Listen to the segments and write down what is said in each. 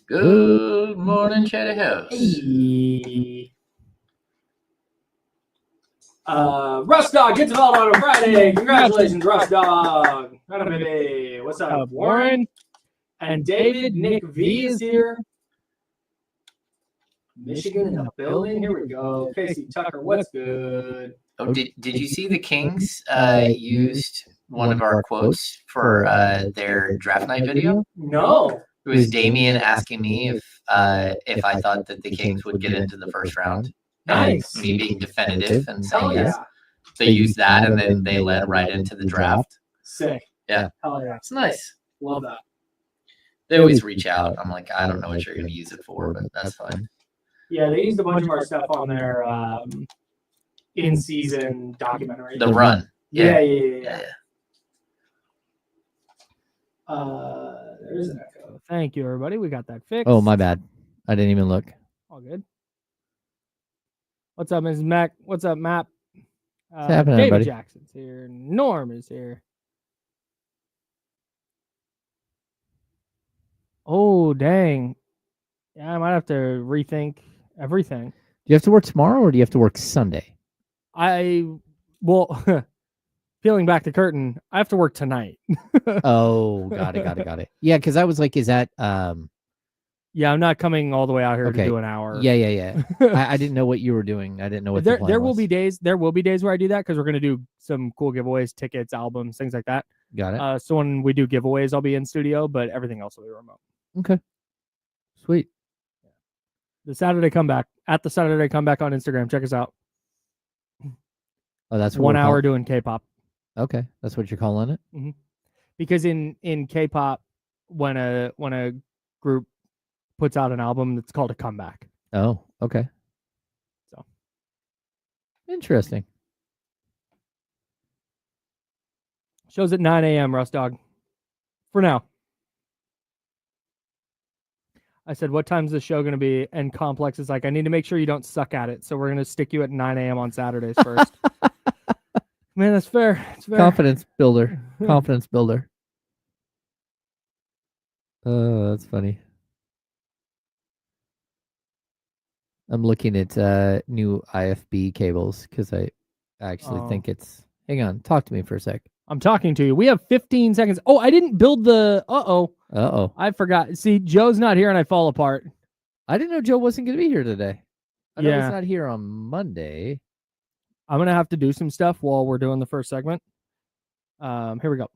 Good morning, Chatty House. Hey. Russ Dog gets it all on a Friday. Congratulations, Russ Dog. Baby. What's up, Warren? And David, Nick V is here. Michigan in the building. Here we go. Casey Tucker, what's good? Oh, did you see the Kings used one of our quotes for their draft night video? No. It was Damian asking me if I thought that the Kings would get into the first round. Nice. And me being definitive and Hell saying yes. yeah. They used that, and then they led right into the draft. Sick. Yeah. Hell yeah. It's nice. Love that. They always reach out. I'm like, I don't know what you're going to use it for, but that's fine. Yeah, they used a bunch of our stuff on their in-season documentary. The run. Yeah. There's an echo. Thank you, everybody. We got that fixed. Oh, my bad. I didn't even look. All good. What's up, Mrs. Mac? What's up, Matt? What's happening, David everybody? Jackson's here. Norm is here. Oh, dang. Yeah, I might have to rethink everything. Do you have to work tomorrow or do you have to work Sunday? Well, peeling back the curtain, I have to work tonight. Oh, got it. Yeah, because I was like, is that Yeah, I'm not coming all the way out here Okay. to do an hour. Yeah. I didn't know what you were doing. I didn't know what the plan there will was. be days where I do that because we're gonna do some cool giveaways, tickets, albums, things like that. Got it. So when we do giveaways, I'll be in studio, but everything else will be remote. Okay. Sweet. The Saturday comeback on Instagram. Check us out. Oh, that's what 1 we're hour calling- doing K-pop. Okay, that's what you're calling it. Because in K-pop, when a group puts out an album, it's called a comeback. Oh, okay. So interesting. Shows at 9 a.m. Russ Dog. For now. I said, what time's the show going to be? And Complex is like, I need to make sure you don't suck at it. So we're going to stick you at 9 a.m. on Saturdays first. Man, that's fair. It's fair. Confidence builder. Oh, that's funny. I'm looking at new IFB cables because I actually think it's... Hang on. Talk to me for a sec. I'm talking to you. We have 15 seconds. Oh, I didn't build the... Uh-oh. I forgot. See, Joe's not here and I fall apart. I didn't know Joe wasn't going to be here today. I know Yeah. he's not here on Monday. I'm going to have to do some stuff while we're doing the first segment. Here we go.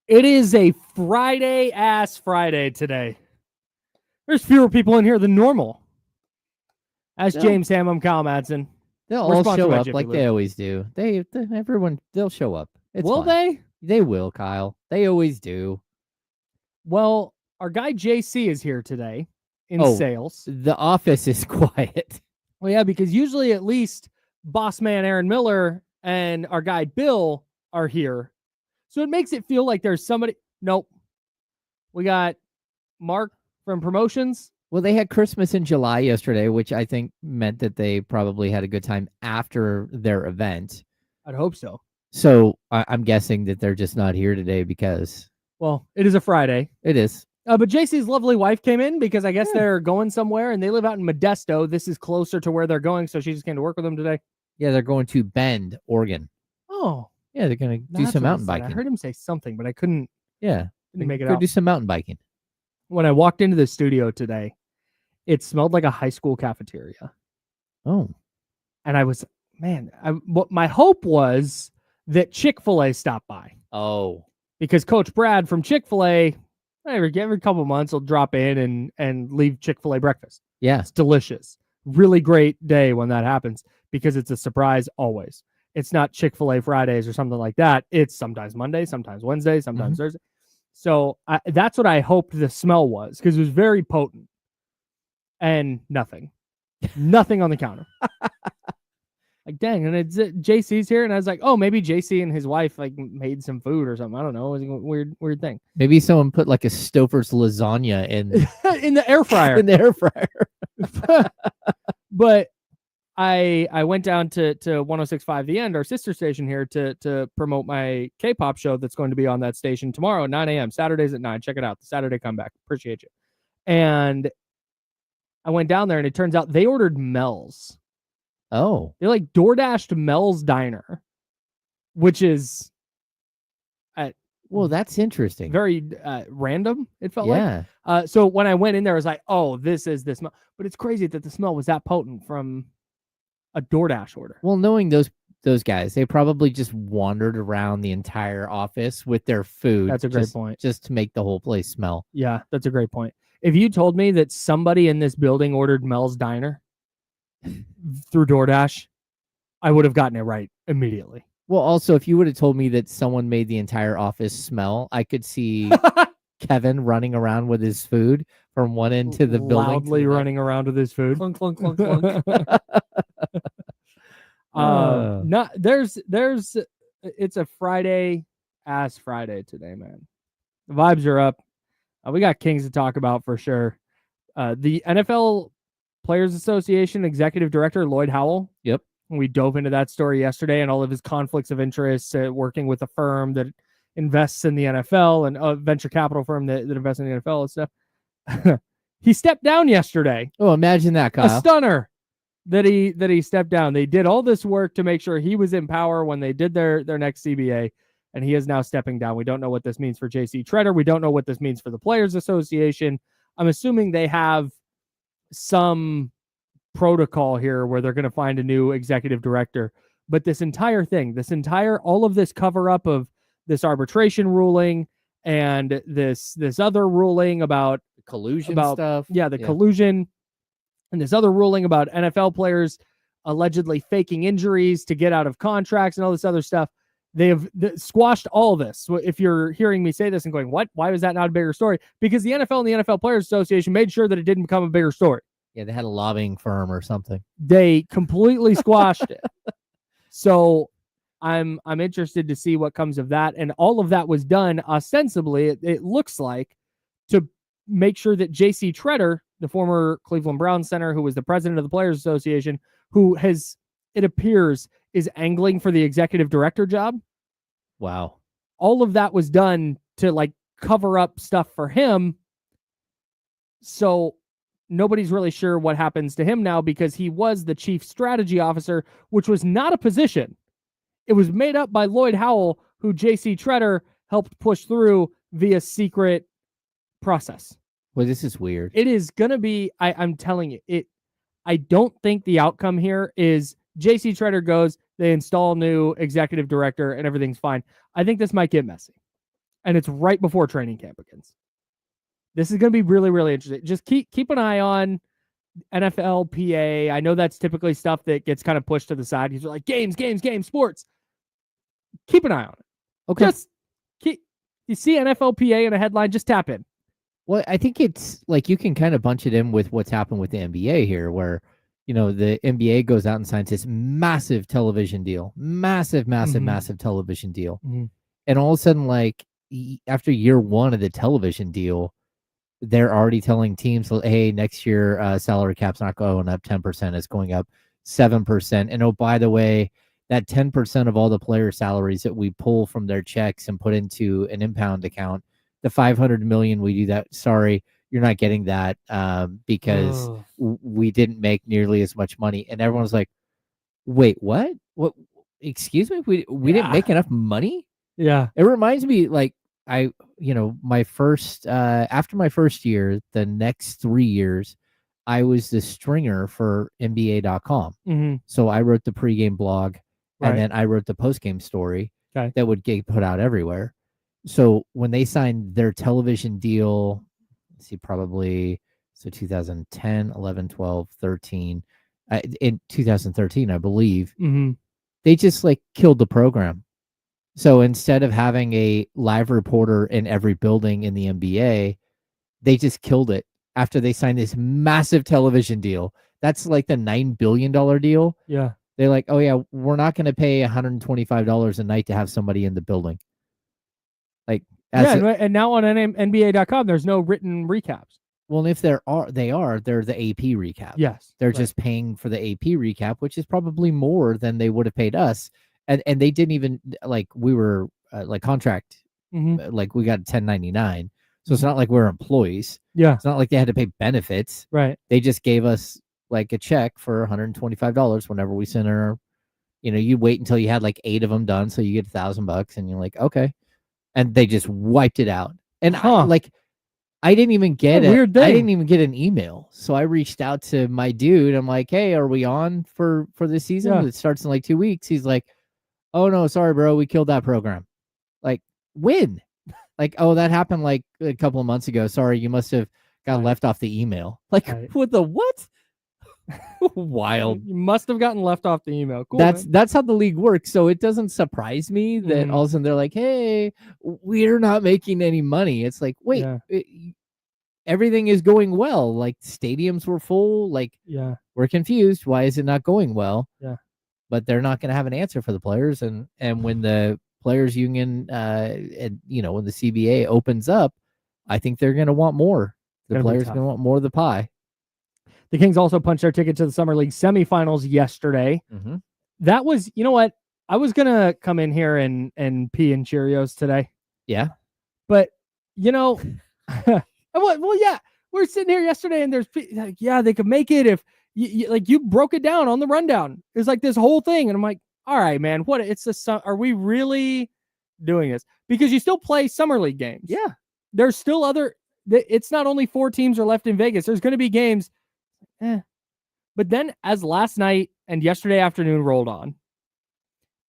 It is a Friday-ass Friday today. There's fewer people in here than normal. As James Ham, I'm Kyle Madson. They'll We're all sponsored show by up Jiffy like Lube. they always do. They'll show up. It's Will fine. they? They will, Kyle. They always do. Well, our guy JC is here today in sales. The office is quiet. Well, yeah, because usually at least boss man Aaron Miller and our guy Bill are here. So it makes it feel like there's somebody. Nope. We got Mark from promotions. Well, they had Christmas in July yesterday, which I think meant that they probably had a good time after their event. I'd hope so. So I'm guessing that they're just not here today because... Well, it is a Friday. It is. But JC's lovely wife came in because I guess they're going somewhere and they live out in Modesto. This is closer to where they're going, so she just came to work with them today. Yeah, they're going to Bend, Oregon. Oh. Yeah, they're going to do some mountain biking. I heard him say something, but I couldn't didn't make it go out. do some mountain biking. When I walked into the studio today, it smelled like a high school cafeteria. Oh. And I was, what my hope was that Chick-fil-A stopped by. Oh. Because Coach Brad from Chick-fil-A, every couple months, will drop in and leave Chick-fil-A breakfast. Yeah. It's delicious. Really great day when that happens because it's a surprise always. It's not Chick-fil-A Fridays or something like that. It's sometimes Monday, sometimes Wednesday, sometimes Thursday. So that's what I hoped the smell was because it was very potent. and nothing on the counter. Like, dang, and it's JC's here, and I was like, oh, maybe JC and his wife like made some food or something. I don't know. It was a weird thing. Maybe someone put like a Stouffer's lasagna in in the air fryer. in the air fryer. But I went down to 106.5 The End, our sister station here, to promote my K-pop show that's going to be on that station tomorrow at 9 a.m. Saturdays at 9. Check it out. The Saturday Comeback. Appreciate you. And I went down there, and it turns out they ordered Mel's. Oh. They like DoorDashed Mel's Diner, which is well, that's interesting. Very random, it felt like. Yeah. So when I went in there, I was like, oh, this is the smell. But it's crazy that the smell was that potent from a DoorDash order. Well, knowing those guys, they probably just wandered around the entire office with their food. That's a great point. Just to make the whole place smell. Yeah, that's a great point. If you told me that somebody in this building ordered Mel's Diner through DoorDash, I would have gotten it right immediately. Well, also, if you would have told me that someone made the entire office smell, I could see Kevin running around with his food from one end to the building. Loudly running around with his food. Clunk, clunk, clunk, clunk. It's a Friday ass Friday today, man. The vibes are up. We got Kings to talk about for sure. The NFL Players Association Executive Director Lloyd Howell. Yep. We dove into that story yesterday and all of his conflicts of interest, working with a firm that invests in the NFL and a venture capital firm that invests in the NFL and stuff. He stepped down yesterday. Oh, imagine that, Kyle. A stunner that he stepped down. They did all this work to make sure he was in power when they did their next CBA, and he is now stepping down. We don't know what this means for JC Treader. We don't know what this means for the Players Association. I'm assuming they have some protocol here where they're going to find a new executive director. But this entire thing, all of this cover up of this arbitration ruling and this other ruling about collusion stuff. Yeah, collusion, and this other ruling about NFL players allegedly faking injuries to get out of contracts and all this other stuff. They have squashed all this. So if you're hearing me say this and going, what? Why was that not a bigger story? Because the NFL and the NFL Players Association made sure that it didn't become a bigger story. Yeah, they had a lobbying firm or something. They completely squashed it. So I'm interested to see what comes of that. And all of that was done ostensibly, it looks like, to make sure that J.C. Treader, the former Cleveland Browns center, who was the president of the Players Association, who has, it appears, is angling for the executive director job. Wow. All of that was done to like cover up stuff for him. So nobody's really sure what happens to him now, because he was the chief strategy officer, which was not a position. It was made up by Lloyd Howell, who J.C. Treader helped push through via secret process. Well, this is weird. It is going to be, I'm telling you, I don't think the outcome here is J.C. Treader goes, they install new executive director, and everything's fine. I think this might get messy. And it's right before training camp begins. This is going to be really, really interesting. Just keep an eye on NFLPA. I know that's typically stuff that gets kind of pushed to the side. He's like, games, sports. Keep an eye on it. Okay. Just you see NFLPA in a headline, just tap in. Well, I think it's like you can kind of bunch it in with what's happened with the NBA here, where, you know, the NBA goes out and signs this massive television deal, massive television deal. Mm-hmm. And all of a sudden, like after year one of the television deal, they're already telling teams, hey, next year salary cap's not going up 10%, it's going up 7%. And oh, by the way, that 10% of all the player salaries that we pull from their checks and put into an impound account, the $500 million we do that, sorry, you're not getting that because we didn't make nearly as much money. And everyone's like, wait, what? What? Excuse me? We didn't make enough money? Yeah. It reminds me, like, my first, after my first year, the next 3 years, I was the stringer for NBA.com. Mm-hmm. So I wrote the pregame blog, right, and then I wrote the postgame story that would get put out everywhere. So when they signed their television deal, let's see, probably, so 2010, 11, 12, 13, in 2013, I believe, mm-hmm, they just like killed the program. So instead of having a live reporter in every building in the NBA, they just killed it. after they signed this massive television deal. That's like the $9 billion deal. Yeah. They're like, oh yeah, we're not going to pay $125 a night to have somebody in the building. Like, and now on NBA.com, there's no written recaps. Well, if they're the AP recap. Yes. They're just paying for the AP recap, which is probably more than they would have paid us. And they didn't even, like, we were like contract, like we got 1099. So it's not like we're employees. Yeah. It's not like they had to pay benefits. Right. They just gave us like a check for $125 whenever we sent our, you wait until you had like 8 of them done. So you get $1,000 and you're like, okay. And they just wiped it out. And I didn't even get weird thing. I didn't even get an email. So I reached out to my dude. I'm like, hey, are we on for this season? Yeah. It starts in like 2 weeks. He's like, oh no, sorry, bro. We killed that program. Like, when? Like, oh, that happened like a couple of months ago. Sorry, you must have got left off the email. Like, what the what? Wild. You must have gotten left off the email. Cool. That's how the league works. So it doesn't surprise me that all of a sudden they're like, hey, we're not making any money. It's like, wait, everything is going well. Like, stadiums were full. Like, we're confused. Why is it not going well? Yeah. But they're not going to have an answer for the players. And when the players union, when the CBA opens up, I think they're going to want more. The players are going to want more of the pie. The Kings also punched their ticket to the Summer League semifinals yesterday. That was, you know what? I was going to come in here and pee in Cheerios today. Yeah. But, well, yeah, we're sitting here yesterday and there's like, yeah, they could make it if you broke it down on the rundown. It's like this whole thing. And I'm like, all right, man, are we really doing this? Because you still play Summer League games. Yeah. There's still it's not only 4 teams are left in Vegas. There's going to be games. But then as last night and yesterday afternoon rolled on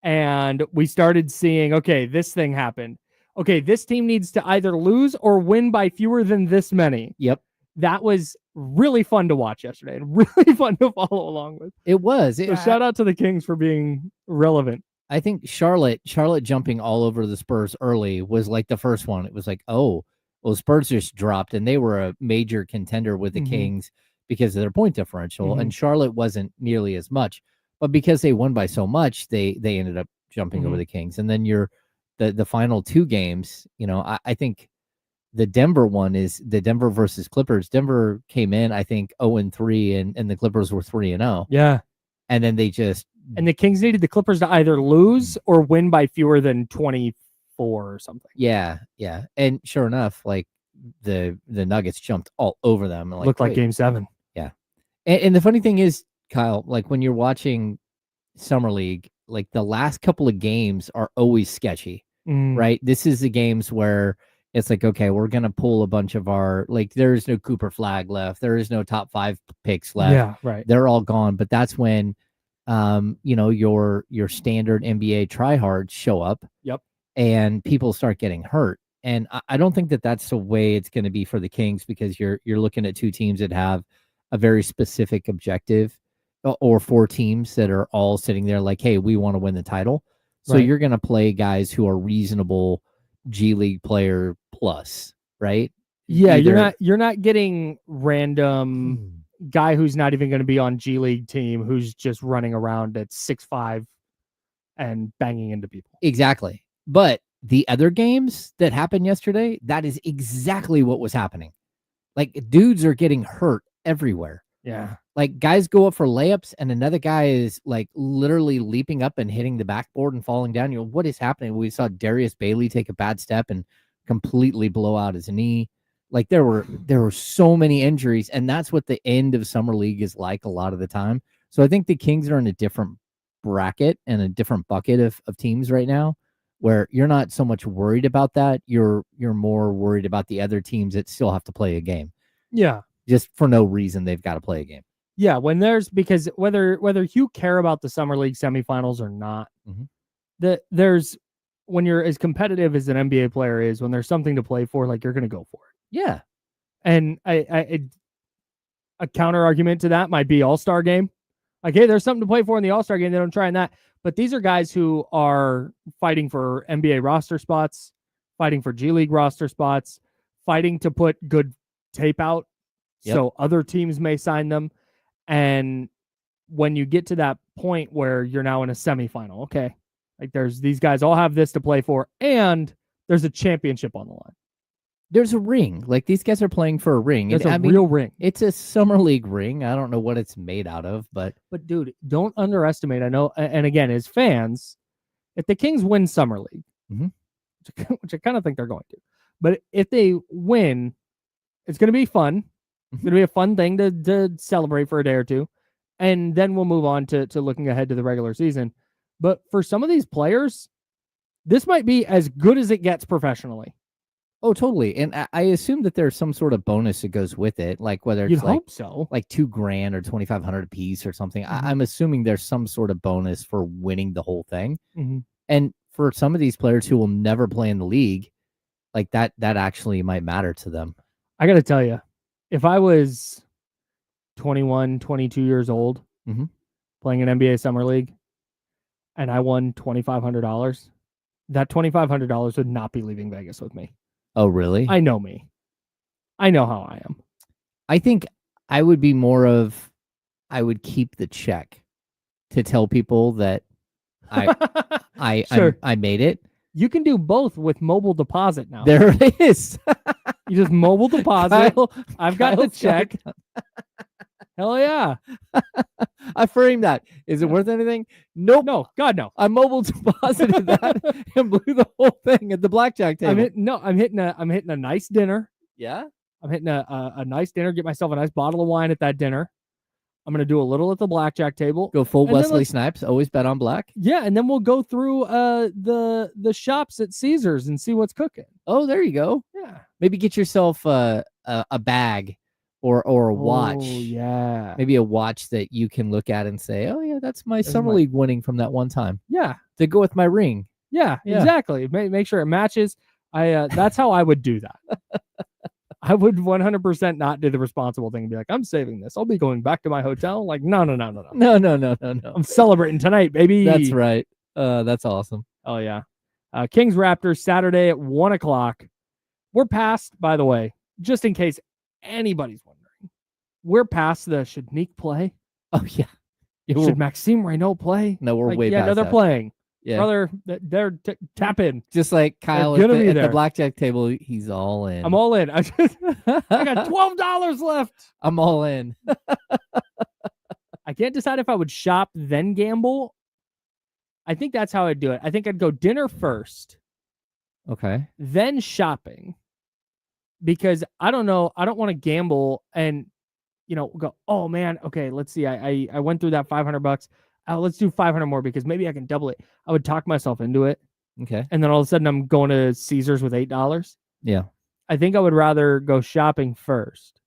and we started seeing, okay, this thing happened. Okay, this team needs to either lose or win by fewer than this many. Yep. That was really fun to watch yesterday and really fun to follow along with. It was. So shout out to the Kings for being relevant. I think Charlotte jumping all over the Spurs early was like the first one. It was like, oh, well, Spurs just dropped and they were a major contender with the Kings because of their point differential, and Charlotte wasn't nearly as much. But because they won by so much, they ended up jumping over the Kings. And then the final 2 games, I think the Denver one is the Denver versus Clippers. Denver came in, I think, 0-3, and the Clippers were 3-0. Yeah. And then and the Kings needed the Clippers to either lose or win by fewer than 24 or something. Yeah, yeah. And sure enough, like the Nuggets jumped all over them. And looked like Game 7. Yeah. And the funny thing is, Kyle, like when you're watching Summer League, like the last couple of games are always sketchy, right? This is the games where it's like, okay, we're going to pull a bunch of like, there is no Cooper Flag left. There is no top 5 picks left. Yeah, right. They're all gone. But that's when, your standard NBA tryhards show up. Yep. And people start getting hurt. And I don't think that that's the way it's going to be for the Kings, because you're looking at 2 teams that have a very specific objective, or 4 teams that are all sitting there like, hey, we want to win the title. So you're going to play guys who are reasonable G League player plus, right? Yeah, you're not getting random guy who's not even going to be on G League team who's just running around at 6'5" and banging into people. Exactly. But the other games that happened yesterday, that is exactly what was happening. Like, dudes are getting hurt everywhere. Yeah. Like, guys go up for layups and another guy is like literally leaping up and hitting the backboard and falling down. What is happening? We saw Darius Bailey take a bad step and completely blow out his knee. Like, there were so many injuries, and that's what the end of Summer League is like a lot of the time. So I think the Kings are in a different bracket and a different bucket of teams right now, where you're not so much worried about that. You're more worried about the other teams that still have to play a game. Yeah. Just for no reason, they've got to play a game. Yeah, because whether you care about the Summer League semifinals or not, when you're as competitive as an NBA player is, when there's something to play for, like, you're going to go for it. Yeah. And a counter argument to that might be All-Star game. Like, hey, there's something to play for in the All-Star game. They don't try in that. But these are guys who are fighting for NBA roster spots, fighting for G League roster spots, fighting to put good tape out Yep. So other teams may sign them. And when you get to that point where you're now in a semifinal, okay, like there's these guys all have this to play for, and there's a championship on the line. There's a ring. Like these guys are playing for a ring. There's And, a real ring. It's a summer league ring. I don't know what it's made out of, but dude, don't underestimate. I know, and again, as fans, if the Kings win summer league, Mhm. which I kind of think they're going to, but if they win, it's going to be fun. It's going to be a fun thing to celebrate for a day or two, and then we'll move on to looking ahead to the regular season. But for some of these players, this might be as good as it gets professionally. oh, totally. And I assume that there's some sort of bonus that goes with it, like whether You'd it's like hope so. like $2,000 or $2,500 a piece or something. Mhm. I'm assuming there's some sort of bonus for winning the whole thing. Mhm. And for some of these players who will never play in the league, like that actually might matter to them. I got to tell you, if I was 21, 22 years old, Mhm. playing an NBA Summer League, and I won $2,500, that $2,500 would not be leaving Vegas with me. Oh, really? I know me. I know how I am. I think I would be more of I would keep the check to tell people that Sure. I made it. You can do both with mobile deposit now. There it is. You just mobile deposit. Kyle- I've got the Kyle's got check. Hell yeah. I framed that. Is it worth anything? Nope. No, God, no. I mobile deposited that and blew the whole thing at the blackjack table. I'm hitting a nice dinner. Yeah. I'm hitting a nice dinner, get myself a nice bottle of wine at that dinner. I'm going to do a little at the blackjack table. Go full And then Wesley let's- Snipes. Always bet on black. Yeah, and then we'll go through the shops at Caesars and see what's cooking. Oh, there you go. Yeah. Maybe get yourself a bag or a watch. Oh, yeah. Maybe a watch that you can look at and say, "Oh yeah, that's my That's summer my- league winning from that one time." Yeah. To go with my ring. Yeah, Yeah. exactly. Make sure it matches. That's how I would do that. I would 100% not do the responsible thing and be like, I'm saving this. I'll be going back to my hotel. Like, no. No. I'm celebrating tonight, baby. That's right. That's awesome. Oh, yeah. Kings Raptors Saturday at 1:00. We're past, by the way, just in case anybody's wondering, we're past the should Neek play? Oh yeah. Should Maxime Reynaud play? No, we're Like, way yeah, past no, they're that. playing. Yeah. Brother, they're tap in. Just like Kyle gonna be at the there. blackjack table, he's all in. I'm all in. I got $12 left. I'm all in. I can't decide if I would shop then gamble. I think that's how I'd do it. I think I'd go dinner first, Okay. then shopping, because I don't know. I don't want to gamble and go, oh man, okay, let's see. I went through that $500. Let's do 500 more because maybe I can double it. I would talk myself into it, Okay. and then all of a sudden I'm going to Caesars with $8. Yeah. I think I would rather go shopping first.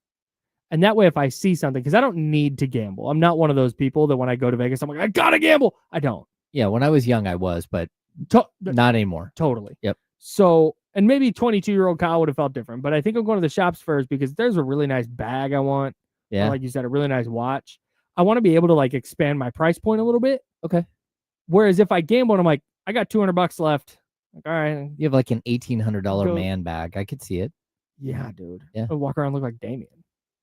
And that way, if I see something, because I don't need to gamble. I'm not one of those people that when I go to Vegas, I'm like, I gotta gamble. I don't. Yeah. When I was young, I was, but not anymore. Totally. Yep. So, and maybe 22-year-old Kyle would have felt different, but I think I'm going to the shops first because there's a really nice bag I want. Yeah. Or like you said, a really nice watch. I want to be able to like expand my price point a little bit. Okay. Whereas if I gamble and I'm like, I got $200 left. Like, all right. You have like an $1,800 Go- man bag. I could see it. Yeah, dude. Yeah. I walk around and look like Damian.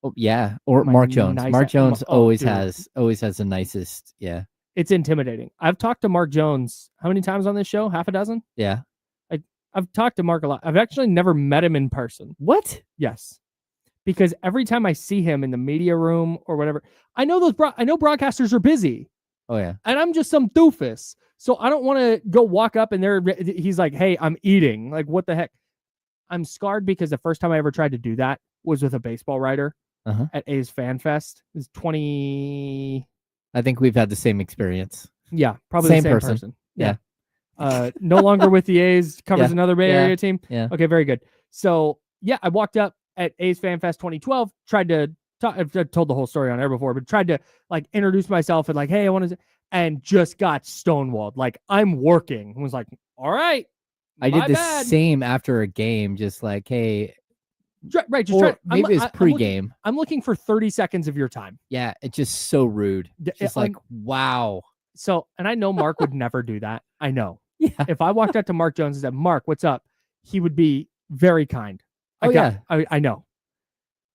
Oh yeah. Or My Mark Jones. nice- Mark Jones oh, always dude. has the nicest. Yeah. It's intimidating. I've talked to Mark Jones how many times on this show? Half a dozen? Yeah. I've talked to Mark a lot. I've actually never met him in person. What? Yes. Because every time I see him in the media room or whatever, I know I know broadcasters are busy Oh yeah. and I'm just some doofus. So I don't want to go walk up and he's like, hey, I'm eating. Like, what the heck? I'm scarred because the first time I ever tried to do that was with a baseball writer Uh-huh. at A's Fan Fest. It was 20. I think we've had the same experience. Yeah, probably Same the same person. person. Yeah. No longer with the A's, covers Yeah. another Bay Yeah. Area team. Yeah. Okay, very good. So yeah, I walked up at A's Fan Fest 2012, tried to talk, I've told the whole story on air before, but tried to like introduce myself and like, hey, I want to, and just got stonewalled. Like, I'm working. Was like, all right. I did my the bad. same after a game, just like, hey, Right, just or try. maybe it's pregame. I'm looking for 30 seconds of your time. Yeah, it's just so rude. Just like, wow. So, and I know Mark would never do that. I know. Yeah. If I walked up to Mark Jones and said, Mark, what's up? He would be very kind. Oh, yeah. I know.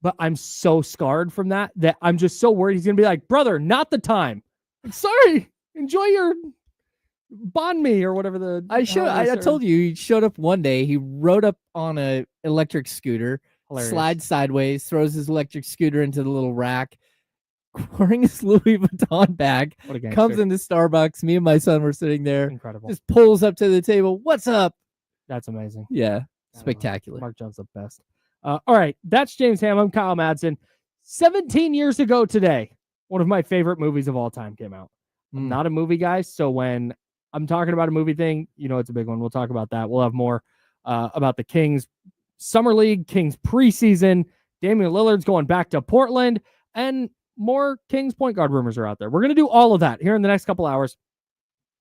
but I'm so scarred from that I'm just so worried he's going to be like, brother, not the time. Like, sorry, enjoy your bond me or whatever the. I told you he showed up one day. He rode up on a electric scooter, slides sideways, throws his electric scooter into the little rack, wearing his Louis Vuitton bag, comes into Starbucks. Me and my son were sitting there. Incredible. Just pulls up to the table. What's up? That's amazing. Yeah. Spectacular. Mark Jones the best. All right. That's James Ham. I'm Kyle Madson. 17 years ago today, one of my favorite movies of all time came out. I'm not a movie guy, so when I'm talking about a movie thing, it's a big one. We'll talk about that. We'll have more about the Kings Summer League, Kings preseason. Damian Lillard's going back to Portland, and more Kings point guard rumors are out there. We're going to do all of that here in the next couple hours.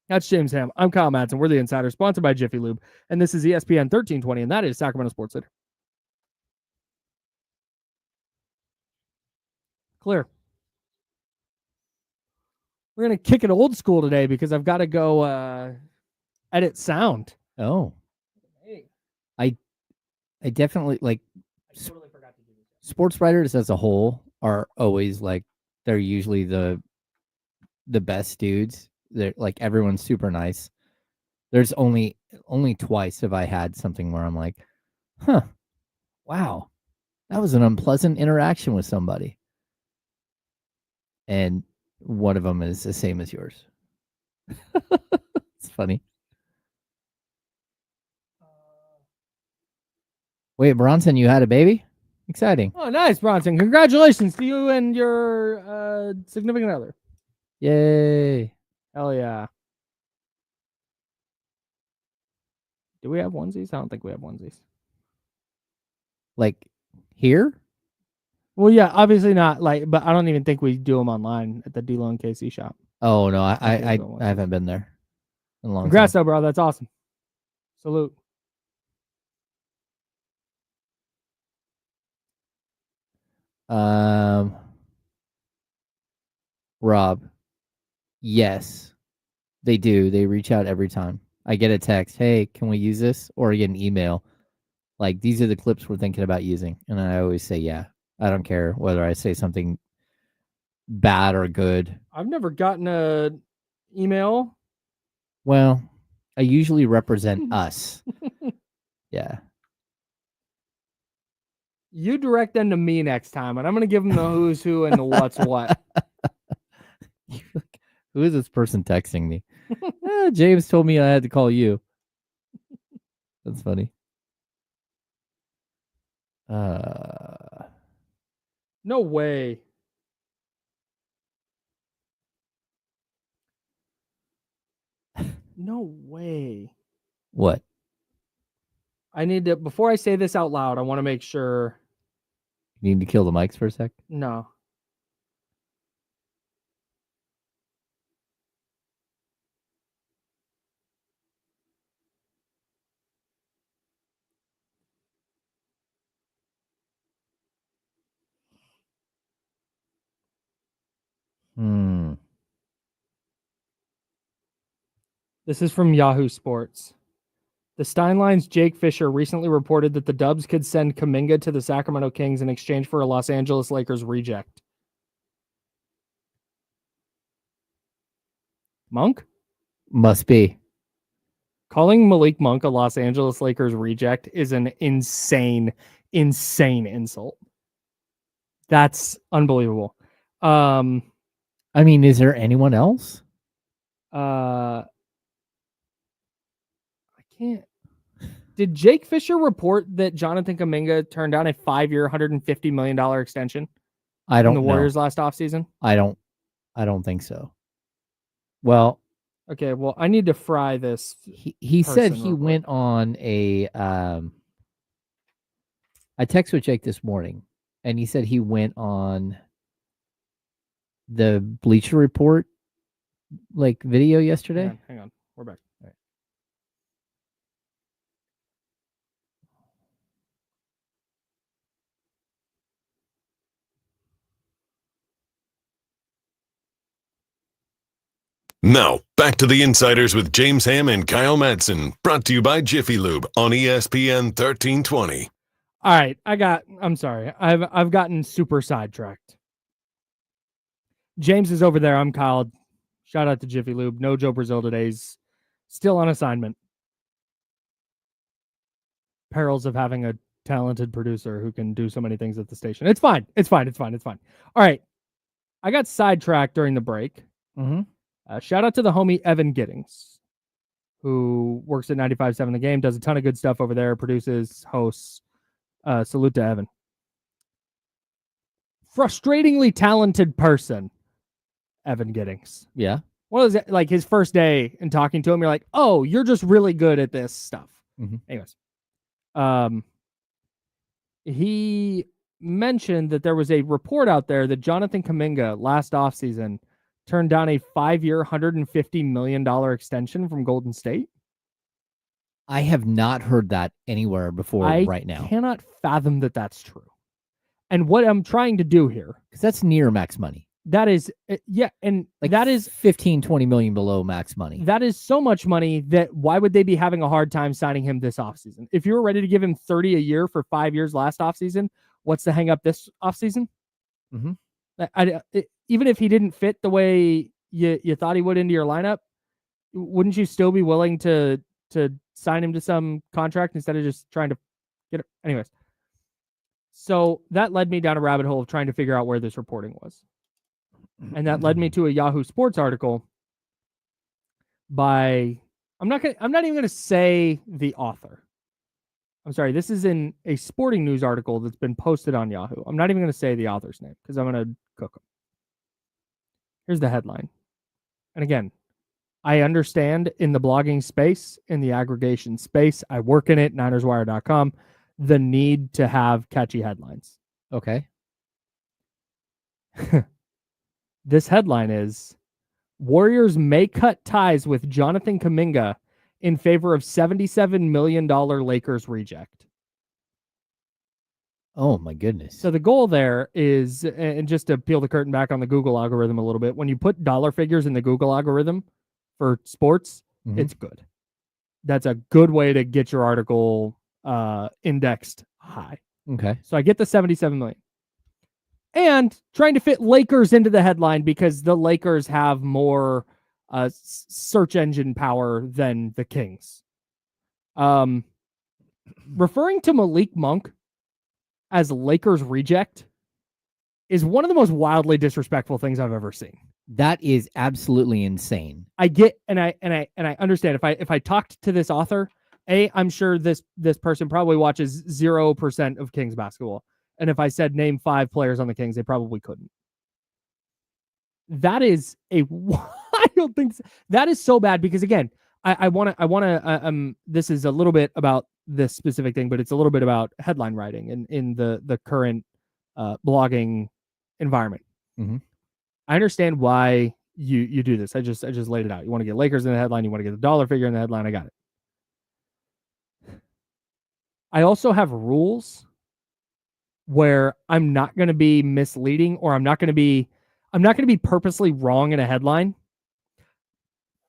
That's James Ham. I'm Kyle Madson. We're the Insider, sponsored by Jiffy Lube, and this is ESPN 1320, and that is Sacramento Sports Center. Clear. We're going to kick it old school today because I've got to go edit sound. Oh. I definitely like I totally forgot to do this. Sports writers as a whole are always like, they're usually the best dudes. They're like, everyone's super nice. There's only twice have I had something where I'm like, wow, that was an unpleasant interaction with somebody. And one of them is the same as yours. It's funny. Wait, Bronson, you had a baby? Exciting. Oh, nice, Bronson. Congratulations to you and your significant other. Yay. Hell yeah. Do we have onesies? I don't think we have onesies. Like here? Well, yeah, obviously not. But I don't even think we do them online at the D-Lo and KC shop. Oh no, I haven't been there in a long Congrats, time. though, bro. That's awesome. Salute. Rob, yes, they do. They reach out every time. I get a text, hey, can we use this? Or I get an email, like, these are the clips we're thinking about using. And I always say, yeah. I don't care whether I say something bad or good. I've never gotten a email. Well, I usually represent us. Yeah. You direct them to me next time, and I'm going to give them the who's who and the what's what. Who is this person texting me? James told me I had to call you. That's funny. No way. No way. What? I need to, before I say this out loud, I want to make sure. You need to kill the mics for a sec? No. This is from Yahoo Sports. The Steinline's Jake Fisher recently reported that the Dubs could send Kuminga to the Sacramento Kings in exchange for a Los Angeles Lakers reject. Monk? Must be. Calling Malik Monk a Los Angeles Lakers reject is an insane insult. That's unbelievable. I mean, is there anyone else? I can't. Did Jake Fisher report that Jonathan Kuminga turned down a 5-year, $150 million extension? I don't know. The Warriors last offseason? I don't think so. Well, okay. Well, I need to fry this. He said he went on a. I texted with Jake this morning, and he said he went on the Bleacher Report video yesterday. Hang on. We're back. All right. Now, back to the Insiders with James Ham and Kyle Madson, brought to you by Jiffy Lube on ESPN 1320. All right, I'm sorry. I've gotten super sidetracked. James is over there. I'm Kyle. Shout out to Jiffy Lube. No Joe Brazil today. He's still on assignment. Perils of having a talented producer who can do so many things at the station. It's fine. All right. I got sidetracked during the break. Shout out to the homie Evan Giddings, who works at 95.7 The Game, does a ton of good stuff over there, produces, hosts. Salute to Evan. Frustratingly talented person, Evan Giddings. Yeah. What was it like his first day and talking to him? You're like, oh, you're just really good at this stuff. Anyways, he mentioned that there was a report out there that Jonathan Kuminga last offseason turned down a 5-year, $150 million extension from Golden State. I have not heard that anywhere before right now. I cannot fathom that that's true. And what I'm trying to do here, because that's near max money. That is, and like that is 15-20 million below max money. That is so much money that why would they be having a hard time signing him this offseason? If you were ready to give him 30 a year for 5 years last offseason, what's the hang up this offseason? Even if he didn't fit the way you thought he would into your lineup, wouldn't you still be willing to sign him to some contract instead of just trying to get it? Anyways, so that led me down a rabbit hole of trying to figure out where this reporting was. And that led me to a Yahoo Sports article by, I'm not even going to say the author. I'm sorry, this is in a sporting news article that's been posted on Yahoo. I'm not even going to say the author's name because I'm going to cook them. Here's the headline. And again, I understand in the blogging space, in the aggregation space, I work in it, NinersWire.com, the need to have catchy headlines. Okay. This headline is, Warriors may cut ties with Jonathan Kuminga in favor of $77 million Lakers reject. Oh, my goodness. So the goal there is, and just to peel the curtain back on the Google algorithm a little bit, when you put dollar figures in the Google algorithm for sports, it's good. That's a good way to get your article indexed high. Okay. So I get the 77 million. And trying to fit Lakers into the headline because the Lakers have more search engine power than the Kings. Referring to Malik Monk as Lakers reject is one of the most wildly disrespectful things I've ever seen. That is absolutely insane. I get, and I understand if I talked to this author, I'm sure this person probably watches 0% of Kings basketball. And if I said name 5 players on the Kings, they probably couldn't. That is a wild thing. That is so bad because again, I want to, this is a little bit about this specific thing, but it's a little bit about headline writing in the current blogging environment. I understand why you do this. I just laid it out. You want to get Lakers in the headline. You want to get the dollar figure in the headline. I got it. I also have rules where I'm not going to be misleading or I'm not going to be purposely wrong in a headline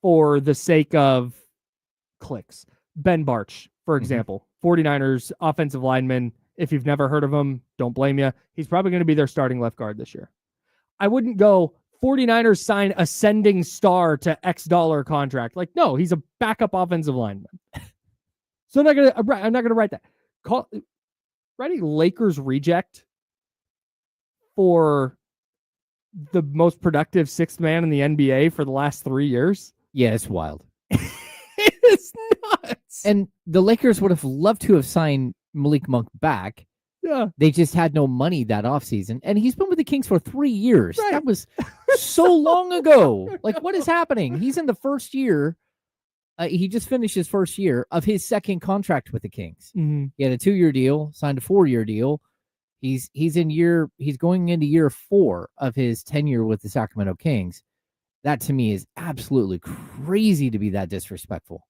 for the sake of clicks. Ben Barch, for example, 49ers offensive lineman. If you've never heard of him, don't blame you. He's probably going to be their starting left guard this year. I wouldn't go 49ers sign ascending star to X dollar contract. Like, no, he's a backup offensive lineman. So I'm not going to write that. Writing Lakers reject for the most productive sixth man in the NBA for the last 3 years. Yeah, it's wild. It's nuts. And the Lakers would have loved to have signed Malik Monk back. Yeah. They just had no money that offseason. And he's been with the Kings for 3 years. Right. That was so long ago. Like, what is happening? He's in the first year. He just finished his first year of his second contract with the Kings. He had a 2-year deal, signed a 4-year deal. He's going into year 4 of his tenure with the Sacramento Kings. That to me is absolutely crazy to be that disrespectful.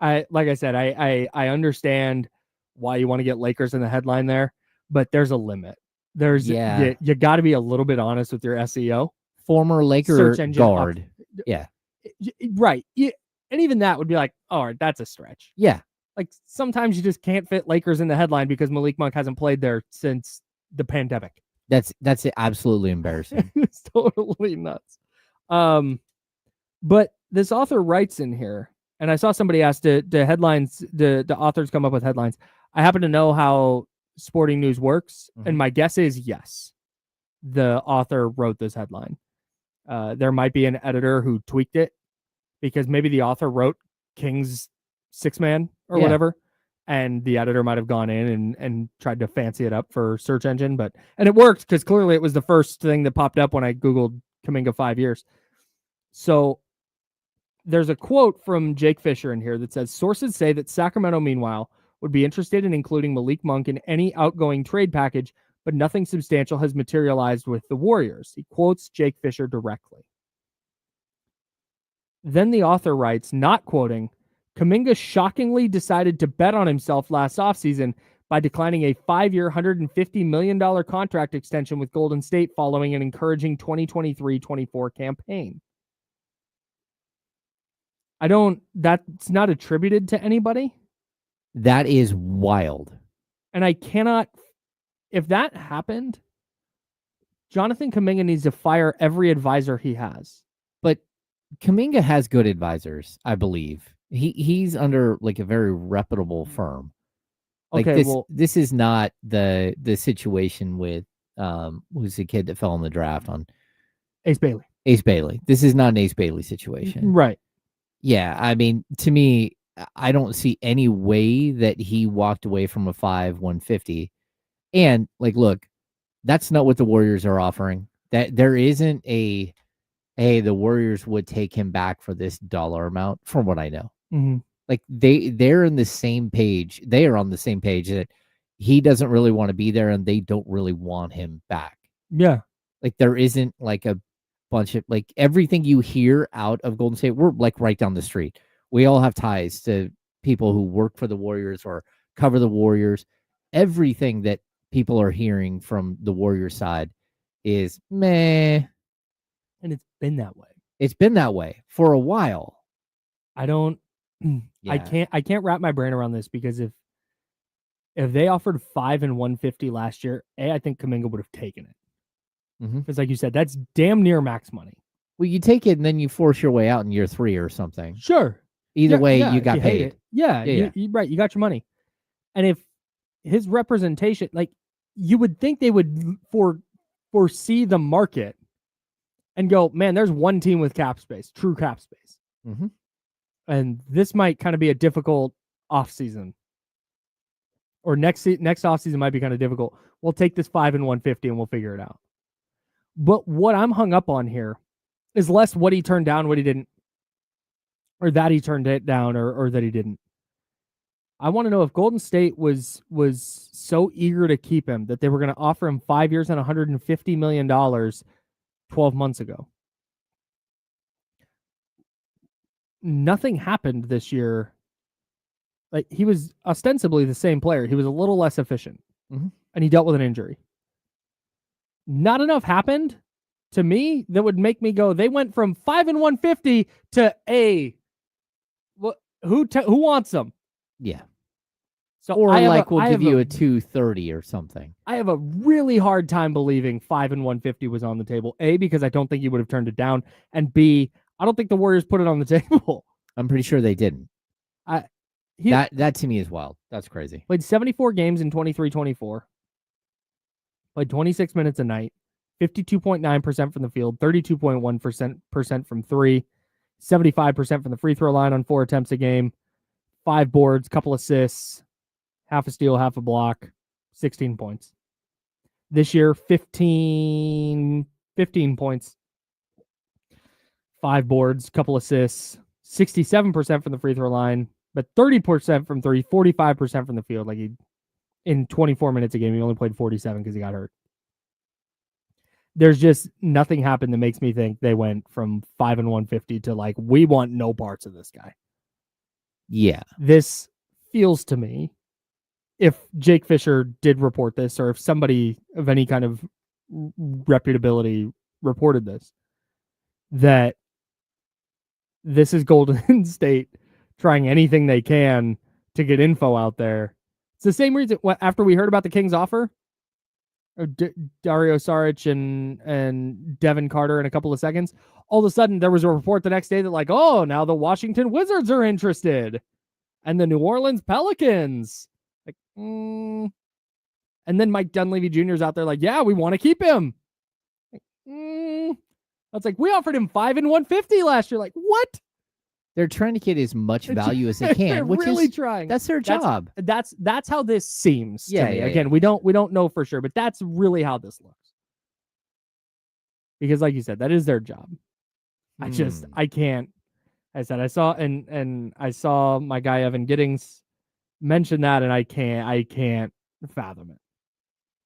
Like I said, I understand why you want to get Lakers in the headline there, but there's a limit. You got to be a little bit honest with your SEO. Former Laker guard. Yeah. Right. And even that would be like, all right, that's a stretch. Yeah. Like sometimes you just can't fit Lakers in the headline because Malik Monk hasn't played there since the pandemic. That's absolutely embarrassing. It's totally nuts. But this author writes in here, and I saw somebody ask, do headlines, the authors come up with headlines? I happen to know how Sporting News works, and my guess is yes. The author wrote this headline. There might be an editor who tweaked it because maybe the author wrote King's six-man or whatever, and the editor might have gone in and tried to fancy it up for search engine, and it worked because clearly it was the first thing that popped up when I Googled Kuminga 5 years. So there's a quote from Jake Fisher in here that says, sources say that Sacramento, meanwhile, would be interested in including Malik Monk in any outgoing trade package, but nothing substantial has materialized with the Warriors. He quotes Jake Fisher directly. Then the author writes, not quoting, Kuminga shockingly decided to bet on himself last offseason by declining a 5-year, $150 million contract extension with Golden State following an encouraging 2023-24 campaign. That's not attributed to anybody. That is wild. And I cannot, if that happened, Jonathan Kuminga needs to fire every advisor he has. But Kuminga has good advisors, I believe. He's under like a very reputable firm. Like okay, this is not the situation with who's the kid that fell in the draft on Ace Bailey. Ace Bailey. This is not an Ace Bailey situation. Right. Yeah, I mean, to me, I don't see any way that he walked away from a 150. And like, look, that's not what the Warriors are offering. That there isn't a, hey, the Warriors would take him back for this dollar amount, from what I know. Mm-hmm. Like they're in the same page. They are on the same page that he doesn't really want to be there, and they don't really want him back. Yeah, like there isn't like a bunch of like everything you hear out of Golden State. We're like right down the street. We all have ties to people who work for the Warriors or cover the Warriors. Everything that people are hearing from the Warriors side is meh. And it's been that way. It's been that way for a while. I can't wrap my brain around this because if they offered 5 and 150 last year, I think Kuminga would have taken it. Because like you said, that's damn near max money. Well, you take it and then you force your way out in year 3 or something. Sure. Either way, you got paid. Yeah. Right. You got your money. And if his representation, like you would think they would foresee the market and go, man, there's one team with cap space, true cap space. And this might kind of be a difficult offseason. Or next offseason might be kind of difficult. We'll take this 5 and 150 and we'll figure it out. But what I'm hung up on here is less what he turned down, what he didn't, or that he turned it down, or that he didn't. I want to know if Golden State was so eager to keep him that they were going to offer him 5 years and $150 million 12 months ago. Nothing happened this year. Like he was ostensibly the same player. He was a little less efficient, and he dealt with an injury. Not enough happened to me that would make me go, they went from 5 and 150 to who wants them? Yeah. So or we'll give you a 230 or something. I have a really hard time believing 5 and 150 was on the table. A, because I don't think you would have turned it down, and B, I don't think the Warriors put it on the table. I'm pretty sure they didn't. That to me is wild. That's crazy. Played 74 games in 23-24. Played 26 minutes a night, 52.9% from the field, 32.1% from three, 75% from the free throw line on 4 attempts a game, 5 boards, couple assists, half a steal, half a block, 16 points. This year, 15 points, 5 boards, couple assists, 67% from the free throw line, but 30% from 3, 45% from the field. Like in 24 minutes a game, he only played 47 because he got hurt. There's just nothing happened that makes me think they went from 5 and 150 to like, we want no parts of this guy. Yeah. This feels to me, if Jake Fisher did report this, or if somebody of any kind of reputability reported this, that this is Golden State trying anything they can to get info out there. It's the same reason after we heard about the Kings offer, Dario Saric and Devin Carter in a couple of seconds, all of a sudden there was a report the next day that like, oh, now the Washington Wizards are interested and the New Orleans Pelicans. Like, and then Mike Dunleavy Jr. is out there like, yeah, we want to keep him. That's like, we offered him $5 and $150 last year. Like, what? They're trying to get as much value as they can, which really is trying. That's their job. That's how this seems. Yeah, to me. yeah, Again, we don't know for sure, but that's really how this looks. Because, like you said, that is their job. I can't. I said I saw and I saw my guy Evan Giddings mention that, and I can't fathom it.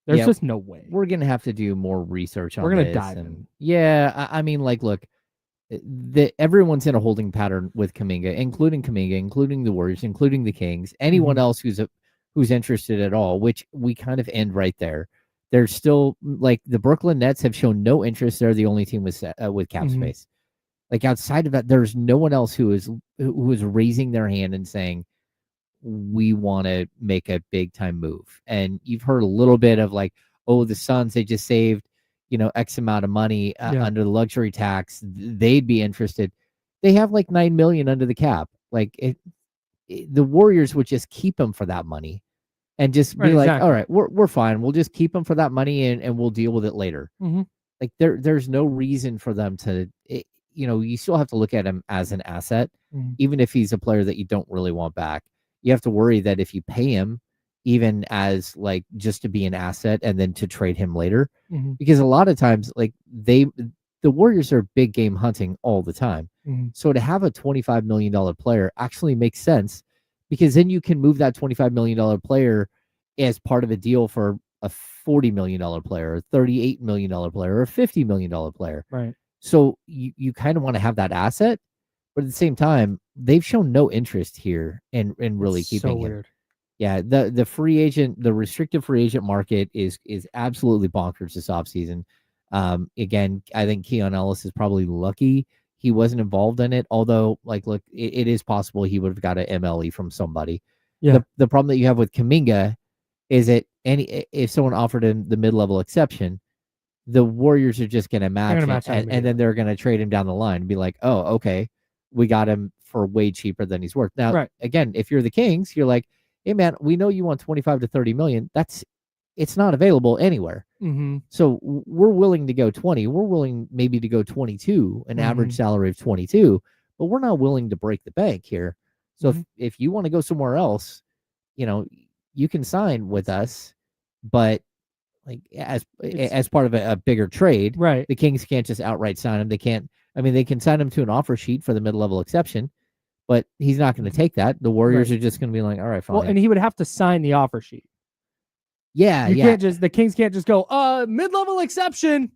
There's just no way. We're gonna have to do more research on. We're gonna this dive in. Yeah, I mean, like, look. Everyone's in a holding pattern with Kuminga, including the Warriors, including the Kings, anyone else who's interested at all, which we kind of end right there. There's still, like, the Brooklyn Nets have shown no interest. They're the only team with cap space. Like, outside of that, there's no one else who is raising their hand and saying, we want to make a big time move. And you've heard a little bit of like, oh, the Suns, they just saved, X amount of money under the luxury tax. They'd be interested. They have like $9 million under the cap. Like the Warriors would just keep them for that money and just be like, exactly. All right, we're fine. We'll just keep them for that money and we'll deal with it later. Like there's no reason for them to, you still have to look at him as an asset, even if he's a player that you don't really want back. You have to worry that if you pay him, even as like just to be an asset and then to trade him later, because a lot of times like the Warriors are big game hunting all the time. So to have a $25 million player actually makes sense, because then you can move that $25 million player as part of a deal for a $40 million player, a $38 million player, or a $50 million player. Right. So you kind of want to have that asset, but at the same time, they've shown no interest here in really keeping him. Weird. Yeah, the restricted free agent market is absolutely bonkers this offseason. Again, I think Keon Ellis is probably lucky he wasn't involved in it. Although, like, look, it is possible he would have got an MLE from somebody. Yeah. The problem that you have with Kuminga is that if someone offered him the mid-level exception, the Warriors are just going to match it, and then they're going to trade him down the line and be like, oh, okay, we got him for way cheaper than he's worth. Now, again, if you're the Kings, you're like, hey man, we know you want 25 to 30 million. It's not available anywhere. So we're willing to go 20. We're willing maybe to go 22, an average salary of 22, but we're not willing to break the bank here. So if you want to go somewhere else, you can sign with us, but like as part of a bigger trade, right? The Kings can't just outright sign him. They can't. I mean, they can sign him to an offer sheet for the mid-level exception, but he's not going to take that. The Warriors are just going to be like, all right, fine. Well, and he would have to sign the offer sheet. Yeah, the Kings can't just go, mid-level exception.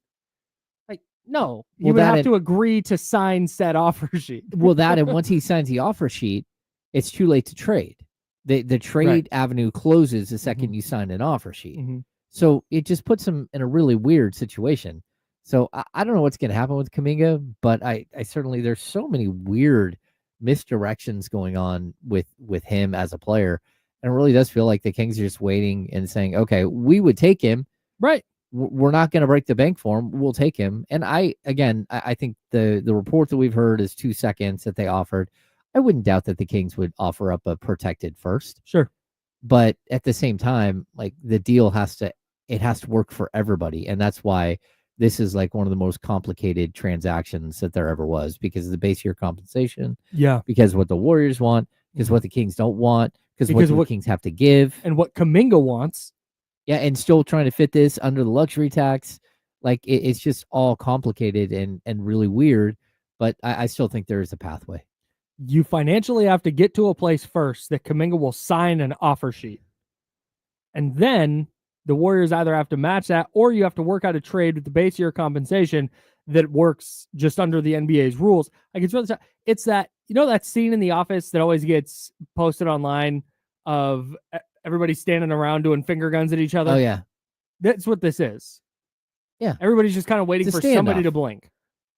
Like, no, he would have to agree to sign said offer sheet. And once he signs the offer sheet, it's too late to trade. The trade avenue closes the second you sign an offer sheet. So it just puts him in a really weird situation. So I don't know what's going to happen with Kuminga, but I certainly, there's so many weird misdirections going on with him as a player. And it really does feel like the Kings are just waiting and saying, okay, we would take him. Right. We're not going to break the bank for him. We'll take him. And I think the report that we've heard is 2 seconds that they offered. I wouldn't doubt that the Kings would offer up a protected first. Sure. But at the same time, like the deal has to work for everybody. And that's why this is like one of the most complicated transactions that there ever was, because of the base year compensation. Yeah. Because what the Warriors want, because what the Kings don't want, because what the Kings have to give. And what Kuminga wants. Yeah, and still trying to fit this under the luxury tax. Like it's just all complicated and really weird, but I still think there is a pathway. You financially have to get to a place first that Kuminga will sign an offer sheet. And then the Warriors either have to match that, or you have to work out a trade with the base year compensation that works just under the NBA's rules. Like it's that, that scene in The Office that always gets posted online of everybody standing around doing finger guns at each other. Oh yeah. That's what this is. Yeah. Everybody's just kind of waiting for somebody to blink.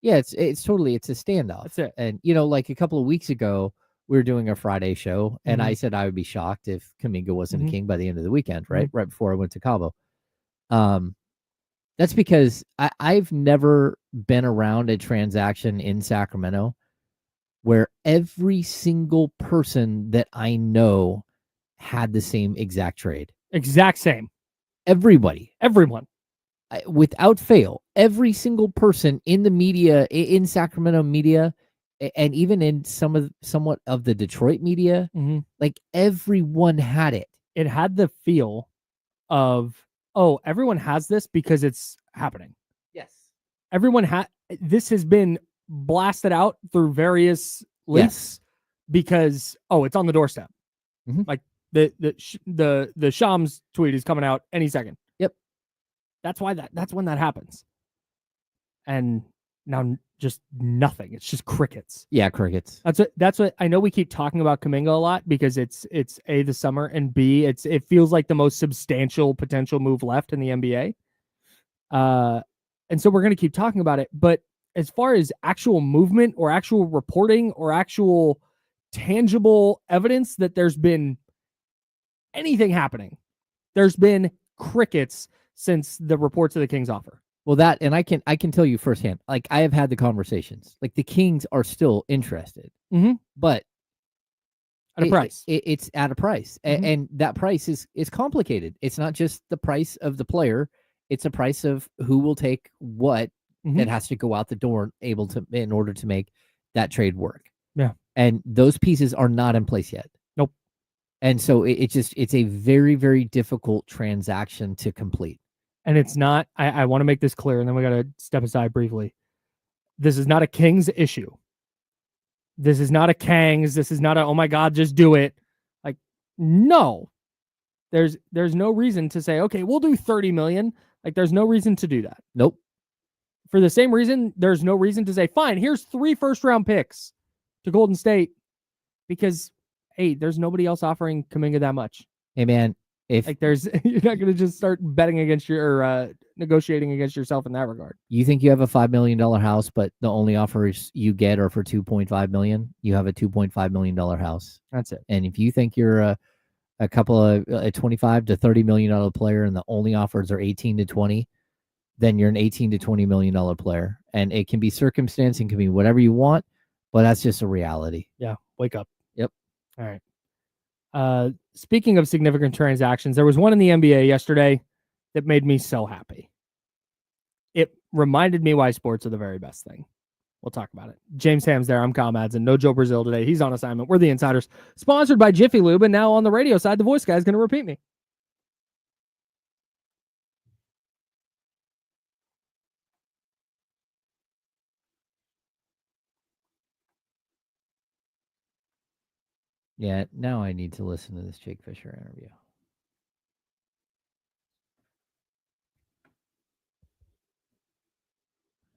Yeah, it's a standoff. That's it. And like a couple of weeks ago we were doing a Friday show, and I Mhm. said I would be shocked if Kuminga wasn't Mhm. a king by the end of the weekend, right? Mm-hmm. Right before I went to Cabo. That's because I've never been around a transaction in Sacramento where every single person that I know had the same exact trade. Exact same. Everybody. Everyone. Without fail, every single person in the media, in Sacramento media, and even in somewhat of the Detroit media, Mhm. like everyone had it. It had the feel of, oh, everyone has this because it's happening. Yes. This has been blasted out through various leaks because, oh, it's on the doorstep. Mhm. Like the Shams tweet is coming out any second. Yep. That's when that happens. And now just nothing. It's just crickets. Yeah, crickets. That's what I know. We keep talking about Kuminga a lot because it's A, the summer, and B, it feels like the most substantial potential move left in the NBA. And so we're going to keep talking about it. But as far as actual movement or actual reporting or actual tangible evidence that there's been anything happening, there's been crickets since the reports of the Kings offer. Well, that, and I can tell you firsthand, like I have had the conversations. Like the Kings are still interested, but at a price. It's at a price, and that price is complicated. It's not just the price of the player; it's a price of who will take what that has to go out the door, in order to make that trade work. Yeah, and those pieces are not in place yet. Nope. And so it's a very, very difficult transaction to complete. And it's not, I want to make this clear, and then we got to step aside briefly. This is not a Kings issue. This is not a Kangs. This is not a, oh my God, just do it. Like, no. There's no reason to say, okay, we'll do 30 million. Like, there's no reason to do that. Nope. For the same reason, there's no reason to say, fine, here's 3 first-round picks to Golden State. Because, hey, there's nobody else offering Kuminga that much. Hey, man. If like you're not going to just start betting against your negotiating against yourself in that regard. You think you have a $5 million house, but the only offers you get are for $2.5 million. You have a $2.5 million house. That's it. And if you think you're a couple of a $25 to $30 million player, and the only offers are 18 to 20, then you're an 18 to $20 million player. And it can be circumstance and can be whatever you want, but that's just a reality. Yeah. Wake up. Yep. All right. Speaking of significant transactions, there was one in the NBA yesterday that made me so happy. It reminded me why sports are the very best thing. We'll talk about it. James Ham's there. I'm Kyle Madson. No Joe Brazil today. He's on assignment. We're the Insiders. Sponsored by Jiffy Lube. And now on the radio side, the voice guy is going to repeat me. Yeah, now I need to listen to this Jake Fisher interview.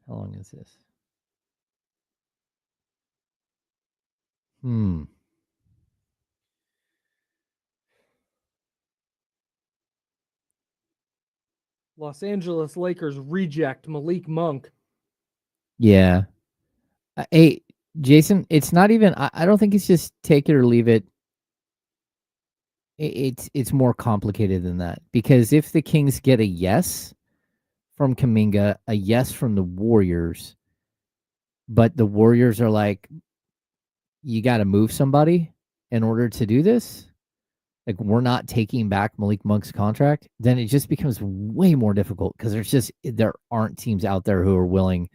How long is this? Los Angeles Lakers reject Malik Monk. Yeah. Hey, Jason, it's not even, I don't think it's just take it or leave it. It's more complicated than that, because if the Kings get a yes from Kuminga, a yes from the Warriors, but the Warriors are like, you got to move somebody in order to do this, like we're not taking back Malik Monk's contract, then it just becomes way more difficult, because there aren't teams out there who are willing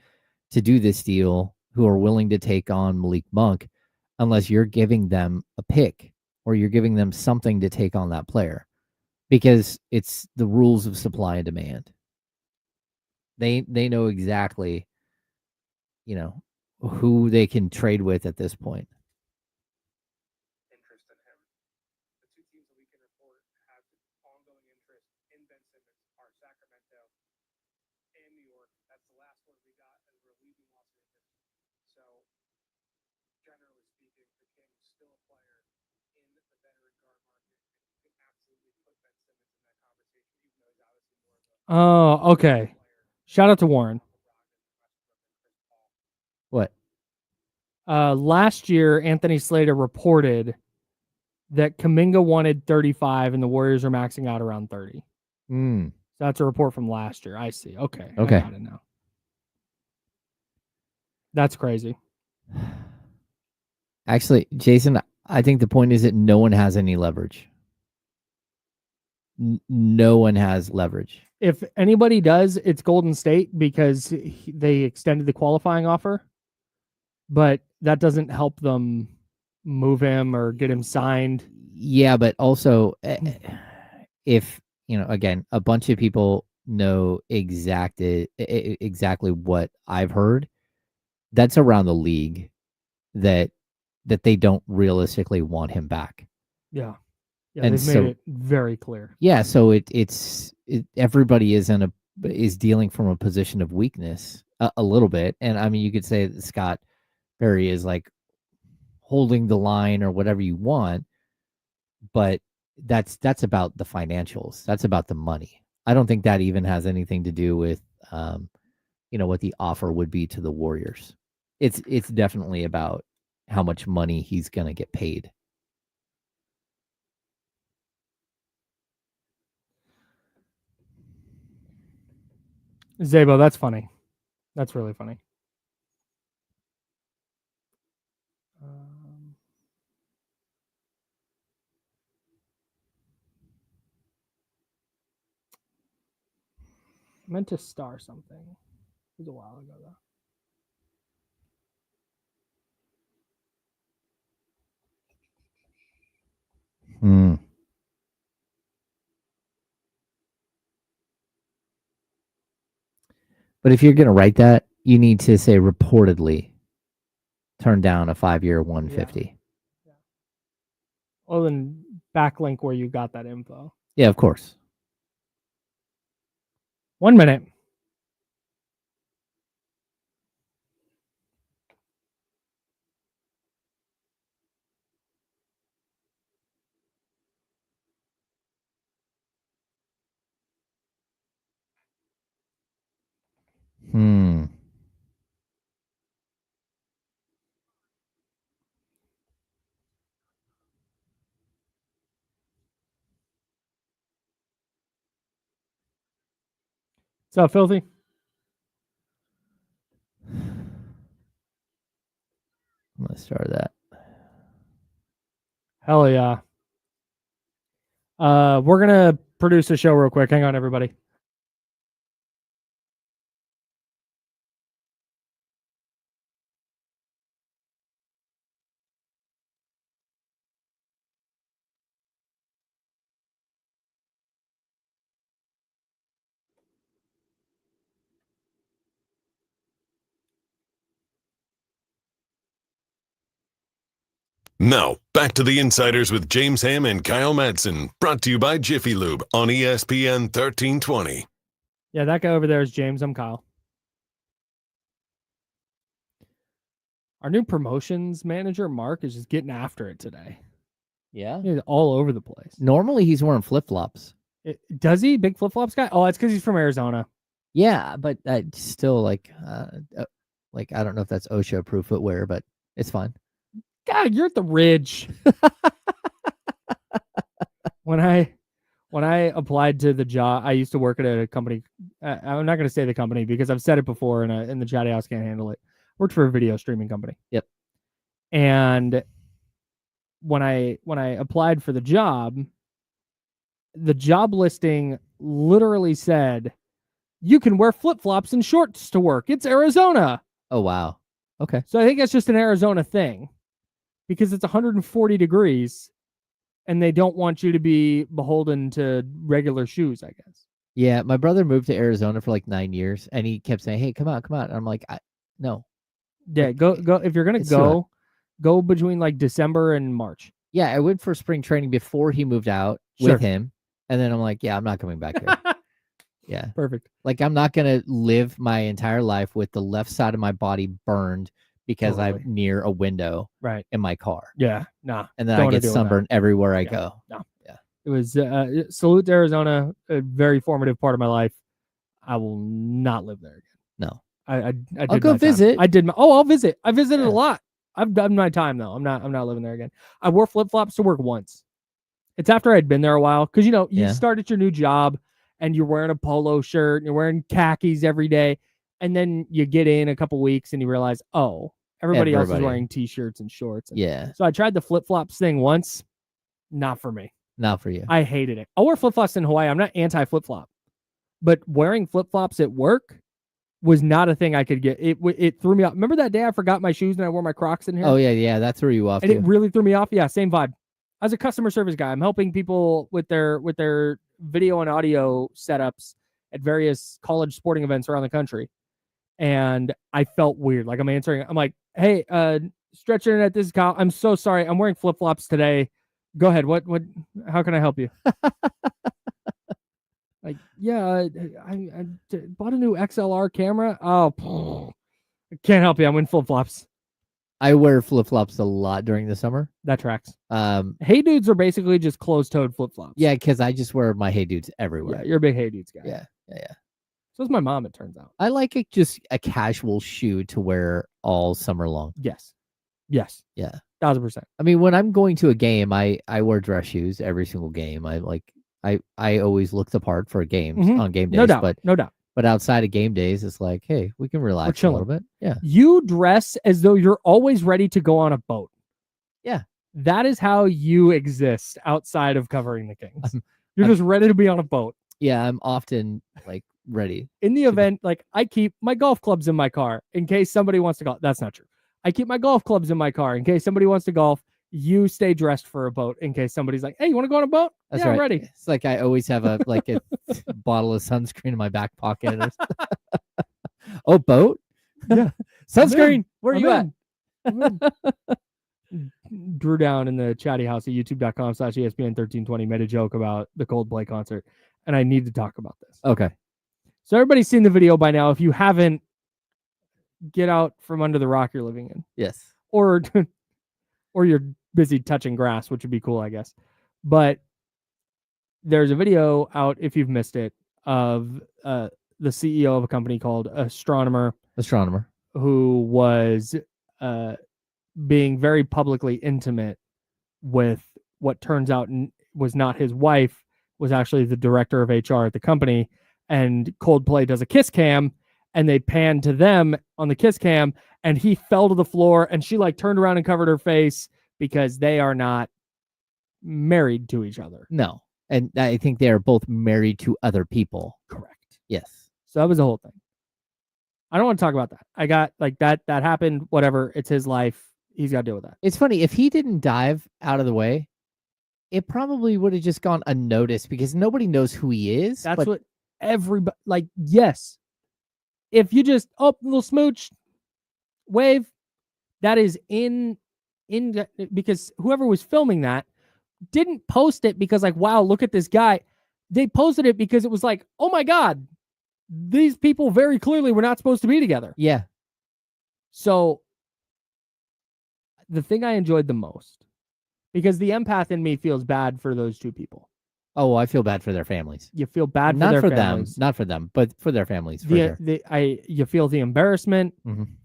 to do this deal, who are willing to take on Malik Monk, unless you're giving them a pick or you're giving them something to take on that player, because it's the rules of supply and demand. They know exactly, who they can trade with at this point. Interest in him. The 2 teams that we can report have ongoing interest in Ben Simmons are Sacramento and New York. That's the last word we got as we're leaving Los Angeles. So, generally speaking, the Kings still a player in the veteran guard market, and you can absolutely put Ben Simmons in that conversation, even though he's obviously more of a... Oh, okay. Shout out to Warren. What? Last year, Anthony Slater reported that Kuminga wanted 35 and the Warriors are maxing out around 30. Hmm. So that's a report from last year. I see. Okay. Okay. I got it now. That's crazy. Actually, Jason, I think the point is that no one has any leverage. No one has leverage. If anybody does, it's Golden State because they extended the qualifying offer, but that doesn't help them move him or get him signed. Yeah, but also, if, again, a bunch of people know exactly what I've heard, that's around the league that they don't realistically want him back. Yeah. Yeah, And they've so- made it very clear. Yeah, so everybody is dealing from a position of weakness a little bit, and I mean you could say that Scott Perry is like holding the line or whatever you want, but that's about the financials. That's about the money. I don't think that even has anything to do with what the offer would be to the Warriors. It's definitely about how much money he's going to get paid. Zabo, that's funny. That's really funny. I meant to star something. It was a while ago, though. Hmm. But if you're going to write that, you need to say reportedly turn down a 5-year 150. Yeah. Well, then backlink where you got that info. Yeah, of course. 1 minute. Hmm. What's up, Filthy? I'm going to start that. Hell yeah. We're gonna produce a show real quick. Hang on, everybody. Now, back to the Insiders with James Ham and Kyle Madson, brought to you by Jiffy Lube on ESPN 1320. Yeah, that guy over there is James. I'm Kyle. Our new promotions manager, Mark, is just getting after it today. Yeah. He's all over the place. Normally he's wearing flip-flops. Does he? Big flip-flops guy? Oh, it's because he's from Arizona. Yeah, but still I don't know if that's OSHA-approved footwear, but it's fine. God, you're at the Ridge. When I applied to the job, I used to work at a company. I'm not going to say the company because I've said it before, and the chatty house can't handle it. Worked for a video streaming company. Yep. And when I applied for the job listing literally said, "You can wear flip-flops and shorts to work. It's Arizona." Oh, wow. Okay. So I think that's just an Arizona thing because it's 140 degrees and they don't want you to be beholden to regular shoes, I guess. Yeah, my brother moved to Arizona for like 9 years, and he kept saying, "Hey, come out, come out." And I'm like, no. Yeah, go. If you're gonna It's too go between like December and March. Yeah, I went for spring training before he moved out Sure. with him, and then I'm like, yeah, I'm not coming back here. Yeah, Perfect. like I'm not gonna live my entire life with the left side of my body burned because Totally. I'm near a window Right. in my car, Yeah. Nah. and then Don't I wanna get deal with that. sunburned everywhere I Yeah. go. No. Yeah. It was salute to Arizona, a very formative part of my life. I will not live there again. No. I did I'll go my time. visit. I did my. Oh, I'll visit. I visited Yeah. a lot. I've done my time though. I'm not living there again. I wore flip-flops to work once. It's after I'd been there a while because you Yeah. start at your new job and you're wearing a polo shirt and you're wearing khakis every day, and then you get in a couple weeks and you realize, oh, everybody else is wearing t-shirts and shorts. Yeah. So I tried the flip-flops thing once. Not for me. Not for you. I hated it. I'll wear flip-flops in Hawaii. I'm not anti-flip-flop, but wearing flip-flops at work was not a thing I could get. It threw me off. Remember that day I forgot my shoes and I wore my Crocs in here? Oh yeah, that threw you off. And it really threw me off. Yeah, same vibe. As a customer service guy, I'm helping people with their video and audio setups at various college sporting events around the country. And I felt weird. Like I'm answering. I'm like, hey, Stretch Internet, this is Kyle. I'm so sorry. I'm wearing flip-flops today. Go ahead. What, how can I help you? Like, yeah, I bought a new XLR camera. Oh, I can't help you. I'm in flip-flops. I wear flip-flops a lot during the summer. That tracks. Hey Dudes are basically just closed-toed flip-flops. Yeah, because I just wear my Hey Dudes everywhere. Yeah, you're a big Hey Dudes guy. Yeah. So is my mom, it turns out. I like just a casual shoe to wear all summer long. Yes. Yeah. 1,000%. I mean, when I'm going to a game, I wear dress shoes every single game. I always look the part for games on game days. No doubt. But outside of game days, it's like, hey, we can relax a little bit. Yeah. You dress as though you're always ready to go on a boat. Yeah. That is how you exist outside of covering the Kings. You're just ready to be on a boat. Yeah, I'm often like ready. In the event, like I keep my golf clubs in my car in case somebody wants to golf. That's not true. I keep my golf clubs in my car in case somebody wants to golf. You stay dressed for a boat in case somebody's like, hey, you want to go on a boat? That's yeah, right. I'm ready. It's like I always have a bottle of sunscreen in my back pocket. Oh, boat? Yeah. Sunscreen. Where are you at? Drew Down in the chatty house at youtube.com/ESPN1320 made a joke about the Coldplay concert, and I need to talk about this. Okay. So everybody's seen the video by now. If you haven't, get out from under the rock you're living in. Yes. Or you're busy touching grass, which would be cool, I guess. But there's a video out, if you've missed it, of the CEO of a company called Astronomer, who was being very publicly intimate with what turns out was not his wife, was actually the director of HR at the company. And Coldplay does a kiss cam, and they pan to them on the kiss cam, and he fell to the floor, and she like turned around and covered her face because they are not married to each other. No. And I think they are both married to other people. Correct. Yes. So that was the whole thing. I don't want to talk about that. I got like that happened, whatever. It's his life. He's got to deal with that. It's funny. If he didn't dive out of the way, it probably would have just gone unnoticed because nobody knows who he is. That's what everybody, like, yes. If you just, little smooch, wave, that is in because whoever was filming that didn't post it because like, wow, look at this guy. They posted it because it was like, oh my God, these people very clearly were not supposed to be together. Yeah. So the thing I enjoyed the most, because the empath in me feels bad for those two people. Oh, I feel bad for their families. You feel bad not for for their families. Not for them, but for their families. For sure. You feel the embarrassment.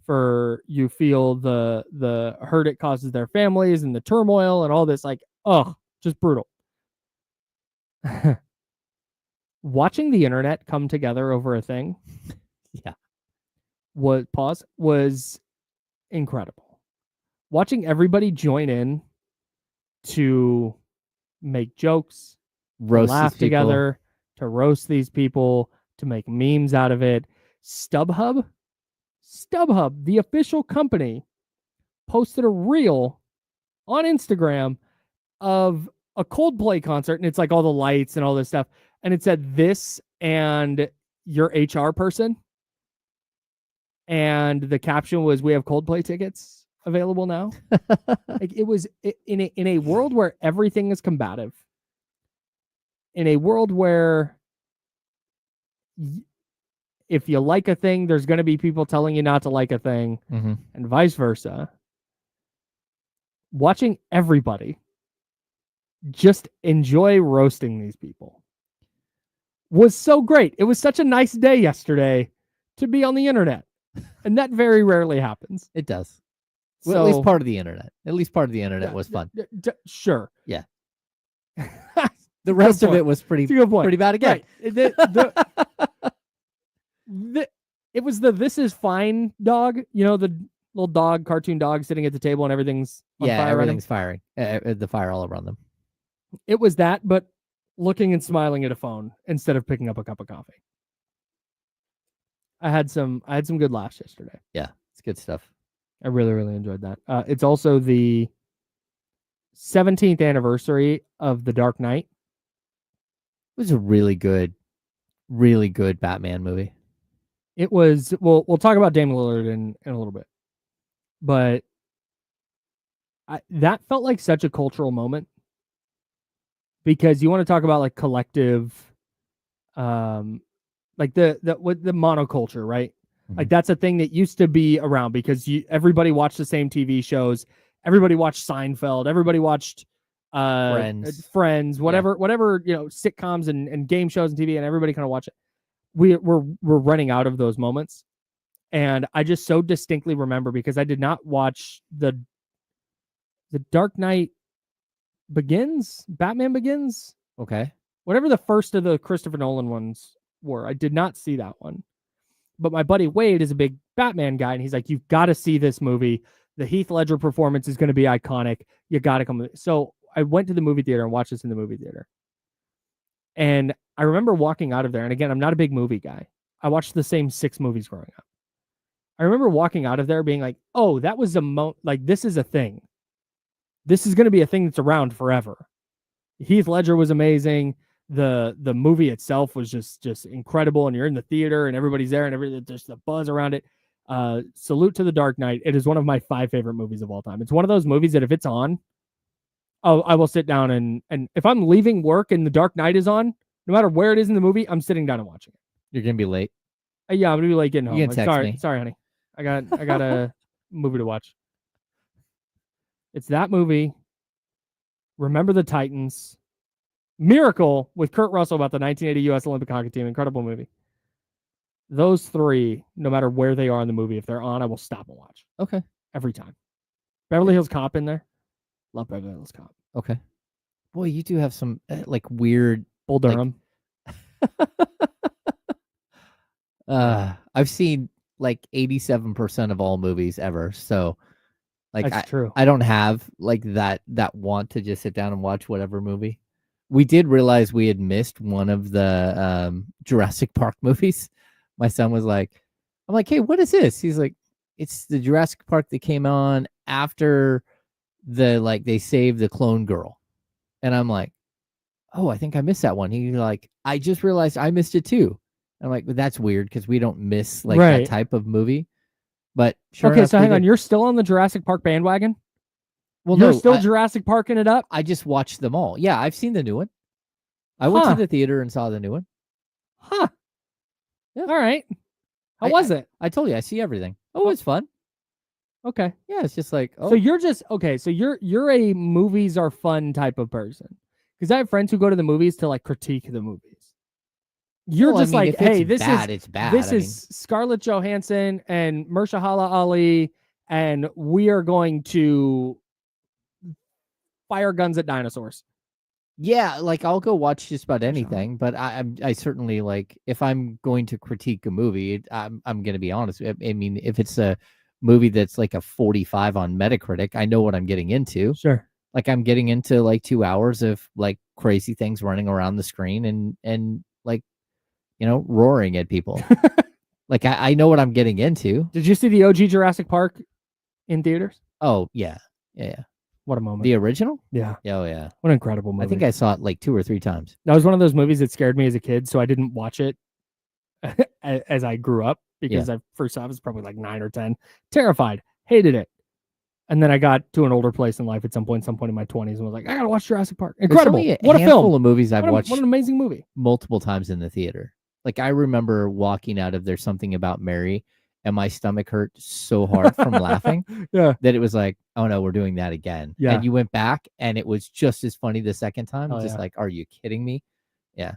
For you feel the hurt it causes their families and the turmoil and all this. Like, just brutal. Watching the internet come together over a thing, was incredible. Watching everybody join in to make jokes, laugh together, to roast these people, to make memes out of it. StubHub, the official company, posted a reel on Instagram of a Coldplay concert, and it's like all the lights and all this stuff. And it said this and your HR person. And the caption was, "We have Coldplay tickets available now." Like it was in a world where everything is combative. In a world where if you like a thing, there's going to be people telling you not to like a thing, and vice versa. Watching everybody just enjoy roasting these people was so great. It was such a nice day yesterday to be on the internet. And that very rarely happens. It does. Well, at least part of the internet. At least part of the internet was fun. Sure. Yeah. The rest of it was It's a good point. pretty bad again. Right. It was the "This is fine" dog. You know, the little dog, cartoon dog sitting at the table and everything's on fire. Everything's firing. The fire all around them. It was that, but looking and smiling at a phone instead of picking up a cup of coffee. I had some good laughs yesterday. Yeah, it's good stuff. I really, really enjoyed that. It's also the 17th anniversary of The Dark Knight. It was a really good Batman movie. It was. We'll talk about Damian Lillard in a little bit, but that felt like such a cultural moment because you want to talk about like collective, like the monoculture, right? Mm-hmm. Like that's a thing that used to be around because everybody watched the same TV shows. Everybody watched Seinfeld. Everybody watched Friends, whatever, sitcoms and game shows and TV, and everybody kind of watched it. We're running out of those moments, and I just so distinctly remember because I did not watch the Dark Knight Batman Begins. Okay, whatever the first of the Christopher Nolan ones were, I did not see that one. But my buddy Wade is a big Batman guy, and he's like, "You've got to see this movie. The Heath Ledger performance is going to be iconic. You got to come." So I went to the movie theater and watched this in the movie theater. And I remember walking out of there, and again, I'm not a big movie guy. I watched the same 6 movies growing up. I remember walking out of there being like, "Oh, that was this is a thing. This is going to be a thing that's around forever." Heath Ledger was amazing. The movie itself was just incredible, and you're in the theater and everybody's there and there's the buzz around it. Salute to The Dark Knight. It is one of my 5 favorite movies of all time. It's one of those movies that if it's on, I will sit down and if I'm leaving work and The Dark Knight is on, no matter where it is in the movie, I'm sitting down and watching it. You're gonna be late. Yeah, I'm gonna be late getting home. You can text me. Sorry, honey. I got a movie to watch. It's that movie. Remember the Titans. Miracle with Kurt Russell about the 1980 U.S. Olympic hockey team. Incredible movie. Those 3, no matter where they are in the movie, if they're on, I will stop and watch. Okay. Every time. Beverly Hills Cop in there. Love Beverly Hills Cop. Okay. Boy, you do have some weird Bull Durham. I've seen 87% of all movies ever. So that's true. I don't have that want to just sit down and watch whatever movie. We did realize we had missed one of the Jurassic Park movies. My son was like, I'm like, "Hey, what is this?" He's like, "It's the Jurassic Park that came on after they saved the clone girl." And I'm like, "Oh, I think I missed that one." He's like, "I just realized I missed it too." I'm like, "Well, that's weird because we don't miss that type of movie." But sure okay, enough, so hang on, you're still on the Jurassic Park bandwagon? Well, you're still Jurassic Parking it up? I just watched them all. Yeah, I've seen the new one. I went to the theater and saw the new one. Huh. Yeah. All right. How was it? I told you, I see everything. Oh, it's fun. Okay. Yeah, it's just like, So you're just so you're a movies are fun type of person. Because I have friends who go to the movies to critique the movies. You're just hey, this is bad. This is Scarlett Johansson and Mahershala Ali, and we are going to fire guns at dinosaurs. Yeah, I'll go watch just about anything, but I certainly if I'm going to critique a movie, I'm going to be honest. I mean, if it's a movie that's a 45 on Metacritic, I know what I'm getting into. Sure. I'm getting into 2 hours of crazy things running around the screen and roaring at people. I know what I'm getting into. Did you see the OG Jurassic Park in theaters? Oh, yeah. Yeah. What a moment. The original? Yeah. Oh, yeah. What an incredible movie. I think I saw it 2 or 3 times. That was one of those movies that scared me as a kid, so I didn't watch it as I grew up because I first saw it was probably 9 or 10. Terrified. Hated it. And then I got to an older place in life at some point in my 20s and was like, I got to watch Jurassic Park. Incredible. What a film. Of movies I've watched. What an amazing movie. Multiple times in the theater. I remember walking out of There's Something About Mary and my stomach hurt so hard from laughing that it was oh no, we're doing that again. Yeah. And you went back and it was just as funny the second time. Oh, just are you kidding me? Yeah.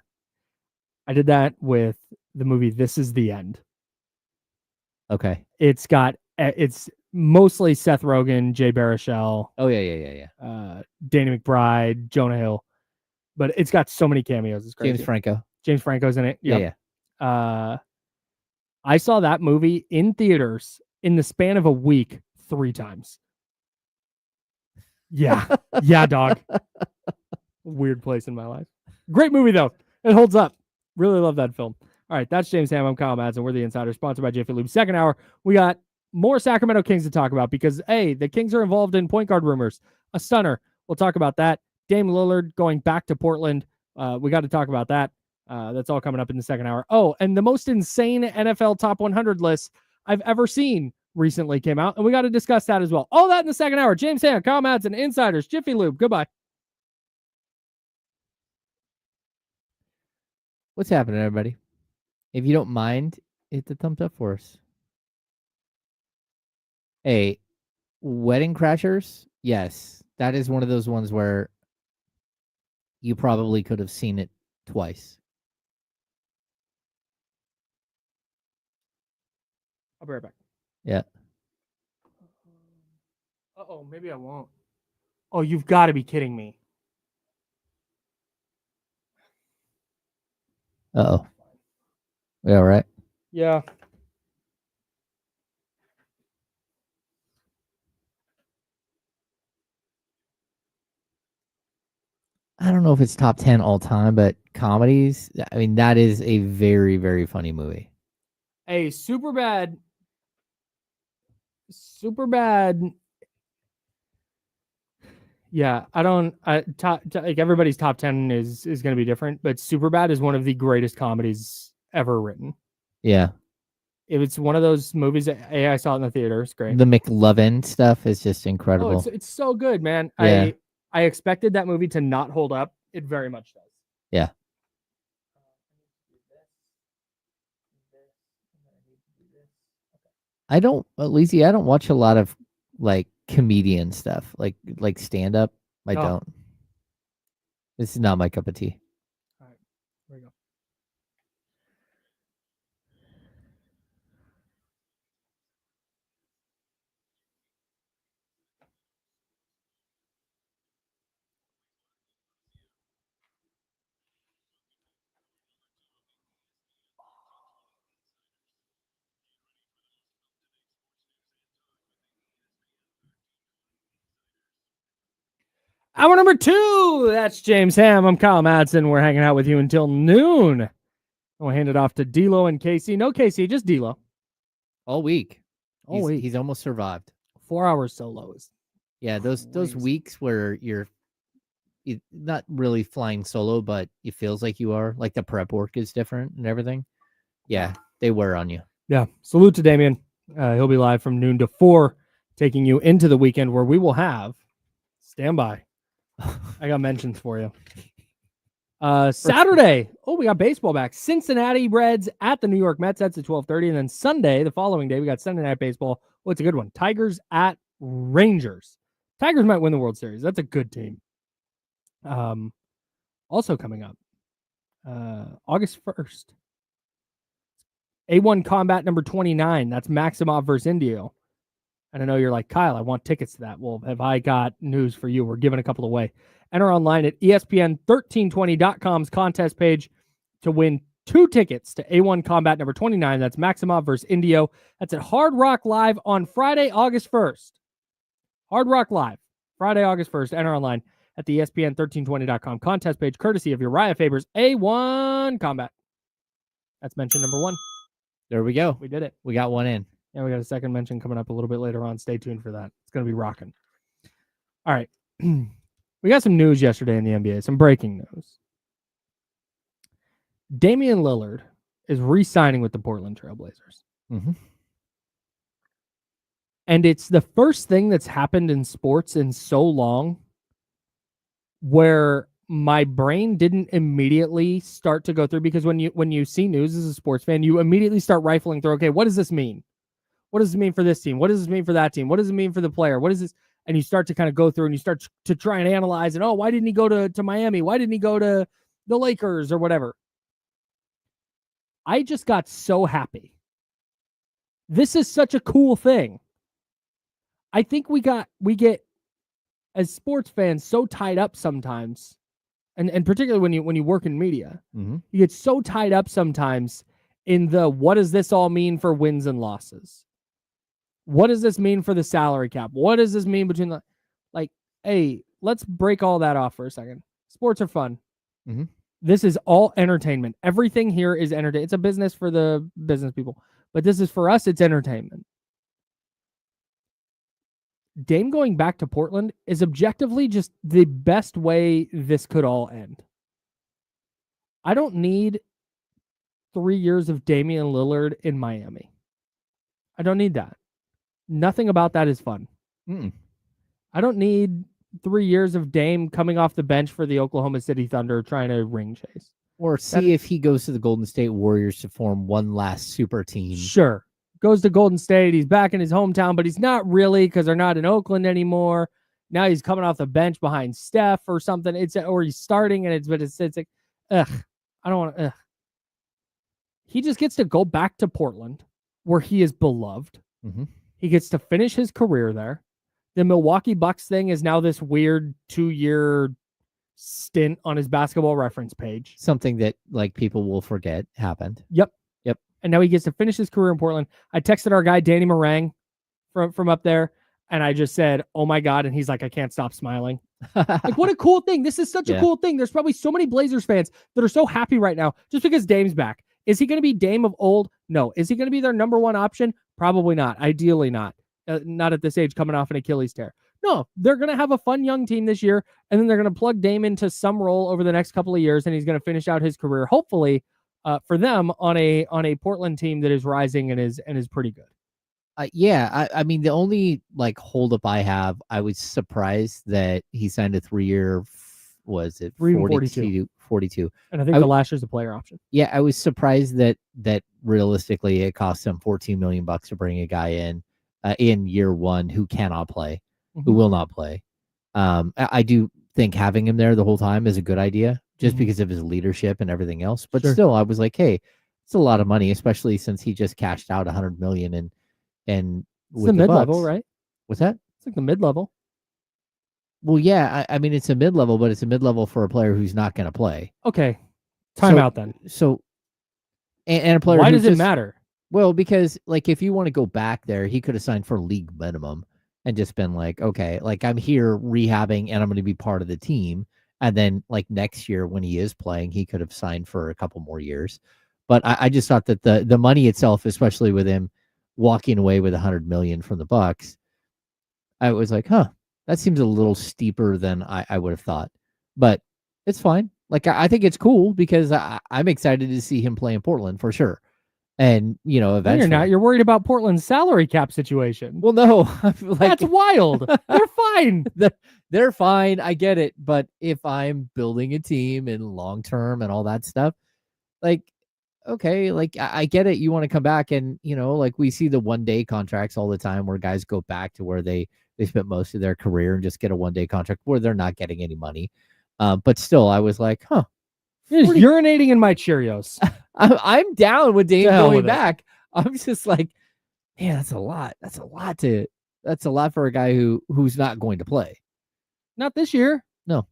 I did that with the movie This Is the End. Okay. It's got It's mostly Seth Rogen, Jay Baruchel, Oh yeah. Danny McBride, Jonah Hill, but it's got so many cameos. It's crazy. James Franco. James Franco's in it. Yeah. I saw that movie in theaters in the span of a week 3 times. Yeah. Yeah, dog. Weird place in my life. Great movie, though. It holds up. Really love that film. All right, that's James Ham. I'm Kyle Madson. We're the Insider, sponsored by Jiffy Lube. Second hour, we got more Sacramento Kings to talk about because, hey, the Kings are involved in point guard rumors. A stunner. We'll talk about that. Damian Lillard going back to Portland. We got to talk about that. That's all coming up in the second hour. Oh, and the most insane NFL top 100 list I've ever seen recently came out, and we got to discuss that as well. All that in the second hour. James Ham, Kyle Madson, Insiders, Jiffy Lube. Goodbye. What's happening, everybody? If you don't mind, hit the thumbs up for us. Hey, Wedding Crashers? Yes. That is one of those ones where you probably could have seen it twice. I'll be right back. Yeah. Uh-oh, maybe I won't. Oh, you've got to be kidding me. Uh-oh. Yeah, right. Yeah. I don't know if it's top 10 all time, but comedies, I mean, that is a very, very funny movie. Hey, Superbad. Yeah, like everybody's top 10 is going to be different, but Superbad is one of the greatest comedies ever written. Yeah. It's one of those movies that I saw it in the theater. It's great. The McLovin stuff is just incredible. Oh, it's so good, man. Yeah. I expected that movie to not hold up. It very much does. Yeah. Leezy, I don't watch a lot of like comedian stuff, like stand up. I don't. This is not my cup of tea. All right, here we go. Hour number 2. That's James Ham. I'm Kyle Madson. We're hanging out with you until noon. We'll hand it off to D'Lo and Casey. No Casey, just D'Lo. All week. All week. He's almost survived. 4 hours solo is. Yeah, those weeks where you're not really flying solo, but it feels like you are. Like the prep work is different and everything. Yeah, they wear on you. Yeah. Salute to Damian. He'll be live from noon to 4, taking you into the weekend where we will have. Stand by. I got mentions for you. Saturday. Oh, we got baseball back. Cincinnati Reds at the New York Mets. That's at 12:30. And then Sunday, the following day, we got Sunday Night Baseball. Oh, it's a good one. Tigers at Rangers. Tigers might win the World Series. That's a good team. Also coming up, August 1st. A1 Combat number 29. That's Maximov versus Indio. And I know you're like, Kyle, I want tickets to that. Well, have I got news for you? We're giving a couple away. Enter online at ESPN1320.com's contest page to win 2 tickets to A1 Combat number 29. That's Maximov versus Indio. That's at Hard Rock Live on Friday, August 1st. Hard Rock Live, Friday, August 1st. Enter online at the ESPN1320.com contest page, courtesy of Uriah Faber's A1 Combat. That's mention number 1. There we go. We did it. We got one in. And we got a second mention coming up a little bit later on. Stay tuned for that. It's going to be rocking. All right. We got some news yesterday in the NBA, some breaking news. Damian Lillard is re-signing with the Portland Trailblazers. Mm-hmm. And it's the first thing that's happened in sports in so long where my brain didn't immediately start to go through, because when you see news as a sports fan, you immediately start rifling through, okay, what does this mean? What does it mean for this team? What does this mean for that team? What does it mean for the player? What is this? And you start to kind of go through and you start to try and analyze and, why didn't he go to Miami? Why didn't he go to the Lakers or whatever? I just got so happy. This is such a cool thing. I think we get as sports fans so tied up sometimes, and particularly when you work in media, Mm-hmm. you get so tied up sometimes in the what does this all mean for wins and losses? What does this mean for the salary cap? What does this mean between the hey, let's break all that off for a second. Sports are fun. Mm-hmm. This is all entertainment. Everything here is entertainment. It's a business for the business people, but this is for us. It's entertainment. Dame going back to Portland is objectively just the best way this could all end. I don't need 3 years of Damian Lillard in Miami. I don't need that. Nothing about that is fun. Mm-mm. I don't need 3 years of Dame coming off the bench for the Oklahoma City Thunder trying to ring chase. Or see if he goes to the Golden State Warriors to form one last super team. Sure. Goes to Golden State. He's back in his hometown, but he's not really because they're not in Oakland anymore. Now he's coming off the bench behind Steph or something. Or he's starting and it's like, ugh. I don't want to. Ugh. He just gets to go back to Portland where he is beloved. Mm-hmm. He gets to finish his career there. The Milwaukee Bucks thing is now this weird 2-year stint on his basketball reference page. Something that people will forget happened. Yep. And now he gets to finish his career in Portland. I texted our guy Danny Meringue from up there, and I just said, "Oh my God!" And he's like, "I can't stop smiling." What a cool thing! This is such a cool thing. There's probably so many Blazers fans that are so happy right now just because Dame's back. Is he going to be Dame of old? No. Is he going to be their number one option? Probably not. Ideally not. Not at this age, coming off an Achilles tear. No, they're going to have a fun young team this year, and then they're going to plug Dame into some role over the next couple of years, and he's going to finish out his career, hopefully, for them on a Portland team that is rising and is pretty good. I mean, the only holdup I have, I was surprised that he signed a 3-year. Was it 42? And I think the last year's a player option. Yeah, I was surprised that realistically it cost him $14 million to bring a guy in year one who cannot play, who will not play. I do think having him there the whole time is a good idea, just because of his leadership and everything else. But still, I was like, hey, it's a lot of money, especially since he just cashed out $100 million and it's the mid-level, right? What's that? It's like the mid-level. Well, yeah, I mean, it's a mid-level, but it's a mid-level for a player who's not going to play. Okay. Time out then. So, and a player why does it matter? Well, because if you want to go back there, he could have signed for league minimum and just been okay, I'm here rehabbing and I'm going to be part of the team. And then next year when he is playing, he could have signed for a couple more years. But I just thought that the money itself, especially with him walking away with $100 million from the Bucks, I was like, that seems a little steeper than I would have thought. But it's fine. I think it's cool because I'm excited to see him play in Portland for sure. And, eventually. No, you're not. You're worried about Portland's salary cap situation. Well, no. That's wild. They're fine. They're fine. I get it. But if I'm building a team and long term and all that stuff, okay, I get it. You want to come back and, we see the 1-day contracts all the time where guys go back to where they spent most of their career and just get a 1-day contract where they're not getting any money. But still, I was like, You're just urinating in my Cheerios. I'm down with Dame going back. I'm just like, man, that's a lot. That's a lot for a guy who's not going to play. Not this year. No.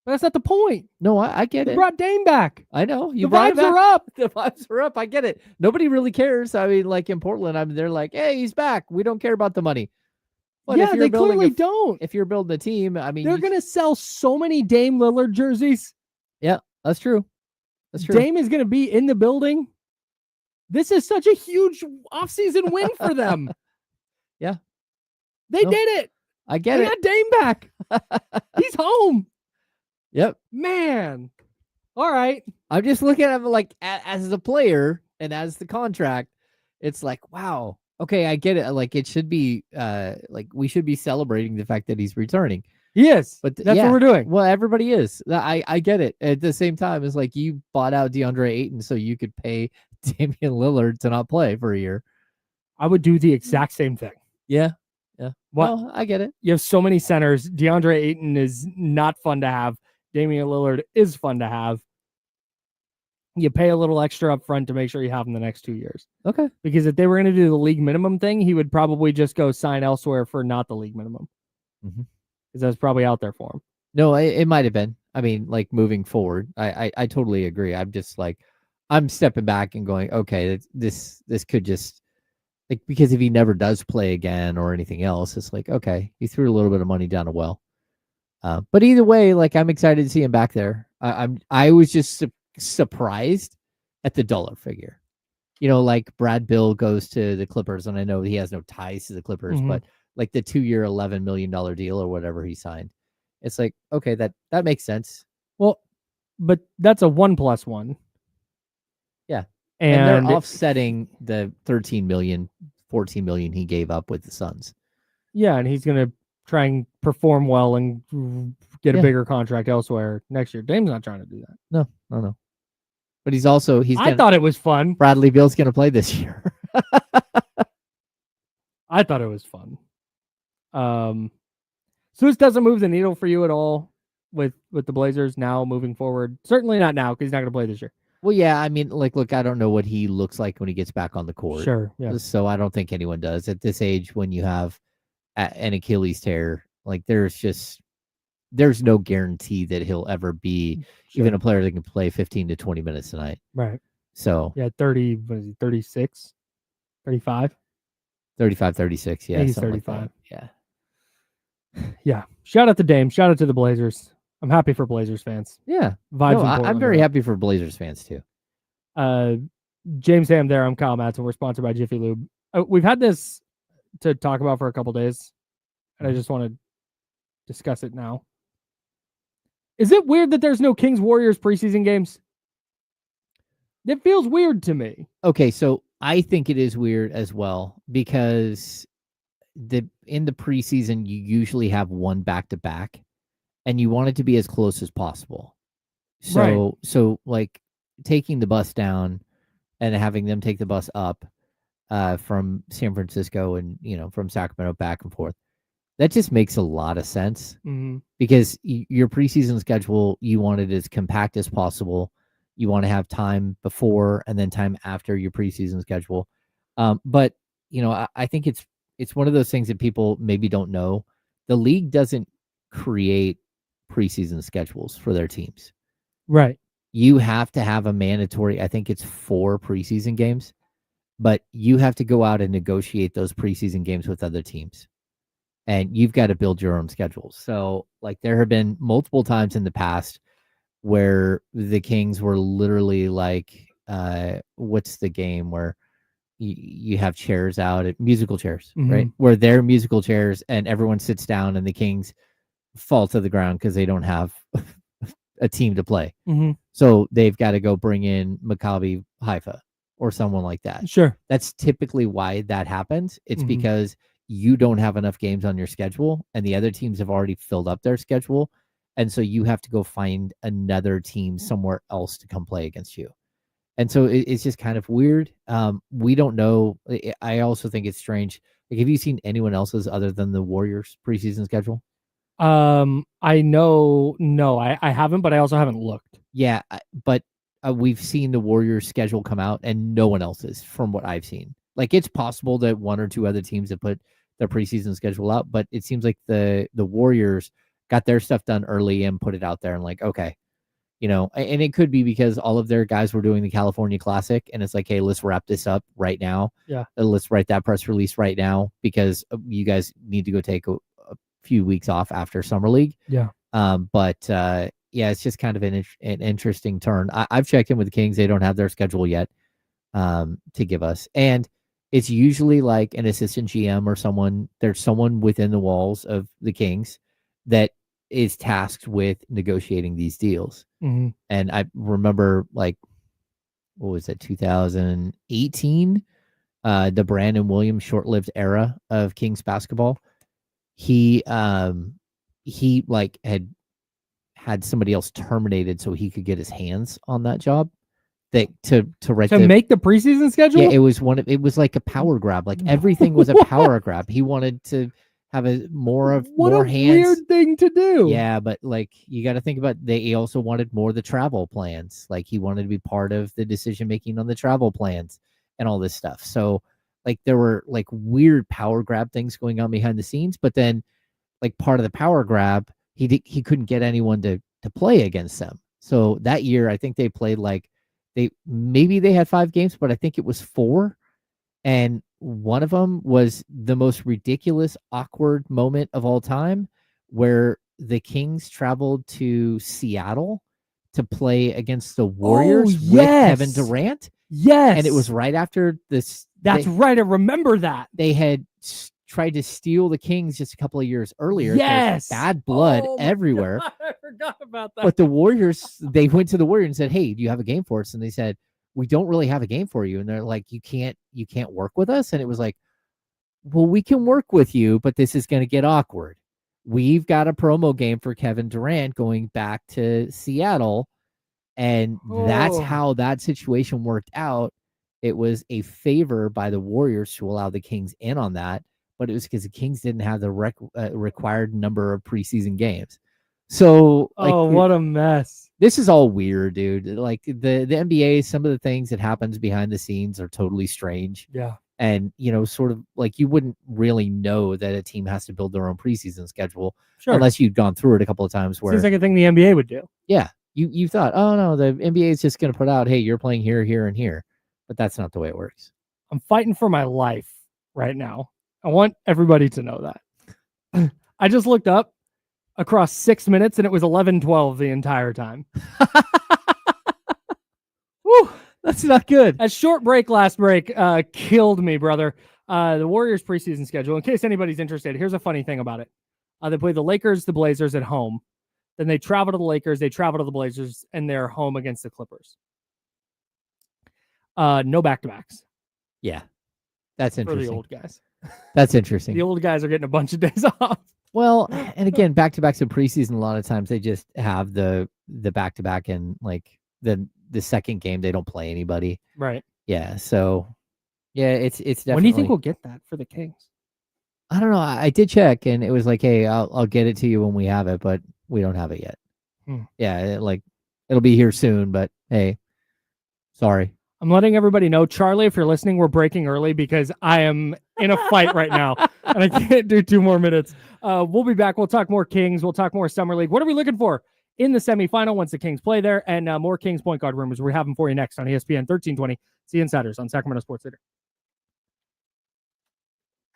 But that's not the point. No, I get it. You brought Dame back. I know. The vibes are up. The vibes are up. I get it. Nobody really cares. I mean, in Portland, they're like, hey, he's back. We don't care about the money. But yeah, they clearly don't. If you're building a team, I mean, they're going to sell so many Dame Lillard jerseys. Yeah, that's true. That's true. Dame is going to be in the building. This is such a huge offseason win for them. Yeah. They did it. I get they it. got Dame back. He's home. Yep. Man. All right. I'm just looking at him as the player and as the contract. It's wow. Okay, I get it. It should be we should be celebrating the fact that he's returning. He is. But that's what we're doing. Well, everybody is. I get it. At the same time, it's you bought out DeAndre Ayton so you could pay Damian Lillard to not play for a year. I would do the exact same thing. Yeah. Yeah. Well, I get it. You have so many centers. DeAndre Ayton is not fun to have. Damian Lillard is fun to have. You pay a little extra up front to make sure you have him the next 2 years. Okay. Because if they were going to do the league minimum thing, he would probably just go sign elsewhere for not the league minimum. Mhm. Because that's probably out there for him. No, it might have been. I mean, like moving forward, I totally agree. I'm just like, I'm stepping back and going, okay, this could just like, because if he never does play again or anything else, it's like, okay, he threw a little bit of money down a well. But either way, like I'm excited to see him back there. I was just surprised at the dollar figure. You know, like Brad Bill goes to the Clippers, and I know he has no ties to the Clippers, but like the 2-year, $11 million deal or whatever he signed, it's like, okay, that makes sense. Well, but that's a 1+1. Yeah. And they're offsetting the 13 million, 14 million he gave up with the Suns. Yeah, and he's going to try and perform well and get a bigger contract elsewhere next year. Dame's not trying to do that. No. But he's I thought it was fun. Bradley Beal's going to play this year. I thought it was fun. So this doesn't move the needle for you at all with the Blazers now moving forward. Certainly not now because he's not going to play this year. Well, yeah, I mean, like, look, I don't know what he looks like when he gets back on the court. Sure, yeah. So I don't think anyone does at this age when you have an Achilles tear. Like, there's no guarantee that he'll ever be even a player that can play 15 to 20 minutes a night. Right. So yeah, 36, 35? 35, 36. Yeah, he's something 35. Like that. Yeah. Yeah. Shout out to Dame. Shout out to the Blazers. I'm happy for Blazers fans. Yeah. Vibes. No, I'm very happy for Blazers fans too. James Ham there. I'm Kyle Madson. We're sponsored by Jiffy Lube. We've had this to talk about for a couple days, and I just want to discuss it now. Is it weird that there's no Kings Warriors preseason games? It feels weird to me. Okay, so I think it is weird as well because in the preseason you usually have one back-to-back, and you want it to be as close as possible. So like taking the bus down and having them take the bus up from San Francisco and from Sacramento back and forth, that just makes a lot of sense because your preseason schedule, you want it as compact as possible. You want to have time before and then time after your preseason schedule. But I think it's one of those things that people maybe don't know. The league doesn't create preseason schedules for their teams. Right. You have to have a mandatory, I think it's 4 preseason games, but you have to go out and negotiate those preseason games with other teams. And you've got to build your own schedules. So like there have been multiple times in the past where the Kings were literally like, what's the game where you have chairs out at musical chairs, right? Where they're musical chairs and everyone sits down and the Kings fall to the ground because they don't have a team to play. So they've got to go bring in Maccabi Haifa or someone like that. Sure. That's typically why that happens. It's because you don't have enough games on your schedule and the other teams have already filled up their schedule. And so you have to go find another team somewhere else to come play against you. And so it's just kind of weird. We don't know. I also think it's strange. Like, have you seen anyone else's other than the Warriors preseason schedule? I know. No, I haven't, but I also haven't looked. Yeah, but we've seen the Warriors schedule come out and no one else's from what I've seen. Like, it's possible that 1 or 2 other teams have put their preseason schedule out, but it seems like the Warriors got their stuff done early and put it out there and like, okay, and it could be because all of their guys were doing the California Classic and it's like, hey, let's wrap this up right now. Yeah. Let's write that press release right now because you guys need to go take a few weeks off after Summer League. Yeah. But it's just kind of an interesting turn. I've checked in with the Kings. They don't have their schedule yet to give us. And it's usually like an assistant GM or there's someone within the walls of the Kings that is tasked with negotiating these deals. And I remember, like, what was it, 2018, the Brandon Williams short-lived era of Kings basketball. He like had somebody else terminated so he could get his hands on that job. That to make the preseason schedule. Yeah, it was like a power grab. Like everything was a power grab. He wanted to have a more what a hands. weird thing to do. Yeah, but like you got to think about he also wanted more of the travel plans. Like he wanted to be part of the decision making on the travel plans and all this stuff. So like there were like weird power grab things going on behind the scenes, but then like part of the power grab, he couldn't get anyone to play against them. So that year I think they played like they had 5 games, but I think it was 4. And one of them was the most ridiculous, awkward moment of all time, where the Kings traveled to Seattle to play against the Warriors with Kevin Durant. Yes. And it was right after this. That's right. I remember that. They had tried to steal the Kings just a couple of years earlier. Yes. There's bad blood everywhere. God, I forgot about that. But the Warriors, they went to the Warriors and said, hey, do you have a game for us? And they said, we don't really have a game for you. And they're like, you can't work with us. And it was like, well, we can work with you, but this is going to get awkward. We've got a promo game for Kevin Durant going back to Seattle. And that's how that situation worked out. It was a favor by the Warriors to allow the Kings in on that, but it was because the Kings didn't have the required number of preseason games. So, like, what a mess. This is all weird, dude. Like the NBA, some of the things that happens behind the scenes are totally strange. Yeah. And, sort of like you wouldn't really know that a team has to build their own preseason schedule unless you'd gone through it a couple of times where seems like a thing the NBA would do. Yeah. You thought, oh no, the NBA is just going to put out, hey, you're playing here, here, and here. But that's not the way it works. I'm fighting for my life right now. I want everybody to know that. I just looked up across 6 minutes and it was 11-12 the entire time. Woo, that's not good. A short break last break killed me, brother. The Warriors preseason schedule, in case anybody's interested, here's a funny thing about it. They play the Lakers, the Blazers at home. Then they travel to the Lakers, they travel to the Blazers, and they're home against the Clippers. No back-to-backs. Yeah. That's interesting. For the old guys. That's interesting. The old guys are getting a bunch of days off. Well, and again, back-to-backs in preseason, a lot of times they just have the back-to-back and like the second game, they don't play anybody. Right. Yeah. So, yeah, it's definitely. When do you think we'll get that for the Kings? I don't know. I did check and it was like, hey, I'll get it to you when we have it, but we don't have it yet. Yeah. It'll be here soon, but hey, sorry. I'm letting everybody know, Charlie, if you're listening, we're breaking early because I am in a fight right now and I can't do 2 more minutes. We'll be back. We'll talk more Kings. We'll talk more Summer League. What are we looking for in the semifinal once the Kings play there? And more Kings point guard rumors we have them for you next on ESPN 1320. See Insiders on Sacramento Sports Leader.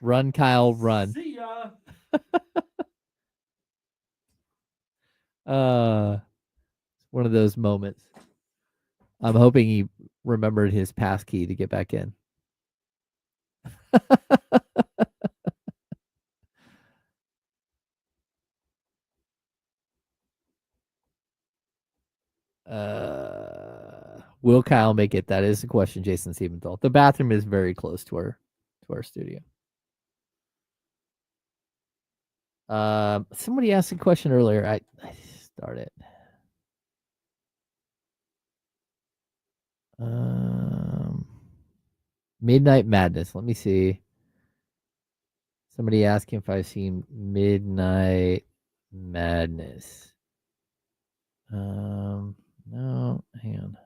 Run, Kyle, run. See ya. One of those moments. I'm hoping he remembered his pass key to get back in. Will Kyle make it? That is the question, Jason Siebenthal. The bathroom is very close to our studio. Somebody asked a question earlier. I started. Midnight Madness. Let me see. Somebody asking if I've seen Midnight Madness. No, hang on.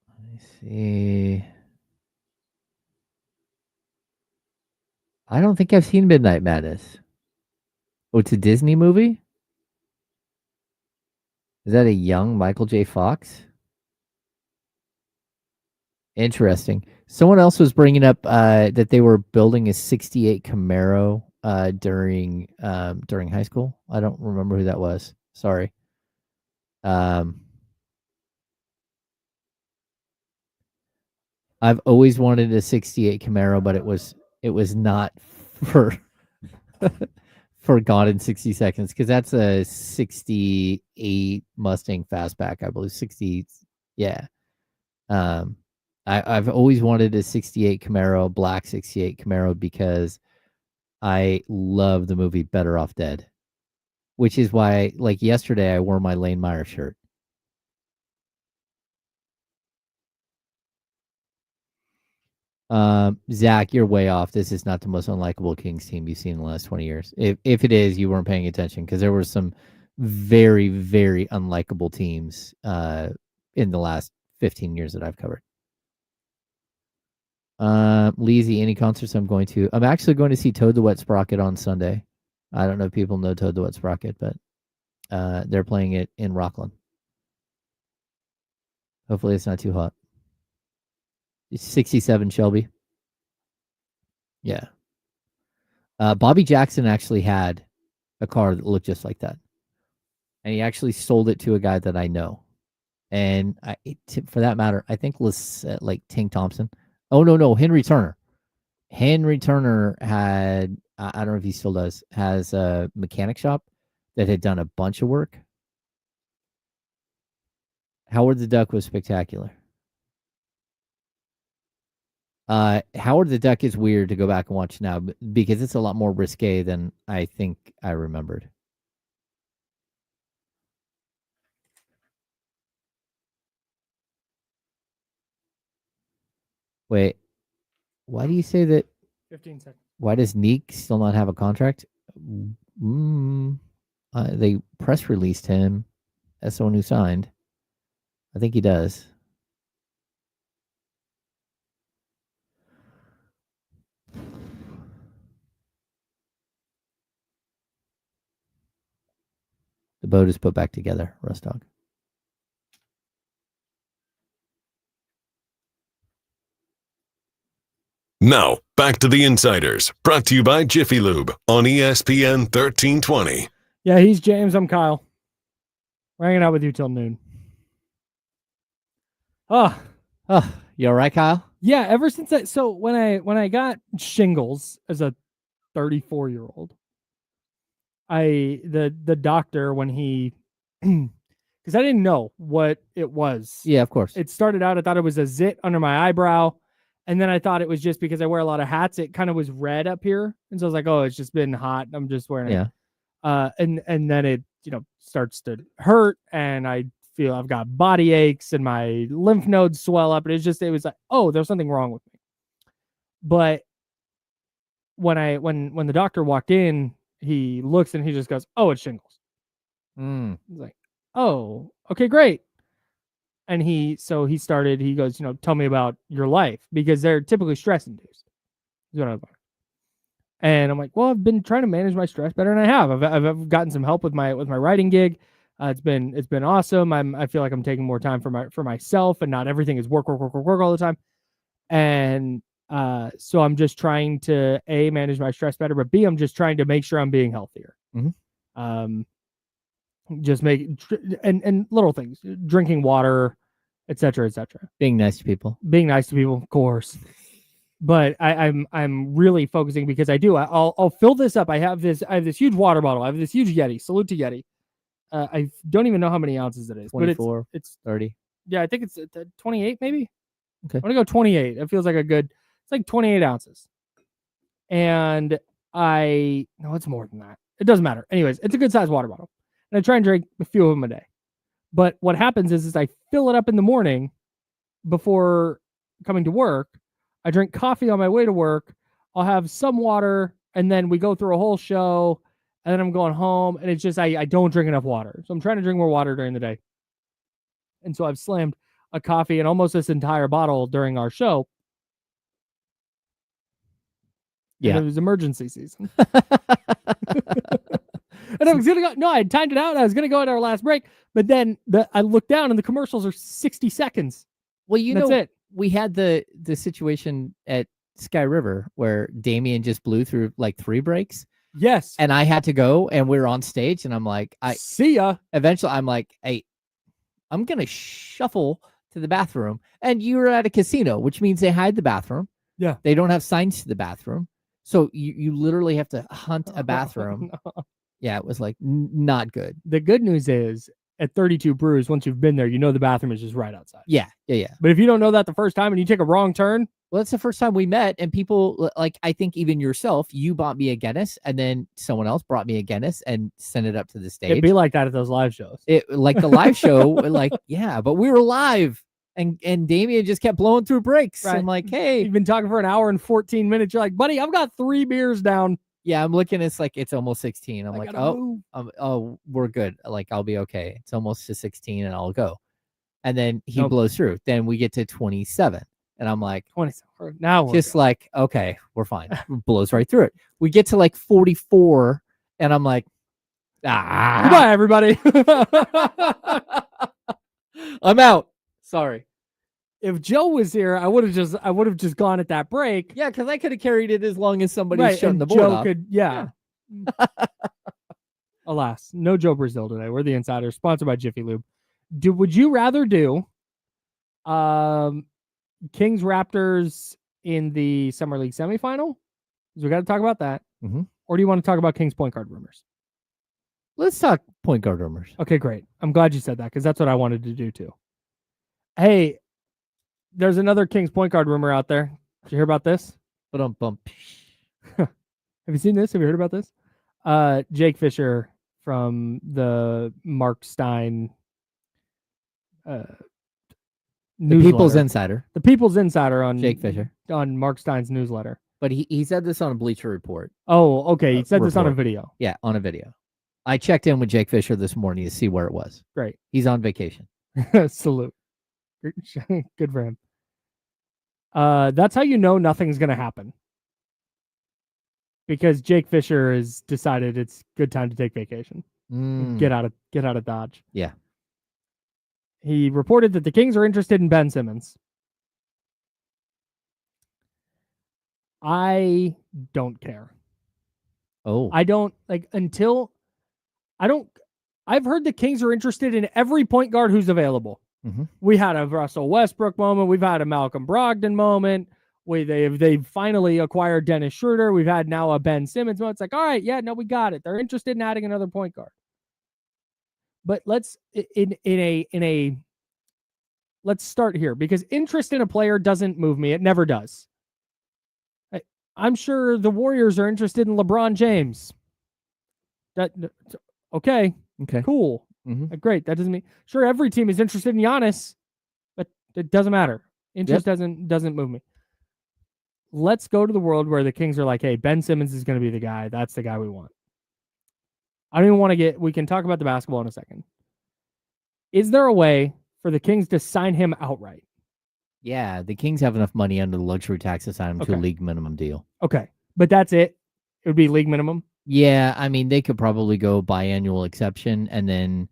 Let me see. I don't think I've seen Midnight Madness. Oh, it's a Disney movie? Is that a young Michael J. Fox? Interesting. Someone else was bringing up that they were building a 68 Camaro during high school. I don't remember who that was. Sorry. I've always wanted a 68 Camaro, but it was not for for Gone in 60 Seconds, because that's a 68 Mustang Fastback, I believe. 60, yeah. I've always wanted a 68 Camaro, black 68 Camaro, because I love the movie Better Off Dead, which is why, like yesterday, I wore my Lane Meyer shirt. Zach, you're way off. This is not the most unlikable Kings team you've seen in the last 20 years. If it is, you weren't paying attention because there were some very, very unlikable teams in the last 15 years that I've covered. Leezy, any concerts I'm going to? I'm actually going to see Toad the Wet Sprocket on Sunday. I don't know if people know Toad the Wet Sprocket, but they're playing it in Rockland. Hopefully it's not too hot. 67 Shelby. Yeah. Bobby Jackson actually had a car that looked just like that. And he actually sold it to a guy that I know. And for that matter, I think like Tink Thompson. Oh, no, Henry Turner. Henry Turner had, I don't know if he still does, has a mechanic shop that had done a bunch of work. Howard the Duck was spectacular. Howard the Duck is weird to go back and watch now because it's a lot more risque than I think I remembered. Wait, why do you say that? 15 seconds. Why does Neek still not have a contract? They press released him as someone who signed. I think he does. The boat is put back together, Rustog. Now, back to the Insiders, brought to you by Jiffy Lube on ESPN 1320. Yeah, he's James. I'm Kyle. We're hanging out with you till noon. Oh, you all right, Kyle? Yeah, ever since when I got shingles as a 34-year-old, the doctor, when he because I didn't know what it was. Yeah, of course. It started out, I thought it was a zit under my eyebrow. And then I thought it was just because I wear a lot of hats, it kind of was red up here. And so I was like, oh, it's just been hot. I'm just wearing it. And then it, starts to hurt and I feel I've got body aches and my lymph nodes swell up. And it was like, oh, there's something wrong with me. But when the doctor walked in, he looks and he just goes, oh, it's shingles. He's like, oh, okay, great. And he goes, tell me about your life because they're typically stress induced. Is what I learned. And I'm like, well, I've been trying to manage my stress better than I have. I've gotten some help with my writing gig. It's been awesome. I feel like I'm taking more time for myself and not everything is work all the time. And so I'm just trying to A, manage my stress better, but B, I'm just trying to make sure I'm being healthier. Mm-hmm. Just and little things, drinking water, etc. Being nice to people, of course. But I'm really focusing because I'll fill this up. I have this huge water bottle. I have this huge Yeti. Salute to Yeti. I don't even know how many ounces it is. 24, but it's 30. Yeah, I think it's 28 maybe. Okay. I'm gonna go 28. It feels like it's like 28 ounces. And no, it's more than that. It doesn't matter. Anyways, it's a good sized water bottle. And I try and drink a few of them a day. But what happens is I fill it up in the morning before coming to work. I drink coffee on my way to work. I'll have some water, and then we go through a whole show, and then I'm going home, and it's just I don't drink enough water. So I'm trying to drink more water during the day. And so I've slammed a coffee and almost this entire bottle during our show. Yeah. And it was emergency season. And I was going to go. No, I had timed it out. I was going to go at our last break. But then I looked down and the commercials are 60 seconds. Well, that's it. We had the situation at Sky River where Damian just blew through like 3 breaks. Yes. And I had to go and we were on stage and I'm like, see ya. Eventually I'm like, hey, I'm going to shuffle to the bathroom. And you were at a casino, which means they hide the bathroom. Yeah. They don't have signs to the bathroom. So you literally have to hunt a bathroom. No. Yeah, it was like not good. The good news is at 32 Brews, once you've been there, the bathroom is just right outside. Yeah. But if you don't know that the first time and you take a wrong turn. Well, that's the first time we met. And people, like, I think even yourself, you bought me a Guinness and then someone else brought me a Guinness and sent it up to the stage. It'd be like that at those live shows. Like the live show, like, yeah, but we were live. And Damian just kept blowing through breaks. Right. I'm like, hey, You've been talking for an hour and 14 minutes. You're like, buddy, I've got 3 beers down. yeah, I'm looking. It's like it's almost 16. I'm I like, gotta move. we're good. Like I'll be okay. It's almost to 16, and I'll go. And then he Nope. blows through. Then we get to 27, and I'm like, 20. Now we're just good. like, okay, we're fine. Blows right through it. We get to like 44, and I'm like, Goodbye, everybody. I'm out. Sorry. If Joe was here, I would have just gone at that break. Yeah, because I could have carried it as long as somebody's Right, shutting and the board Joe off. could, yeah. Alas, no Joe Brazil today. We're the Insiders, sponsored by Jiffy Lube. Would you rather do Kings Raptors in the Summer League semifinal? Because we got to talk about that. Mhm. Or do you want to talk about Kings point guard rumors? Let's talk point guard rumors. Okay, great. I'm glad you said that because that's what I wanted to do too. Hey, there's another Kings point guard rumor out there. Did you hear about this? Bump. Have you seen this? Have you heard about this? Jake Fisher from the Mark Stein The newsletter. People's Insider, The People's Insider on Jake Fisher. on Mark Stein's newsletter. But he said this on a Bleacher Report. Oh, okay. He said this on a report. video. Yeah, on a video. I checked in with Jake Fisher this morning to see where it was. Great. He's on vacation. Salute. Good for him. That's how you know nothing's going to happen. Because Jake Fisher has decided it's good time to take vacation. Get out of Dodge. Yeah. He reported that the Kings are interested in Ben Simmons. I don't care. Oh. I don't like until I don't. I've heard the Kings are interested in every point guard who's available. Mhm. We had a Russell Westbrook moment. We've had a Malcolm Brogdon moment. They've finally acquired Dennis Schroeder. We've had now a Ben Simmons moment. It's like, all right, yeah, no, we got it. They're interested in adding another point guard. But let's let's start here because interest in a player doesn't move me. It never does. I'm sure the Warriors are interested in LeBron James. Okay, cool. Mhm. Great. That doesn't mean sure every team is interested in Giannis, but it doesn't matter. Interest doesn't move me. Let's go to the world where the Kings are like, hey, Ben Simmons is going to be the guy. That's the guy we want. I don't even want to we can talk about the basketball in a second. Is there a way for the Kings to sign him outright? Yeah, the Kings have enough money under the luxury tax to sign him to a Okay. league minimum deal. Okay. But that's it? It would be league minimum? Yeah, I mean, they could probably go biannual exception and then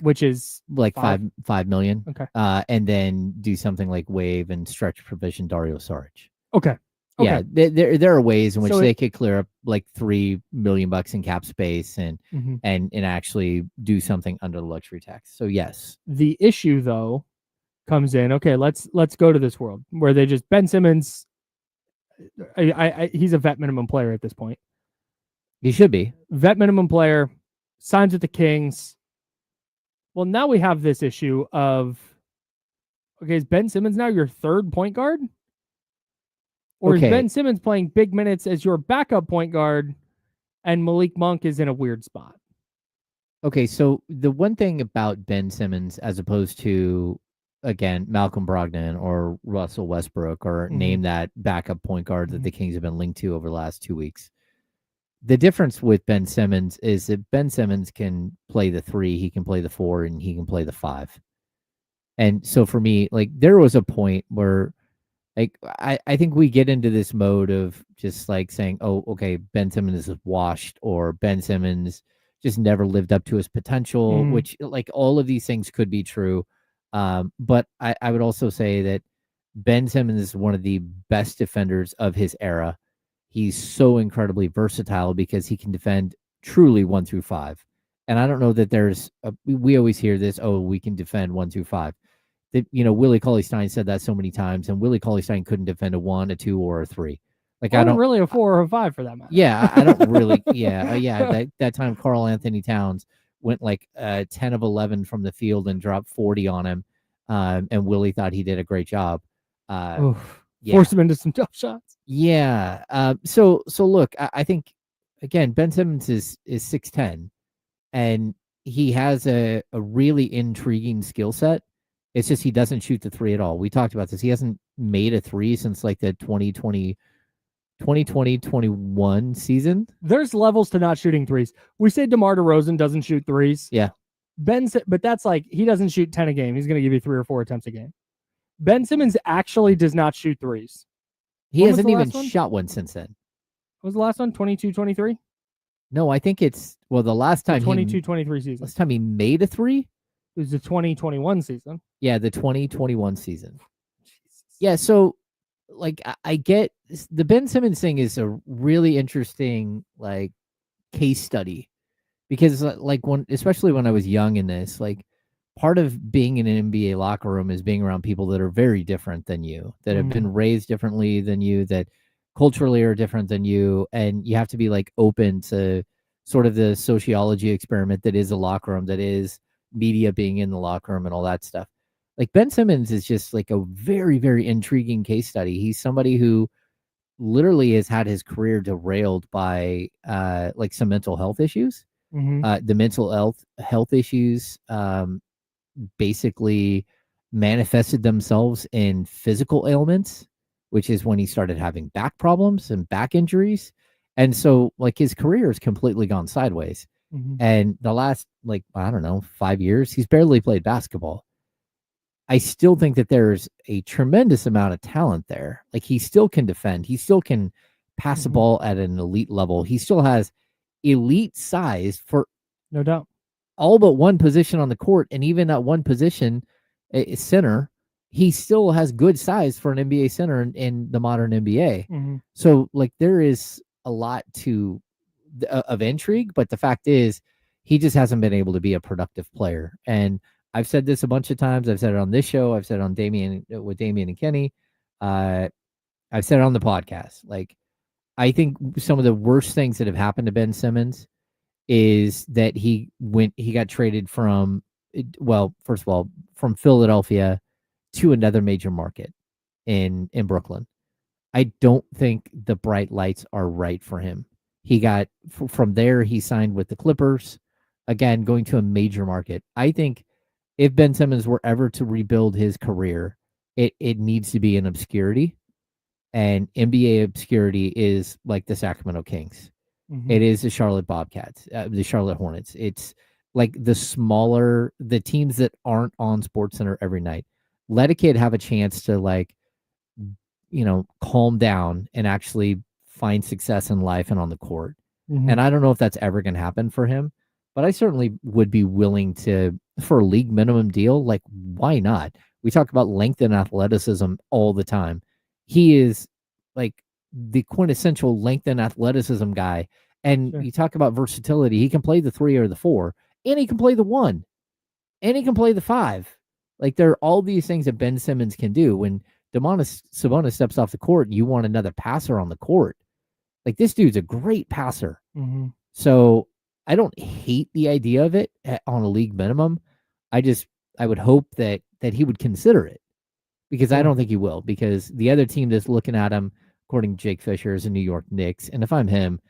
which is like five? $5 million. Okay. And then do something like waive and stretch provision Dario Saric. Okay. Yeah, there are ways in which So they could clear up like $3 million in cap space and actually do something under the luxury tax. So yes. The issue though comes in. Okay, let's go to this world where they just Ben Simmons. He's a vet minimum player at this point. He should be. Vet minimum player, signs with the Kings. Well, now we have this issue of, okay, is Ben Simmons now your third point guard? Or is Ben Simmons playing big minutes as your backup point guard and Malik Monk is in a weird spot? Okay, so the one thing about Ben Simmons as opposed to, again, Malcolm Brogdon or Russell Westbrook or name that backup point guard that the Kings have been linked to over the last 2 weeks. The difference with Ben Simmons is that Ben Simmons can play the 3, he can play the 4, and he can play the 5. And so for me, like there was a point where like I think we get into this mode of just like saying, oh, okay, Ben Simmons is washed or Ben Simmons just never lived up to his potential, which like all of these things could be true. But I would also say that Ben Simmons is one of the best defenders of his era. He's so incredibly versatile because he can defend truly 1 through 5. And I don't know that we always hear this, oh, we can defend 1 through 5. That, Willie Cauley-Stein said that so many times, and Willie Cauley-Stein couldn't defend a 1, a 2, or a 3. Like I don't really a 4 or a 5 for that matter. Yeah, I don't really. That time Karl Anthony Towns went like 10 of 11 from the field and dropped 40 on him, and Willie thought he did a great job. Forced him into some tough shots. Yeah. So look, I think again, Ben Simmons is 6'10", and he has a really intriguing skill set. It's just he doesn't shoot the three at all. We talked about this. He hasn't made a three since like the 2020-21 season. There's levels to not shooting threes. We say DeMar DeRozan doesn't shoot threes. Yeah. But that's like he doesn't shoot 10 a game. He's going to give you 3 or 4 attempts a game. Ben Simmons actually does not shoot threes. He When was hasn't the even last one? shot one since then. What was the last one? 22-23? No, I think it's the last time 22-23 season. last time he made a three. It was the 2021 season. Yeah, the 2021 season. Yeah, so like I get the Ben Simmons thing is a really interesting like case study because like especially when I was young in this, like part of being in an NBA locker room is being around people that are very different than you, that have been raised differently than you, that culturally are different than you, and you have to be like open to sort of the sociology experiment that is a locker room, that is media being in the locker room and all that stuff. Like Ben Simmons is just like a very, very intriguing case study. He's somebody who literally has had his career derailed by like some mental health issues. The mental health issues basically manifested themselves in physical ailments, which is when he started having back problems and back injuries. And so like his career has completely gone sideways. And the last, like, I don't know, 5 years, he's barely played basketball. I still think that there's a tremendous amount of talent there. Like he still can defend. He still can pass the ball at an elite level. He still has elite size for no doubt all but one position on the court. And even at one position, center, he still has good size for an NBA center in the modern NBA. So like there is a lot of intrigue, but the fact is he just hasn't been able to be a productive player. And I've said this a bunch of times. I've said it on this show. I've said it on Damian and Kenny. I've said it on the podcast. Like, I think some of the worst things that have happened to Ben Simmons is that he got traded from, well, first of all, from Philadelphia to another major market in Brooklyn. I don't think the bright lights are right for him. He got from there, he signed with the Clippers, again, going to a major market. I think if Ben Simmons were ever to rebuild his career, it needs to be in obscurity. And NBA obscurity is like the Sacramento Kings. It is the Charlotte Bobcats, the Charlotte Hornets. It's like the teams that aren't on SportsCenter every night. Let a kid have a chance to like, calm down and actually find success in life and on the court. And I don't know if that's ever going to happen for him, but I certainly would be willing to, for a league minimum deal, like why not? We talk about length and athleticism all the time. He is like the quintessential length and athleticism guy. And you talk about versatility. He can play the 3 or the 4, and he can play the 1, and he can play the 5. Like there are all these things that Ben Simmons can do. When Domantas Sabonis steps off the court, you want another passer on the court. Like this dude's a great passer. So I don't hate the idea of it on a league minimum. I would hope that he would consider it, because I don't think he will, because the other team that's looking at him, according to Jake Fisher, is the New York Knicks. And if I'm him,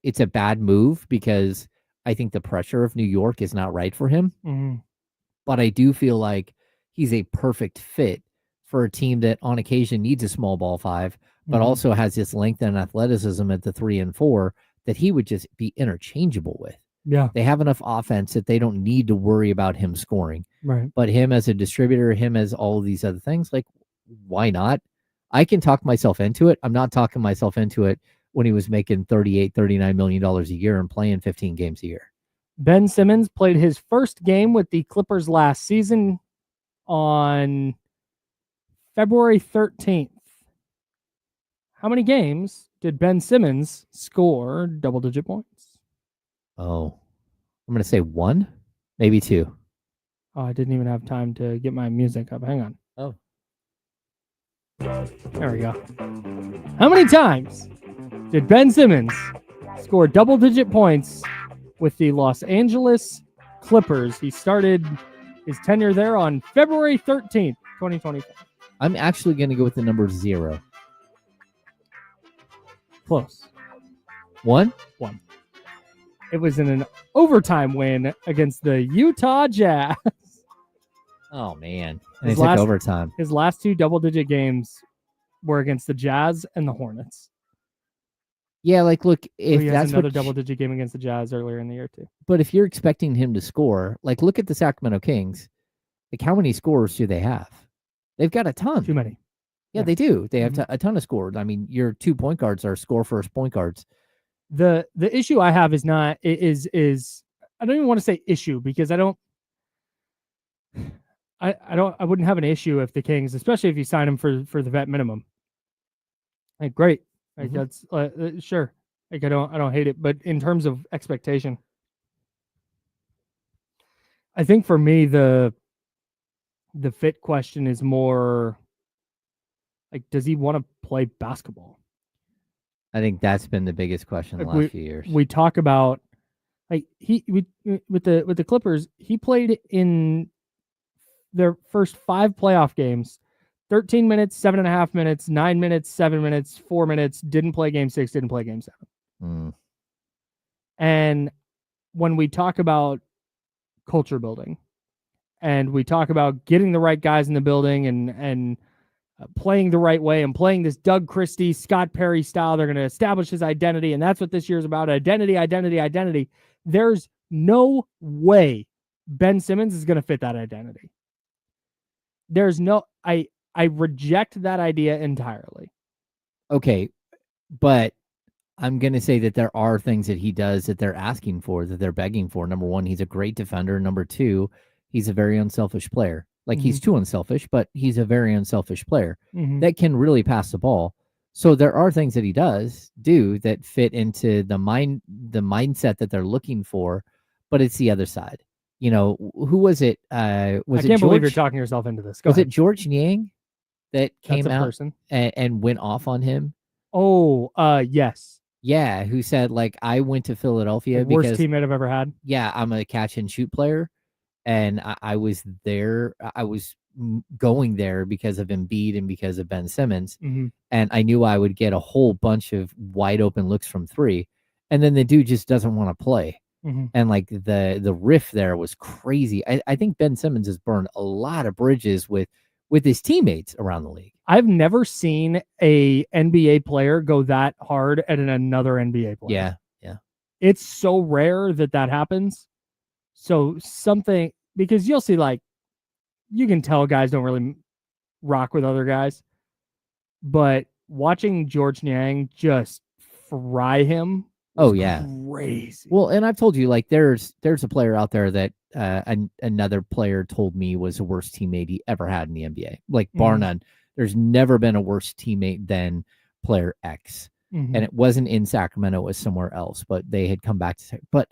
it's a bad move, because I think the pressure of New York is not right for him. But I do feel like he's a perfect fit for a team that on occasion needs a small ball 5, but also has this length and athleticism at the 3 and 4 that he would just be interchangeable with. Yeah. They have enough offense that they don't need to worry about him scoring. Right. But him as a distributor, him as all of these other things, like, why not? I can talk myself into it. I'm not talking myself into it when he was making $38-39 million a year and playing 15 games a year. Ben Simmons played his first game with the Clippers last season on February 13th. How many games did Ben Simmons score double-digit points? Oh, I'm going to say 1, maybe 2. Oh, I didn't even have time to get my music up. Hang on. Oh. There we go. How many times did Ben Simmons score double-digit points with the Los Angeles Clippers? He started his tenure there on February 13th, 2024. I'm actually going to go with the number 0. Close. 1? It was in an overtime win against the Utah Jazz. Oh man, and His they took last- overtime. His last 2 double-digit games were against the Jazz and the Hornets. Yeah, like look, So if he has that's another what, double-digit game against the Jazz earlier in the year too. but if you're expecting him to score, like look at the Sacramento Kings. Like how many scores do they have? They've got a ton. Too many. Yeah, Yeah. they do. They have Mhm. a ton of scores. I mean, your 2 point guards are score first point guards. The issue I have is not is I don't even want to say issue because I wouldn't have an issue if the Kings, especially if you sign him for the vet minimum. Like great, like Mhm. that's sure. Like I don't hate it, but in terms of expectation, I think for me the fit question is more like, does he want to play basketball? I think that's been the biggest question in the Like, last few years. We talk about like with the Clippers, he played in their first 5 playoff games, 13 minutes, 7.5 minutes, 9 minutes, 7 minutes, 4 minutes, didn't play game 6, didn't play game 7. Mm. And when we talk about culture building and we talk about getting the right guys in the building and playing the right way and playing this Doug Christie, Scott Perry style, they're going to establish his identity. And that's what this year's about. Identity. There's no way Ben Simmons is going to fit that identity. There's no, I reject that idea entirely. Okay, but I'm going to say that there are things that he does that they're asking for, that they're begging for. Number one, he's a great defender. Number two, he's a very unselfish player. Like he's too unselfish, but he's a very unselfish player that can really pass the ball. So there are things that he does do that fit into the mindset that they're looking for, but it's the other side. You know, who was it? I can't believe you're talking yourself into this. Go was ahead. it George Niang that came That's a out person. and went off on him? Oh, yes. Yeah, who said like I went to Philadelphia The worst because teammate I've ever had. yeah, I'm a catch and shoot player, and I was there. I was going there because of Embiid and because of Ben Simmons, and I knew I would get a whole bunch of wide open looks from 3, and then the dude just doesn't want to play. And like the riff there was crazy. I think Ben Simmons has burned a lot of bridges with his teammates around the league. I've never seen a NBA player go that hard at another NBA player. Yeah. It's so rare that happens. So something, because you'll see, like, you can tell guys don't really rock with other guys, but watching George Niang just fry him. Oh yeah, crazy. Well, and I've told you, like, there's a player out there that another player told me was the worst teammate he ever had in the NBA, like bar none. There's never been a worse teammate than player X, and it wasn't in Sacramento; it was somewhere else. But they had come back to. But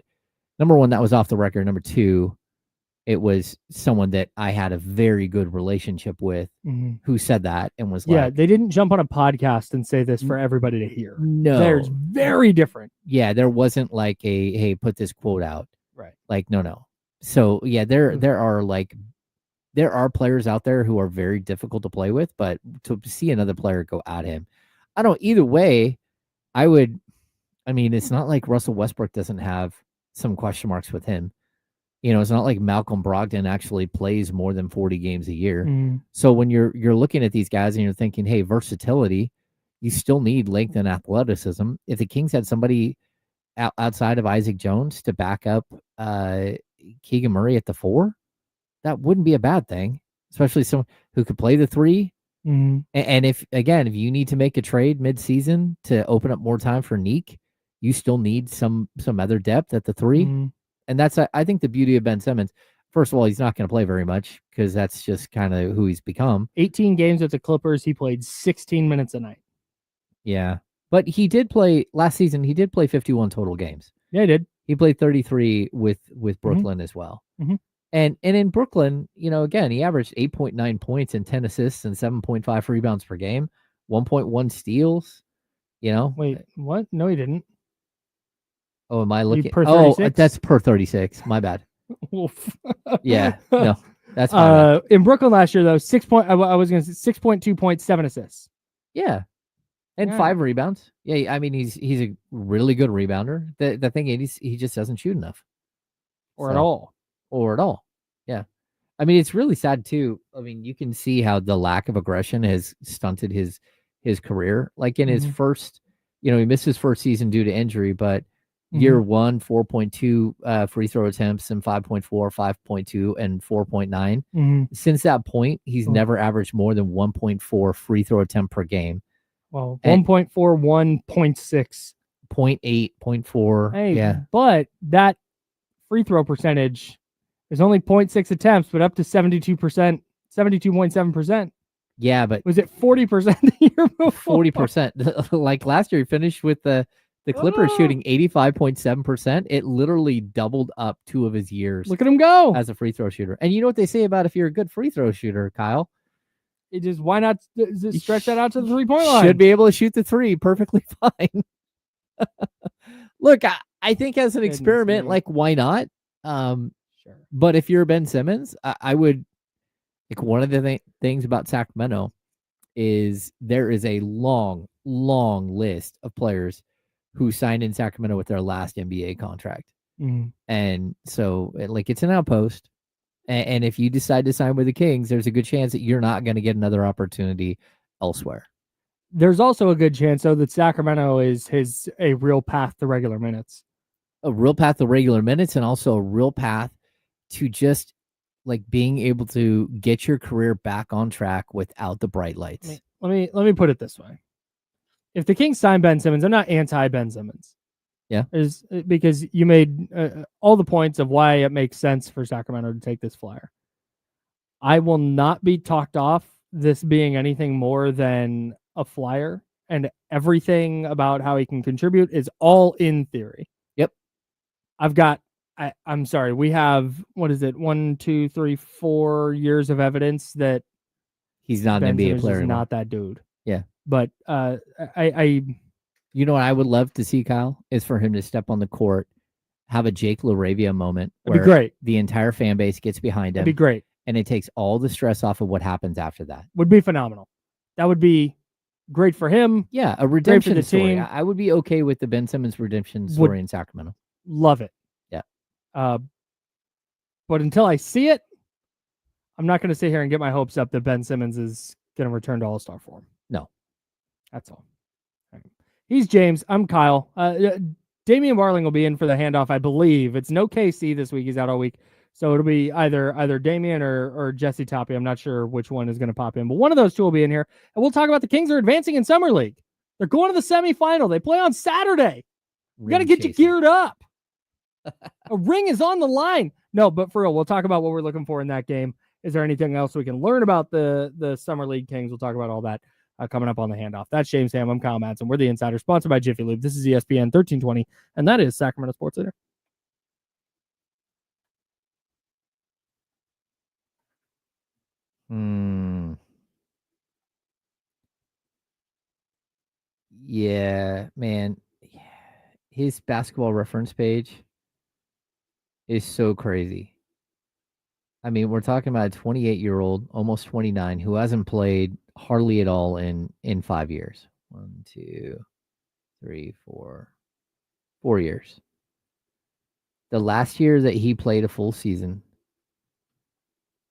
number one, that was off the record. Number two, it was someone that I had a very good relationship with who said that and was like, they didn't jump on a podcast and say this for everybody to hear. No, there's very different. Yeah, there wasn't like a, hey, put this quote out. Right. Like, no. So yeah, there are players out there who are very difficult to play with, but to see another player go at him, either way, it's not like Russell Westbrook doesn't have some question marks with him. You know, it's not like Malcolm Brogdon actually plays more than 40 games a year. So when you're looking at these guys and you're thinking, hey, versatility, you still need length and athleticism. If the Kings had somebody outside of Isaac Jones to back up Keegan Murray at the 4, that wouldn't be a bad thing, especially someone who could play the 3. And if you need to make a trade mid-season to open up more time for Neek, you still need some other depth at the 3. And that's, I think, the beauty of Ben Simmons. First of all, he's not going to play very much because that's just kind of who he's become. 18 games with the Clippers. He played 16 minutes a night. Yeah. But he did play last season. He did play 51 total games. Yeah, he did. He played 33 with Brooklyn as well. And in Brooklyn, again, he averaged 8.9 points and 10 assists and 7.5 rebounds per game, 1.1 steals. Wait, what? No, he didn't. Oh, am I looking? Per 36? That's per 36. My bad. Yeah, no, that's my bad. In Brooklyn last year though, 6.2 points, 7 assists. Yeah, and 5 rebounds. Yeah, I mean he's a really good rebounder. The thing is, he just doesn't shoot enough, at all. or at all. Yeah, I mean, it's really sad too. I mean, you can see how the lack of aggression has stunted his career. Like in his first, he missed his first season due to injury, but year one, 4.2 free throw attempts and 5.4, 5.2, and 4.9. Since that point, he's never averaged more than 1.4 free throw attempt per game. Well, 1.4, 1.6. 0.8, 0.4. Hey, yeah. But that free throw percentage is only 0.6 attempts, but up to 72%, 72.7%. Yeah, but was it 40% the year before? 40%. Like last year, he finished with the Clippers shooting 85.7%. It literally doubled up 2 of his years. Look at him go as a free throw shooter. And you know what they say about if you're a good free throw shooter, Kyle? It just why not stretch that out to the 3-point line? Should be able to shoot the 3 perfectly fine. Look, I think as an experiment, like why not? Sure. But if you're Ben Simmons, I would like one of the things about Sacramento is there is a long list of players who signed in Sacramento with their last NBA contract. And so like it's an outpost. And if you decide to sign with the Kings, there's a good chance that you're not going to get another opportunity elsewhere. There's also a good chance, though, that Sacramento is a real path to regular minutes. A real path to regular minutes, and also a real path to just like being able to get your career back on track without the bright lights. Let me put it this way: if the Kings sign Ben Simmons, I'm not anti Ben Simmons. Yeah, is because you made all the points of why it makes sense for Sacramento to take this flyer. I will not be talked off this being anything more than a flyer, and everything about how he can contribute is all in theory. Yep. I'm sorry. We have, 1, 2, 3, 4 years of evidence that he's not an NBA player anymore. Not that dude. Yeah. But you know what I would love to see, Kyle, is for him to step on the court, have a Jake LaRavia moment where be great. The entire fan base gets behind him. That'd be great. And it takes all the stress off of what happens after that. Would be phenomenal. That would be great for him. Yeah, a redemption for the story. team. I would be okay with the Ben Simmons redemption story in Sacramento. Love it. Yeah. But until I see it, I'm not going to sit here and get my hopes up that Ben Simmons is going to return to All-Star form. No. That's all. Right. He's James. I'm Kyle. Damian Barling will be in for the handoff, I believe. It's no KC this week. He's out all week. So it'll be either Damian or Jesse Toppy. I'm not sure which one is going to pop in, but one of those two will be in here. And we'll talk about the Kings are advancing in Summer League. They're going to the semifinal. They play on Saturday. We got to get you geared up. A ring is on the line. No, but for real, we'll talk about what we're looking for in that game. Is there anything else we can learn about the Summer League Kings? We'll talk about all that coming up on the handoff. That's James Ham. I'm Kyle Madson. We're the Insider, sponsored by Jiffy Lube. This is ESPN 1320, and that is Sacramento Sports Leader. Yeah, man. His basketball reference page is so crazy. I mean, we're talking about a 28-year-old, almost 29, who hasn't played hardly at all in 5 years. 1, 2, 3, 4 years. The last year that he played a full season,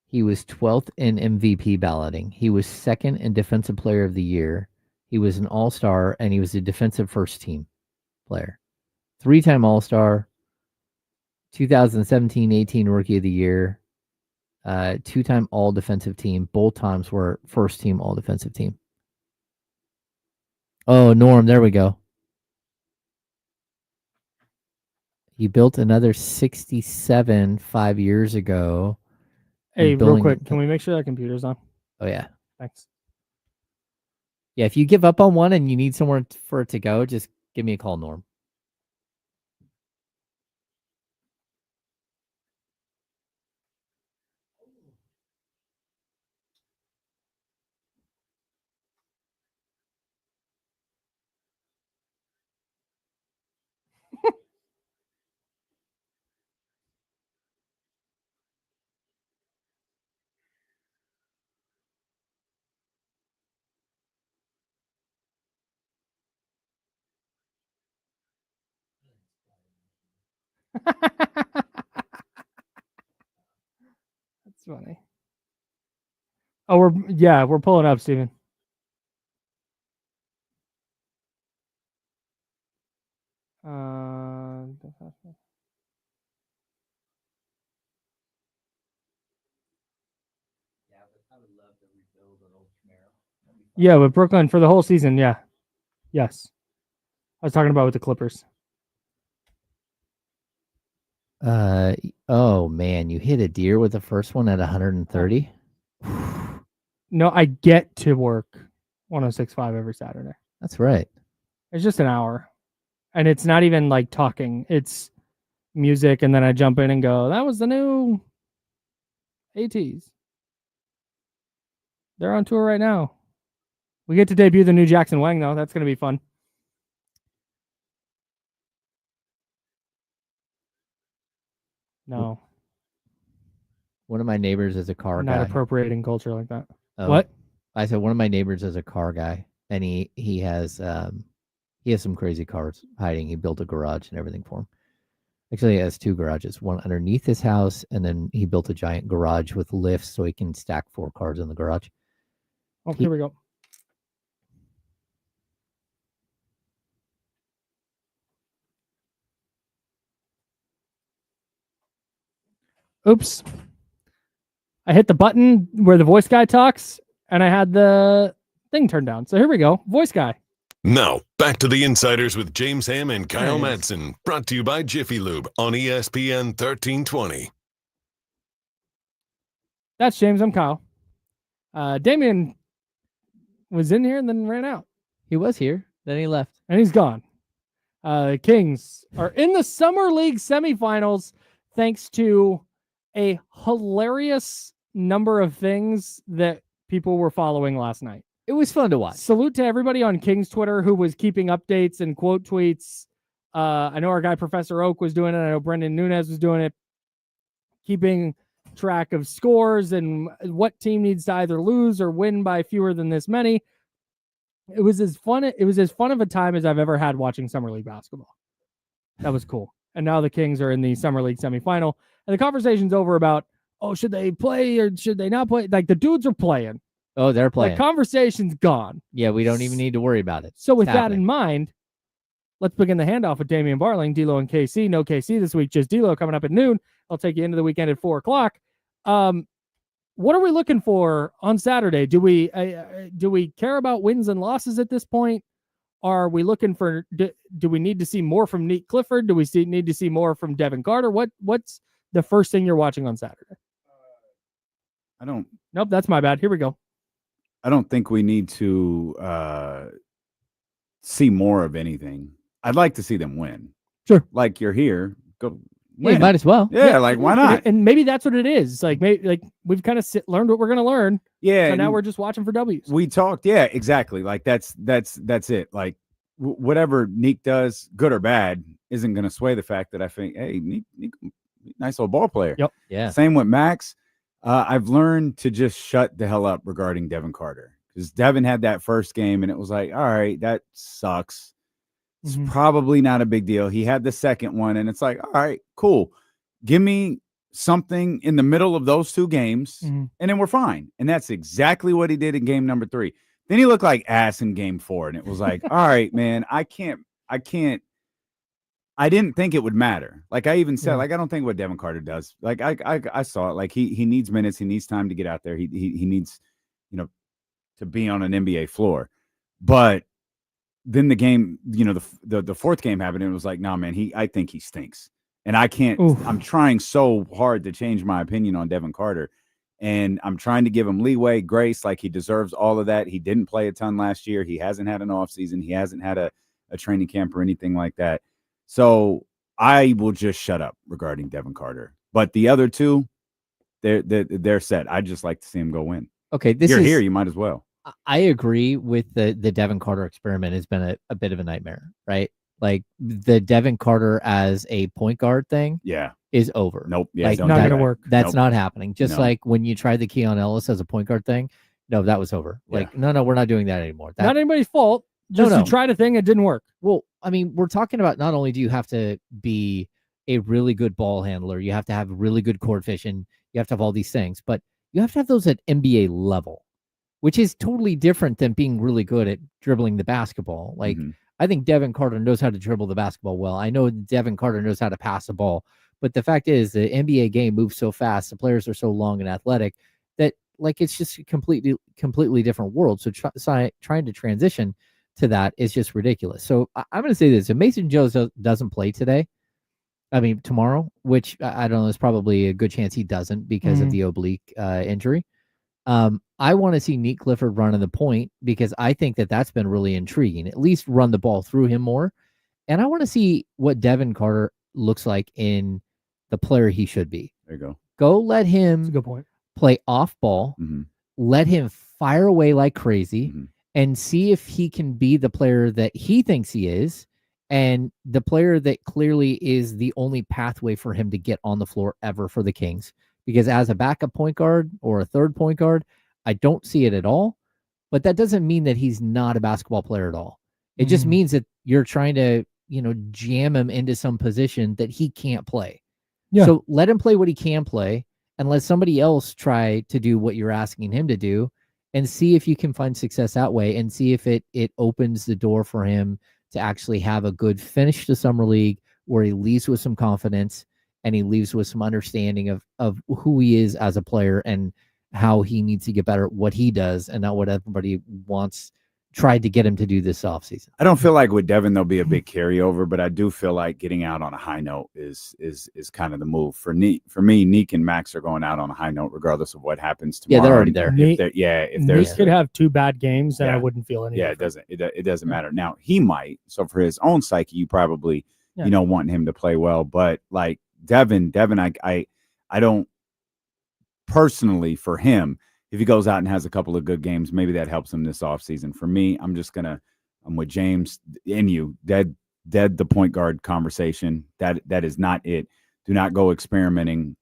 he was 12th in MVP balloting. He was 2nd in Defensive Player of the Year. He was an All-Star, and he was a defensive first-team player. 3-time All-Star, 2017-18 Rookie of the Year, 2-time All-Defensive Team. Both times were first-team All-Defensive Team. Oh, Norm, there we go. He built another 67 5 years ago. Hey, real quick, can we make sure that computer's on? Oh, yeah. Thanks. Yeah, if you give up on one and you need somewhere for it to go, just give me a call, Norm. That's funny. Oh, we're pulling up, Steven. Yeah, but Brooklyn for the whole season, yeah. Yes. I was talking about with the Clippers. Oh man, you hit a deer with the first one at 130. No, I get to work 106.5 every Saturday. That's right. It's just an hour. And it's not even like talking. It's music, and then I jump in and go, that was the new ATs. They're on tour right now. We get to debut the new Jackson Wang, though. That's going to be fun. No. One of my neighbors is a car Not guy. appropriating culture like that. Oh, What? I said one of my neighbors is a car guy, and he has some crazy cars hiding. He built a garage and everything for him. Actually, he has 2 garages, one underneath his house, and then he built a giant garage with lifts so he can stack 4 cars in the garage. Oh, here we go. Oops. I hit the button where the voice guy talks, and I had the thing turned down. So here we go. Voice guy. Now, back to the Insiders with James Ham and Kyle Nice. Madson, brought to you by Jiffy Lube on ESPN 1320. That's James. I'm Kyle. Damian was in here and then ran out, He was here, then he left. and he's gone. Kings are in the Summer League semifinals thanks to a hilarious number of things that people were following last night. It was fun to watch. Salute to everybody on Kings Twitter who was keeping updates and quote tweets. I know our guy Professor Oak was doing it. I know Brendan Nunez was doing it, keeping track of scores and what team needs to either lose or win by fewer than this many. It was as fun of a time as I've ever had watching Summer League basketball. That was cool. And now the Kings are in the Summer League semifinal, and the conversation's over about, oh, should they play or should they not play? Like, the dudes are playing. Oh, they're playing. The conversation's gone. Yeah, we don't even need to worry about it. So with It's that happening. in mind, let's begin the handoff with Damian Barling, D'Lo, and KC. No KC this week, just D'Lo coming up at noon. I'll take you into the weekend at 4:00. What are we looking for on Saturday? Do we care about wins and losses at this point? Are we looking for? Do we need to see more from Nate Clifford? Do we need to see more from Devin Carter? What's the first thing you're watching on Saturday? I don't Nope, that's my bad. Here we go. I don't think we need to see more of anything. I'd like to see them win. Sure. Like, you're here, go Yeah, you win. might as well. Yeah, like, why not? And maybe that's what it is. Like, we've kind of learned what we're going to learn. Yeah. So now and we're just watching for W's. we talked. Yeah, exactly. Like, that's it. Like, whatever Neek does, good or bad, isn't going to sway the fact that I think, hey, Neek, nice old ball player. Yep. Yeah. Same with Max. I've learned to just shut the hell up regarding Devin Carter, because Devin had that first game and it was like, all right, that sucks. It's Mhm. probably not a big deal. He had the second one and it's like, all right, cool. Give me something in the middle of those 2 games Mhm. and then we're fine. And that's exactly what he did in game number 3. Then he looked like ass in game 4. And it was like, all right, man, I didn't think it would matter. Like, I even said, Yeah. like, I don't think what Devin Carter does. Like, I saw it. Like, he needs minutes. He needs time to get out there. He needs, to be on an NBA floor. But then the game, the fourth game happened, and it was like, nah, man, I think he stinks. And I can't. Oof. I'm trying so hard to change my opinion on Devin Carter, and I'm trying to give him leeway, grace, like he deserves all of that. He didn't play a ton last year. He hasn't had an offseason. He hasn't had a training camp or anything like that. So I will just shut up regarding Devin Carter. But the other 2, they're set. I'd just like to see him go win. Okay, You're here. You might as well. I agree with the Devin Carter experiment has been a bit of a nightmare, right? Like, the Devin Carter as a point guard thing Yeah. is over. Nope. Yeah. Like, don't not do gonna that. work. That's Nope. not happening. Just No. like when you tried the Keon Ellis as a point guard thing, no, that was over. Yeah. Like, no, we're not doing that anymore. Not anybody's fault. No, Just no. you tried a thing, it didn't work. Well, I mean, we're talking about not only do you have to be a really good ball handler, you have to have really good court vision, you have to have all these things, but you have to have those at NBA level, which is totally different than being really good at dribbling the basketball. Like, I think Devin Carter knows how to dribble the basketball well. I know Devin Carter knows how to pass the ball. But the fact is, the NBA game moves so fast, the players are so long and athletic that, like, it's just a completely different world. So trying to transition to that is just ridiculous. So I'm going to say this: if Mason Jones doesn't play tomorrow, which I don't know, there's probably a good chance he doesn't because of the oblique injury. I want to see Nick Clifford running the point because I think that's been really intriguing. At least run the ball through him more, and I want to see what Devin Carter looks like in the player he should be. There you go. Go let him That's a good point. Play off ball. Let him fire away like crazy and see if he can be the player that he thinks he is and the player that clearly is the only pathway for him to get on the floor ever for the Kings. Because as a backup point guard or a third point guard, I don't see it at all. But that doesn't mean that he's not a basketball player at all. It just means that you're trying to, jam him into some position that he can't play. Yeah. So let him play what he can play and let somebody else try to do what you're asking him to do and see if you can find success that way and see if it opens the door for him to actually have a good finish to Summer League where he leaves with some confidence and he leaves with some understanding of who he is as a player and how he needs to get better at what he does and not what everybody tried to get him to do this offseason. I don't feel like with Devin there'll be a big carryover, but I do feel like getting out on a high note is kind of the move. For me, Nick and Max are going out on a high note regardless of what happens tomorrow. Yeah, they're already there. If there's Nick could have 2 bad games and I wouldn't feel anything. Yeah, it doesn't matter. Now he might. So for his own psyche, you probably want him to play well. But like Devin, I don't personally for him. If he goes out and has a couple of good games, maybe that helps him this offseason. For me, I'm with James and you, dead the point guard conversation. That is not it. Do not go experimenting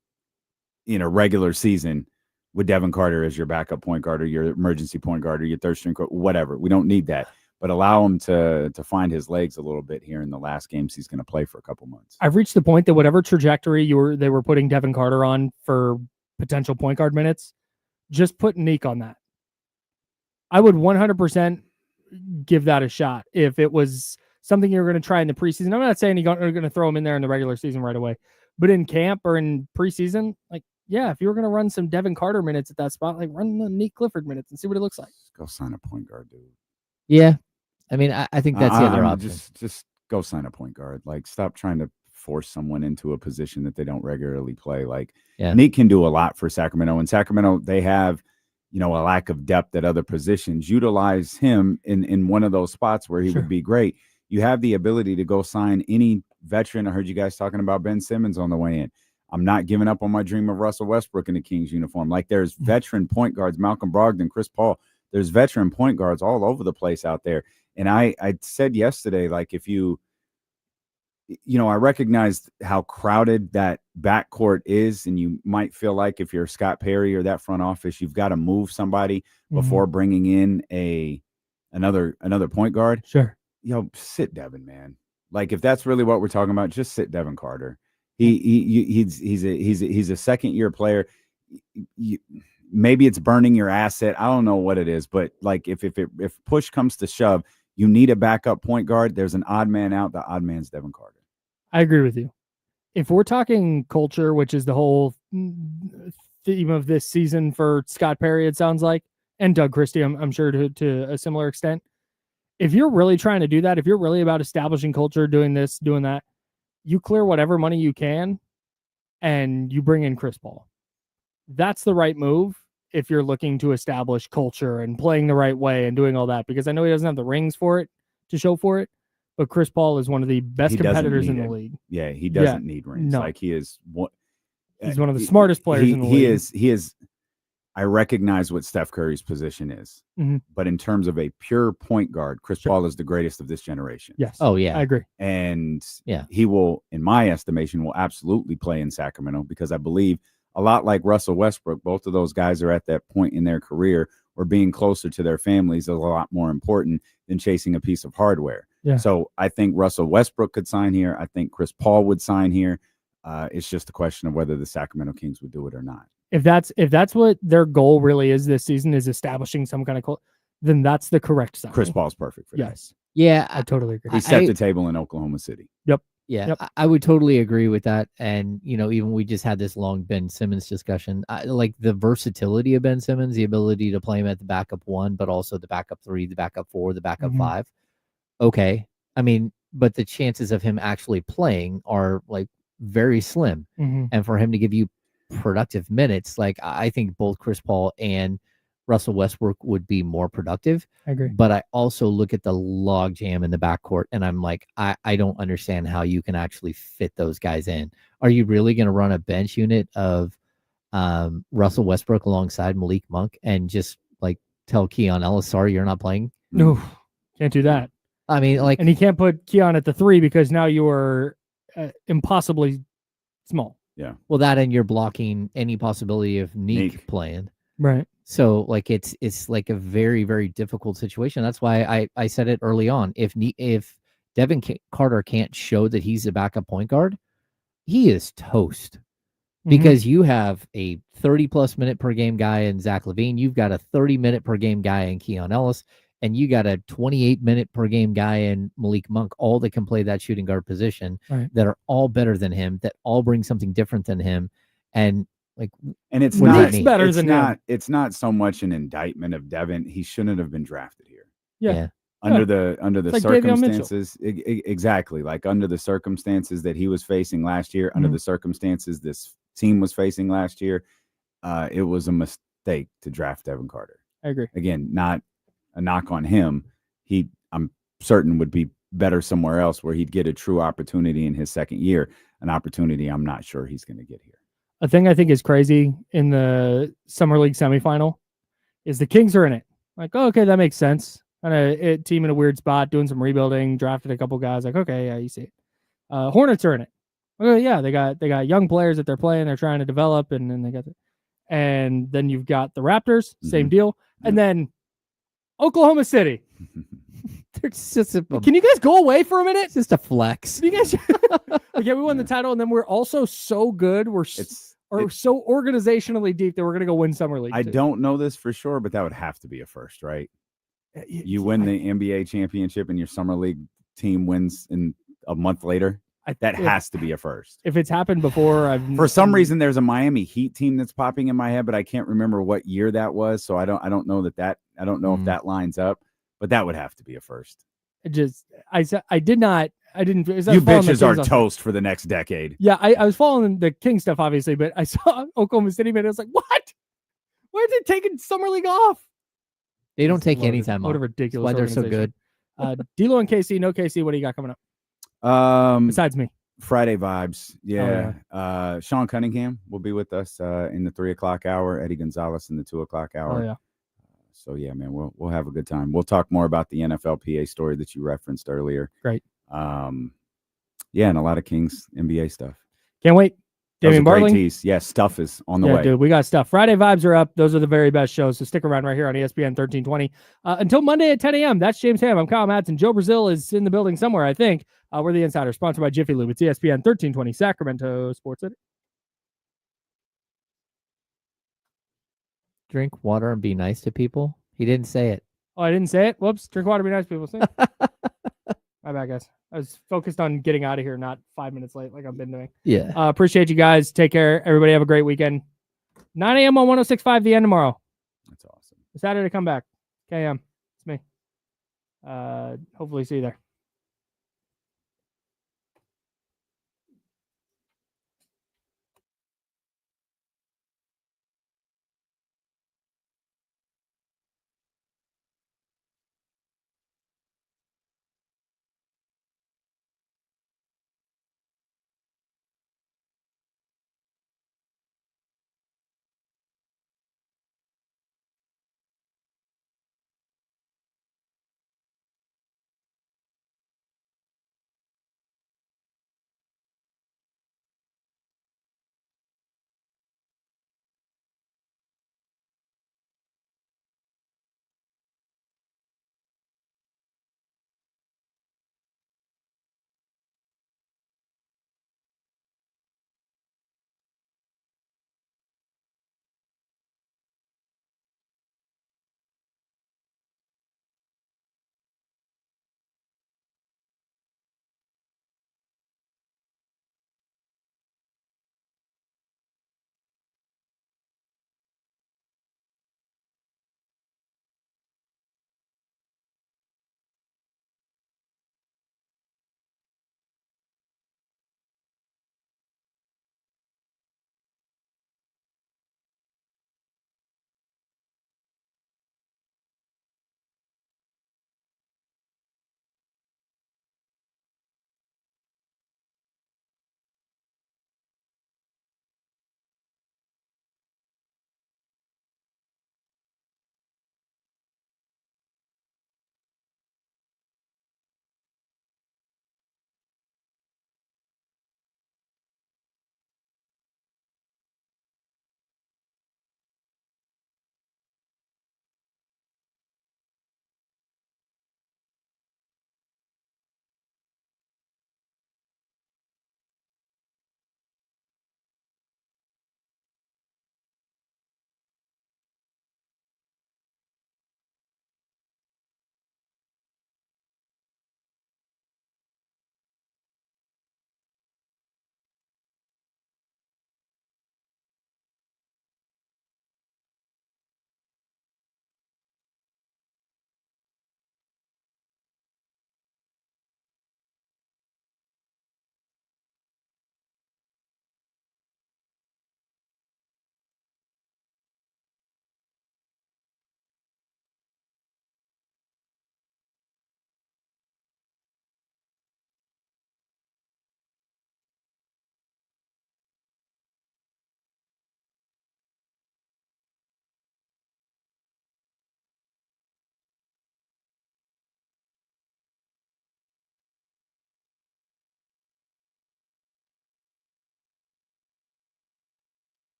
in a regular season with Devin Carter as your backup point guard or your emergency point guard or your third string, whatever. We don't need that. But allow him to find his legs a little bit here in the last games he's going to play for a couple months. I've reached the point that whatever trajectory they were putting Devin Carter on for potential point guard minutes, just put Nick on that. I would 100% give that a shot if it was something you're going to try in the preseason. I'm not saying you're going to throw him in there in the regular season right away, but in camp or in preseason, like, yeah, if you were going to run some Devin Carter minutes at that spot, like run the Nick Clifford minutes and see what it looks like. Go sign a point guard, dude. Yeah. I mean, I think that's the other option. Just go sign a point guard. Like, stop trying to force someone into a position that they don't regularly play. Like, Nick can do a lot for Sacramento. And Sacramento, they have, a lack of depth at other positions. Utilize him in one of those spots where he would be great. You have the ability to go sign any veteran. I heard you guys talking about Ben Simmons on the way in. I'm not giving up on my dream of Russell Westbrook in the Kings uniform. Like, there's veteran point guards, Malcolm Brogdon, Chris Paul. There's veteran point guards all over the place out there. And I said yesterday, like, if I recognized how crowded that backcourt is, and you might feel like if you're Scott Perry or that front office, you've got to move somebody before bringing in another point guard. Sure. Sit Devin, man. Like, if that's really what we're talking about, just sit Devin Carter. He's a second year player. Maybe it's burning your asset. I don't know what it is, but like if push comes to shove, you need a backup point guard. There's an odd man out. The odd man's Devin Carter. I agree with you. If we're talking culture, which is the whole theme of this season for Scott Perry, it sounds like, and Doug Christie, I'm sure to a similar extent. If you're really trying to do that, if you're really about establishing culture, doing this, doing that, you clear whatever money you can and you bring in Chris Paul. That's the right move if you're looking to establish culture and playing the right way and doing all that, because I know he doesn't have the rings for it to show for it. But Chris Paul is one of the best competitors in the league. Yeah, he doesn't need rings. No. Like, he is what he's one of the smartest players in the league. He is. I recognize what Steph Curry's position is, but in terms of a pure point guard, Chris Paul is the greatest of this generation. Yes. Oh yeah, I agree. And he will, in my estimation, will absolutely play in Sacramento, because I believe a lot like Russell Westbrook, both of those guys are at that point in their career where being closer to their families is a lot more important than chasing a piece of hardware. Yeah. So I think Russell Westbrook could sign here. I think Chris Paul would sign here. It's just a question of whether the Sacramento Kings would do it or not. If that's what their goal really is this season, is establishing some kind of then that's the correct signing. Chris Paul's perfect for that. Yes. Yeah, I totally agree. He set the table in Oklahoma City. Yep. Yeah, Yep. I would totally agree with that. And, even we just had this long Ben Simmons discussion. Like the versatility of Ben Simmons, the ability to play him at the backup 1, but also the backup 3, the backup 4, the backup 5. Okay. I mean, but the chances of him actually playing are like very slim. And for him to give you productive minutes, like I think both Chris Paul and Russell Westbrook would be more productive. I agree. But I also look at the log jam in the backcourt and I'm like, I don't understand how you can actually fit those guys in. Are you really going to run a bench unit of Russell Westbrook alongside Malik Monk and just like tell Keon Ellis, sorry, you're not playing? No, can't do that. I mean, like, and he can't put Keon at the 3 because now you are impossibly small. Yeah. Well, that and you're blocking any possibility of Neek playing. Right. So like it's like a very, very difficult situation. That's why I said it early on. If Devin Carter can't show that he's a backup point guard, he is toast. Because you have a 30-plus minute per game guy in Zach LaVine, you've got a 30-minute per game guy in Keon Ellis, and you got a 28-minute per game guy in Malik Monk, all that can play that shooting guard position, that are all better than him, that all bring something different than him, and it's not not better it's than not him. It's not so much an indictment of Devin. He shouldn't have been drafted here. Yeah. Under the It's like Davion Mitchell. circumstances, exactly, like under the circumstances that he was facing last year, under the circumstances this team was facing last year, it was a mistake to draft Devin Carter. I agree. Again, not a knock on him. I'm certain would be better somewhere else where he'd get a true opportunity in his second year, an opportunity I'm not sure he's going to get here. A thing I think is crazy in the Summer League semifinal is the Kings are in it. Like, oh, okay, that makes sense. Kind of team in a weird spot, doing some rebuilding, drafted a couple guys. Like, okay, yeah, you see it. Hornets are in it. Okay, yeah, they got young players that they're playing. They're trying to develop, and then and then you've got the Raptors, same deal, and then Oklahoma City. It's just Can you guys go away for a minute? It's just a flex. You guys, we won the title, and then we're also so good. We're so organizationally deep that we're going to go win Summer League. I don't know this for sure, but that would have to be a first, right? You win the NBA championship and your Summer League team wins in a month later. That has to be a first. If it's happened before, for some reason there's a Miami Heat team that's popping in my head, but I can't remember what year that was. So I don't know if that lines up, but that would have to be a first. I didn't. You bitches are toast for the next decade. Yeah, I was following the King stuff, obviously, but I saw Oklahoma City, man. I was like, what? Why are they taking Summer League off? They don't take any time off. What a ridiculous why they're so good. D'Lo and KC, no KC. What do you got coming up? Besides me. Friday vibes. Yeah. Sean Cunningham will be with us in the 3:00 hour. Eddie Gonzalez in the 2:00 hour. Oh, yeah. So yeah, man, we'll have a good time. We'll talk more about the NFLPA story that you referenced earlier. Great. Yeah, and a lot of Kings NBA stuff. Can't wait. Damian Barling. Yeah, stuff is on the way. Dude, we got stuff. Friday vibes are up. Those are the very best shows. So stick around right here on ESPN 1320 until Monday at 10 a.m. That's James Ham. I'm Kyle Madson. Joe Brazil is in the building somewhere, I think. We're the Insider, sponsored by Jiffy Lube. It's ESPN 1320 Sacramento Sports City. Drink water and be nice to people. He didn't say it. Oh, I didn't say it? Whoops. Drink water, be nice, people. See? My bad, guys. I was focused on getting out of here, not 5 minutes late like I've been doing. Yeah. Appreciate you guys. Take care. Everybody have a great weekend. 9 a.m. on 106.5 The End tomorrow. That's awesome. Saturday come back. KM. It's me. Hopefully see you there.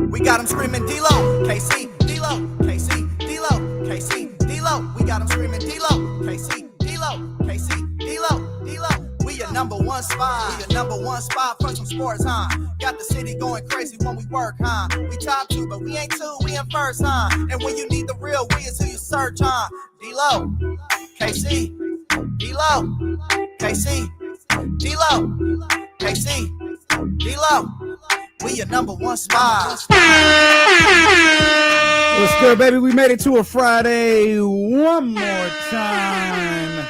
We got them screaming D-Lo, KC, D-Lo, KC, D-Lo, KC, D-Lo. We got them screaming D-Lo, KC, D-Lo, KC, D-Lo, D-Lo. We your number one spot. We your number one spot for some sports, huh? Got the city going crazy when we work, huh? We top 2, but we ain't 2, we in first, huh? And when you need the real, we is who you search, huh? D-Lo, KC, D-Lo, KC, D-Lo, KC, D-Lo. We your number one spot. What's good, baby? We made it to a Friday one more time.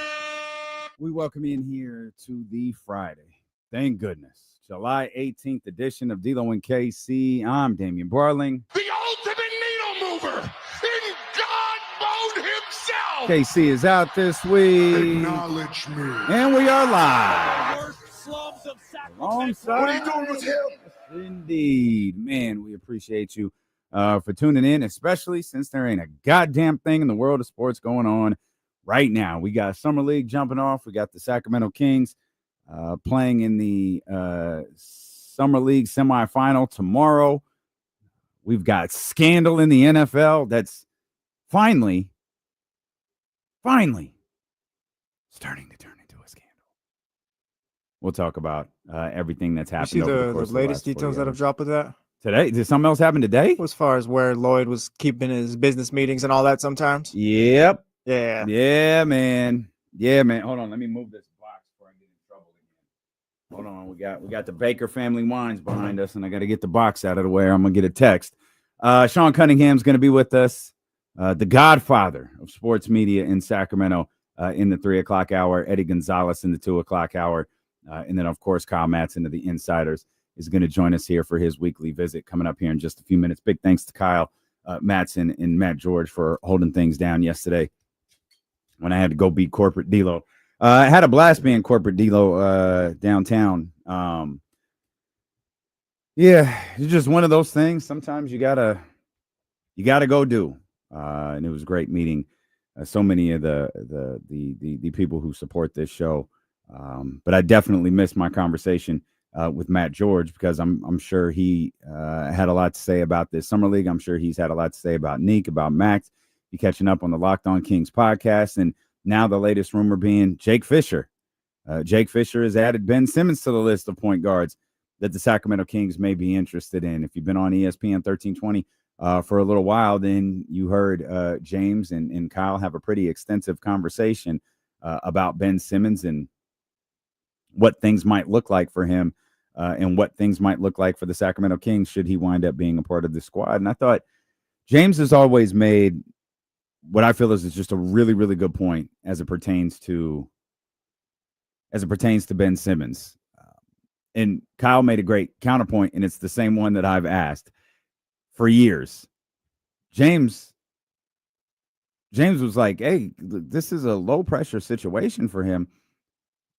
We welcome you in here to the Friday. Thank goodness. July 18th edition of D-Lo and KC. I'm Damian Barling. The ultimate needle mover in God mode himself. KC is out this week. Acknowledge me. And we are live. Alongside. What are you doing with him? Indeed. Man, we appreciate you for tuning in, especially since there ain't a goddamn thing in the world of sports going on right now. We got Summer League jumping off. We got the Sacramento Kings playing in the Summer League semifinal tomorrow. We've got scandal in the NFL that's finally starting to turn into a scandal. We'll talk about everything that's happened. You see over the course of latest last 40 details that have hours. dropped with that? Today? Did something else happen today? As far as where Lloyd was keeping his business meetings and all that sometimes? Yep. Yeah. Yeah, man. Yeah, man. Hold on. Let me move this box before I get in trouble again. Hold on. We got the Baker family wines behind us, and I got to get the box out of the way, or I'm going to get a text. Sean Cunningham's going to be with us, the godfather of sports media in Sacramento in the 3 o'clock hour, Eddie Gonzalez in the 2 o'clock hour. And then, of course, Kyle Madson of the Insiders is going to join us here for his weekly visit coming up here in just a few minutes. Big thanks to Kyle Madson and Matt George for holding things down yesterday when I had to go beat corporate D-Lo. I had a blast being corporate D-Lo downtown. Yeah, it's just one of those things. Sometimes you gotta go do. And it was great meeting so many of the people who support this show. But I definitely missed my conversation with Matt George because I'm sure he had a lot to say about this Summer League. I'm sure he's had a lot to say about Neek, about Max. Be catching up on the Locked On Kings podcast. And now the latest rumor being Jake Fisher. Jake Fisher has added Ben Simmons to the list of point guards that the Sacramento Kings may be interested in. If you've been on ESPN 1320 for a little while, then you heard James and Kyle have a pretty extensive conversation about Ben Simmons and what things might look like for him and what things might look like for the Sacramento Kings should he wind up being a part of the squad. And I thought James has always made what I feel is just a really, really good point as it pertains to Ben Simmons. And Kyle made a great counterpoint, and it's the same one that I've asked for years. James was like, hey, this is a low-pressure situation for him.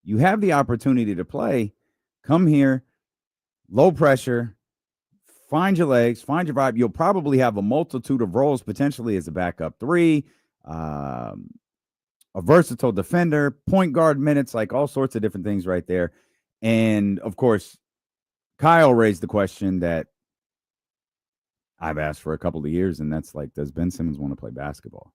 You have the opportunity to play. Come here, low pressure, find your legs, find your vibe. You'll probably have a multitude of roles, potentially as a backup 3, a versatile defender, point guard minutes, like all sorts of different things right there. And, of course, Kyle raised the question that I've asked for a couple of years, and that's like, does Ben Simmons want to play basketball?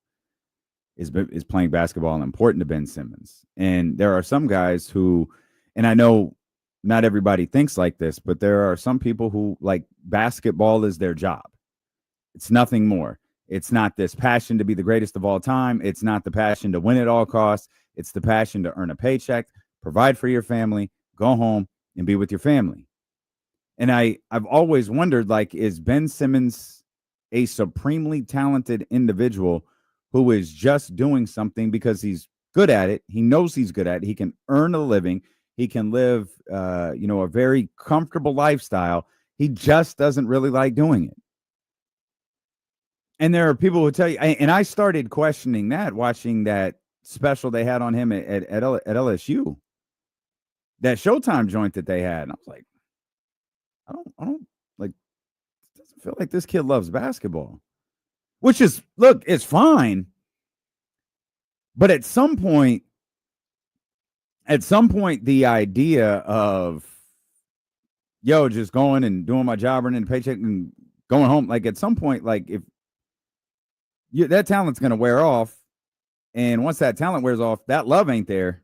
Is playing basketball important to Ben Simmons? And there are some guys who, and I know not everybody thinks like this, but there are some people who like basketball is their job. It's nothing more. It's not this passion to be the greatest of all time. It's not the passion to win at all costs. It's the passion to earn a paycheck, provide for your family, go home and be with your family. And I've always wondered, like, is Ben Simmons a supremely talented individual who is just doing something because he's good at it? He knows he's good at it. He can earn a living. He can live, a very comfortable lifestyle. He just doesn't really like doing it. And there are people who tell you, and I started questioning that, watching that special they had on him at LSU, that Showtime joint that they had. And I was like, I don't like, it doesn't feel like this kid loves basketball, which is, look, it's fine. But at some point, at some point, the idea of, yo, just going and doing my job, earning a paycheck and going home, like at some point, like if that talent's going to wear off, and once that talent wears off, that love ain't there.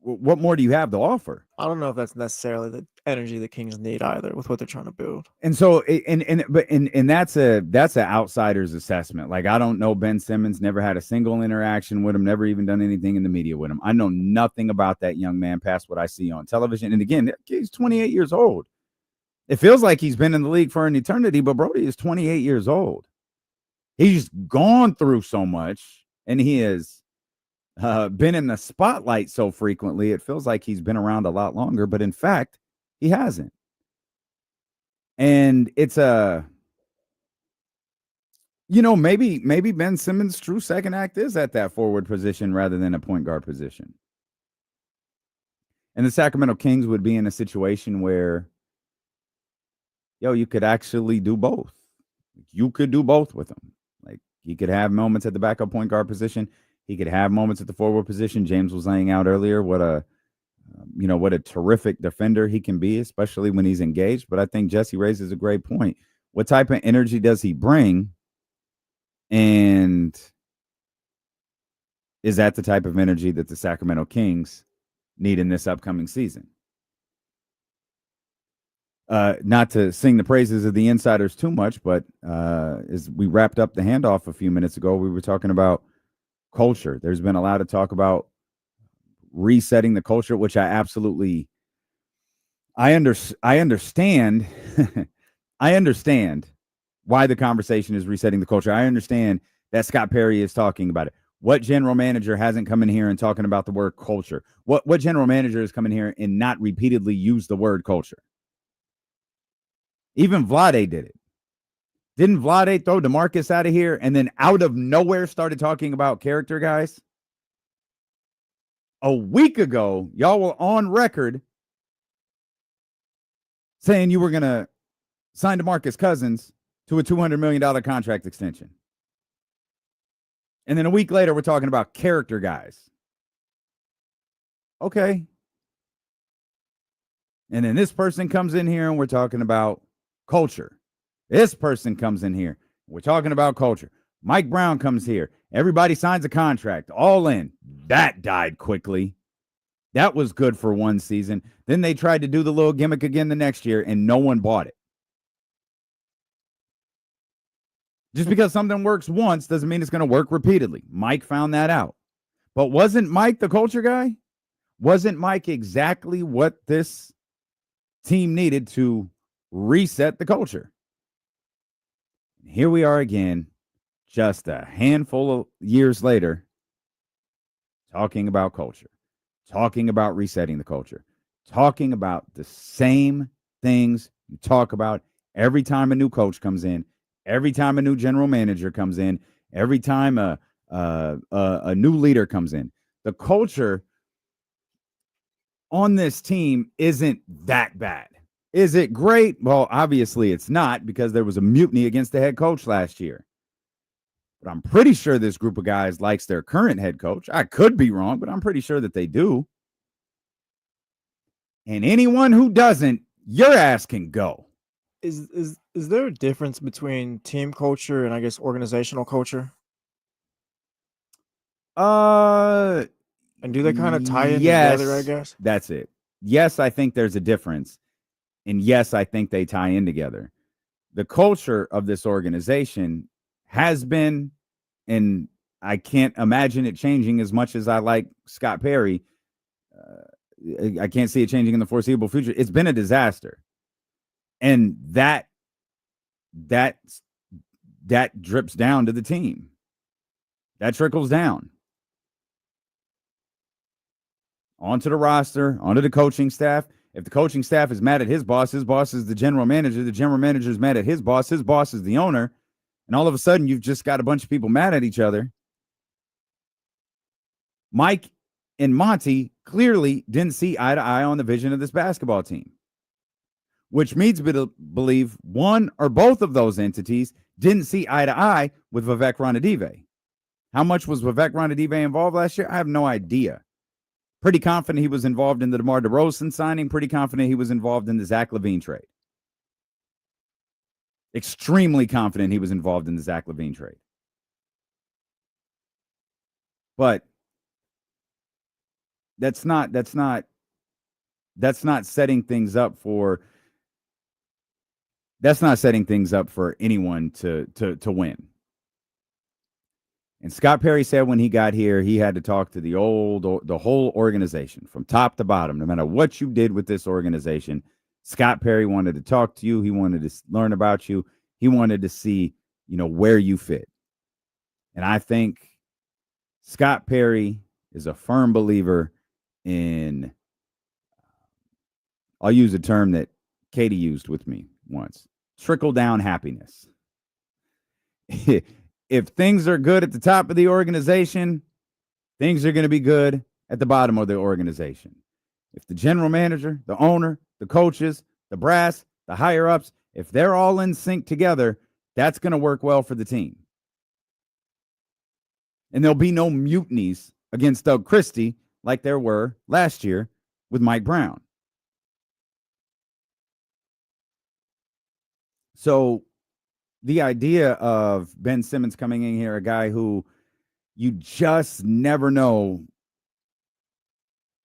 What more do you have to offer? I don't know if that's necessarily the energy the Kings need either with what they're trying to build. And so, and that's an outsider's assessment. Like, I don't know Ben Simmons, never had a single interaction with him, never even done anything in the media with him. I know nothing about that young man past what I see on television. And again, he's 28 years old. It feels like he's been in the league for an eternity, but Brody is 28 years old. He's gone through so much, and he has been in the spotlight so frequently, it feels like he's been around a lot longer, but in fact, he hasn't. And it's maybe Ben Simmons' true second act is at that forward position rather than a point guard position. And the Sacramento Kings would be in a situation where, you could actually do both. You could do both with him. Like, he could have moments at the backup point guard position. He could have moments at the forward position. James was laying out earlier what a terrific defender he can be, especially when he's engaged. But I think Jesse raises a great point. What type of energy does he bring? And is that the type of energy that the Sacramento Kings need in this upcoming season? Not to sing the praises of the insiders too much, but as we wrapped up the handoff a few minutes ago, we were talking about culture. There's been a lot of talk about resetting the culture, which I absolutely I understand I understand why the conversation is resetting the culture. I understand that Scott Perry is talking about it. What general manager hasn't come in here and talking about the word culture? What general manager has come in here and not repeatedly used the word culture? Even Vlade did it. Didn't Vlade throw DeMarcus out of here and then out of nowhere started talking about character, guys? A week ago, y'all were on record saying you were going to sign DeMarcus Cousins to a $200 million contract extension. And then a week later, we're talking about character guys. Okay. And then this person comes in here and we're talking about culture. This person comes in here. We're talking about culture. Mike Brown comes here. Everybody signs a contract. All in. That died quickly. That was good for one season. Then they tried to do the little gimmick again the next year, and no one bought it. Just because something works once doesn't mean it's going to work repeatedly. Mike found that out. But wasn't Mike the culture guy? Wasn't Mike exactly what this team needed to reset the culture? Here we are again, just a handful of years later, talking about culture, talking about resetting the culture, talking about the same things you talk about every time a new coach comes in, every time a new general manager comes in, every time a new leader comes in. The culture on this team isn't that bad. Is it great? Well, obviously it's not, because there was a mutiny against the head coach last year. But I'm pretty sure this group of guys likes their current head coach. I could be wrong, but I'm pretty sure that they do. And anyone who doesn't, your ass can go. Is there a difference between team culture and I guess organizational culture? And do they kind of tie in together, I guess? That's it. Yes, I think there's a difference. And yes, I think they tie in together. The culture of this organization has been, and I can't imagine it changing as much as I like Scott Perry. I can't see it changing in the foreseeable future. It's been a disaster. And that drips down to the team. That trickles down. Onto the roster, onto the coaching staff. If the coaching staff is mad at his boss is the general manager is mad at his boss is the owner, and all of a sudden you've just got a bunch of people mad at each other. Mike and Monty clearly didn't see eye to eye on the vision of this basketball team, which means me to believe one or both of those entities didn't see eye to eye with Vivek Ranadive. How much was Vivek Ranadive involved last year? I have no idea. Pretty confident he was involved in the DeMar DeRozan signing. Pretty confident he was involved in the Zach LaVine trade. Extremely confident he was involved in the Zach LaVine trade. But that's not setting things up for anyone to win. And Scott Perry said when he got here, he had to talk to the whole organization from top to bottom. No matter what you did with this organization, Scott Perry wanted to talk to you. He wanted to learn about you. He wanted to see, where you fit. And I think Scott Perry is a firm believer in, I'll use a term that Katie used with me once, trickle-down happiness. If things are good at the top of the organization, things are going to be good at the bottom of the organization. If the general manager, the owner, the coaches, the brass, the higher-ups, if they're all in sync together, that's going to work well for the team. And there'll be no mutinies against Doug Christie like there were last year with Mike Brown. So the idea of Ben Simmons coming in here, a guy who you just never know.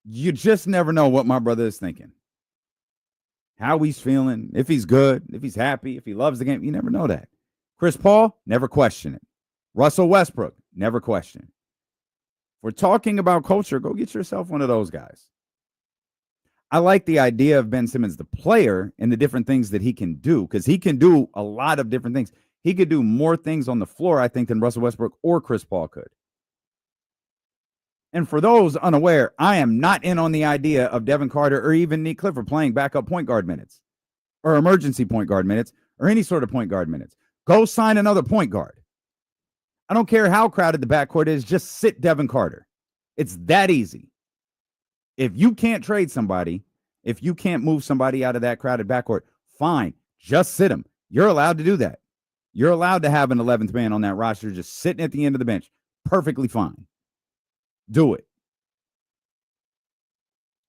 You just never know what my brother is thinking. How he's feeling, if he's good, if he's happy, if he loves the game. You never know that. Chris Paul, never question it. Russell Westbrook, never question it. If we're talking about culture, go get yourself one of those guys. I like the idea of Ben Simmons, the player, and the different things that he can do, because he can do a lot of different things. He could do more things on the floor, I think, than Russell Westbrook or Chris Paul could. And for those unaware, I am not in on the idea of Devin Carter or even Nick Clifford playing backup point guard minutes or emergency point guard minutes or any sort of point guard minutes. Go sign another point guard. I don't care how crowded the backcourt is. Just sit Devin Carter. It's that easy. If you can't trade somebody, if you can't move somebody out of that crowded backcourt, fine. Just sit them. You're allowed to do that. You're allowed to have an 11th man on that roster just sitting at the end of the bench. Perfectly fine. Do it.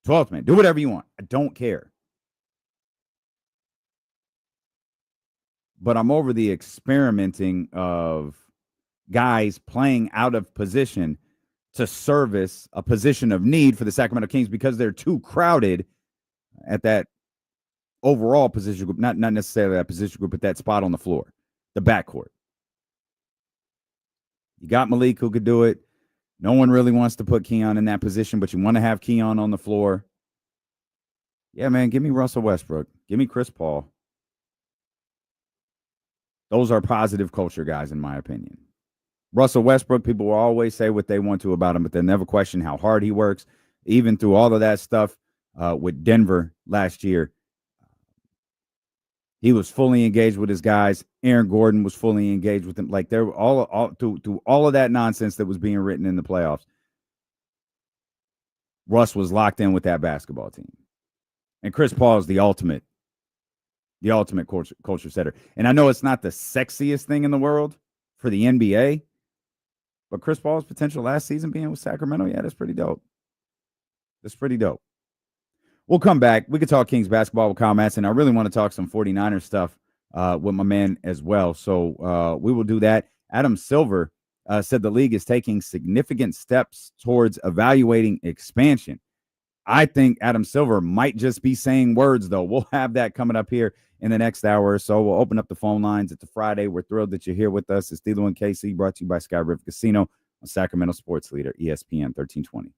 12th man. Do whatever you want. I don't care. But I'm over the experimenting of guys playing out of position to service a position of need for the Sacramento Kings because they're too crowded at that overall position group, not necessarily that position group, but that spot on the floor, the backcourt. You got Malik who could do it. No one really wants to put Keon in that position, but you want to have Keon on the floor. Yeah, man, give me Russell Westbrook. Give me Chris Paul. Those are positive culture guys, in my opinion. Russell Westbrook, people will always say what they want to about him, but they'll never question how hard he works. Even through all of that stuff with Denver last year, he was fully engaged with his guys. Aaron Gordon was fully engaged with him. Like they're all through all of that nonsense that was being written in the playoffs. Russ was locked in with that basketball team. And Chris Paul is the ultimate culture setter. And I know it's not the sexiest thing in the world for the NBA, but Chris Paul's potential last season being with Sacramento, yeah, that's pretty dope. That's pretty dope. We'll come back. We could talk Kings basketball with Kyle Madson. I really want to talk some 49ers stuff with my man as well. So we will do that. Adam Silver said the league is taking significant steps towards evaluating expansion. I think Adam Silver might just be saying words, though. We'll have that coming up here in the next hour or so. We'll open up the phone lines. It's a Friday. We're thrilled that you're here with us. It's D'Lo and KC, brought to you by Sky River Casino on Sacramento Sports Leader, ESPN 1320.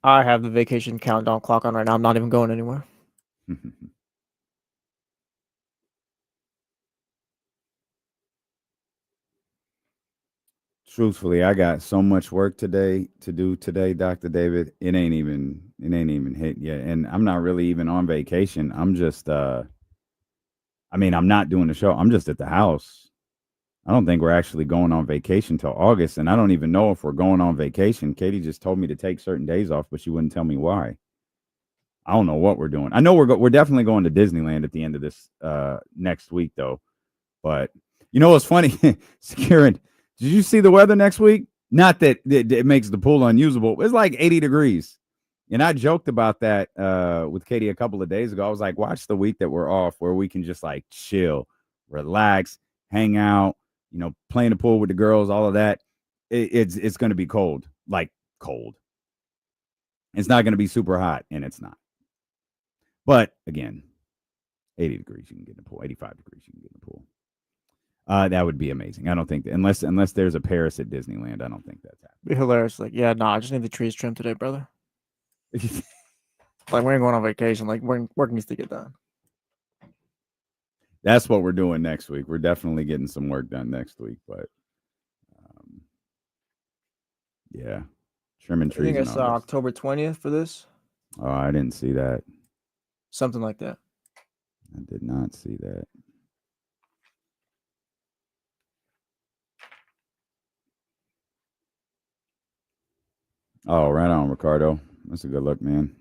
I have the vacation countdown clock on right now. I'm not even going anywhere. Truthfully, I got so much work to do today, Dr. David. It ain't even hit yet. And I'm not really even on vacation. I'm just I'm not doing the show. I'm just at the house. I don't think we're actually going on vacation till August, and I don't even know if we're going on vacation. Katie just told me to take certain days off, but she wouldn't tell me why. I don't know what we're doing. I know we're definitely going to Disneyland at the end of this next week, though. But you know what's funny, Kieran? Did you see the weather next week? Not that it makes the pool unusable. It's like 80 degrees. And I joked about that with Katie a couple of days ago. I was like, watch the week that we're off where we can just like chill, relax, hang out, play in the pool with the girls, all of that. It's going to be cold, like cold. It's not going to be super hot, and it's not. But again, 80 degrees you can get in the pool, 85 degrees you can get in the pool. That would be amazing. I don't think that, unless there's a Paris at Disneyland, I don't think that's happening. Be hilarious. Like, yeah, I just need the trees trimmed today, brother. Like, we ain't going on vacation. Like, work needs to get done. That's what we're doing next week. We're definitely getting some work done next week. But yeah, trimming trees. I think it's October 20th for this. Oh, I didn't see that. Something like that. I did not see that. Oh, right on, Ricardo. That's a good look, man.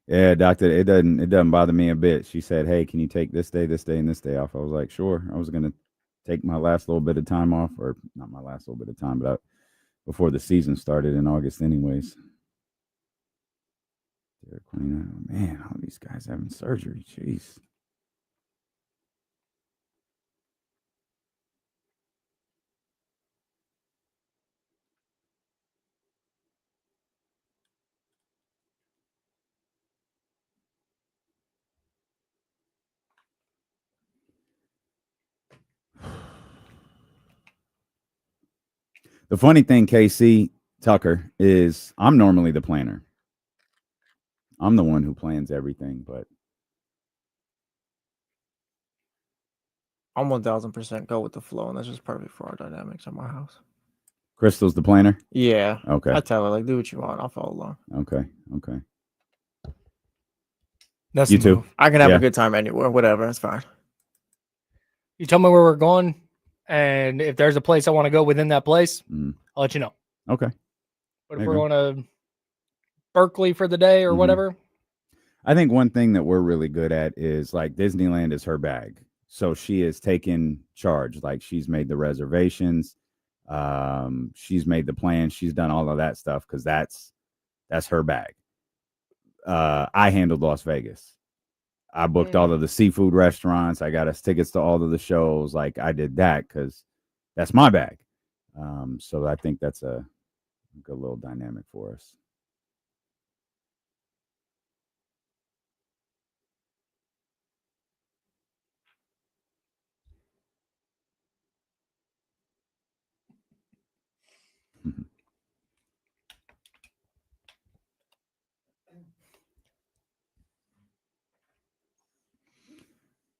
Yeah, doctor, it doesn't bother me a bit. She said, "Hey, can you take this day, and this day off?" I was like, "Sure." I was gonna take my last little bit of time off, or not my last little bit of time, but before the season started in August, anyways. Queen, oh, man, all these guys having surgery. Jeez. The funny thing, KC Tucker, is I'm normally the planner. I'm the one who plans everything, but I'm 1000% go with the flow, and that's just perfect for our dynamics in my house. Crystal's the planner? Yeah. Okay. I tell her, like, do what you want. I'll follow along. Okay. That's you too. I can have a good time anywhere, whatever. It's fine. You tell me where we're going, and if there's a place I want to go within that place, I'll let you know. Okay. But if we're going to Berkeley for the day or whatever. I think one thing that we're really good at is like Disneyland is her bag. So she has taken charge. Like she's made the reservations. She's made the plans. She's done all of that stuff because that's her bag. I handled Las Vegas. I booked all of the seafood restaurants. I got us tickets to all of the shows. Like I did that because that's my bag. So I think that's a good little dynamic for us.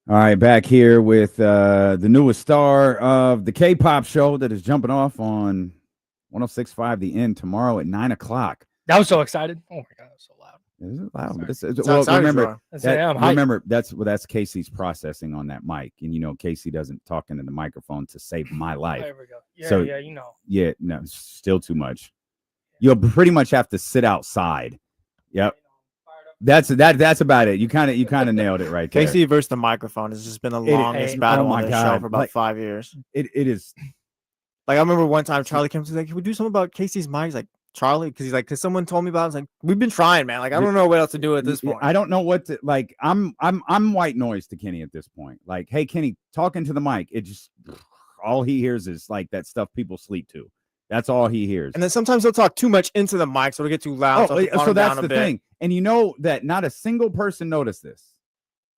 All right, back here with the newest star of the K-pop show that is jumping off on 106.5 The End tomorrow at 9:00. That was so excited. Oh my God, it was so loud. Is it loud? But remember, that's Casey's processing on that mic, and Casey doesn't talk into the microphone to save my life. There we go. Yeah, so, yeah, Yeah, no, still too much. You'll pretty much have to sit outside. Yep. That's about it. You kind of nailed it right there. Casey versus the microphone has just been the longest battle on this show for about 5 years. It is. Like I remember one time Charlie came to me like, "Can we do something about Casey's mic?" He's like, Charlie, because someone told me about it. I was like, we've been trying, man. Like I don't know what else to do at this point. I don't know what to like. I'm white noise to Kenny at this point. Like, hey Kenny, talking to the mic. It just all he hears is like that stuff people sleep to. That's all he hears. And then sometimes he'll talk too much into the mic, so it'll get too loud. So that's the thing. And you know that not a single person noticed this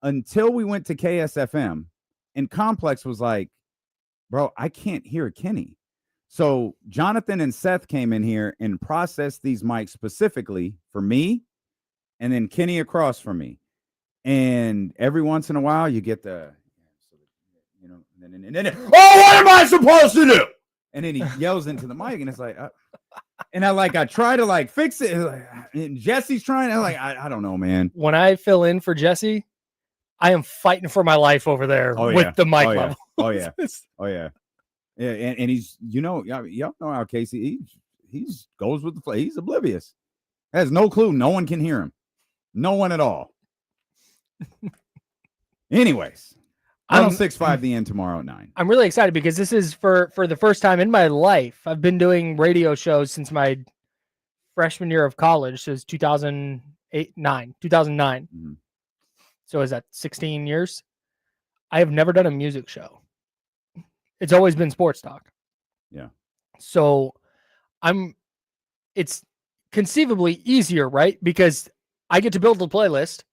until we went to KSFM, and Complex was like, "Bro, I can't hear Kenny." So Jonathan and Seth came in here and processed these mics specifically for me, and then Kenny across from me. And every once in a while, you get the, and then oh, what am I supposed to do? And then he yells into the mic, and it's like, and I try to fix it, and Jesse's trying. I'm like, I don't know, man. When I fill in for Jesse, I am fighting for my life over there with the mic level. Oh yeah, oh yeah, yeah. And he's, y'all know how Casey he's goes with the play. He's oblivious, has no clue. No one can hear him. No one at all. Anyways, 106.5 The End tomorrow at 9. I'm really excited because this is for the first time in my life. I've been doing radio shows since my freshman year of college, so it's 2009. Mm-hmm. So is that 16 years? I have never done a music show. It's always been sports talk. Yeah. So it's conceivably easier, right? Because I get to build the playlist.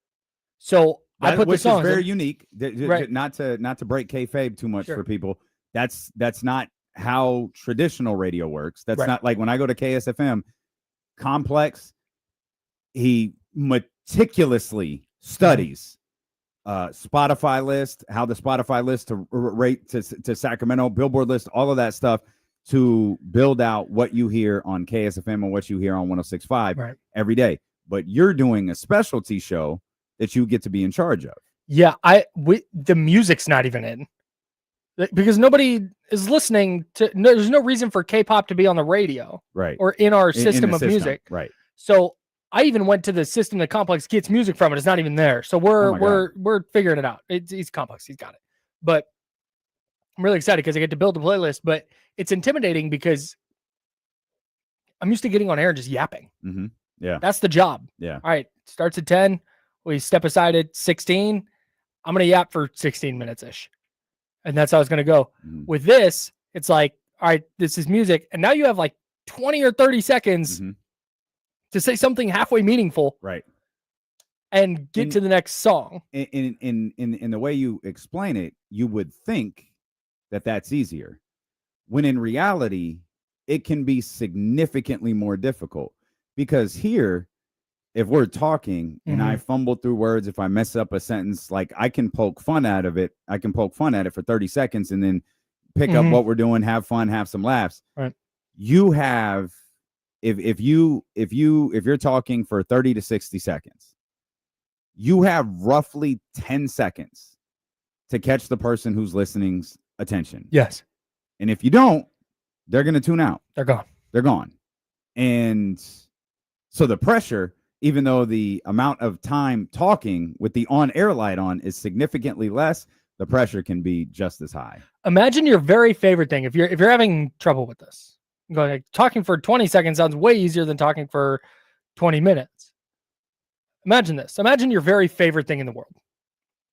So I put the songs. Which is very unique. Right. Not to break kayfabe too much for people. That's not how traditional radio works. That's not like when I go to KSFM, Complex, he meticulously studies Spotify list, how the Spotify list to rate to Sacramento, Billboard list, all of that stuff to build out what you hear on KSFM and what you hear on 106.5 every day. But you're doing a specialty show that you get to be in charge of. Yeah, the music's not even in because nobody is listening to. There's no reason for K-pop to be on the radio, right? Or in our system of music, right? So I even went to the system that Complex gets music from, and it's not even there. So we're figuring it out. He's Complex, he's got it. But I'm really excited because I get to build a playlist. But it's intimidating because I'm used to getting on air and just yapping. Mm-hmm. Yeah, that's the job. Yeah. All right, starts at 10. We step aside at 16. I'm going to yap for 16 minutes-ish. And that's how it's going to go. Mm-hmm. With this, it's like, all right, this is music. And now you have like 20 or 30 seconds to say something halfway meaningful. Right. And get to the next song. In the way you explain it, you would think that that's easier. When in reality, it can be significantly more difficult. Because here, if we're talking and I fumble through words, if I mess up a sentence, like I can poke fun out of it. I can poke fun at it for 30 seconds and then pick up what we're doing, have fun, have some laughs. Right. You have, if you're talking for 30 to 60 seconds, you have roughly 10 seconds to catch the person who's listening's attention. Yes. And if you don't, they're going to tune out. They're gone. They're gone. And so the pressure, even though the amount of time talking with the on-air light on is significantly less, the pressure can be just as high. Imagine your very favorite thing. If you're having trouble with this, talking for 20 seconds sounds way easier than talking for 20 minutes. Imagine this. Imagine your very favorite thing in the world,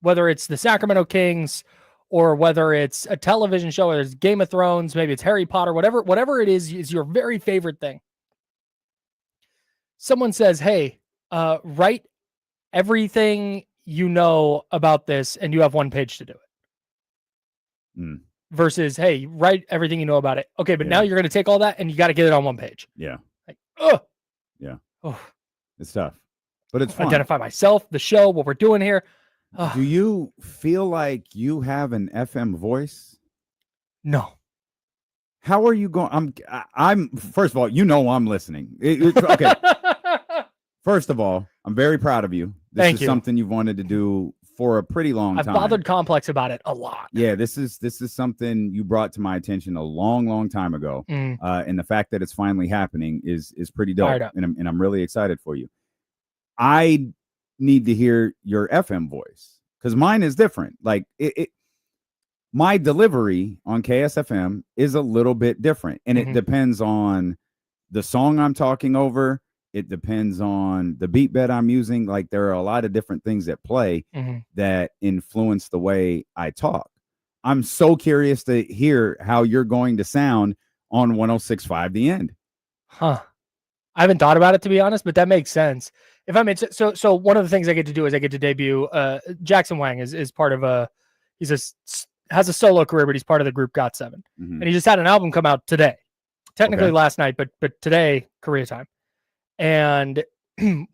whether it's the Sacramento Kings or whether it's a television show, whether it's Game of Thrones, maybe it's Harry Potter, whatever it is your very favorite thing. Someone says, hey, write everything you know about this and you have one page to do it. Versus, hey, write everything you know about it. Okay, but now you're going to take all that and you got to get it on one page. Yeah. Like, yeah. Oh. It's tough, but it's fun. Identify myself, the show, what we're doing here. Do you feel like you have an FM voice? No. How are you going? I'm first of all, I'm listening. Okay. First of all, I'm very proud of you. This is something you've wanted to do for a pretty long time. I've bothered Complex about it a lot. Yeah, this is something you brought to my attention a long, long time ago. And the fact that it's finally happening is pretty dope. And I'm really excited for you. I need to hear your FM voice because mine is different. Like my delivery on KSFM is a little bit different, and it depends on the song I'm talking over. It depends on the beat bed I'm using. Like there are a lot of different things at play that influence the way I talk. I'm so curious to hear how you're going to sound on 106.5 The End. Huh. I haven't thought about it, to be honest, but that makes sense. If I made so one of the things I get to do is I get to debut Jackson Wang is part of has a solo career, but he's part of the group Got7. And he just had an album come out today. technically Okay. last night, but today, Korea time. And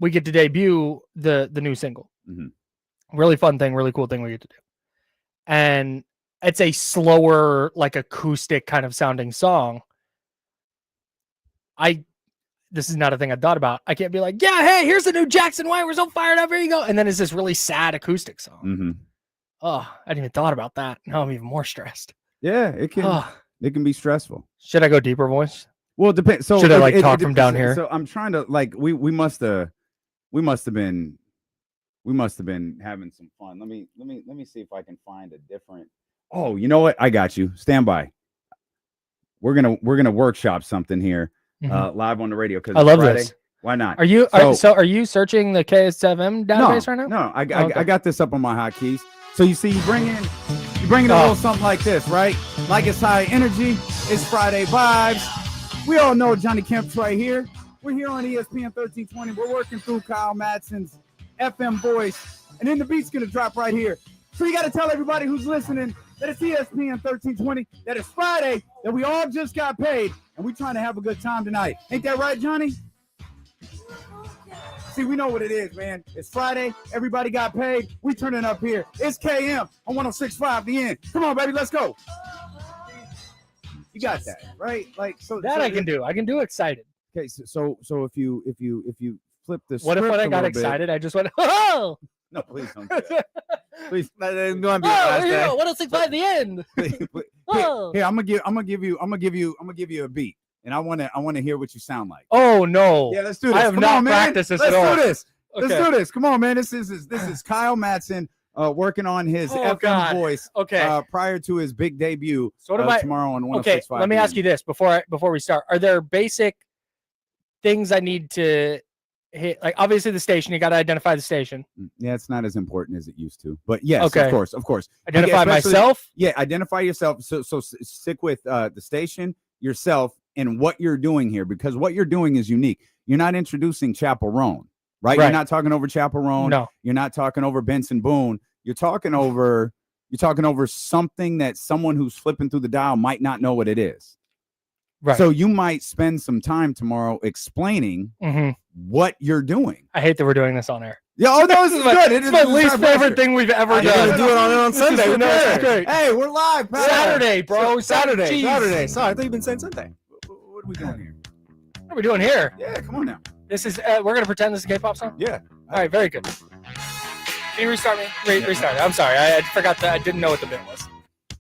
we get to debut the new single. Mhm. Really fun thing, really cool thing we get to do. And it's a slower, like acoustic kind of sounding song. This is not a thing I thought about. I can't be like, yeah, hey, here's the new Jackson White. We're so fired up. Here you go. And then it's this really sad acoustic song. Mhm. Oh, I didn't even thought about that. Now I'm even more stressed. Yeah, it can. Oh, It can be stressful. should I go deeper voice? Well, it depends. So Should I, like, it talk from down here? So I'm trying to like we must have been having some fun. Let me see if I can find a different. Oh, you know what? I got you. Stand by. We're gonna workshop something here live on the radio because I love Friday. this. Why not? Are you searching the KSFM database right now? No, I Okay. got this up on my hotkeys. So you see, you bring in a little something like this, right? Like it's high energy. It's Friday vibes. We all know Johnny Kemp's right here. We're here on ESPN 1320. We're working through Kyle Madson's FM voice, and then the beat's gonna drop right here. So you got to tell everybody who's listening that it's ESPN 1320, that it's Friday, that we all just got paid, and we're trying to have a good time tonight. Ain't that right, Johnny? See, we know what it is, man. It's Friday. Everybody got paid. We turning up here. It's KM on 106.5 The End. Come on, baby. Let's go. You got that, right? Like so. That I can do. I can do excited. Okay, so if you flip this. What if when I got excited, I just went, oh! No, please don't do that. Please. That didn't be the Oh, last here you day. go. 106.5 The End. Oh. Here, I'm gonna give you a beat, and I wanna hear what you sound like. Oh no! Yeah, let's do this. I have Come not on, man. practiced this Let's at all. do this. Okay. Let's do this. Come on, man. This is Kyle Madson working on his Oh, FM God. voice. Okay. Prior to his big debut. So what am I- tomorrow on 106.5. Okay, let me ask you this before we start. Are there basic things I need to hit? Like obviously the station, you got to identify the station. Yeah, it's not as important as it used to, but yes, Okay. of course. Identify especially- myself. Yeah, identify yourself. So stick with the station, yourself, and what you're doing here, because what you're doing is unique. You're not introducing Chapel Roan, right? You're Right. not talking over Chapel Roan. No. You're not talking over Benson Boone. You're talking over something that someone who's flipping through the dial might not know what it is. Right. So you might spend some time tomorrow explaining Mhm. what you're doing. I hate that we're doing this on air. Yeah, oh no, this is good. It's my least favorite thing we've ever You're done. gonna do it on Sunday. is Who great. cares? Great. Hey, we're live, pal. Saturday, bro. Saturday. Jeez. Saturday. Sorry, I thought you've been saying Sunday. What are we doing here? What are we doing here? Yeah, come on now. This is we're gonna pretend this is a K-pop song. Yeah. All right, very good. Can you restart me? Restart it. I'm sorry, I forgot that. I didn't know what the bit was.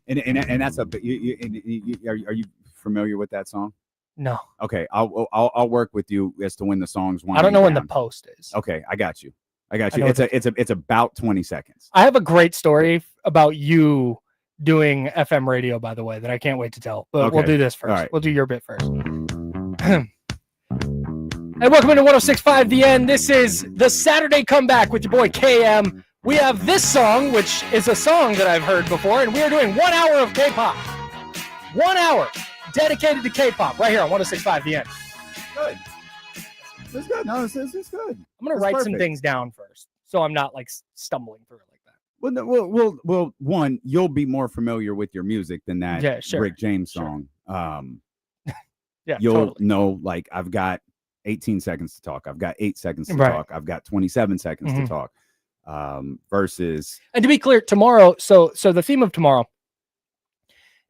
And that's are you familiar with that song? No, Okay, I'll work with you as to when the song's I don't know when the post is. Okay, I got you. I know It's about 20 seconds. I have a great story about you doing FM radio, by the way, that I can't wait to tell. But we'll Okay. do this first. All right. We'll do your bit first. Hey, welcome into 106.5 The End. This is the Saturday comeback with your boy KM. We have this song, which is a song that I've heard before, and we are doing 1 hour of K-pop. 1 hour dedicated to K-pop right here on 106.5 The End. Good. That's good. No, this is good. I'm going to That's write some perfect. things down first, so I'm not like stumbling through it like that. Well, no, well, one, you'll be more familiar with your music than that Yeah, sure. Rick James Sure. song. Yeah, You'll totally. know, like, I've got 18 seconds to talk. I've got 8 seconds to Right. talk. I've got 27 seconds to Mhm. talk. Versus And to be clear, tomorrow, so the theme of tomorrow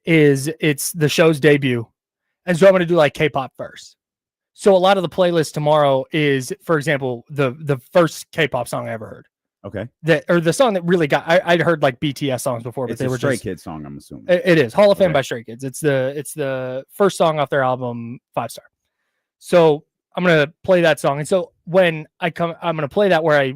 is it's the show's debut. And so I'm going to do like K-pop first. So a lot of the playlist tomorrow is, for example, the first K-pop song I ever heard. okay, Or the song that really got, I'd heard like BTS songs before, but it's they a were Stray just, Kids song, I'm assuming. it is Hall of Fame Okay. by Stray Kids. It's the first song off their album 5 Star. So I'm going to play that song. And so when I'm going to play that where I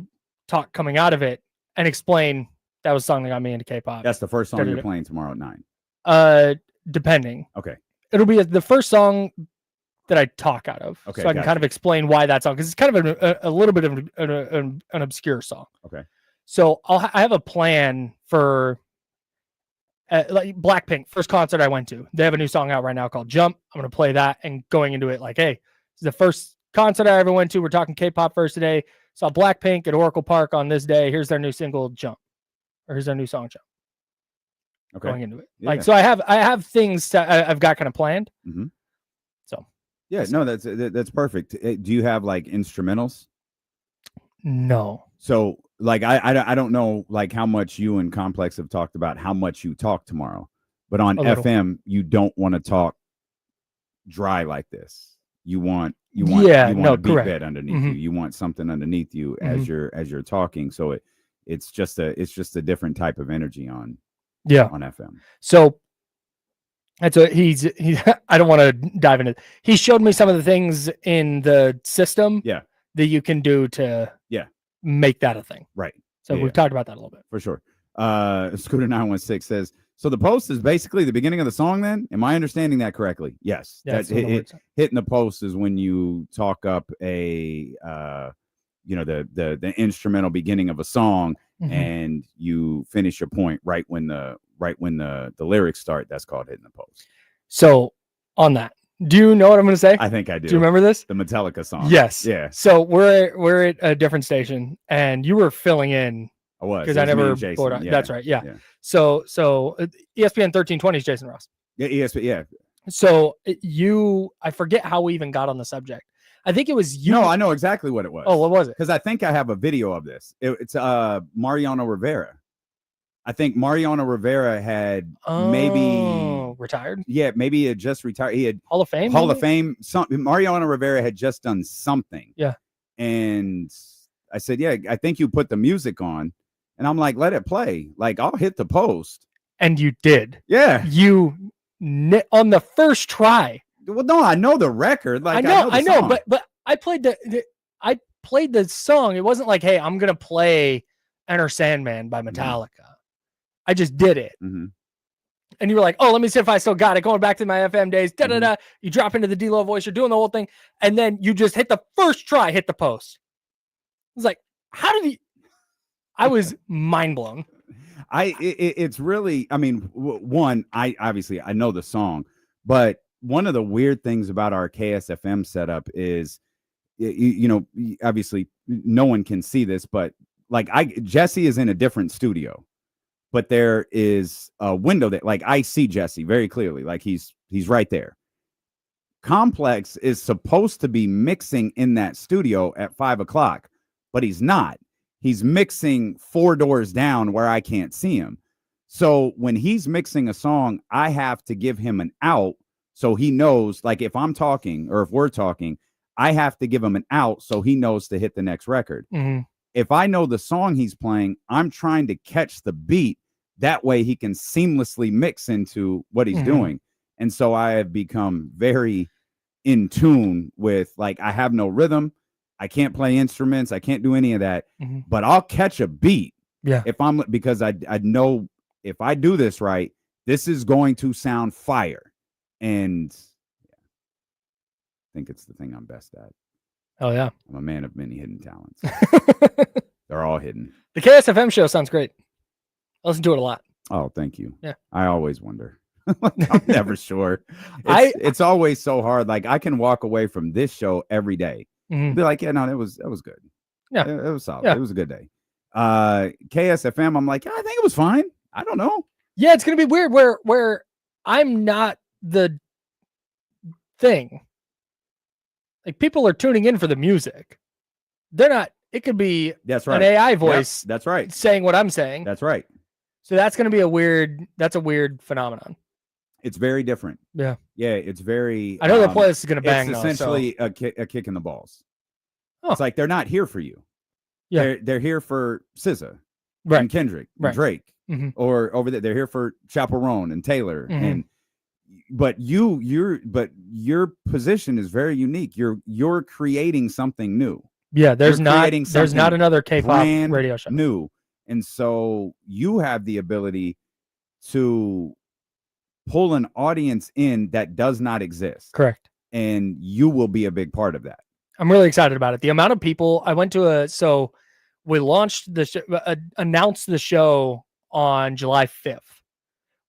talk coming out of it and explain that was a song that got me into K-pop. That's the first song Da-da-da. you're playing tomorrow at 9. Depending. Okay. It'll be the first song that I talk out of. Okay, So I can gotcha. kind of explain why that song, because it's kind of a little bit of an obscure song. Okay. So I have a plan for like Blackpink, first concert I went to. They have a new song out right now called Jump. I'm going to play that and going into it like, hey, this is the first concert I ever went to. We're talking K-pop first today. Saw Blackpink at Oracle Park on this day. Here's their new single Jump. Or here's their new song Jump. Okay. Going into it. Yeah. Like, so I have things that I've got kind of planned. Mhm. So Yeah, no, that's perfect. Do you have like instrumentals? No. So like I don't know like how much you and Complex have talked about how much you talk tomorrow, but on A little. FM you don't want to talk dry like this. You want Yeah, you want no, a beat correct. bed underneath Mhm. you. You want something underneath you as you're talking. So it's just a different type of energy on Yeah. FM. So that's what he's I don't want to dive into. He showed me some of the things in the system Yeah. that you can do to make that a thing. Right. So Yeah, we've talked about that a little bit. for sure. Scooter 916 says, so the post is basically the beginning of the song then? Am I understanding that correctly? Yes. Yeah, That hitting the post is when you talk up a the instrumental beginning of a song and you finish your point right when the lyrics start. That's called hitting the post. So on that, do you know what I'm going to say? I think I do. Do you remember this? The Metallica song? Yes. Yeah. So we're at a different station, and you were filling in I was because It I was me never and Jason. bored on. Yeah. That's right. Yeah. So ESPN 1320 is Jason Ross. Yeah. ESPN. Yeah. So I forget how we even got on the subject. I think it was you. No, I know exactly what it was. Oh, what was it? Because I think I have a video of this. It's Mariano Rivera. I think Mariano Rivera had maybe retired. Yeah, maybe he had just retired. He had Hall of Fame. Hall of Fame. Mariano Rivera had just done something. Yeah. And I said, yeah, I think you put the music on. And I'm like, let it play. Like, I'll hit the post. And you did. Yeah. You on the first try. Well, no, I know the record. Like, I know, song. but I played the song. It wasn't like, hey, I'm gonna play Enter Sandman by Metallica. I just did it. And you were like, oh, let me see if I still got it. Going back to my FM days. Da da da. You drop into the D-Lo voice. You're doing the whole thing, and then you just hit the first try. Hit the post. I was like, how did he? I was mind blown. It's really, I mean, one, I know the song, but one of the weird things about our KSFM setup is, obviously no one can see this, but like Jesse is in a different studio, but there is a window that like I see Jesse very clearly, like he's right there. Complex is supposed to be mixing in that studio at 5:00, but he's not. He's mixing 4 doors down where I can't see him. So when he's mixing a song, I have to give him an out so he knows, like if I'm talking or if we're talking, I have to give him an out so he knows to hit the next record. If I know the song he's playing, I'm trying to catch the beat. That way he can seamlessly mix into what he's doing. And so I have become very in tune with, like, I have no rhythm. I can't play instruments. I can't do any of that, but I'll catch a beat. Yeah. Because I know if I do this right, this is going to sound fire. And I think it's the thing I'm best at. Oh yeah. I'm a man of many hidden talents. They're all hidden. The KSFM show sounds great. I listen to it a lot. Oh, thank you. Yeah. I always wonder. I'm never sure. It's always so hard. Like I can walk away from this show every day. Be like, yeah, no, that was good. Yeah, it was solid. Yeah. It was a good day. KSFM, I'm like, yeah, I think it was fine. I don't know. Yeah, it's gonna be weird where I'm not the thing. Like people are tuning in for the music. They're not. It could be That's right. an AI voice. Yep, that's right. Saying what I'm saying. That's right. So that's gonna be a weird phenomenon. It's very different. Yeah. Yeah, it's very. I know the place is gonna bang. It's essentially a kick in the balls. Oh. It's like they're not here for you. Yeah. They're here for SZA, right? And Kendrick, and right. Drake, or over there they're here for Chaperone and Taylor, but your position is very unique. You're creating something new. Yeah, there's not another K-pop radio show. New, and so you have the ability to pull an audience in that does not exist. Correct. And you will be a big part of that. I'm really excited about it. The amount of people I went to we launched the announced the show on July 5th.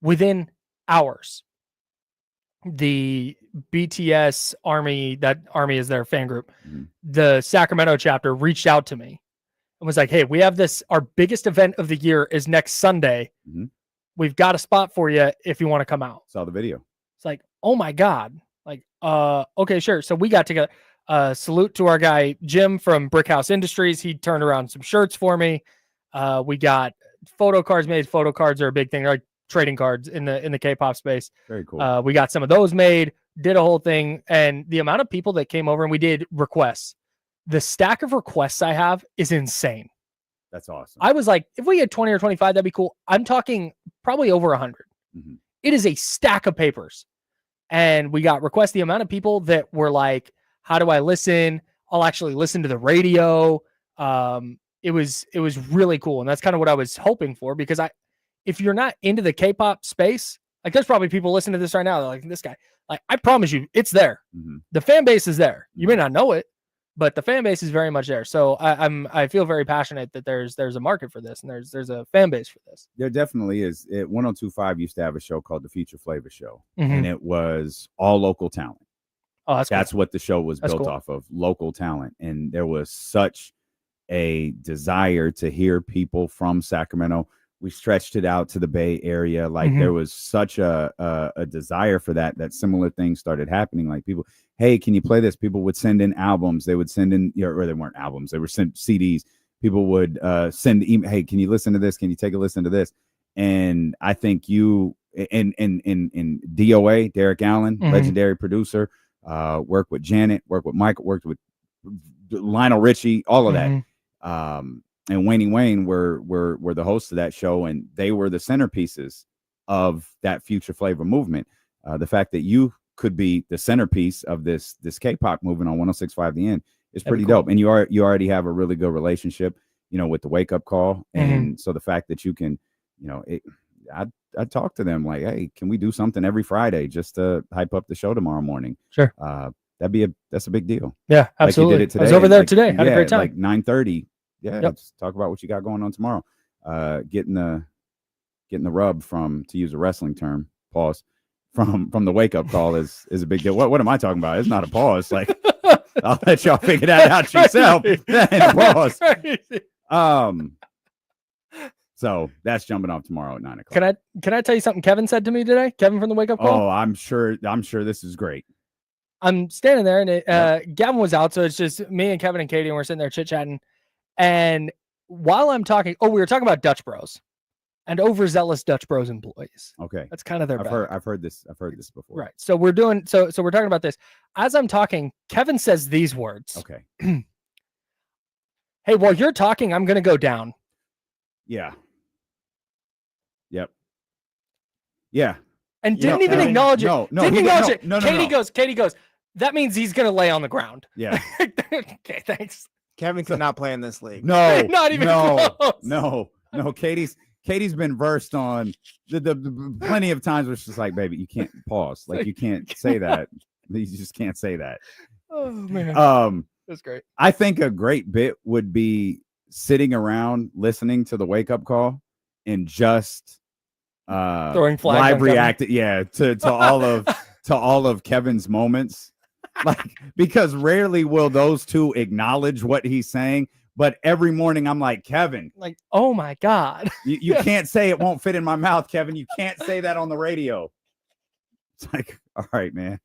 Within hours, the BTS Army, that Army is their fan group, the Sacramento chapter reached out to me and was like, hey, we have this, our biggest event of the year is next Sunday. We've got a spot for you if you want to come out. Saw the video. It's like, oh my God. Like, okay, sure. So we got together. Salute to our guy Jim from Brickhouse Industries. He turned around some shirts for me. We got photo cards made. Photo cards are a big thing. They're like trading cards in the K-pop space. Very cool. We got some of those made. Did a whole thing, and the amount of people that came over and we did requests. The stack of requests I have is insane. That's awesome. I was like, if we had 20 or 25, that'd be cool. I'm talking probably over 100. Mhm. It is a stack of papers. And we got requests. The amount of people that were like, how do I listen? I'll actually listen to the radio. It was really cool. And that's kind of what I was hoping for, because if you're not into the K-pop space, like there's probably people listening to this right now. They're like, this guy, like, I promise you it's there. Mhm. The fan base is there. You may not know it, but the fan base is very much there. So I feel very passionate that there's a market for this, and there's a fan base for this. There definitely is. 1025 used to have a show called the Future Flavor Show, Mhm. and it was all local talent. Oh, that's cool. What the show was That's built cool. off of, local talent. And there was such a desire to hear people from Sacramento. We stretched it out to the Bay Area. Like Mhm. there was such a desire for that similar things started happening. Like people, hey, can you play this? People would send in albums. They would send in, or they weren't albums. They were sent CDs. People would send email. Hey, can you listen to this? Can you take a listen to this? And I think you in DOA, Derek Allen, Mhm. legendary producer, worked with Janet, worked with Michael, worked with Lionel Richie, all of that. Mhm. And Wayne were the hosts of that show, and they were the centerpieces of that future flavor movement. The fact that you could be the centerpiece of this K-pop movement on 106.5 The End is pretty dope. And you already have a really good relationship, with the Wake Up Call. And so the fact that you can, I'd talk to them like, hey, can we do something every Friday just to hype up the show tomorrow morning? Sure. That's a big deal. Yeah, absolutely. Like you did it today. I was over there today. Had a great time. Like 9:30. Yeah, Yep. let's talk about what you got going on tomorrow. Getting the rub from, to use a wrestling term, pause, from the Wake Up Call is a big deal. What am I talking about? It's not a pause. Like I'll let y'all figure that out yourself. That ain't a pause. So that's jumping off tomorrow at 9 o'clock. Can I tell you something Kevin said to me today? Kevin from the Wake Up Call. Oh, I'm sure this is great. I'm standing there, and Gavin was out, so it's just me and Kevin and Katie, and we're sitting there chit-chatting. And while I'm talking, we were talking about Dutch Bros and overzealous Dutch Bros employees. Okay, that's kind of their. I've heard this before. Right. So we're doing. So we're talking about this. As I'm talking, Kevin says these words. Okay. Hey, while you're talking, I'm gonna go down. Yeah. Yep. Yeah. And didn't even acknowledge it. Didn't acknowledge it. No. Katie goes, that means he's going to lay on the ground. Yeah. Okay, thanks. Kevin cannot play in this league. No. Not even close. No. Katie's been versed on the plenty of times where it's just like, baby, you can't pause. Like you can't say that. You just can't say that. Oh man. That's great. I think a great bit would be sitting around listening to the Wake Up Call and just throwing flags live reacted to all of Kevin's moments, like, because rarely will those two acknowledge what he's saying, but every morning I'm like, Kevin, like, oh my god, you can't say it won't fit in my mouth, Kevin, you can't say that on the radio. It's like, all right, man.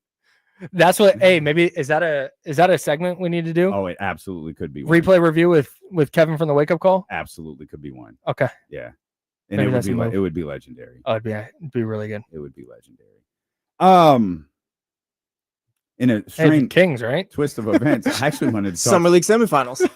That's what. Hey, maybe is that a segment we need to do? Oh, it absolutely could be one. Replay review with Kevin from the Wake Up Call. Absolutely could be one. Okay. Yeah. And it would be legendary. Oh, it'd be really good. It would be legendary. In a strange Kings, right? Twist of events, I actually wanted to talk Summer League semifinals.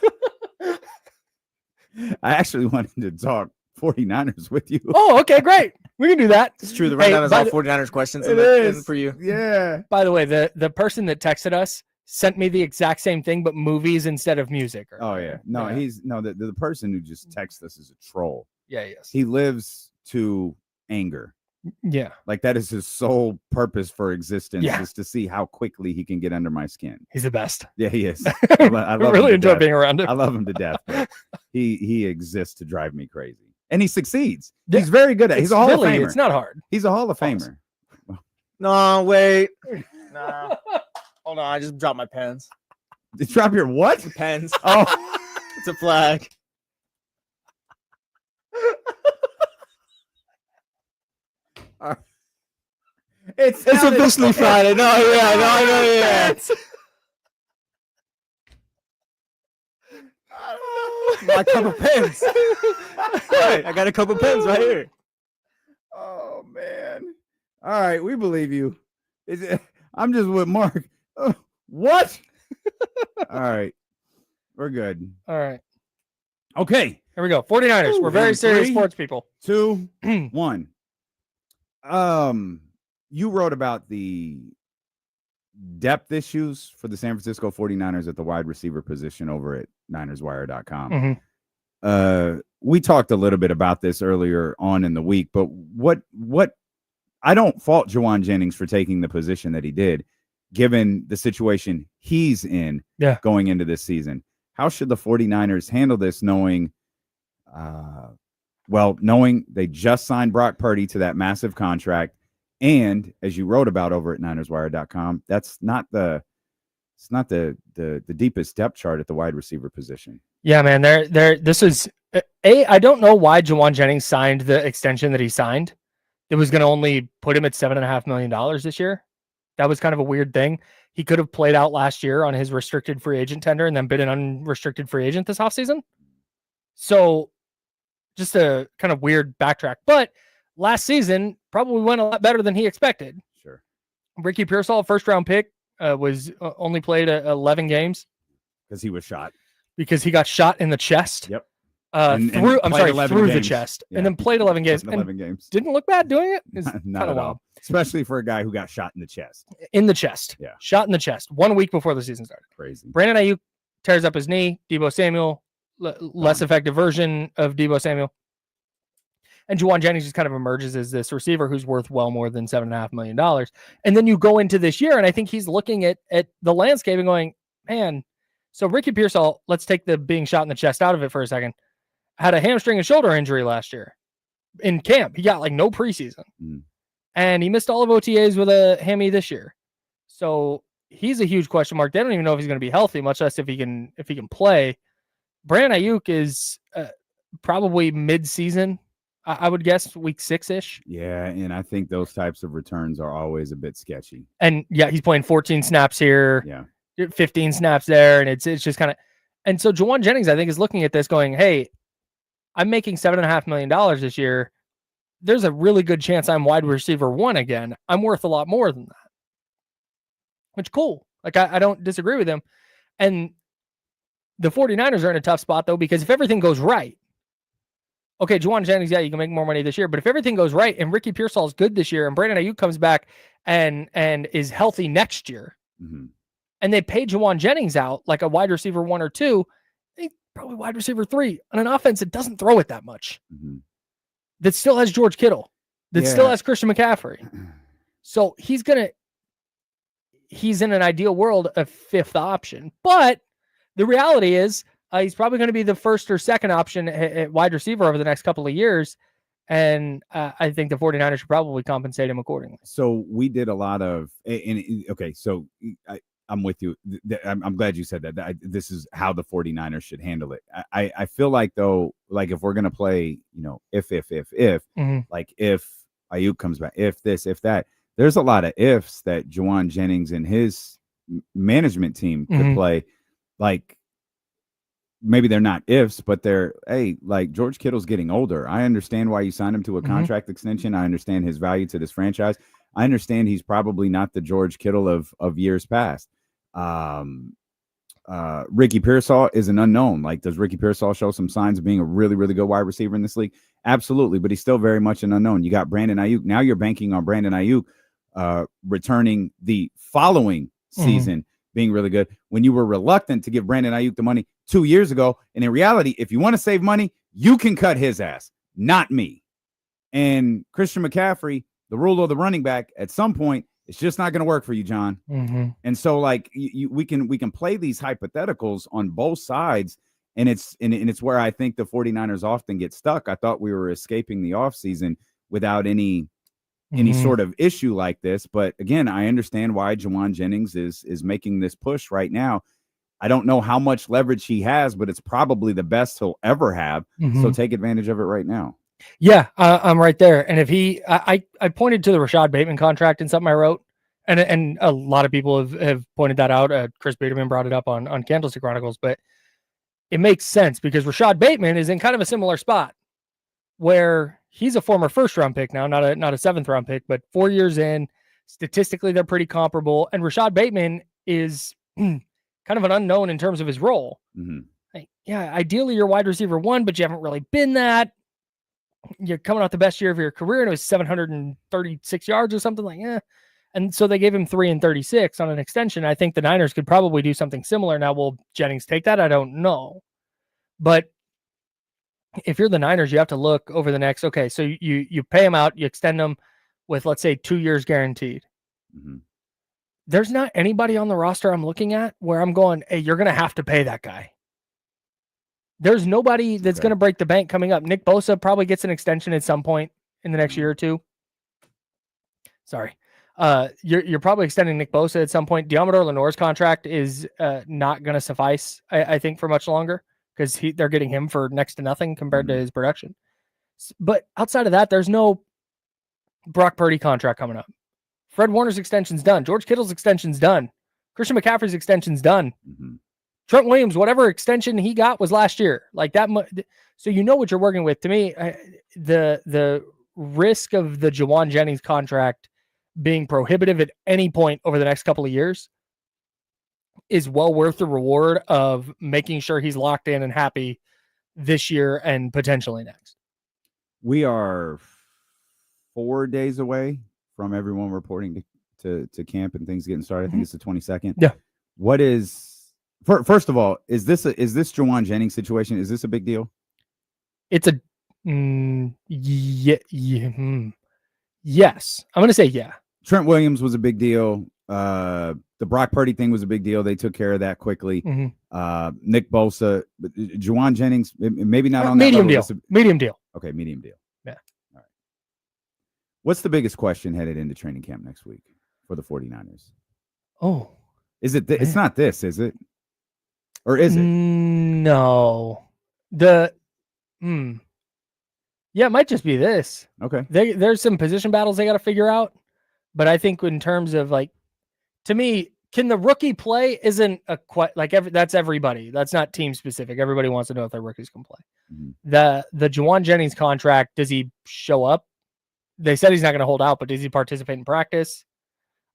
I actually wanted to talk 49ers with you. Oh, okay, great. We can do that. It's true. The rundown is all 49ers questions in for you. Yeah. By the way, the person that texted us sent me the exact same thing, but movies instead of music. Oh yeah. No, yeah. The person who just texts us is a troll. Yeah, yes. He lives to anger. Yeah. Like that is his sole purpose for existence, Yeah. is to see how quickly he can get under my skin. He's the best. Yeah, he is. I love really him enjoy to death. being around him. I love him to death. But he exists to drive me crazy. And he succeeds. He's very good at it. He's a Hall of Famer. It's not hard. He's a Hall of Famer. No, wait. Nah. Hold on. I just dropped my pens. Drop your what? Pens. Oh, It's a flag. It's officially Friday. No, yeah, no, I know, yeah. My cup of pens. Right, I got a couple pens right here. Oh man! All right, we believe you. I'm just with Mark. What? All right, we're good. All right. Okay, Here we go. 49ers. We're very serious sports people. 2, 1. You wrote about the depth issues for the San Francisco 49ers at the wide receiver position over at NinersWire.com. We talked a little bit about this earlier on in the week, but what I don't fault Juwan Jennings for taking the position that he did, given the situation he's in going into this season. How should the 49ers handle this, knowing they just signed Brock Purdy to that massive contract, and as you wrote about over at NinersWire.com, that's not the deepest depth chart at the wide receiver position. Yeah, man. This is I don't know why Juwan Jennings signed the extension that he signed. It was going to only put him at $7.5 million this year. That was kind of a weird thing. He could have played out last year on his restricted free agent tender and then been an unrestricted free agent this offseason. So just a kind of weird backtrack. But last season probably went a lot better than he expected. Sure. Ricky Pearsall, first round pick, was only played 11 games. Because he was shot. Because he got shot in the chest. Yep. Through the games. chest, Yeah. and then played 11 games. 11 games. Didn't look bad doing it. It's Not at all. Especially for a guy who got shot in the chest. In the chest. Yeah. Shot in the chest 1 week before the season started. Crazy. Brandon Ayuk tears up his knee. Deebo Samuel, less effective version of Deebo Samuel. And Juwan Jennings just kind of emerges as this receiver who's worth well more than $7.5 million. And then you go into this year, and I think he's looking at the landscape and going, man, so Ricky Pearsall, let's take the being shot in the chest out of it for a second, had a hamstring and shoulder injury last year in camp. He got like no preseason. And he missed all of OTAs with a hammy this year. So he's a huge question mark. They don't even know if he's going to be healthy, much less if he can play. Brandon Ayuk is probably mid-season, I would guess, week 6-ish. Yeah, and I think those types of returns are always a bit sketchy. And yeah, he's playing 14 snaps here, 15 snaps there, and it's just kind of. And so Juwan Jennings, I think, is looking at this going, hey, I'm making $7.5 million this year. There's a really good chance I'm wide receiver 1 again. I'm worth a lot more than that. Which, cool. Like, I don't disagree with him. And the 49ers are in a tough spot, though, because if everything goes right, okay, Juwan Jennings, you can make more money this year, but if everything goes right and Ricky Pearsall is good this year and Brandon Ayuk comes back and is healthy next year, and they pay Juwan Jennings out like a wide receiver 1 or 2, he's probably wide receiver 3 on an offense that doesn't throw it that much. That still has George Kittle, that still has Christian McCaffrey. So he's in an ideal world a 5th option. But the reality is he's probably going to be the 1st or 2nd option at wide receiver over the next couple of years. And I think the 49ers should probably compensate him accordingly. So we did a lot of, so I'm with you. I'm glad you said that. This is how the 49ers should handle it. I feel like, though, like if we're going to play, if, like if Ayuk comes back, if this, if that, there's a lot of ifs that Juwan Jennings and his management team could play. Like, maybe they're not ifs, but they're, hey, like George Kittle's getting older. I understand why you signed him to a contract extension. I understand his value to this franchise. I understand he's probably not the George Kittle of years past. Ricky Pearsall is an unknown. Like, does Ricky Pearsall show some signs of being a really, really good wide receiver in this league? Absolutely, but he's still very much an unknown. You got Brandon Ayuk. Now you're banking on Brandon Ayuk returning the following season being really good, when you were reluctant to give Brandon Ayuk the money 2 years ago. And in reality, if you want to save money, you can cut his ass, not me. And Christian McCaffrey, the rule of the running back, at some point, it's just not going to work for you, John. And so, like, we can play these hypotheticals on both sides, and it's where I think the 49ers often get stuck. I thought we were escaping the offseason without any sort of issue like this. But again, I understand why Juwan Jennings is making this push right now. I don't know how much leverage he has, but it's probably the best he'll ever have. So take advantage of it right now. Yeah, I'm right there. And if I pointed to the Rashad Bateman contract in something I wrote, and a lot of people have pointed that out. Chris Biederman brought it up on Candlestick Chronicles, but it makes sense because Rashad Bateman is in kind of a similar spot where he's a former first-round pick now, not a seventh-round pick, but 4 years in. Statistically, they're pretty comparable. And Rashad Bateman is kind of an unknown in terms of his role. Mm-hmm. Like, yeah, ideally you're wide receiver 1, but you haven't really been that. You're coming off the best year of your career, and it was 736 yards or something like that. And so they gave him 3 and 36 on an extension. I think the Niners could probably do something similar. Now, will Jennings take that? I don't know. But if you're the Niners, you have to look over the next, okay, so you pay him out, you extend him with, let's say, 2 years guaranteed. Mm-hmm. There's not anybody on the roster I'm looking at where I'm going, hey, you're going to have to pay that guy. There's nobody that's going to break the bank coming up. Nick Bosa probably gets an extension at some point in the next year or two. Sorry. You're probably extending Nick Bosa at some point. Diamador Lenoir's contract is not going to suffice, I think, for much longer because they're getting him for next to nothing compared to his production. But outside of that, there's no Brock Purdy contract coming up. Fred Warner's extension's done. George Kittle's extension's done. Christian McCaffrey's extension's done. Mm-hmm. Trent Williams, whatever extension he got was last year. Like that. So you know what you're working with. To me, the risk of the Juwan Jennings contract being prohibitive at any point over the next couple of years is well worth the reward of making sure he's locked in and happy this year and potentially next. We are 4 days away from everyone reporting to camp and things getting started. I think it's the 22nd. Yeah. What is first of all, is this Juwan Jennings situation? Is this a big deal? It's a yes. I'm going to say yeah. Trent Williams was a big deal. The Brock Purdy thing was a big deal. They took care of that quickly. Mm-hmm. Nick Bosa, Juwan Jennings, maybe not on medium that level. deal. Medium deal. Okay, medium deal. Yeah. All right. What's the biggest question headed into training camp next week for the 49ers? Oh. Is it it's not this, is it? Or is it? No. Yeah, it might just be this. Okay. There's some position battles they got to figure out. But I think in terms of like, to me, can the rookie play? Isn't that's everybody. That's not team specific. Everybody wants to know if their rookies can play. Mm-hmm. The Juwan Jennings contract, does he show up? They said he's not going to hold out, but does he participate in practice?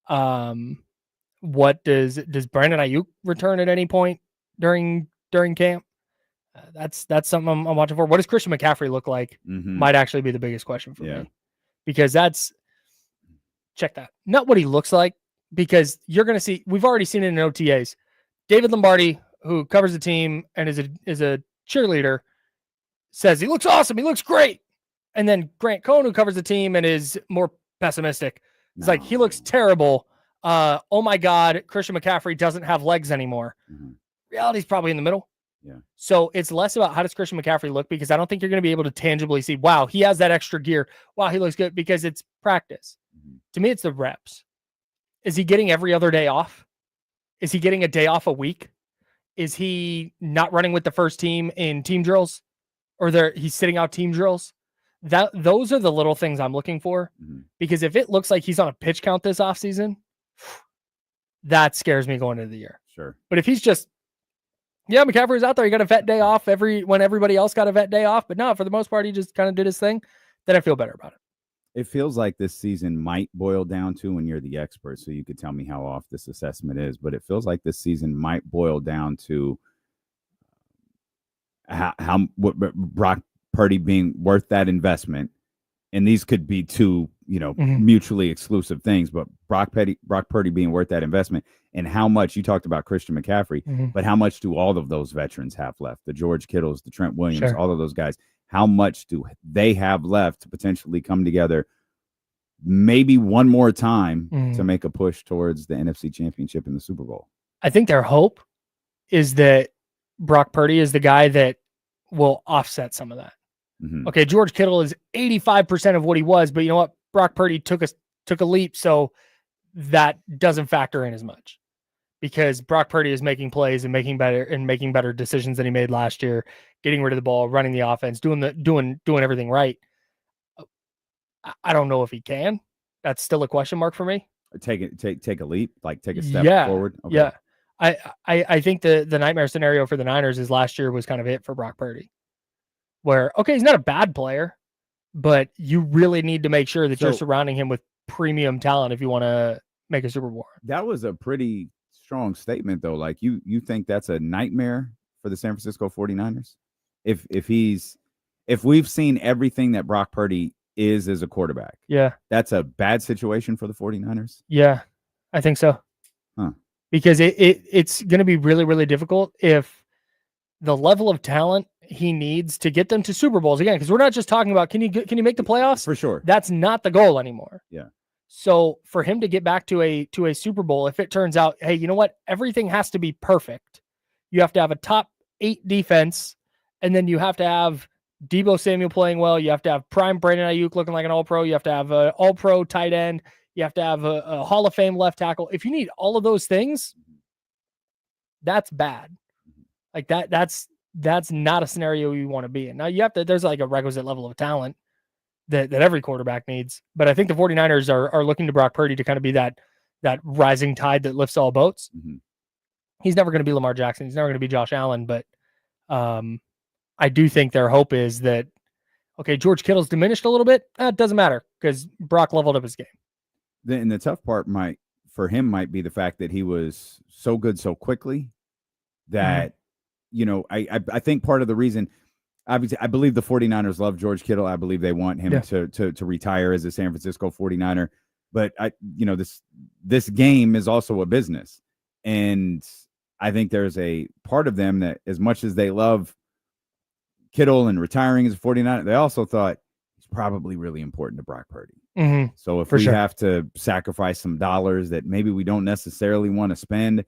What does Brandon Ayuk return at any point during camp? That's something I'm watching for. What does Christian McCaffrey look like? Mm-hmm. Might actually be the biggest question for me, because check that. Not what he looks like, because you're going to see, we've already seen it in OTAs. David Lombardi, who covers the team and is a cheerleader, says he looks awesome. He looks great. And then Grant Cohn, who covers the team and is more pessimistic, is like, he looks terrible. Oh my God, Christian McCaffrey doesn't have legs anymore. Mm-hmm. Reality's probably in the middle. Yeah. So it's less about how does Christian McCaffrey look, because I don't think you're going to be able to tangibly see, wow, he has that extra gear. Wow, he looks good, because it's practice. Mm-hmm. To me, it's the reps. Is he getting every other day off? Is he getting a day off a week? Is he not running with the first team in team drills, or he's sitting out team drills? Those are the little things I'm looking for, because if it looks like he's on a pitch count this offseason, that scares me going into the year. Sure. But if he's just, McCaffrey's out there, he got a vet day off when everybody else got a vet day off, but no, for the most part, he just kind of did his thing, then I feel better about it. It feels like this season might boil down to, when you're the expert, so you could tell me how off this assessment is, but it feels like this season might boil down to what Brock Purdy being worth that investment. And these could be two, mutually exclusive things, but Brock Purdy being worth that investment, and how much, you talked about Christian McCaffrey, but how much do all of those veterans have left? The George Kittles, the Trent Williams, all of those guys. How much do they have left to potentially come together maybe one more time to make a push towards the NFC Championship and the Super Bowl? I think their hope is that Brock Purdy is the guy that will offset some of that. Mm-hmm. Okay, George Kittle is 85% of what he was, but you know what? Brock Purdy took a leap, so that doesn't factor in as much, because Brock Purdy is making plays and making better decisions than he made last year, getting rid of the ball, running the offense, doing everything right. I don't know if he can. That's still a question mark for me. Take a leap, like take a step forward. Okay. Yeah. I think the nightmare scenario for the Niners is last year was kind of it for Brock Purdy, where, okay, he's not a bad player, but you really need to make sure that you're surrounding him with premium talent if you want to make a Super Bowl. That was a pretty strong statement, though. Like, you think that's a nightmare for the San Francisco 49ers? If we've seen everything that Brock Purdy is as a quarterback, that's a bad situation for the 49ers? Yeah, I think so. Huh. Because it's going to be really, really difficult if the level of talent he needs to get them to Super Bowls again. Because we're not just talking about can you make the playoffs? For sure. That's not the goal anymore. Yeah. So for him to get back to a Super Bowl, if it turns out, hey, you know what? Everything has to be perfect. You have to have a top 8 defense, and then you have to have Deebo Samuel playing well. You have to have prime Brandon Ayuk looking like an all-pro. You have to have an all-pro tight end. You have to have a Hall of Fame left tackle. If you need all of those things, that's bad. Like that's not a scenario you want to be in. Now there's like a requisite level of talent that every quarterback needs. But I think the 49ers are looking to Brock Purdy to kind of be that rising tide that lifts all boats. Mm-hmm. He's never going to be Lamar Jackson. He's never going to be Josh Allen. But I do think their hope is that, okay, George Kittle's diminished a little bit. It doesn't matter because Brock leveled up his game. And the tough part might be the fact that he was so good so quickly that, I think part of the reason, obviously, I believe the 49ers love George Kittle. I believe they want him to retire as a San Francisco 49er. But this game is also a business. And I think there's a part of them that, as much as they love Kittle and retiring as a 49er, they also thought he's probably really important to Brock Purdy. Mm-hmm. So if we have to sacrifice some dollars that maybe we don't necessarily want to spend,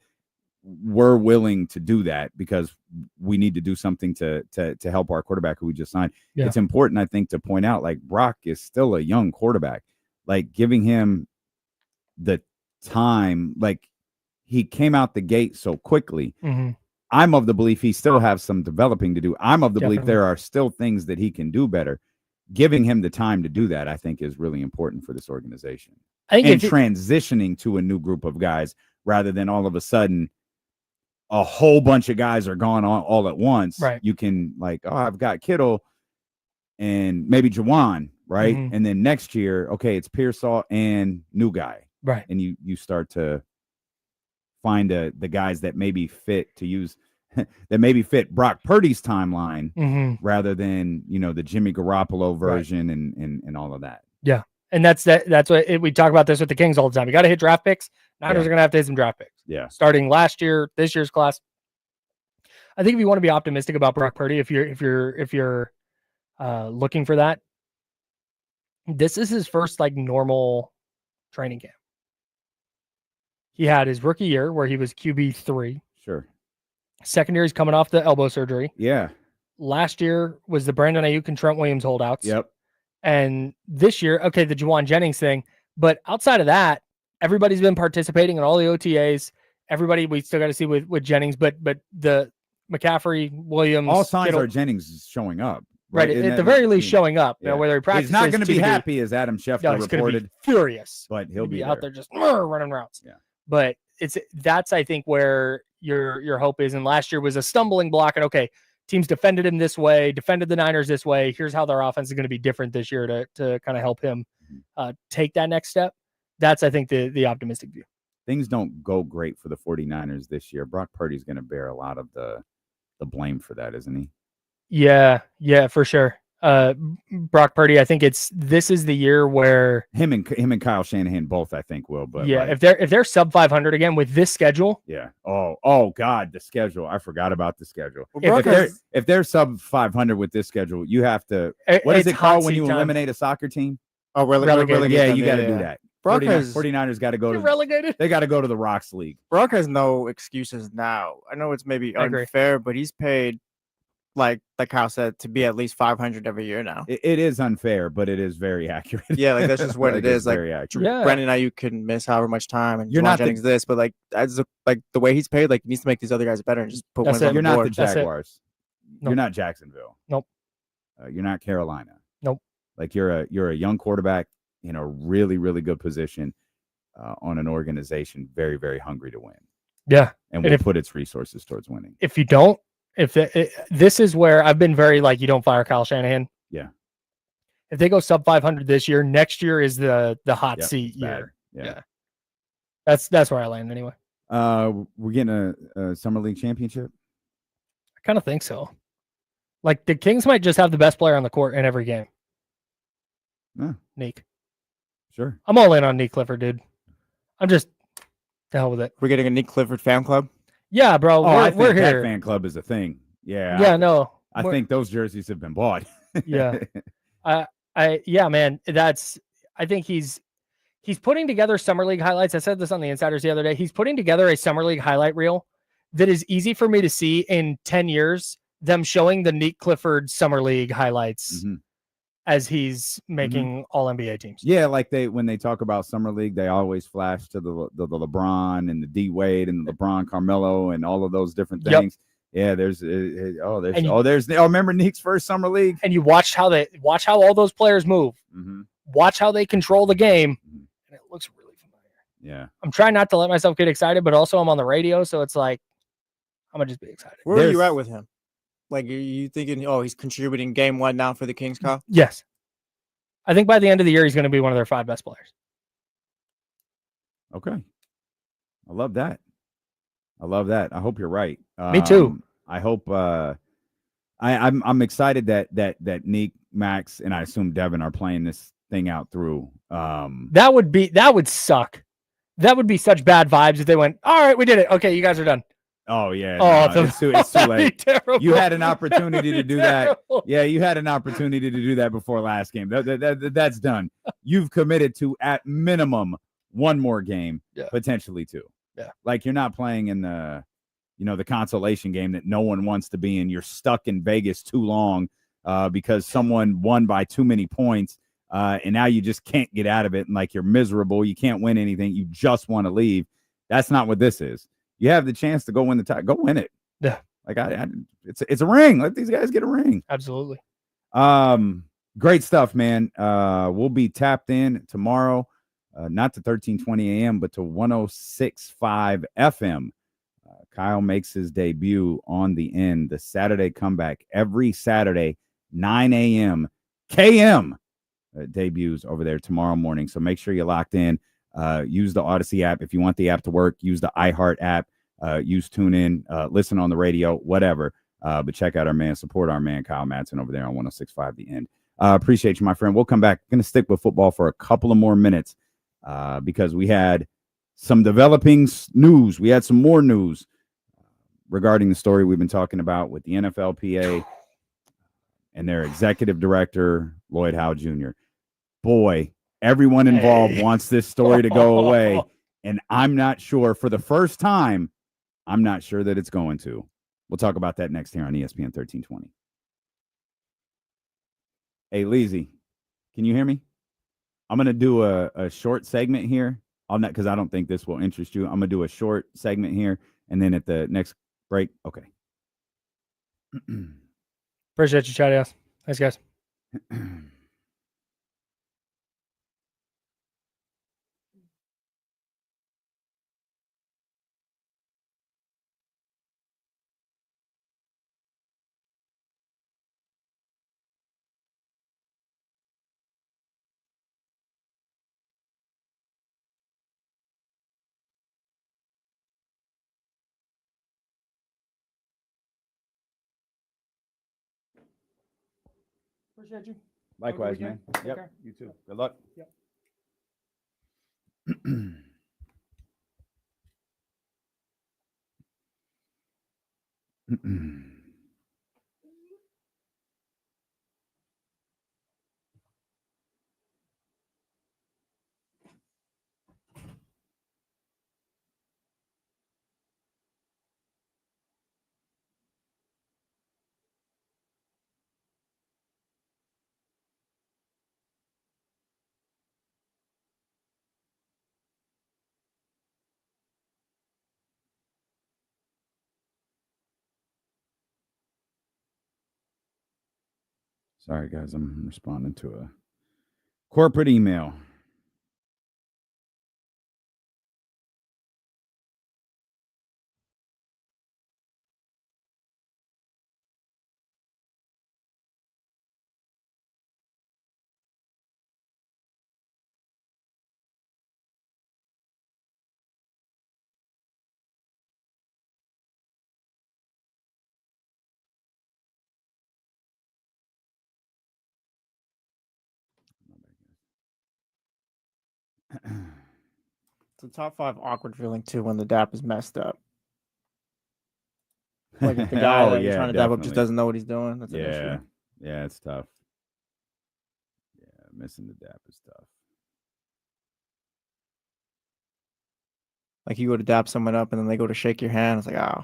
we're willing to do that because we need to do something to help our quarterback who we just signed. Yeah. It's important, I think, to point out, like, Brock is still a young quarterback. Like, giving him the time, like, he came out the gate so quickly. Mm-hmm. I'm of the belief he still has some developing to do. I'm of the belief there are still things that he can do better. Giving him the time to do that, I think, is really important for this organization. And transitioning to a new group of guys rather than all of a sudden a whole bunch of guys are gone all at once. Right. You can, like, oh, I've got Kittle and maybe Juwan, right? Mm-hmm. And then next year, okay, it's Pearsall and new guy. Right. And you start to find the guys that maybe fit to use that maybe fit Brock Purdy's timeline rather than, the Jimmy Garoppolo version and all of that. Yeah. And that's what we talk about this with the Kings all the time. You got to hit draft picks. Niners are going to have to hit some draft picks. Yeah. Starting last year, this year's class. I think if you want to be optimistic about Brock Purdy, if you're looking for that, this is his first like normal training camp. He had his rookie year where he was QB3. Sure. Second year, he's coming off the elbow surgery. Yeah. Last year was the Brandon Ayuk and Trent Williams holdouts. Yep. And this year, okay, the Juwan Jennings thing. But outside of that, everybody's been participating in all the OTAs. Everybody, we still got to see with Jennings, but the McCaffrey, Williams, all signs Kittle, are Jennings showing up. Right, at the very least showing up. Yeah. Whether he practices, he's not going to be happy, as Adam Schefter reported. Be furious, but he'll be out there just running routes. Yeah. But that's I think where your hope is. And last year was a stumbling block. And okay, teams defended him this way, defended the Niners this way. Here's how their offense is going to be different this year to kind of help him take that next step. That's, I think, the optimistic view. Things don't go great for the 49ers this year. Brock Purdy's going to bear a lot of the blame for that, isn't he? Yeah, for sure. Brock Purdy, I think this is the year where him and Kyle Shanahan both, I think, will. But yeah, if they're sub 500 again with this schedule, yeah. Oh God, the schedule. I forgot about the schedule. If they're sub 500 with this schedule, you have to. What is it called when you eliminate a soccer team? Oh, relegated. Yeah, you got to do that. Brock 49ers got to go to relegated. They got to go to the Rocks League. Brock has no excuses now. I know it's maybe unfair, but he's paid, like Kyle said, to be at least 500 every year now. It is unfair, but it is very accurate. Yeah, like that's just what it is. Like, very accurate. Yeah. Brandon Ayuk can miss however much time, and you're not Jennings this, but like as like the way he's paid, like he needs to make these other guys better and just put wins on the You're not board. the Jaguars. Nope. You're not Jacksonville. Nope. You're not Carolina. Nope. Like you're a young quarterback in a really, really good position on an organization very, very hungry to win. Yeah. And will put its resources towards winning. If you don't, this is where I've been very like, you don't fire Kyle Shanahan. Yeah. If they go sub 500 this year, next year is the hot seat year. Yeah. That's where I land anyway. We're getting a summer league championship. I kind of think so. Like the Kings might just have the best player on the court in every game. Yeah. Neek. Sure. I'm all in on Neek Clifford, dude. I'm just the hell with it. We're getting a Neek Clifford fan club. Yeah, bro. I think we're that here. fan club is a thing. Yeah. Yeah, no. I think those jerseys have been bought. Yeah. Yeah, man. I think he's putting together summer league highlights. I said this on the Insiders the other day. He's putting together a summer league highlight reel that is easy for me to see in 10 years, them showing the Neek Clifford summer league highlights as he's making all NBA teams. Yeah, like when they talk about summer league, they always flash to the LeBron and the D Wade and the LeBron Carmelo and all of those different things. Yeah, remember Neek's first summer league? And you watch how all those players move. Watch how they control the game. And it looks really familiar. Yeah. I'm trying not to let myself get excited, but also I'm on the radio, so it's like I'm gonna just be excited. Where are you at with him? Like, are you thinking, he's contributing game one now for the Kings, Kyle? Yes. I think by the end of the year, he's going to be one of their 5 best players. Okay. I love that. I hope you're right. Me too. I hope I'm excited that Neek, Max, and I assume Devin are playing this thing out through. That would suck. That would be such bad vibes if they went, all right, we did it. Okay, you guys are done. Oh yeah. It's too late. You had an opportunity to do that. Yeah, you had an opportunity to do that before last game. That's done. You've committed to at minimum one more game, potentially 2. Yeah. Like you're not playing in the consolation game that no one wants to be in. You're stuck in Vegas too long because someone won by too many points. And now you just can't get out of it. And like you're miserable. You can't win anything. You just want to leave. That's not what this is. You have the chance to go win the title. Go win it. Yeah. Like it's a ring. Let these guys get a ring. Absolutely. Great stuff, man. We'll be tapped in tomorrow, not to 1320 a.m., but to 106.5 FM. Kyle makes his debut on the end, the Saturday comeback every Saturday, 9 a.m. KM debuts over there tomorrow morning. So make sure you're locked in. Use the Odyssey app. If you want the app to work, use the iHeart app, use TuneIn, listen on the radio, whatever. But check out our man, support our man, Kyle Madson over there on 106.5 The End. Appreciate you, my friend. We'll come back. Going to stick with football for a couple of more minutes because we had some developing news. We had some more news regarding the story we've been talking about with the NFLPA and their executive director, Lloyd Howe Jr. Boy, everyone involved wants this story to go away, and I'm not sure. For the first time, I'm not sure that it's going to. We'll talk about that next here on ESPN 1320. Hey, Leezy, can you hear me? I'm going to do a short segment here. Because I don't think this will interest you. I'm going to do a short segment here, and then at the next break, okay. Appreciate you, chatty ass. Thanks, guys. Appreciate you. Likewise, man. Yep. care. You too. Good luck. Yep. Sorry, guys. I'm responding to a Corporate email. It's a top 5 awkward feeling too when the DAP is messed up. Like if the guy that you're trying to dap up just doesn't know what he's doing, that's an issue. Yeah, it's tough. Yeah, missing the dap is tough. Like you go to dap someone up and then they go to shake your hand. It's like, oh.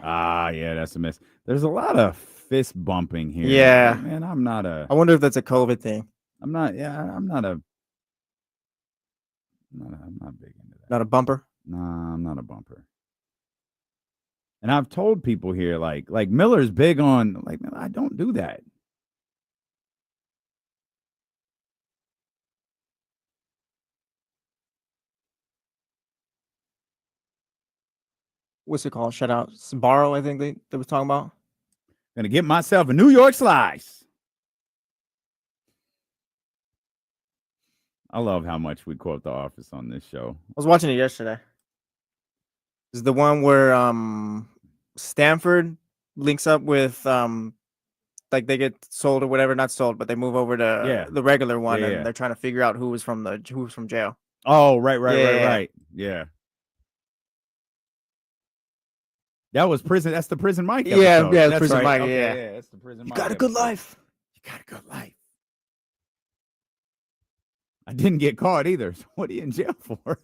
Yeah, that's a miss. There's a lot of fist bumping here. Yeah. Man, I'm not I wonder if that's a COVID thing. I'm not big into that. Not a bumper? Nah, I'm not a bumper. And I've told people here, like Miller's big on, like, no, I don't do that. What's it called? Shout out Sbarro, I think they was talking about. Gonna get myself a New York slice. I love how much we quote The Office on this show. I was watching it yesterday. This is the one where Stanford links up with like they get sold or whatever, not sold, but they move over to the regular one, and they're trying to figure out who was from jail. Oh, right. Yeah. That was prison. That's the Prison Mike episode. Yeah, that's Prison right. Mike. Okay, yeah, that's the Prison Mike. You got a good life. You got a good life. I didn't get caught either. So what are you in jail for?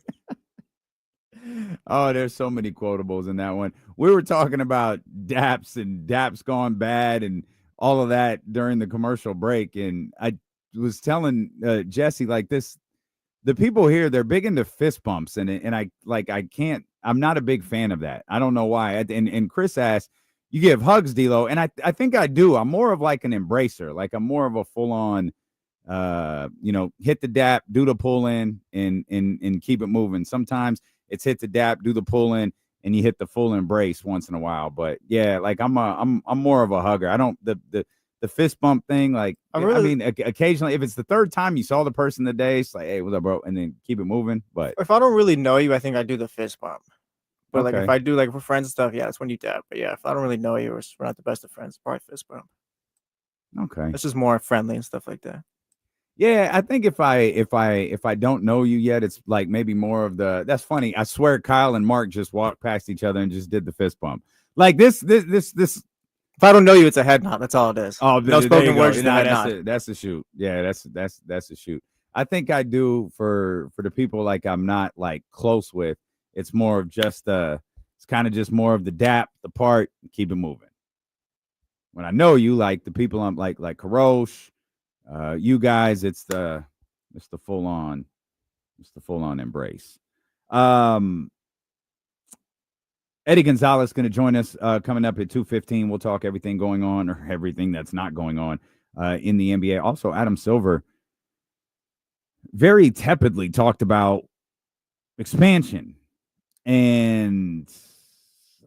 Oh, there's so many quotables in that one. We were talking about daps and daps gone bad and all of that during the commercial break, and I was telling Jesse like this. The people here, they're big into fist bumps, and I can't. I'm not a big fan of that. I don't know why. And Chris asked, "You give hugs, D'Lo?" And I think I do. I'm more of like an embracer. Like I'm more of a full on, hit the dap, do the pull in, and keep it moving. Sometimes it's hit the dap, do the pull in, and you hit the full embrace once in a while. But yeah, like I'm more of a hugger. I don't the fist bump thing, like, I mean, occasionally, if it's the third time you saw the person today, it's like, hey, what's up, bro? And then keep it moving. But if I don't really know you, I think I do the fist bump. But like if I do like for friends and stuff, yeah, that's when you dap. But yeah, if I don't really know you or we're not the best of friends, probably fist bump. Okay. It's just more friendly and stuff like that. Yeah, I think if I don't know you yet, it's like maybe more of the. That's funny. I swear, Kyle and Mark just walked past each other and just did the fist bump. Like this. If I don't know you, it's a head nod. That's all it is. Oh, no spoken words. That's a shoot. Yeah, that's a shoot. I think I do for the people like I'm not like close with. It's more of just it's kind of just more of the dap, the part, keep it moving. When I know you, like the people I'm like Karosh, you guys, it's the full on embrace. Eddie Gonzalez going to join us coming up at 2:15. We'll talk everything going on or everything that's not going on in the NBA. Also, Adam Silver very tepidly talked about expansion, and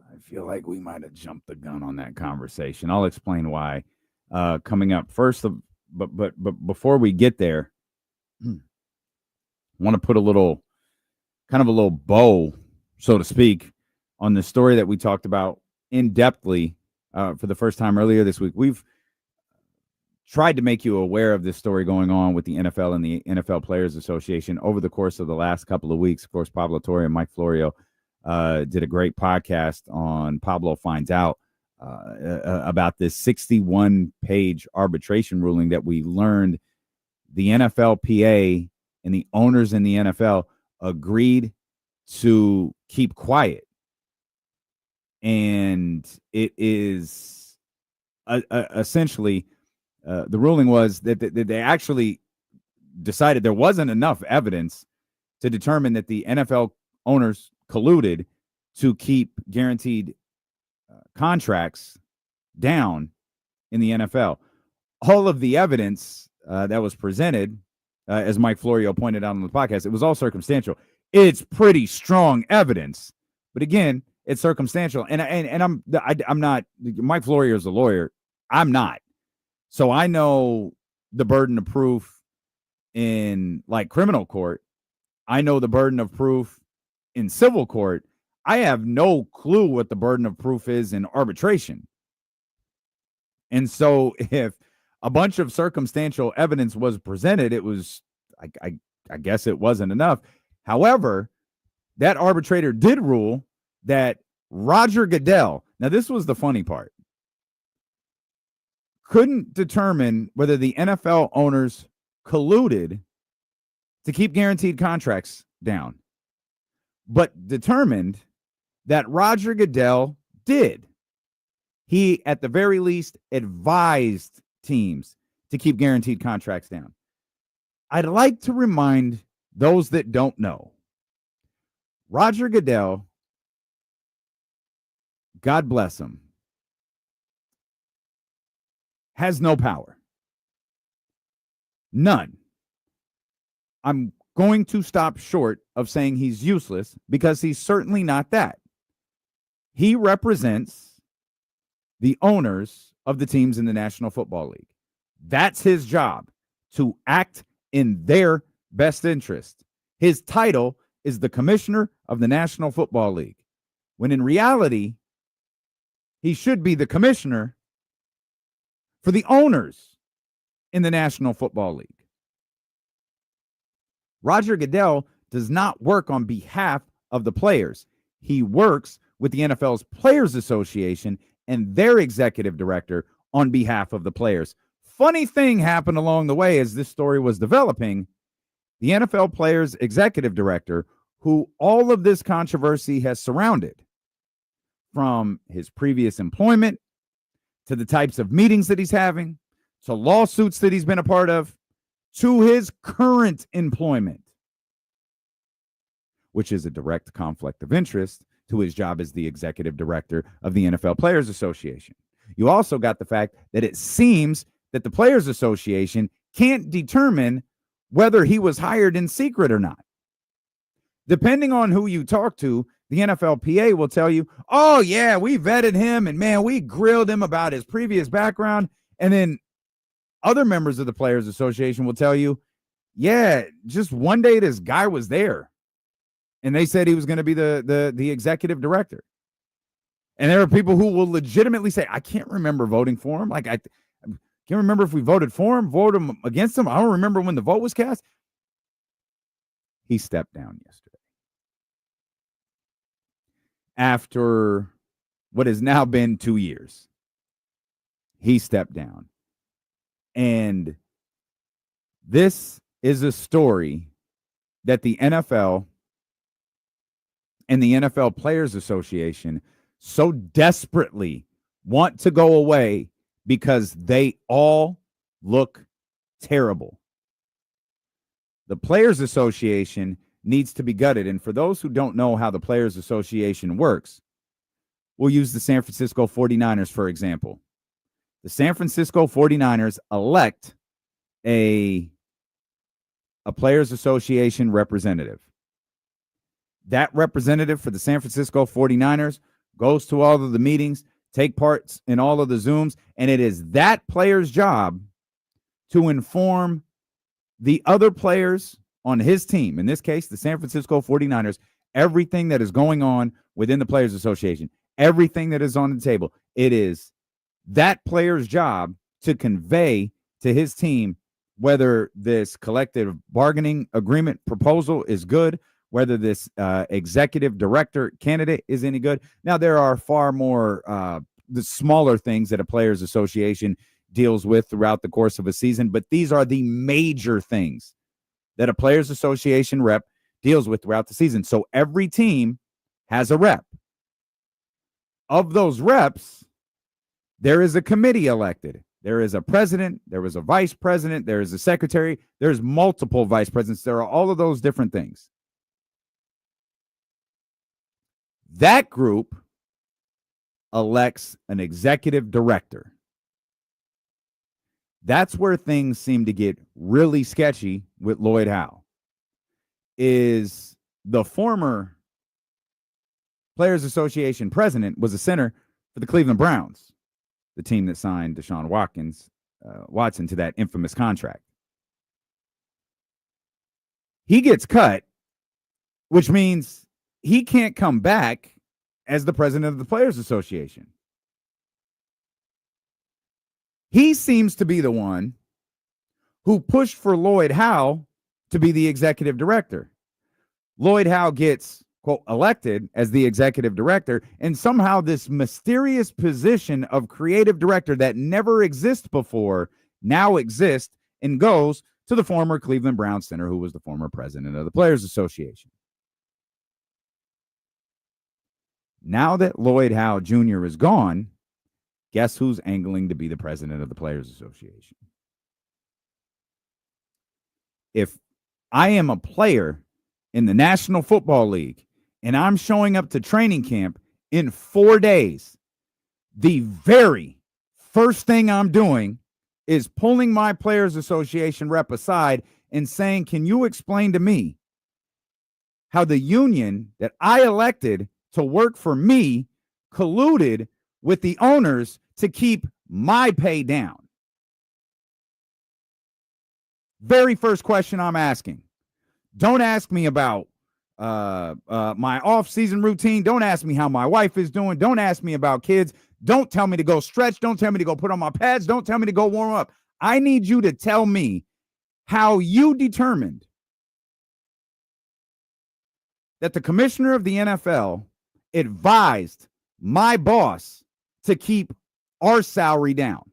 I feel like we might have jumped the gun on that conversation. I'll explain why coming up first. But before we get there, I want to put a little bow, so to speak, on the story that we talked about in-depthly for the first time earlier this week. We've tried to make you aware of this story going on with the NFL and the NFL Players Association over the course of the last couple of weeks. Of course, Pablo Torre and Mike Florio did a great podcast on Pablo Finds Out about this 61-page arbitration ruling that we learned the NFLPA and the owners in the NFL agreed to keep quiet. And it is essentially the ruling was that they actually decided there wasn't enough evidence to determine that the NFL owners colluded to keep guaranteed contracts down in the NFL. All of the evidence that was presented as Mike Florio pointed out on the podcast, it was all circumstantial. It's pretty strong evidence, but again, it's circumstantial. And I'm not. Mike Florio is a lawyer. I'm not. So I know the burden of proof in like criminal court. I know the burden of proof in civil court. I have no clue what the burden of proof is in arbitration. And so if a bunch of circumstantial evidence was presented, it was, I guess it wasn't enough. However, that arbitrator did rule that Roger Goodell, now this was the funny part, couldn't determine whether the NFL owners colluded to keep guaranteed contracts down, but determined that Roger Goodell did. He, at the very least, advised teams to keep guaranteed contracts down. I'd like to remind those that don't know, Roger Goodell, God bless him, has no power. None. I'm going to stop short of saying he's useless because he's certainly not that. He represents the owners of the teams in the National Football League. That's his job, to act in their best interest. His title is the commissioner of the National Football League, when in reality, he should be the commissioner for the owners in the National Football League. Roger Goodell does not work on behalf of the players. He works with the NFL's Players Association and their executive director on behalf of the players. Funny thing happened along the way as this story was developing. The NFL Players Executive Director, who all of this controversy has surrounded, from his previous employment to the types of meetings that he's having, to lawsuits that he's been a part of, to his current employment, which is a direct conflict of interest to his job as the executive director of the NFL Players Association. You also got the fact that it seems that the Players Association can't determine whether he was hired in secret or not. Depending on who you talk to, the NFLPA will tell you, oh, yeah, we vetted him and, man, we grilled him about his previous background. And then other members of the Players Association will tell you, yeah, just one day this guy was there. And they said he was going to be the executive director. And there are people who will legitimately say, I can't remember voting for him. Like, I can't remember if we voted for him, voted him against him. I don't remember when the vote was cast. He stepped down yesterday, after what has now been 2 years. He stepped down. And this is a story that the NFL and the NFL Players Association so desperately want to go away because they all look terrible. The Players Association needs to be gutted. And for those who don't know how the Players Association works, we'll use the San Francisco 49ers, for example. The San Francisco 49ers elect a Players Association representative. That representative for the San Francisco 49ers goes to all of the meetings, take parts in all of the Zooms, and it is that player's job to inform the other players on his team, in this case, the San Francisco 49ers, everything that is going on within the Players Association, everything that is on the table. It is that player's job to convey to his team whether this collective bargaining agreement proposal is good, whether this executive director candidate is any good. Now, there are far more the smaller things that a Players Association deals with throughout the course of a season, but these are the major things that a Players Association rep deals with throughout the season. So every team has a rep. Of those reps, there is a committee elected. There is a president, there is a vice president, there is a secretary, there's multiple vice presidents. There are all of those different things. That group elects an executive director. That's where things seem to get really sketchy with Lloyd Howe. Is the former Players Association president was a center for the Cleveland Browns, the team that signed Deshaun Watson to that infamous contract. He gets cut, which means he can't come back as the president of the Players Association. He seems to be the one who pushed for Lloyd Howe to be the executive director. Lloyd Howe gets, quote, elected as the executive director, and somehow this mysterious position of creative director that never existed before now exists and goes to the former Cleveland Browns center who was the former president of the Players Association. Now that Lloyd Howe Jr. is gone, guess who's angling to be the president of the Players Association? If I am a player in the National Football League and I'm showing up to training camp in 4 days, the very first thing I'm doing is pulling my Players Association rep aside and saying, can you explain to me how the union that I elected to work for me colluded with the owners to keep my pay down? Very first question I'm asking. Don't ask me about my off-season routine. Don't ask me how my wife is doing. Don't ask me about kids. Don't tell me to go stretch. Don't tell me to go put on my pads. Don't tell me to go warm up. I need you to tell me how you determined that the commissioner of the NFL advised my boss to keep our salary down.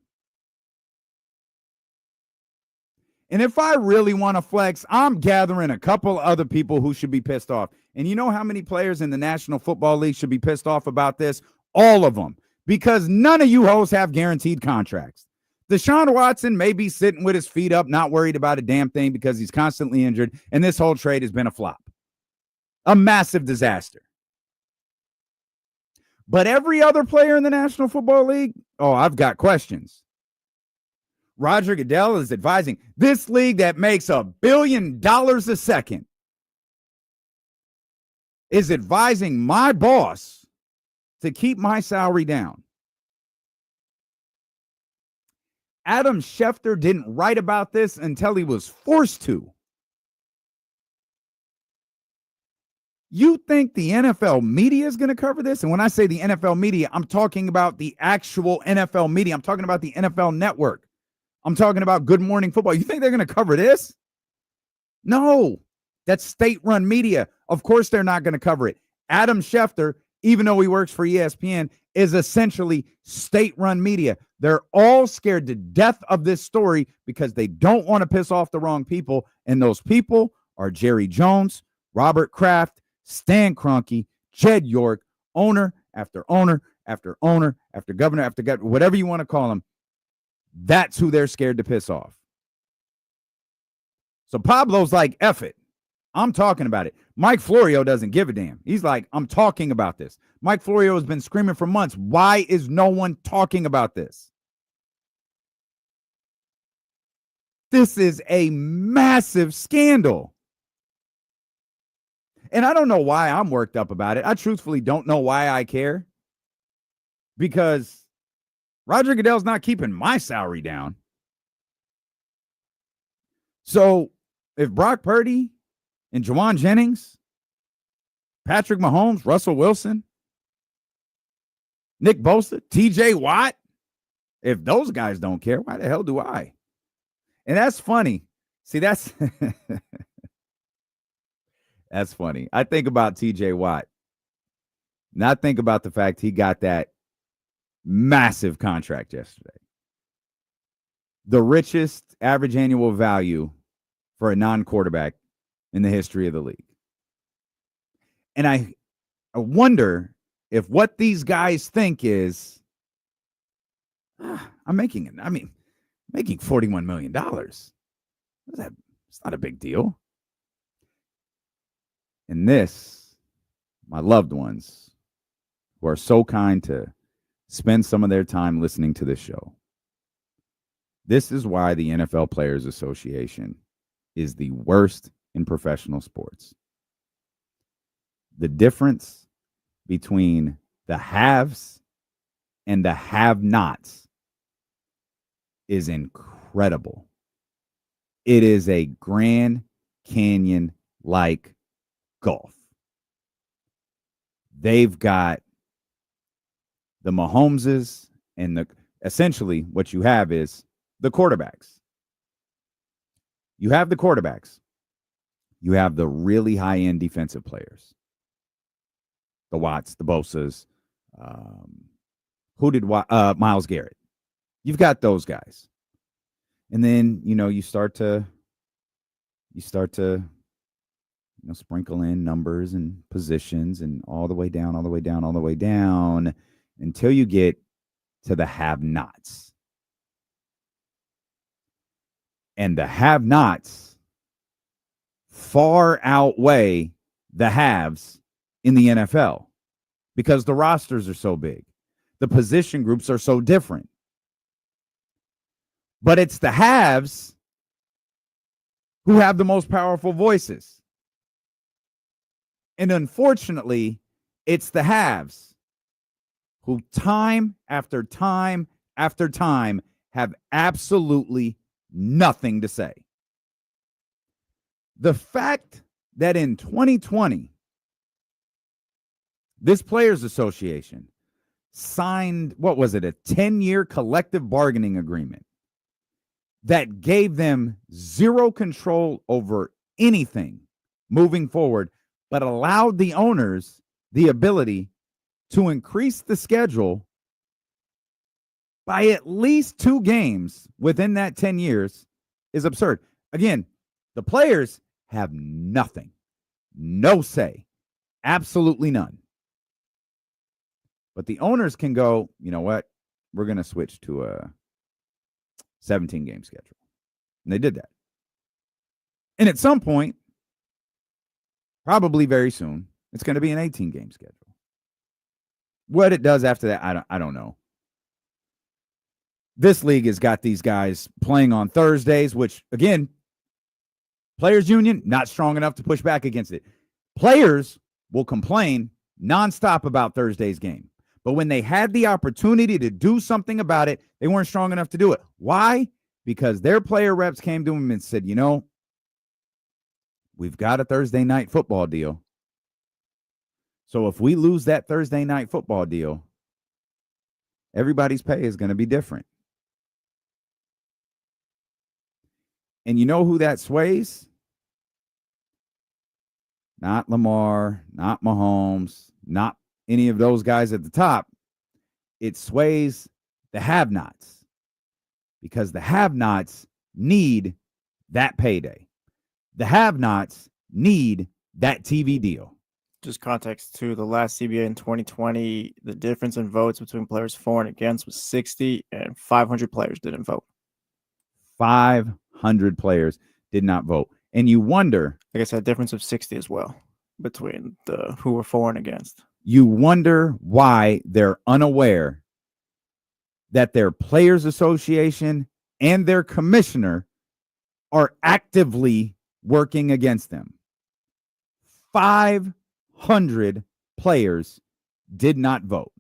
And if I really want to flex, I'm gathering a couple other people who should be pissed off. And you know how many players in the National Football League should be pissed off about this? All of them. Because none of you hoes have guaranteed contracts. Deshaun Watson may be sitting with his feet up, not worried about a damn thing because he's constantly injured. And this whole trade has been a flop. A massive disaster. But every other player in the National Football League, oh, I've got questions. Roger Goodell is advising this league that makes $1 billion a second is advising my boss to keep my salary down. Adam Schefter didn't write about this until he was forced to. You think the NFL media is going to cover this? And when I say the NFL media, I'm talking about the actual NFL media. I'm talking about the NFL Network. I'm talking about Good Morning Football. You think they're going to cover this? No, that's state-run media. Of course they're not going to cover it. Adam Schefter, even though he works for ESPN, is essentially state-run media. They're all scared to death of this story because they don't want to piss off the wrong people. And those people are Jerry Jones, Robert Kraft, Stan Kroenke, Jed York, owner after owner after owner after governor after governor, whatever you want to call them. That's who they're scared to piss off. So Pablo's like, F it. I'm talking about it. Mike Florio doesn't give a damn. He's like, I'm talking about this. Mike Florio has been screaming for months. Why is no one talking about this? This is a massive scandal. And I don't know why I'm worked up about it. I truthfully don't know why I care. Because Roger Goodell's not keeping my salary down. So if Brock Purdy and Juwan Jennings, Patrick Mahomes, Russell Wilson, Nick Bosa, TJ Watt, if those guys don't care, why the hell do I? And that's funny. See, that's that's funny. I think about TJ Watt. And I think about the fact he got that massive contract yesterday. The richest average annual value for a non-quarterback in the history of the league. And I wonder if what these guys think is, I'm making $41 million. It's not a big deal. And this, my loved ones who are so kind to spend some of their time listening to this show. This is why the NFL Players Association is the worst in professional sports. The difference between the haves and the have-nots is incredible. It is a Grand Canyon-like gulf. They've got the Mahomeses and essentially what you have is the quarterbacks. You have the quarterbacks. You have the really high-end defensive players. The Watts, the Bosas. Myles Garrett. You've got those guys. And then, you start to sprinkle in numbers and positions and all the way down until you get to the have-nots. And the have-nots far outweigh the haves in the NFL because the rosters are so big. The position groups are so different. But it's the haves who have the most powerful voices. And unfortunately, it's the haves who time after time after time have absolutely nothing to say. The fact that in 2020, this Players Association signed, a 10-year collective bargaining agreement that gave them zero control over anything moving forward, but allowed the owners the ability to increase the schedule by at least 2 games within that 10 years is absurd. Again, the players have nothing, no say, absolutely none. But the owners can go, you know what? We're going to switch to a 17-game schedule. And they did that. And at some point, probably very soon, it's going to be an 18-game schedule. What it does after that, I don't know. This league has got these guys playing on Thursdays, which, again, Players Union, not strong enough to push back against it. Players will complain nonstop about Thursday's game. But when they had the opportunity to do something about it, they weren't strong enough to do it. Why? Because their player reps came to them and said, we've got a Thursday night football deal. So if we lose that Thursday night football deal, everybody's pay is going to be different. And you know who that sways? Not Lamar, not Mahomes, not any of those guys at the top. It sways the have-nots because the have-nots need that payday. The have-nots need that TV deal. Just context to the last CBA in 2020, the difference in votes between players for and against was 60, and 500 players didn't vote. 500 players did not vote. And you wonder, like I said, difference of 60 as well between the who were for and against. You wonder why they're unaware that their Players Association and their commissioner are actively working against them. 500 players did not vote.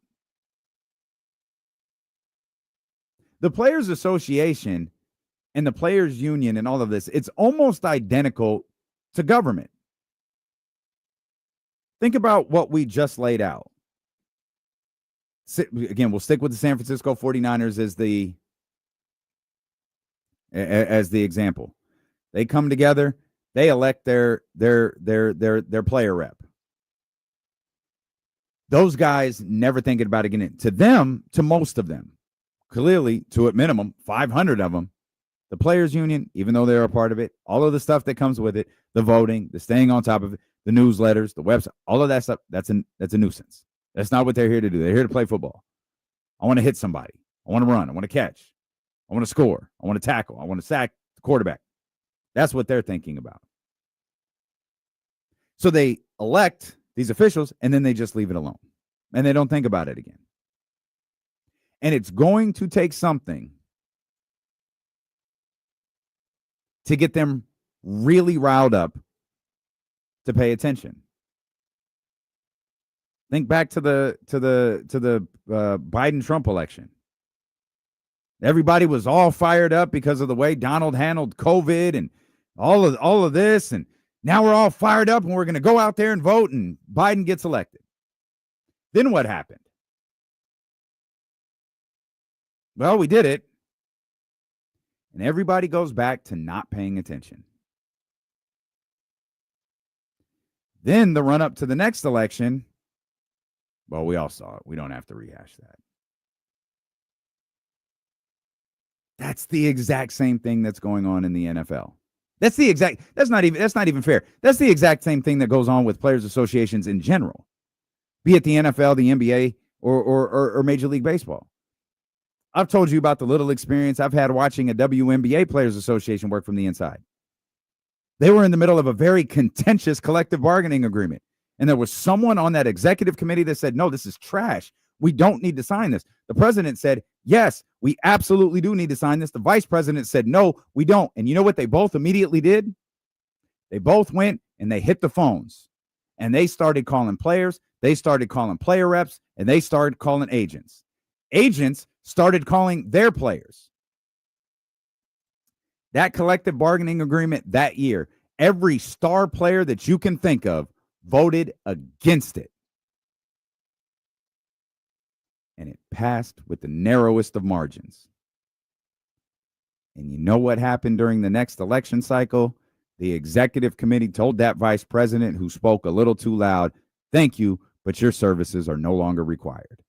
The Players Association and the Players Union and all of this, it's almost identical to government. Think about what we just laid out. Again, we'll stick with the San Francisco 49ers as the example. They come together, they elect their player rep. Those guys never thinking about it again. To them, to most of them, clearly to at minimum 500 of them, the Players Union, even though they're a part of it, all of the stuff that comes with it, the voting, the staying on top of it, the newsletters, the website, all of that stuff, that's a nuisance. That's not what they're here to do. They're here to play football. I want to hit somebody. I want to run. I want to catch. I want to score. I want to tackle. I want to sack the quarterback. That's what they're thinking about. So they elect these officials, and then they just leave it alone. And they don't think about it again. And it's going to take something to get them really riled up to pay attention. Think back to the Biden-Trump election. Everybody was all fired up because of the way Donald handled COVID and all of this, and now we're all fired up and we're going to go out there and vote, and Biden gets elected. Then what happened? Well, we did it, and everybody goes back to not paying attention. Then the run-up to the next election, well, we all saw it. We don't have to rehash that. That's the exact same thing that's going on in the NFL. That's not even fair. That's the exact same thing that goes on with players' associations in general, be it the NFL, the NBA, or Major League Baseball. I've told you about the little experience I've had watching a WNBA Players Association work from the inside. They were in the middle of a very contentious collective bargaining agreement, and there was someone on that executive committee that said, no, this is trash. We don't need to sign this. The president said, yes, we absolutely do need to sign this. The vice president said, no, we don't. And you know what they both immediately did? They both went and they hit the phones, and they started calling players. They started calling player reps, and they started calling agents. Agents started calling their players. That collective bargaining agreement that year, every star player that you can think of voted against it. And it passed with the narrowest of margins. And you know what happened during the next election cycle? The executive committee told that vice president who spoke a little too loud, thank you, but your services are no longer required.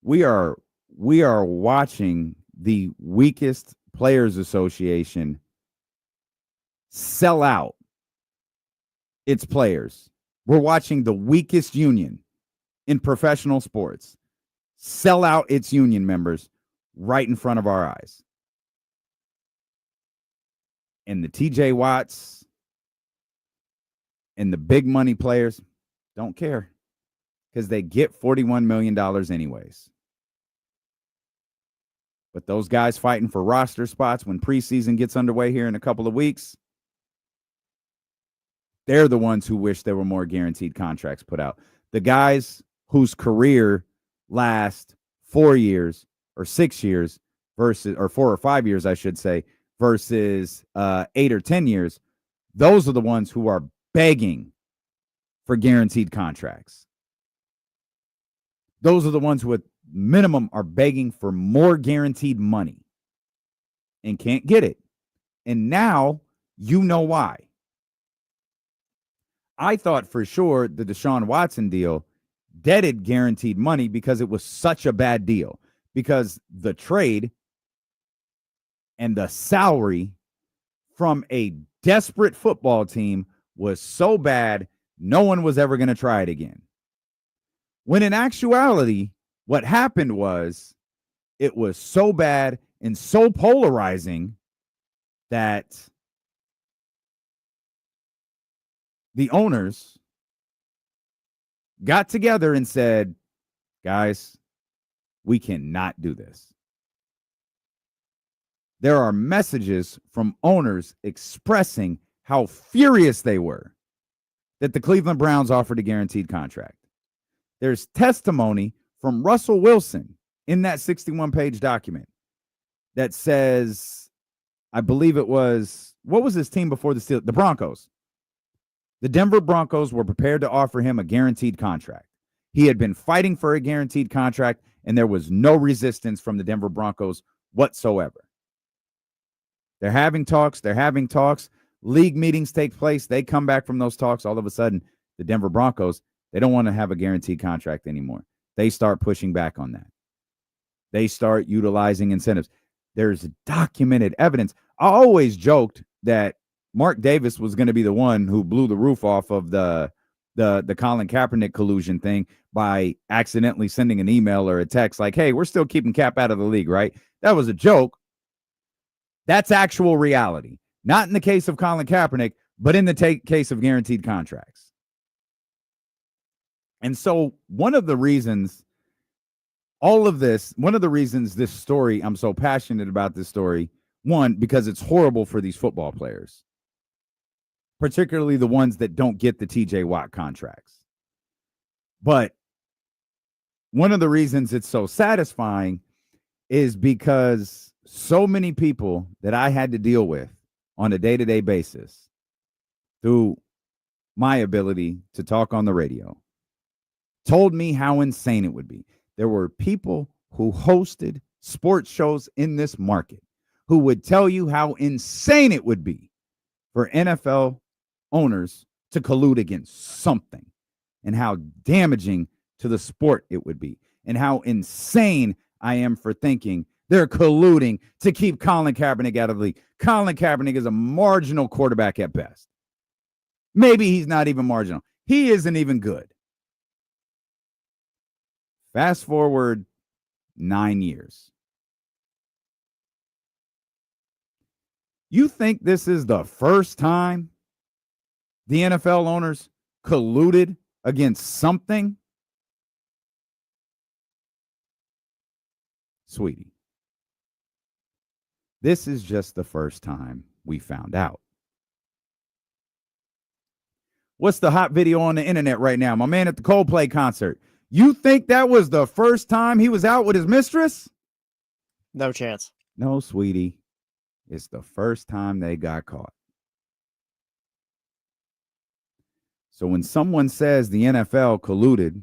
We are watching the weakest players association sell out its players. We're watching the weakest union in professional sports sell out its union members right in front of our eyes. And the TJ Watts and the big money players don't care because they get $41 million anyways. But those guys fighting for roster spots when preseason gets underway here in a couple of weeks, they're the ones who wish there were more guaranteed contracts put out. The guys whose career lasts 4 years or 6 years versus, or 4 or 5 years, I should say, versus 8 or 10 years, those are the ones who are begging for guaranteed contracts. Those are the ones who at minimum are begging for more guaranteed money and can't get it. And now you know why. I thought for sure the Deshaun Watson deal deaded guaranteed money because it was such a bad deal, because the trade and the salary from a desperate football team was so bad, no one was ever going to try it again. When in actuality, what happened was it was so bad and so polarizing that the owners got together and said, guys, we cannot do this. There are messages from owners expressing how furious they were that the Cleveland Browns offered a guaranteed contract. There's testimony from Russell Wilson in that 61-page document that says, I believe it was, what was his team before the Steelers? The Broncos. The Denver Broncos were prepared to offer him a guaranteed contract. He had been fighting for a guaranteed contract, and there was no resistance from the Denver Broncos whatsoever. They're having talks. League meetings take place. They come back from those talks. All of a sudden, the Denver Broncos, they don't want to have a guaranteed contract anymore. They start pushing back on that. They start utilizing incentives. There's documented evidence. I always joked that Mark Davis was going to be the one who blew the roof off of the Colin Kaepernick collusion thing by accidentally sending an email or a text like, hey, we're still keeping Cap out of the league, right? That was a joke. That's actual reality. Not in the case of Colin Kaepernick, but in the case of guaranteed contracts. And so one of the reasons all of this, one of the reasons this story, I'm so passionate about this story, one, because it's horrible for these football players, particularly the ones that don't get the TJ Watt contracts. But one of the reasons it's so satisfying is because so many people that I had to deal with on a day-to-day basis through my ability to talk on the radio told me how insane it would be. There were people who hosted sports shows in this market who would tell you how insane it would be for NFL owners to collude against something and how damaging to the sport it would be and how insane I am for thinking they're colluding to keep Colin Kaepernick out of the league. Colin Kaepernick is a marginal quarterback at best. Maybe he's not even marginal. He isn't even good. Fast forward 9 years. You think this is the first time the NFL owners colluded against something? Sweetie, this is just the first time we found out. What's the hot video on the internet right now? My man at the Coldplay concert. You think that was the first time he was out with his mistress? No chance. No, sweetie. It's the first time they got caught. So when someone says the NFL colluded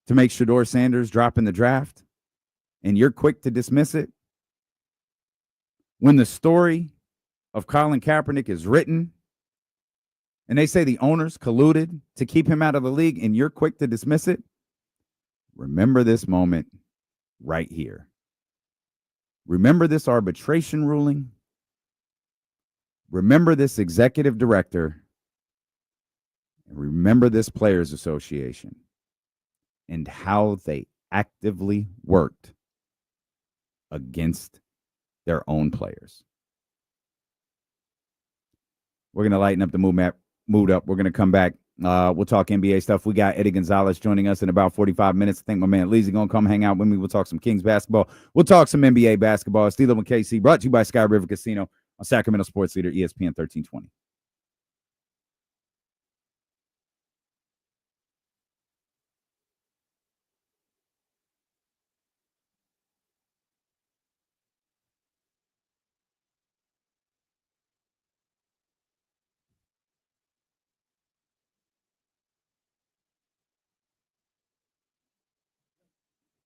to make Shedeur Sanders drop in the draft, and you're quick to dismiss it, when the story of Colin Kaepernick is written, and they say the owners colluded to keep him out of the league, and you're quick to dismiss it, remember this moment right here. Remember this arbitration ruling. Remember this executive director. And remember this players association and how they actively worked against their own players. We're going to lighten up the mood up. We're going to come back. We'll talk NBA stuff. We got Eddie Gonzalez joining us in about 45 minutes. I think my man Leezy going to come hang out with me. We'll talk some Kings basketball. We'll talk some NBA basketball. Steelo and KC brought to you by Sky River Casino on Sacramento Sports Leader ESPN 1320.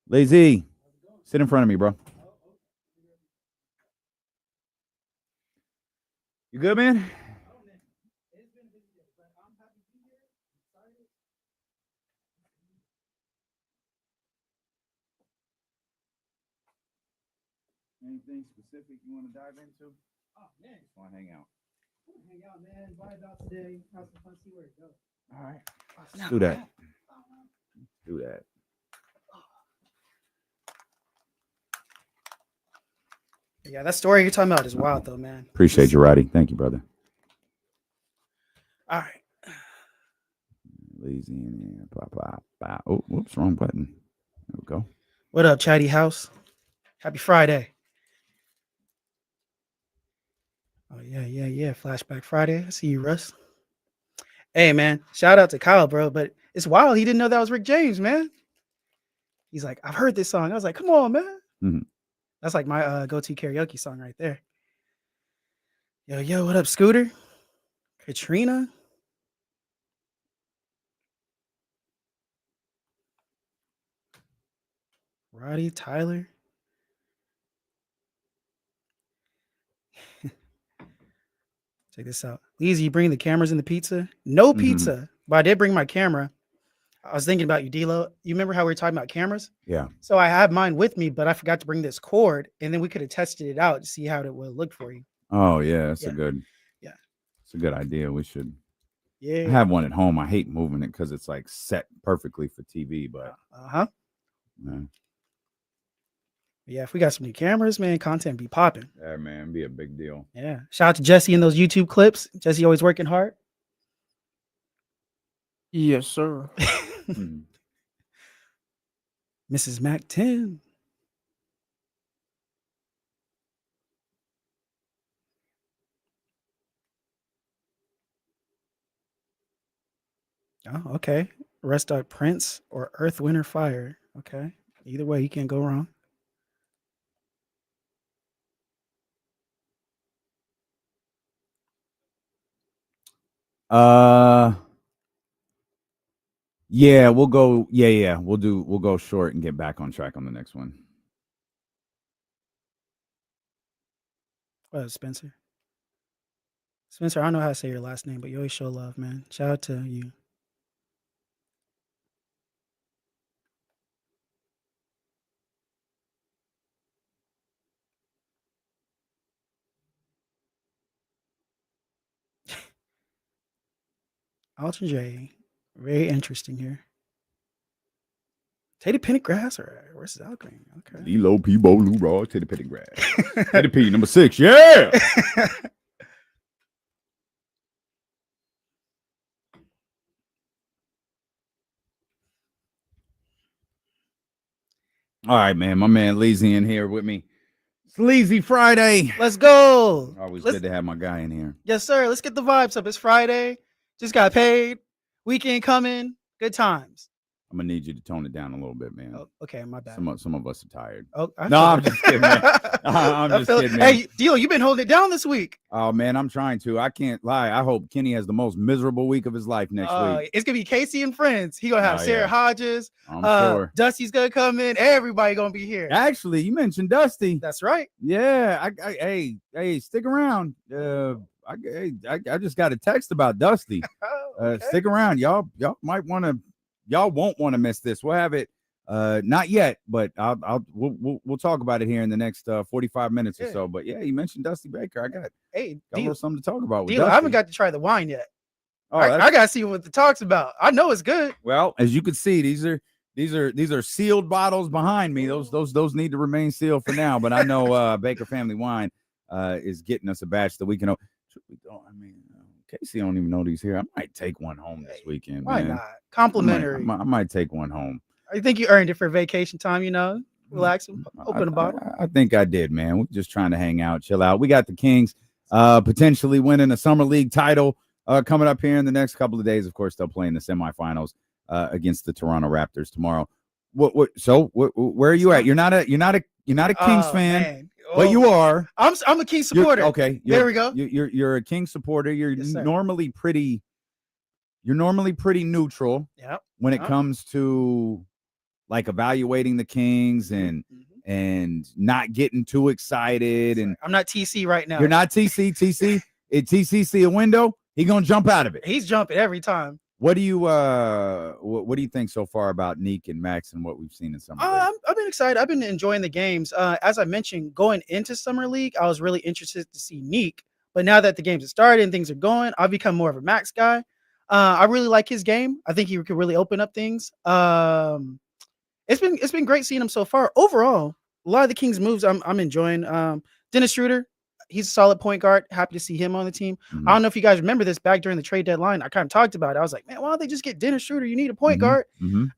Leezy, sit in front of me, bro. You good, man? Anything specific you want to dive into? Oh, man. Just want to hang out. Hang out, man. Vibe out today. Have some fun. See where it goes. All right. Let's do that. Do that. Yeah, that story you're talking about is wild, though, man. Appreciate you, Roddy. Thank you, brother. All right. Lazy in here. Pop, pop, pop. Oh, whoops, wrong button. There we go. What up, Chatty House? Happy Friday. Oh, yeah. Flashback Friday. I see you, Russ. Hey, man. Shout out to Kyle, bro. But it's wild. He didn't know that was Rick James, man. He's like, I've heard this song. I was like, come on, man. Mm-hmm. That's like my go-to karaoke song right there. Yo, what up, Scooter? Katrina? Roddy, Tyler? Check this out. Leezy, you bring the cameras and the pizza? No pizza, but I did bring my camera. I was thinking about you, D-Lo. You remember how we were talking about cameras? Yeah. So I have mine with me, but I forgot to bring this cord, and then we could have tested it out to see how it would look for you. Oh, yeah. It's a good idea. We should. Yeah. I have one at home. I hate moving it because it's like set perfectly for TV, but. Yeah, if we got some new cameras, man, content be popping. Yeah, man, it'd be a big deal. Yeah. Shout out to Jesse in those YouTube clips. Jesse always working hard. Yes, sir. Mrs. Mac 10. Oh, okay. Rest Dog Prince or Earth, Wind, or Fire. Okay. Either way, you can't go wrong. Yeah, we'll go. Yeah. We'll go short and get back on track on the next one. Spencer. Spencer, I don't know how to say your last name, but you always show love, man. Shout out to you. Alton J. Very interesting here. Teddy Pendergrass or where's Algreen? Okay. Lilo P. Bolu Raw, Teddy Pendergrass. Teddy P, number 6. Yeah. All right, man. My man Leezy in here with me. It's Leezy Friday. Let's go. Always good to have my guy in here. Yes, sir. Let's get the vibes up. It's Friday. Just got paid. Weekend coming. Good times. I'm gonna need you to tone it down a little bit, man. Oh, okay, my bad. Some of us are tired. Oh, I'm just kidding, man. I'm just kidding, man. Hey, Dio, you've been holding it down this week. Oh man, I'm trying to. I can't lie. I hope Kenny has the most miserable week of his life next week. It's gonna be Casey and friends. He gonna have Sarah Hodges. I'm sure. Dusty's gonna come in. Everybody gonna be here. Actually, you mentioned Dusty. That's right. Yeah. Hey, stick around. I just got a text about Dusty. Okay. Stick around, y'all. Y'all won't want to miss this. We'll have it. Not yet, but we'll talk about it here in the next 45 minutes or so. But yeah, you mentioned Dusty Baker. I got a little something to talk about. I haven't got to try the wine yet. Oh, I gotta see what the talk's about. I know it's good. Well, as you can see, these are sealed bottles behind me. Those need to remain sealed for now. But I know Baker Family Wine is getting us a batch that we can. Casey don't even know these here. I might take one home this weekend. Why man. not? Complimentary. I might take one home. I think you earned it for vacation time, relax, open a bottle. I think I did, man. We're just trying to hang out, chill out. We got the Kings potentially winning a summer league title coming up here in the next couple of days. Of course, they'll play in the semifinals against the Toronto Raptors tomorrow. Where are you at? You're not a Kings fan. Man. But you are. I'm a Kings supporter. Okay. There we go. You're a Kings supporter. You're normally pretty neutral. Yep. When it comes to like evaluating the Kings and not getting too excited. And I'm not TC right now. You're not TC. TC see a window, he gonna jump out of it. He's jumping every time. What do you think so far about Neek and Max and what we've seen in summer league? I've been excited. I've been enjoying the games. As I mentioned, going into summer league, I was really interested to see Neek. But now that the games have started and things are going, I've become more of a Max guy. I really like his game. I think he could really open up things. It's been great seeing him so far. Overall, a lot of the Kings moves I'm enjoying. Dennis Schroeder, he's a solid point guard. Happy to see him on the team. I don't know if you guys remember this back during the trade deadline. I kind of talked about it. I was like, man, why don't they just get Dennis Schroeder? You need a point guard.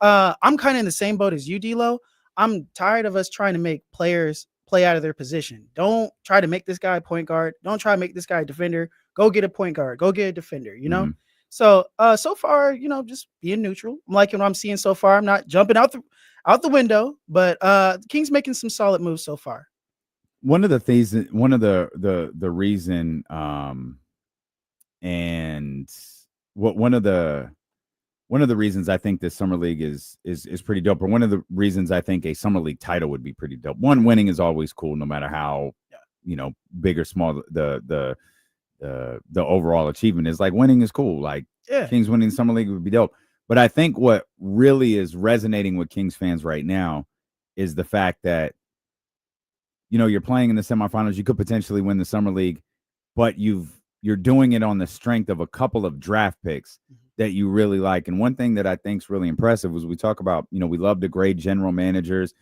I'm kind of in the same boat as you, D-Lo. I'm tired of us trying to make players play out of their position. Don't try to make this guy a point guard. Don't try to make this guy a defender. Go get a point guard. Go get a defender, So so far, just being neutral. I'm liking what I'm seeing so far. I'm not jumping out the window, but the Kings making some solid moves so far. One of the things, one of the reason, and one of the reasons I think this summer league is pretty dope, or one of the reasons I think a summer league title would be pretty dope. One, winning is always cool, no matter how big or small the overall achievement is. Like, winning is cool. Like, Kings winning the summer league would be dope. But I think what really is resonating with Kings fans right now is the fact that you're playing in the semifinals. You could potentially win the summer league, but you're doing it on the strength of a couple of draft picks that you really like. And one thing that I think is really impressive was we talk about, we love to grade general managers.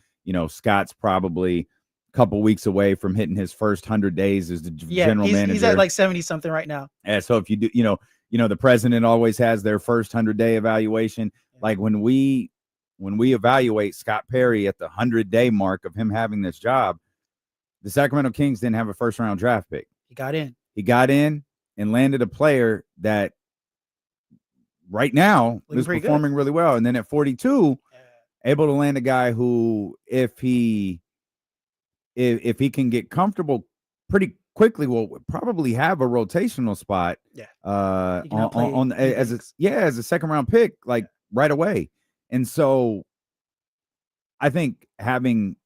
Scott's probably a couple weeks away from hitting his first 100 days as the general manager. He's at like 70 something right now. Yeah. So if you do, the president always has their first 100-day evaluation. Like when we when we evaluate Scott Perry at the 100-day mark of him having this job, the Sacramento Kings didn't have a first-round draft pick. He got in. He got in and landed a player that right now is performing really well. And then at 42, able to land a guy who, if he can get comfortable pretty quickly, will probably have a rotational spot. Yeah. As a second-round pick, like right away. And so I think having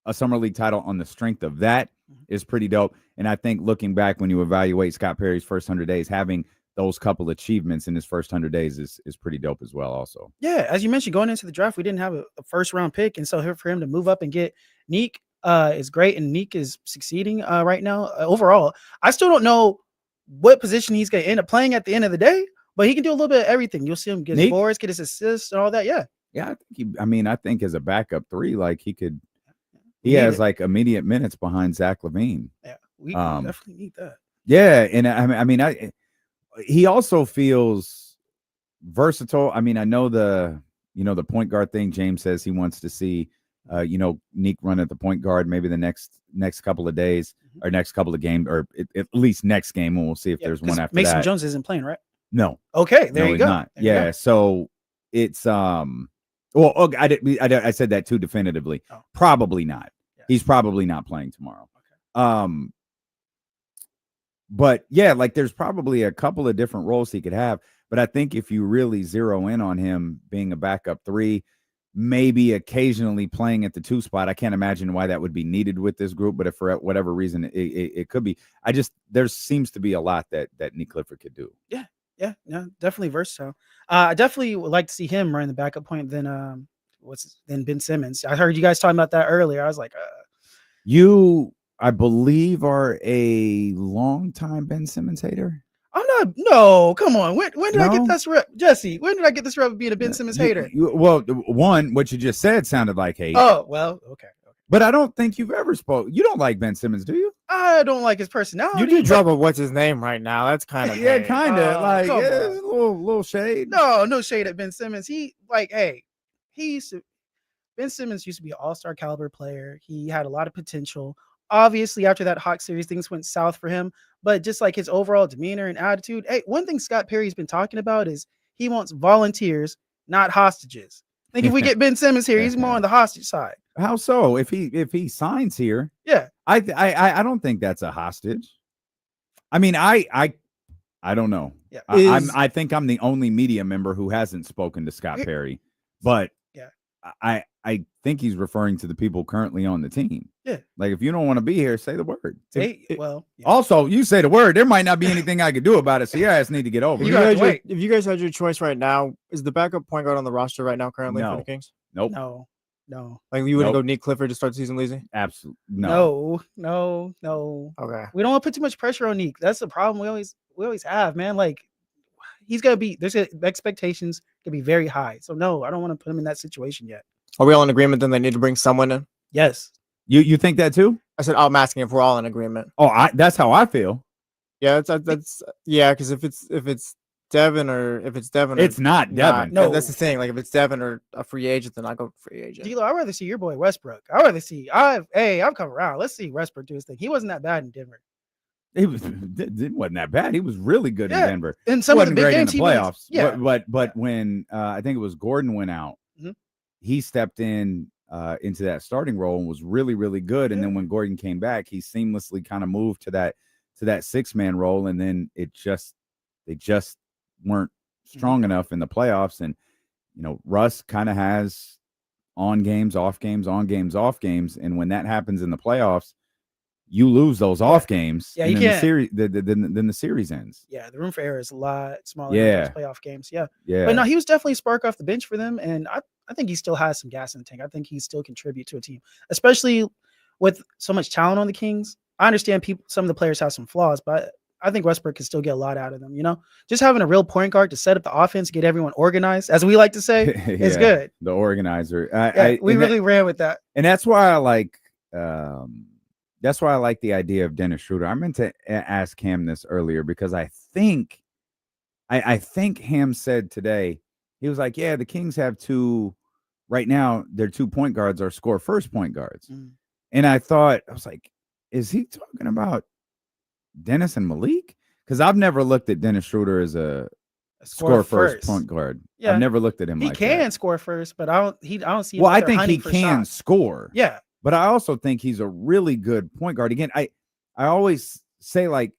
a summer league title on the strength of that is pretty dope. And I think looking back, when you evaluate Scott Perry's first 100 days, having those couple achievements in his first 100 days is pretty dope as well also. Yeah, as you mentioned, going into the draft, we didn't have a first round pick. And so for him to move up and get Neek is great. And Neek is succeeding right now. Overall, I still don't know what position he's going to end up playing at the end of the day, but he can do a little bit of everything. You'll see him get his boards, get his assists and all that. Yeah. Yeah, I think as a backup 3, like he has like immediate minutes behind Zach LaVine. Yeah, we definitely need that. Yeah, and he also feels versatile. I mean, I know the point guard thing. James says he wants to see Neek run at the point guard maybe the next couple of days or next couple of games, or at least next game, and we'll see if there's one after Mason that. Jones isn't playing, right? No. Okay, there you go. Not. Yeah, so it's well, I said that too definitively. Oh. Probably not. Yeah. He's probably not playing tomorrow. Okay. But yeah, like there's probably a couple of different roles he could have. But I think if you really zero in on him being a backup 3, maybe occasionally playing at the 2 spot, I can't imagine why that would be needed with this group. But if for whatever reason it could be, there seems to be a lot that Nick Clifford could do. Yeah, definitely versatile. I definitely would like to see him run the backup point than Ben Simmons. I heard you guys talking about that earlier. I was like, you, I believe, are a longtime Ben Simmons hater. I'm not. No, come on. When did I get this rep, Jesse? When did I get this rep of being a Ben Simmons hater? Well, one, what you just said sounded like hate. Oh, well, okay. But I don't think you've ever spoke. You don't like Ben Simmons, do you? I don't like his personality. You did drop a what's his name right now. That's kind of kind of like a little shade. No shade at Ben Simmons. Ben Simmons used to be an all-star caliber player. He had a lot of potential. Obviously, after that Hawks series, things went south for him. But just like his overall demeanor and attitude, one thing Scott Perry's been talking about is he wants volunteers, not hostages. I think if we get Ben Simmons here, he's more on the hostage side. How so? If he signs here, yeah, I don't think that's a hostage. I mean, I don't know. Yeah. I think I'm the only media member who hasn't spoken to Scott Perry, but I think he's referring to the people currently on the team. Yeah, like if you don't want to be here, say the word. Also, you say the word. There might not be anything I could do about it, so your ass need to get over it. If you guys had your choice right now, is the backup point guard on the roster right now currently for the Kings? Nope. No. Like you wouldn't go Nick Clifford to start the season, Leezy? Absolutely no. Okay. We don't want to put too much pressure on Nick. That's the problem we always have, man. Like he's gonna be expectations can be very high. So no, I don't want to put him in that situation yet. Are we all in agreement then they need to bring someone in? Yes. You think that too? I said I'm asking if we're all in agreement. Oh, that's how I feel. Yeah, that's because if it's Devin or it's not Devin. No, that's the thing. Like if it's Devin or a free agent, then I go free agent. D'Lo, I'd rather see your boy Westbrook. I've come around. Let's see Westbrook do his thing. He wasn't that bad in Denver. It wasn't that bad. He was really good in Denver. In some of the big games, in the playoffs. But when I think it was Gordon went out, he stepped into that starting role and was really, really good. And then when Gordon came back, he seamlessly kind of moved to that 6-man role. And then they just weren't strong enough in the playoffs. And Russ kind of has on games, off games, on games, off games. And when that happens in the playoffs, you lose those off games. Yeah, and you then can't. Then the series ends. Yeah, the room for error is a lot smaller than those playoff games. Yeah. But no, he was definitely a spark off the bench for them. And I think he still has some gas in the tank. I think he still contribute to a team, especially with so much talent on the Kings. I understand some of the players have some flaws, but I think Westbrook can still get a lot out of them. Just having a real point guard to set up the offense, get everyone organized, as we like to say, is good. The organizer. We really ran with that. And that's why I like the idea of Dennis Schroeder. I meant to ask Ham this earlier because I think Ham said today, he was like, yeah, the Kings have two right now their 2 point guards are score first point guards. Mm. And I was like, is he talking about Dennis and Malik? Because I've never looked at Dennis Schroeder as a score first point guard. Yeah. I've never looked at him He like can that. score first, but I don't see him Well, out I there think he hunting for can shots. score. Yeah. But I also think he's a really good point guard. Again, I always say, like,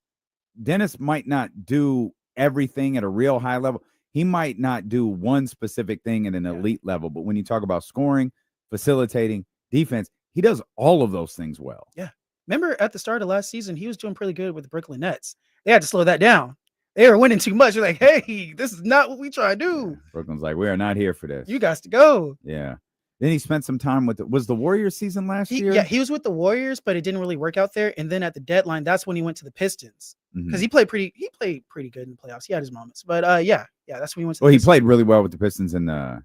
Dennis might not do everything at a real high level. He might not do one specific thing at an elite level. But when you talk about scoring, facilitating, defense, he does all of those things well. Yeah. Remember at the start of last season, he was doing pretty good with the Brooklyn Nets. They had to slow that down. They were winning too much. You're like, hey, this is not what we try to do. Yeah. Brooklyn's like, we are not here for this. You guys to go. Yeah. Then he spent some time with was the Warriors season last year? Yeah, he was with the Warriors, but it didn't really work out there. And then at the deadline, that's when he went to the Pistons. Because he played pretty good in the playoffs. He had his moments. But yeah, that's when he went to the Pistons. He played really well with the Pistons in the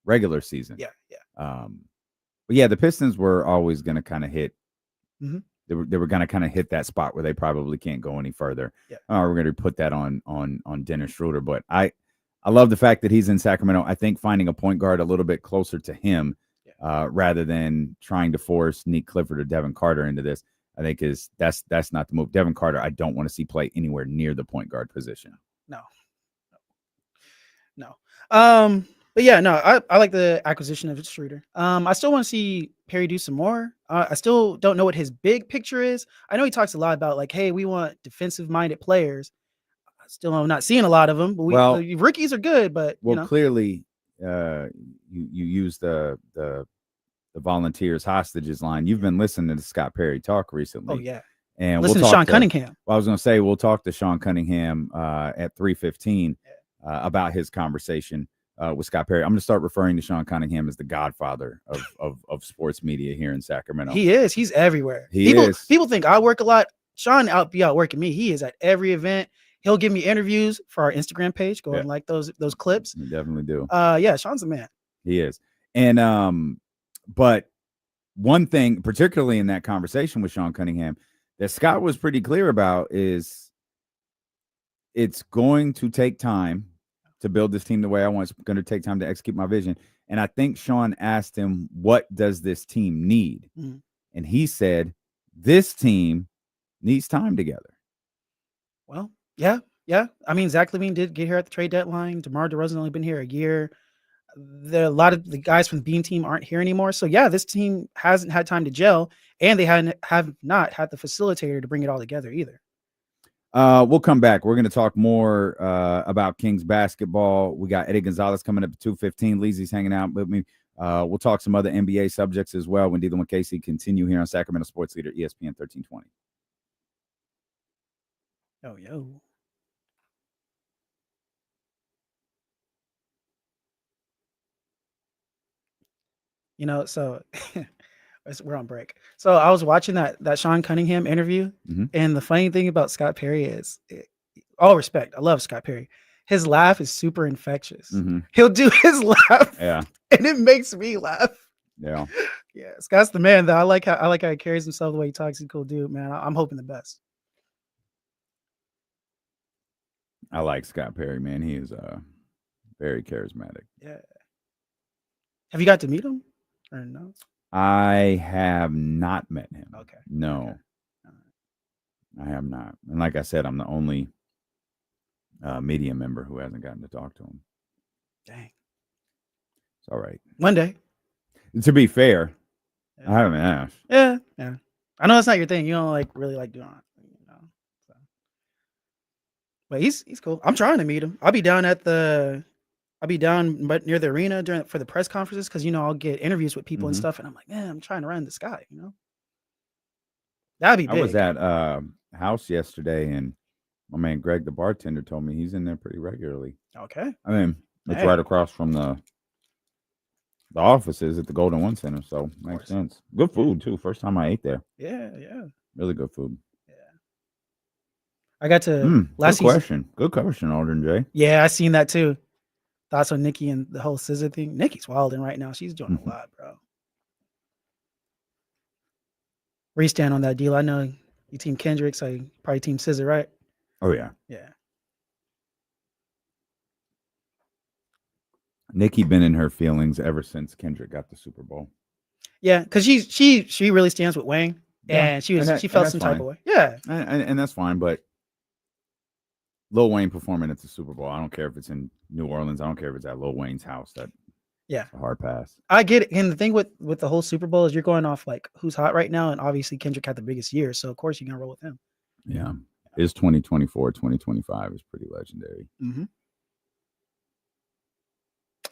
regular season. Yeah. But yeah, the Pistons were always going to kind of hit. Mm-hmm. They were going to kind of hit that spot where they probably can't go any further. Yeah. We're going to put that on Dennis Schroeder. But I love the fact that he's in Sacramento. I think finding a point guard a little bit closer to him, rather than trying to force Nick Clifford or Devin Carter into this, I think that's not the move. Devin Carter, I don't want to see play anywhere near the point guard position. No. But yeah, no, I like the acquisition of Schroeder. I still want to see Perry do some more. I still don't know what his big picture is. I know he talks a lot about, like, hey, we want defensive-minded players. Still, I'm not seeing a lot of them. But rookies are good, but clearly, you use the volunteers hostages line. You've been listening to Scott Perry talk recently. Oh yeah, and listen to Sean Cunningham. Well, I was going to say we'll talk to Sean Cunningham at 3:15 about his conversation with Scott Perry. I'm going to start referring to Sean Cunningham as the godfather of sports media here in Sacramento. He is. He's everywhere. People think I work a lot. Sean be out working me. He is at every event. He'll give me interviews for our Instagram page. Go and like those clips. You definitely do. Yeah, Sean's the man. He is. And but one thing, particularly in that conversation with Sean Cunningham, that Scott was pretty clear about is it's going to take time to build this team the way I want. It's going to take time to execute my vision. And I think Sean asked him, what does this team need? Mm-hmm. And he said, this team needs time together. Well, yeah. I mean, Zach LaVine did get here at the trade deadline. DeMar DeRozan only been here a year. A lot of the guys from the Bean team aren't here anymore. So yeah, this team hasn't had time to gel, and they have not had the facilitator to bring it all together either. We'll come back. We're going to talk more about Kings basketball. We got Eddie Gonzalez coming up at 2:15. Leezy's hanging out with me. We'll talk some other NBA subjects as well when Dylan and Casey continue here on Sacramento Sports Leader ESPN 1320. Yo. So we're on break. So I was watching that Sean Cunningham interview, and the funny thing about Scott Perry is, all respect, I love Scott Perry. His laugh is super infectious. He'll do his laugh, and it makes me laugh. Yeah, Scott's the man. Though I like how he carries himself, the way he talks. He's a cool dude, man. I'm hoping the best. I like Scott Perry, man. He is very charismatic. Yeah. Have you got to meet him? Or no? I have not met him. Okay. No. Okay. I have not. And like I said, I'm the only media member who hasn't gotten to talk to him. Dang. It's all right. One day. To be fair, I haven't asked. Yeah. I know that's not your thing. You don't really like doing it. So. But he's cool. I'm trying to meet him. I'll be down near the arena for the press conferences, because I'll get interviews with people and stuff, and I'm like, man, I'm trying to run this guy. That'd be big. I was at house yesterday, and my man Greg, the bartender, told me he's in there pretty regularly. Okay. I mean, it's right across from the offices at the Golden One Center, so makes sense. Good food too. First time I ate there. Yeah. Really good food. Yeah. I got to last good question. Good question, Aldrin J. Yeah, I seen that too. Thoughts on Nikki and the whole scissor thing? Nikki's wilding right now. She's doing a lot, bro. Where you stand on that deal? I know you team Kendrick, so you probably team scissor, right? Oh yeah. Yeah. Nikki been in her feelings ever since Kendrick got the Super Bowl. Yeah, because she really stands with Wayne, Yeah, and she and felt that's some type fine. of way. Yeah, and that's fine. But Lil Wayne performing at the Super Bowl, I don't care if it's in New Orleans. I don't care if it's at Lil Wayne's house. That's a hard pass. I get it. And the thing with the whole Super Bowl is you're going off like who's hot right now, and obviously Kendrick had the biggest year, so of course you're gonna roll with him. Yeah, his 2024, 2025 is pretty legendary. Mm-hmm.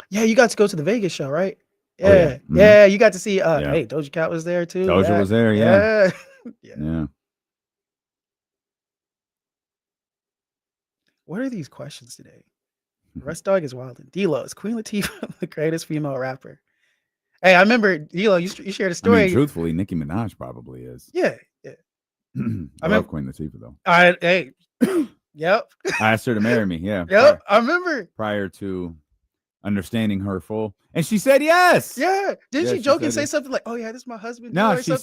Yeah, you got to go to the Vegas show, right? Yeah, Oh, yeah. Mm-hmm. Yeah, you got to see. Hey, Doja Cat was there too. Doja was there. Yeah. Yeah. What are these questions today? Russ Dog is wild. D-Lo, is Queen Latifah the greatest female rapper? Hey, I remember D-Lo. You shared a story. I mean, truthfully, Nicki Minaj probably is. Yeah. I love Queen Latifah though. Hey. Yep. I asked her to marry me. Yeah. Yep. I remember. Prior to understanding her full, and she said yes. Yeah. Didn't she joke and say something like, "Oh yeah, this is my husband"? No, she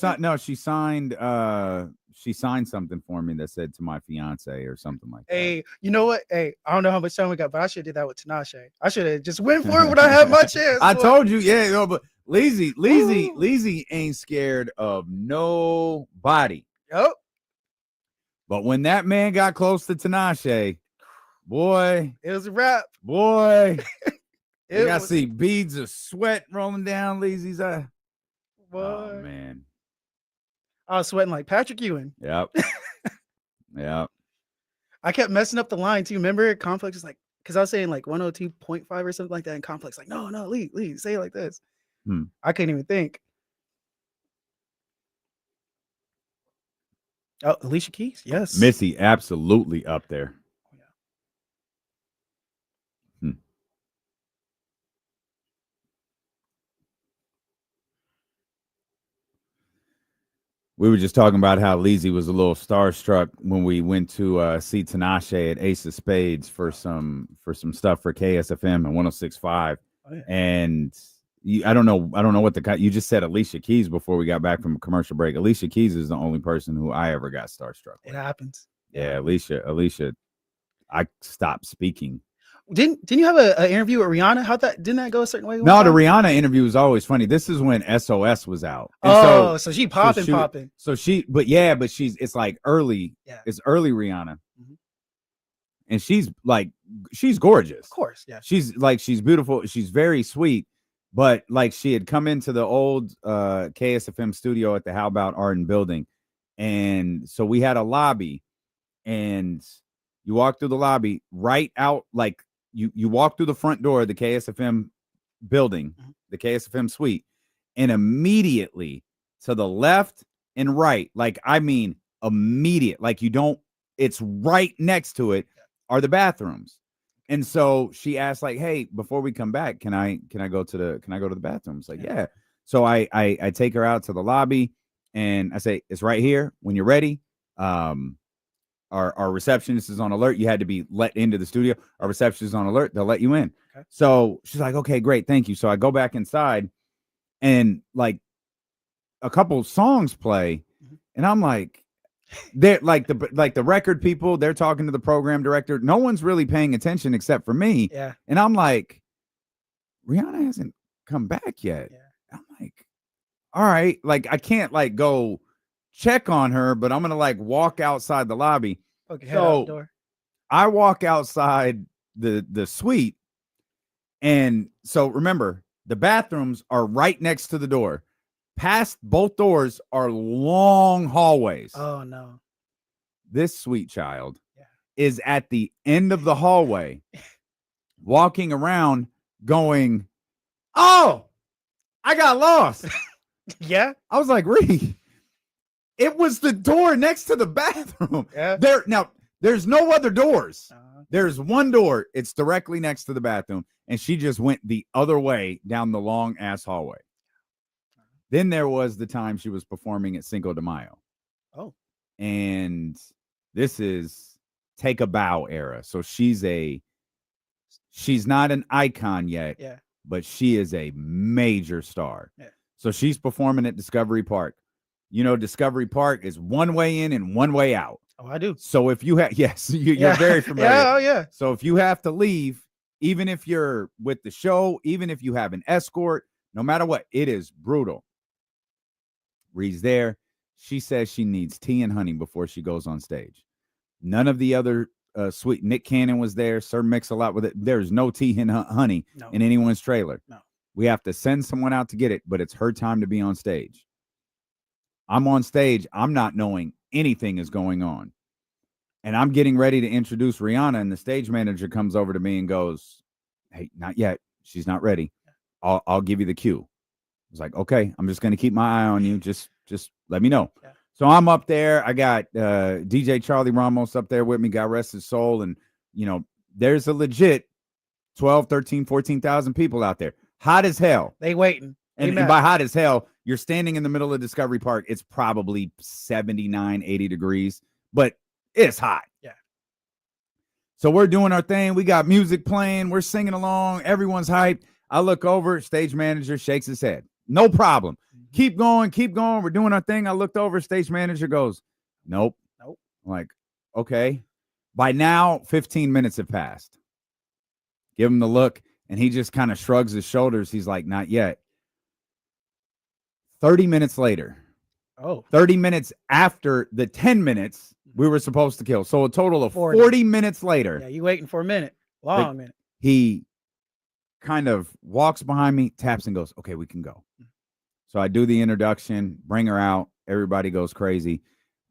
signed something for me that said to my fiance or something like that. Hey, you know what? Hey, I don't know how much time we got, but I should have did that with Tinashe. I should have just went for it when I had my chance. I told you, but Leezy ain't scared of nobody. Yep. But when that man got close to Tinashe, boy, it was a wrap. Boy, I see beads of sweat rolling down Leezy's eye. Boy. Oh man. I was sweating like Patrick Ewing. Yep. Yep. I kept messing up the line too. Remember, Complex is like, because I was saying like 102.5 or something like that, and Complex like, no, Lee, say it like this. I couldn't even think. Oh, Alicia Keys, yes. Missy, absolutely up there. We were just talking about how Leezy was a little starstruck when we went to see Tinashe at Ace of Spades for some stuff for KSFM and 106.5. Oh, yeah. And I don't know what you just said Alicia Keys before we got back from a commercial break. Alicia Keys is the only person who I ever got starstruck with. It happens. Yeah, Alicia, I stopped speaking. Didn't you have an interview with Rihanna? Didn't that go a certain way? No, the Rihanna interview was always funny. This is when SOS was out. And so she popping. It's like early. Yeah. It's early Rihanna. Mm-hmm. And she's gorgeous. Of course, yeah. She's beautiful. She's very sweet. But like she had come into the old KSFM studio at the How About Arden building. And so we had a lobby, and you walk through the lobby right out, like you walk through the front door of the KSFM building, the KSFM suite, and immediately to the left and right, immediate, it's right next to it are the bathrooms. And so she asked, like, hey, before we come back, can I go to the bathrooms? Like, yeah. So I take her out to the lobby and I say, it's right here when you're ready. Our receptionist is on alert. You had to be let into the studio. Our receptionist is on alert. They'll let you in. Okay. So she's like, okay, great. Thank you. So I go back inside and like a couple songs play. And I'm like, they're like the record people, they're talking to the program director. No one's really paying attention except for me. Yeah. And I'm like, Rihanna hasn't come back yet. Yeah. I'm like, all right. Like I can't go check on her, but I'm gonna walk outside the lobby. Okay, head out the door. I walk outside the suite, and so remember the bathrooms are right next to the door. Past both doors are long hallways. Oh no! This sweet child is at the end of the hallway, walking around, going, "Oh, I got lost." Yeah, I was like, "Ree." It was the door next to the bathroom. Yeah. There's no other doors. There's one door. It's directly next to the bathroom. And she just went the other way down the long ass hallway. Then there was the time she was performing at Cinco de Mayo. Oh. And this is Take a Bow era. So she's not an icon yet. Yeah. But she is a major star. Yeah. So she's performing at Discovery Park. You know, Discovery Park is one way in and one way out. Oh, I do. So if you have, yes, you're very familiar. Yeah, oh yeah. So if you have to leave, Even if you're with the show, even if you have an escort, no matter what, it is brutal. Reed's there. She says she needs tea and honey before she goes on stage. None of the other sweet Nick Cannon was there. Sir Mix-a-Lot with it. There's no tea and honey in anyone's trailer. No. We have to send someone out to get it, but it's her time to be on stage. I'm on stage. I'm not knowing anything is going on. And I'm getting ready to introduce Rihanna, and the stage manager comes over to me and goes, "Hey, not yet. She's not ready. I'll give you the cue." I was like, "Okay, I'm just going to keep my eye on you. Just let me know." Yeah. So I'm up there. I got DJ Charlie Ramos up there with me, God rest his soul. And, there's a legit 12, 13, 14,000 people out there. Hot as hell. They waiting. And by hot as hell, you're standing in the middle of Discovery Park. It's probably 79, 80 degrees, but it's hot. Yeah. So we're doing our thing. We got music playing. We're singing along. Everyone's hyped. I look over. Stage manager shakes his head. No problem. Keep going. Keep going. We're doing our thing. I looked over. Stage manager goes, "Nope." Nope. I'm like, okay. By now, 15 minutes have passed. Give him the look, and he just kind of shrugs his shoulders. He's like, "Not yet." 30 minutes later. Oh. 30 minutes after the 10 minutes we were supposed to kill. So a total of 40 minutes later. Yeah, you waiting for a minute. Long minute. He kind of walks behind me, taps, and goes, "Okay, we can go." So I do the introduction, bring her out. Everybody goes crazy.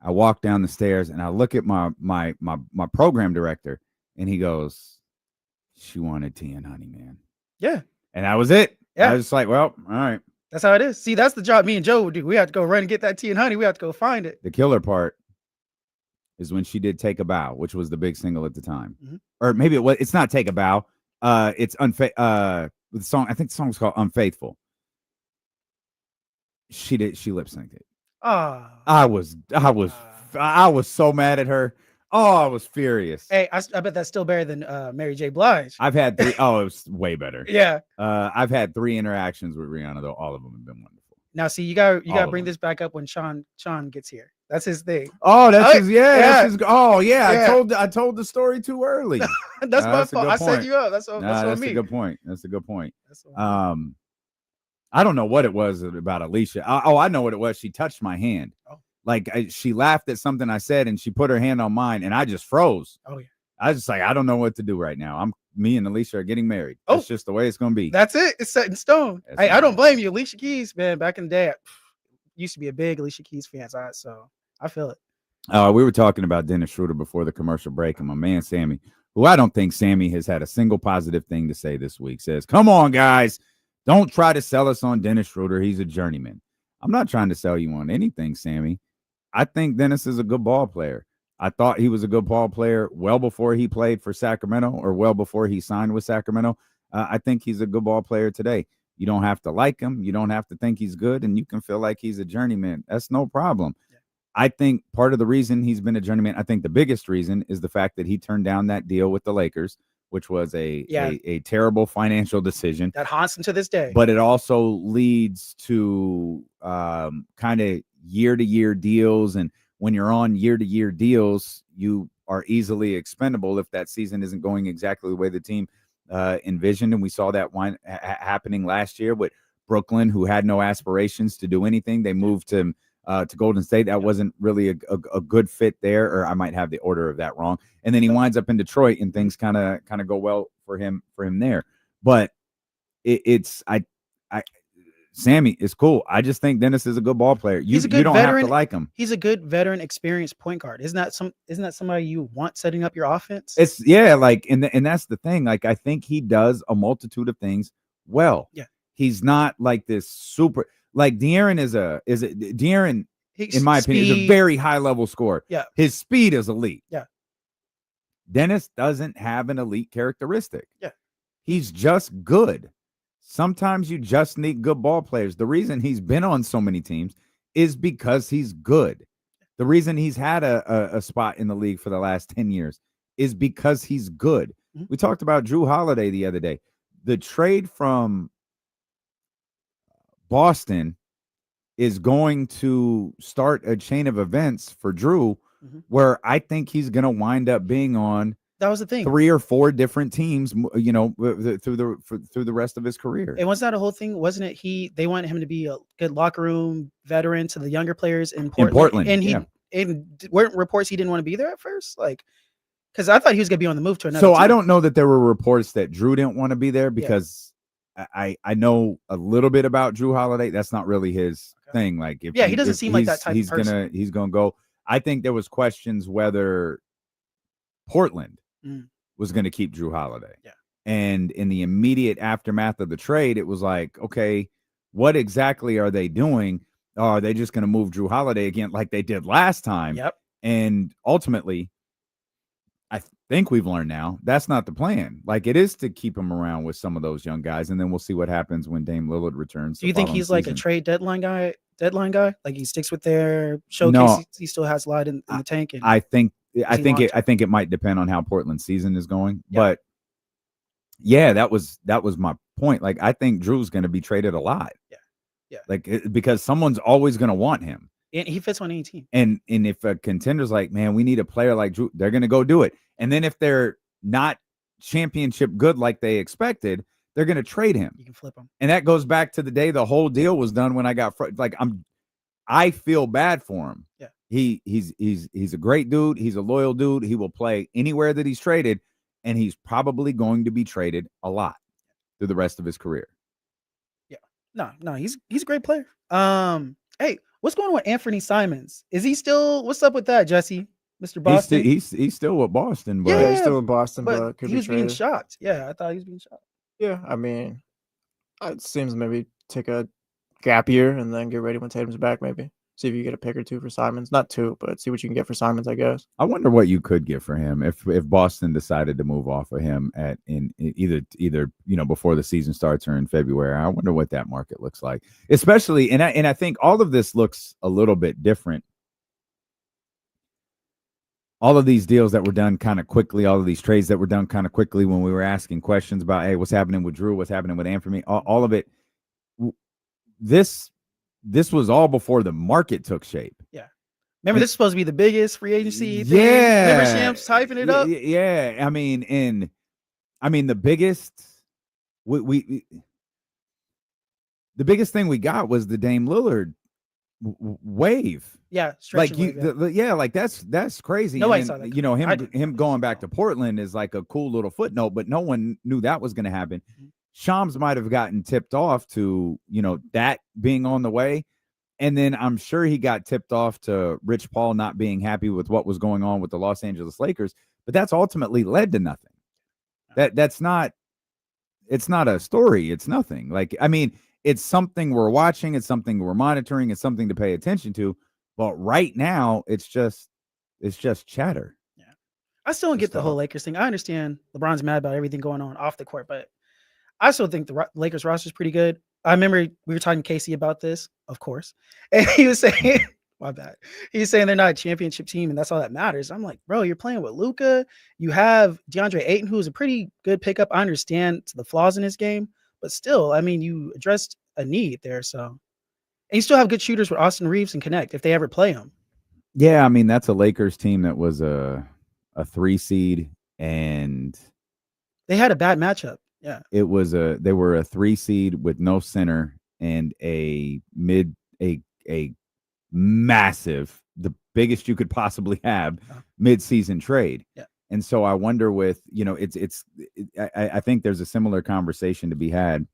I walk down the stairs, and I look at my program director, and he goes, "She wanted tea and honey, man." Yeah. And that was it. Yeah. I was just like, well, all right. That's how it is. See, that's the job me and Joe would do. We have to go run and get that tea and honey. We have to go find it. The killer part is when she did Take a Bow, which was the big single at the time. Mm-hmm. Or maybe it's not Take a Bow. It's the song. I think the song's called Unfaithful. She lip synced it. Oh. I was so mad at her. Oh, I was furious. Hey, I bet that's still better than Mary J. Blige. I've had 3. Oh, it was way better. Yeah. I've had 3 interactions with Rihanna, though. All of them have been wonderful. Now, see, you got to bring this back up when Sean gets here. That's his thing. Oh, that's his. Yeah. That's his, oh, yeah. Yeah. I told the story too early. That's my fault. I set you up. That's on me. A good point. That's a good point. I don't know what it was about Alicia. I know what it was. She touched my hand. Oh. Like she laughed at something I said, and she put her hand on mine, and I just froze. Oh yeah. I was just like, I don't know what to do right now. Me and Alicia are getting married. Oh. That's just the way it's gonna be. That's it. It's set in stone. Hey, I don't blame you. Alicia Keys, man. Back in the day, I used to be a big Alicia Keys fan, so I feel it. We were talking about Dennis Schroeder before the commercial break, and my man Sammy, who I don't think Sammy has had a single positive thing to say this week, says, "Come on, guys, don't try to sell us on Dennis Schroeder. He's a journeyman." I'm not trying to sell you on anything, Sammy. I think Dennis is a good ball player. I thought he was a good ball player well before he played for Sacramento, or well before he signed with Sacramento. I think he's a good ball player today. You don't have to like him. You don't have to think he's good, and you can feel like he's a journeyman. That's no problem. Yeah. I think part of the reason he's been a journeyman, I think the biggest reason is the fact that he turned down that deal with the Lakers, which was a terrible financial decision. That haunts him to this day. But it also leads to kind of year-to-year deals. And when you're on year-to-year deals, you are easily expendable if that season isn't going exactly the way the team envisioned. And we saw that happening last year with Brooklyn, who had no aspirations to do anything. They moved to Golden State. That wasn't really a good fit there, or I might have the order of that wrong. And then he winds up in Detroit, and things kind of go well for him there. But Sammy is cool. I just think Dennis is a good ball player. You don't have to like him. He's a good veteran, experienced point guard. Isn't that somebody you want setting up your offense? And that's the thing. Like, I think he does a multitude of things well. Yeah. He's not like this super, like De'Aaron De'Aaron, in my opinion, is a very high level scorer. Yeah. His speed is elite. Yeah. Dennis doesn't have an elite characteristic. Yeah. He's just good. Sometimes you just need good ball players. The reason he's been on so many teams is because he's good. The reason he's had a spot in the league for the last 10 years is because he's good. Mm-hmm. We talked about Drew Holiday the other day. The trade from Boston is going to start a chain of events for Drew, mm-hmm. where I think he's going to wind up being on That was the thing. 3 or 4 different teams, you know, through the rest of his career. And wasn't that a whole thing? Wasn't it? They wanted him to be a good locker room veteran to the younger players in Portland. And weren't reports he didn't want to be there at first, like, because I thought he was going to be on the move to another. So team. I don't know that there were reports that Drew didn't want to be there, because I know a little bit about Drew Holiday. That's not really his thing. Like, if he doesn't seem like that type of person. He's gonna go. I think there was questions whether Portland was going to keep Drew Holiday. Yeah. And in the immediate aftermath of the trade, it was like, okay, what exactly are they doing? Are they just going to move Drew Holiday again like they did last time? Yep. And ultimately, I think we've learned now that's not the plan. Like, it is to keep him around with some of those young guys, and then we'll see what happens when Dame Lillard returns. Do you think he's like a trade deadline guy? Like, he sticks with their showcase. No, he still has a lot in the tank. And I think it might depend on how Portland's season is going. Yeah. But yeah, that was my point. Like, I think Drew's going to be traded a lot. Yeah. Like, because someone's always going to want him. And he fits on any team. And if a contender's like, man, we need a player like Drew, they're going to go do it. And then if they're not championship good like they expected, they're going to trade him. You can flip him. And that goes back to the day the whole deal was done, when I got I feel bad for him. Yeah. He's a great dude. He's a loyal dude. He will play anywhere that he's traded, and he's probably going to be traded a lot through the rest of his career. Yeah. No, he's a great player. Hey, what's going on with Anthony Simons? Is he still? What's up with that, Jesse? Mr. Boston? He's still with Boston, but yeah, he's still with Boston, but he was being shocked. Yeah, I thought he was being shocked. Yeah, I mean, it seems maybe take a gap year and then get ready when Tatum's back. Maybe see if you get a pick or two for Simons. Not 2, but see what you can get for Simons, I guess. I wonder what you could get for him if Boston decided to move off of him in either before the season starts or in February. I wonder what that market looks like, especially and I think all of this looks a little bit different. All of these deals that were done kind of quickly, all of these trades that were done kind of quickly, when we were asking questions about, hey, what's happening with Drew, what's happening with Anthony, all of it. This was all before the market took shape. Yeah. Remember, this is supposed to be the biggest free agency thing. Yeah. Remember Shams typing it up? Yeah. I mean, the biggest the biggest thing we got was the Dame Lillard wave. Yeah, like like that's crazy. Nobody saw that. You know, him going back to Portland is like a cool little footnote, but no one knew that was going to happen. Shams might have gotten tipped off to, that being on the way. And then I'm sure he got tipped off to Rich Paul not being happy with what was going on with the Los Angeles Lakers, but that's ultimately led to nothing. It's not a story. It's nothing. Like, I mean, it's something we're watching. It's something we're monitoring. It's something to pay attention to. But right now, it's just chatter. Yeah. I still don't get the whole Lakers thing. I understand LeBron's mad about everything going on off the court, but I still think the Lakers roster is pretty good. I remember we were talking to Casey about this, of course, and he was saying, my bad. He was saying they're not a championship team, and that's all that matters. I'm like, bro, you're playing with Luka. You have DeAndre Ayton, who's a pretty good pickup. I understand the flaws in his game, but still, I mean, you addressed a need there. So, and you still have good shooters with Austin Reeves and Connect if they ever play him. Yeah, I mean, that's a Lakers team that was a 3 seed, and they had a bad matchup. Yeah, they were a 3 seed with no center and a massive, the biggest you could possibly have, mid-season trade. Yeah. And so I wonder with, I think there's a similar conversation to be had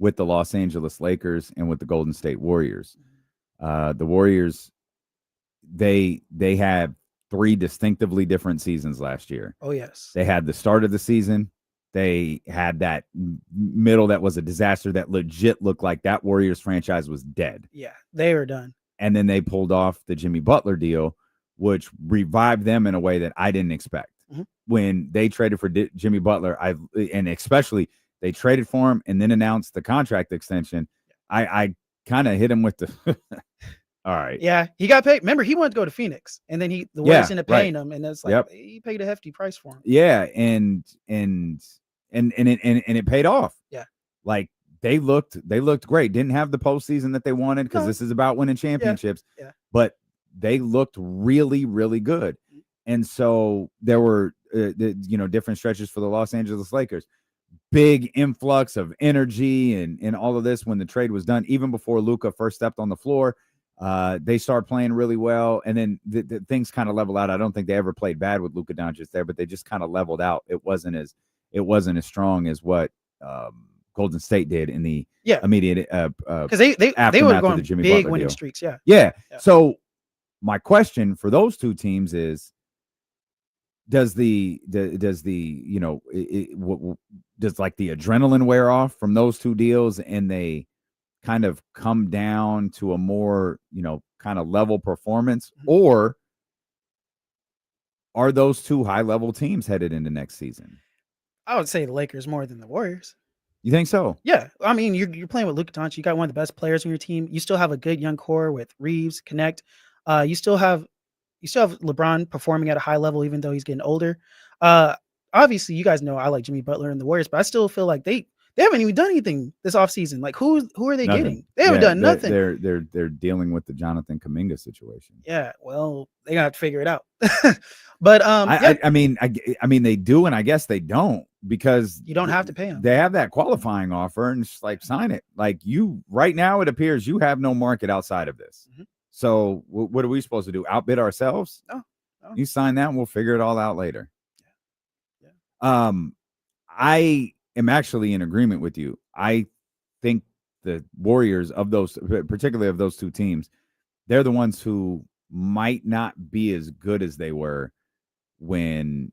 with the Los Angeles Lakers and with the Golden State Warriors. The Warriors, they had 3 distinctively different seasons last year. Oh, yes. They had the start of the season. They had that middle that was a disaster that legit looked like that Warriors franchise was dead. Yeah, they were done. And then they pulled off the Jimmy Butler deal, which revived them in a way that I didn't expect. Mm-hmm. When they traded for Jimmy Butler, and especially they traded for him and then announced the contract extension, I kind of hit him with the all right. Yeah, he got paid. Remember, he wanted to go to Phoenix, and then the Warriors ended up paying him, and it's like he paid a hefty price for him. Yeah, and it paid off. Yeah, like they looked great. Didn't have the postseason that they wanted because this is about winning championships. Yeah. But they looked really, really good. And so there were, different stretches for the Los Angeles Lakers. Big influx of energy and all of this when the trade was done, even before Luka first stepped on the floor. They start playing really well, and then the things kind of level out. I don't think they ever played bad with Luka Doncic there, but they just kind of leveled out. It wasn't as strong as what Golden State did in the immediate because they were going the Jimmy big Butler winning deal. streaks. Yeah. So my question for those two teams is, does the adrenaline wear off from those two deals and they kind of come down to a more, kind of level performance, or are those two high level teams headed into next season? I would say the Lakers more than the Warriors. You think so? Yeah. I mean, you're playing with Luka Doncic. You got one of the best players on your team. You still have a good young core with Reeves, Connect. You still have LeBron performing at a high level, even though he's getting older. Obviously, you guys know I like Jimmy Butler and the Warriors, but I still feel like they haven't even done anything this offseason. Like, who are they getting? They haven't done nothing. They're dealing with the Jonathan Kuminga situation. Yeah, well, they got to figure it out. But I mean, they do, and I guess they don't, because you don't have to pay them. They have that qualifying offer, and it's like, sign it. Like, you right now, it appears you have no market outside of this. Mm-hmm. So what are we supposed to do? Outbid ourselves? No. You sign that, and we'll figure it all out later. Yeah. I am actually in agreement with you. I think the Warriors, particularly of those two teams, they're the ones who might not be as good as they were when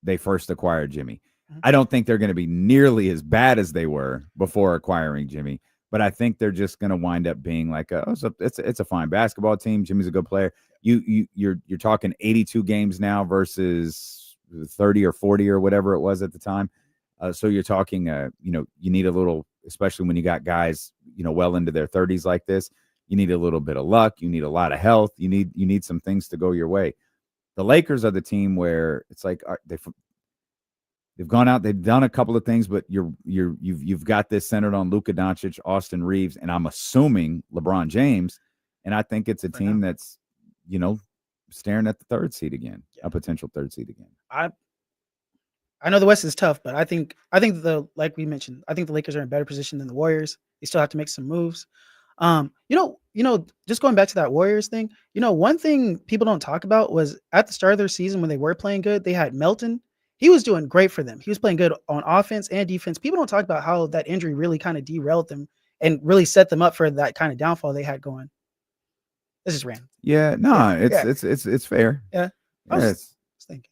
they first acquired Jimmy. Mm-hmm. I don't think they're going to be nearly as bad as they were before acquiring Jimmy, but I think they're just going to wind up being like it's a fine basketball team. Jimmy's a good player. You're talking 82 games now versus 30 or 40 or whatever it was at the time. So you're talking, you need a little, especially when you got guys, well into their 30s like this, you need a little bit of luck. You need a lot of health. You need some things to go your way. The Lakers are the team where it's like they've gone out, they've done a couple of things, but you've got this centered on Luka Doncic, Austin Reeves, and I'm assuming LeBron James. And I think it's a team that's, staring at the third seed again, a potential third seed again. I know the West is tough, but I think like we mentioned, I think the Lakers are in better position than the Warriors. They still have to make some moves. Just going back to that Warriors thing, one thing people don't talk about was at the start of their season when they were playing good, they had Melton. He was doing great for them. He was playing good on offense and defense. People don't talk about how that injury really kind of derailed them and really set them up for that kind of downfall they had going. This is random. Yeah, no, it's fair. Yeah, I was thinking.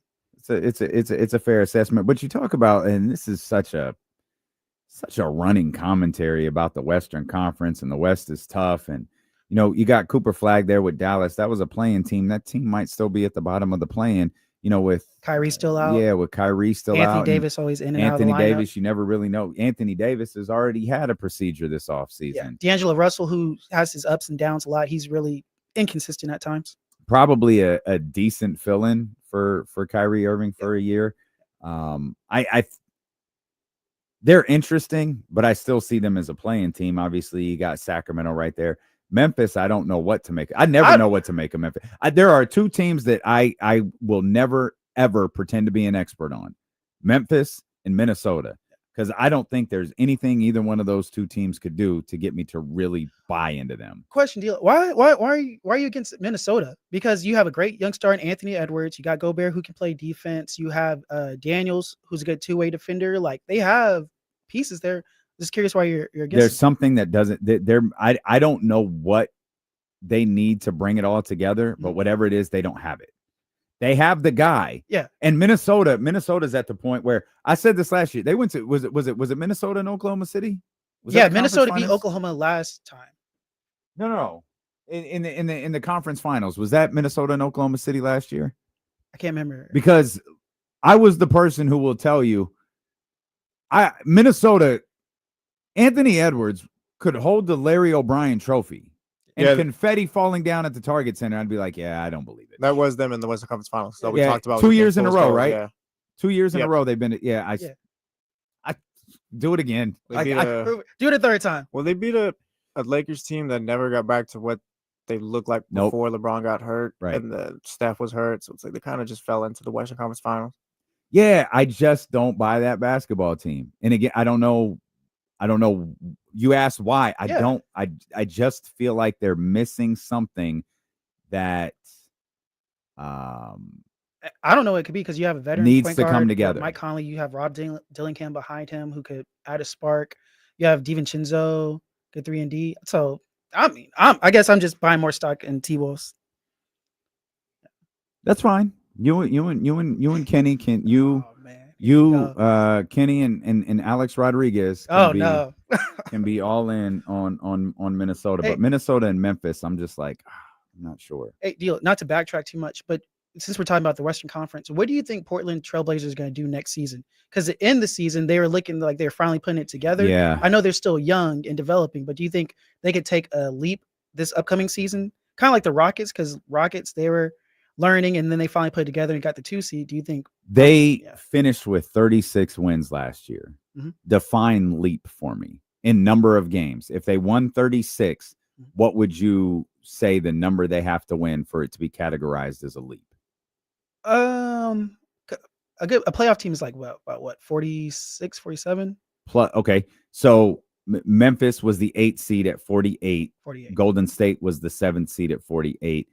It's a fair assessment. But you talk about, and this is such a running commentary about the Western Conference, and the West is tough. And you got Cooper Flag there with Dallas. That was a play-in team. That team might still be at the bottom of the play-in. With Kyrie still out. Yeah, with Kyrie still out. Anthony Davis always in and out of the lineup. Anthony Davis, you never really know. Anthony Davis has already had a procedure this offseason. Yeah. D'Angelo Russell, who has his ups and downs a lot, he's really inconsistent at times. Probably a decent fill-in for Kyrie Irving for a year. They're interesting, but I still see them as a playing team. Obviously, you got Sacramento right there. Memphis, I don't know what to make. I never know what to make of Memphis. There are two teams that I will never, ever pretend to be an expert on. Memphis and Minnesota. Because I don't think there's anything either one of those two teams could do to get me to really buy into them. Question, Deal. Why are you against Minnesota? Because you have a great young star in Anthony Edwards. You got Gobert, who can play defense. You have Daniels, who's a good two-way defender. Like, they have pieces there. Just curious why you're against. There's something that doesn't. I don't know what they need to bring it all together, but whatever it is, they don't have it. They have the guy. Yeah. And Minnesota's at the point where I said this last year. They went to was it Minnesota and Oklahoma City? Minnesota beat Oklahoma last time. No. In the conference finals, was that Minnesota and Oklahoma City last year? I can't remember. Because I was the person who will tell you Minnesota, Anthony Edwards could hold the Larry O'Brien trophy. And confetti falling down at the Target Center, I'd be like, yeah, I don't believe it. That was them in the Western Conference Finals. So we talked about 2 years in a row, right? Yeah. 2 years in a row they've been. I do it again. Do it a third time. Well, they beat a Lakers team that never got back to what they looked like Nope. before LeBron got hurt, Right. and the Steph was hurt. So it's like they kind of just fell into the Western Conference Finals. Yeah, I just don't buy that basketball team. And again, I don't know. You asked why. I Yeah. don't. I just feel like they're missing something that I don't know what it could be because you have a veteran Needs point to come guard, together. Mike Conley. You have Rob Dillingham behind him who could add a spark. You have DiVincenzo, good 3-and-D. So I guess I'm just buying more stock in T-Wolves. that's fine. You and Kenny can Oh, man. Here we go. Kenny and Alex Rodriguez No. can be all in on Minnesota. Hey. But Minnesota and Memphis, I'm just like, I'm not sure. Hey, deal. Not to backtrack too much, but since we're talking about the Western Conference, what do you think Portland Trailblazers is going to do next season? Because at the end of the season, they were looking like they're finally putting it together. Yeah. I know they're still young and developing, but do you think they could take a leap this upcoming season? Kind of like the Rockets, because Rockets, they were learning and then they finally put it together and got the 2 seed. Do you think They Yeah. finished with 36 wins last year. Mhm. Define leap for me in number of games. If they won 36, what would you say the number they have to win for it to be categorized as a leap? a playoff team is like what 46, 47, Plus, okay, so Memphis was the 8th seed at 48. 48. Golden State was the 7th seed at 48.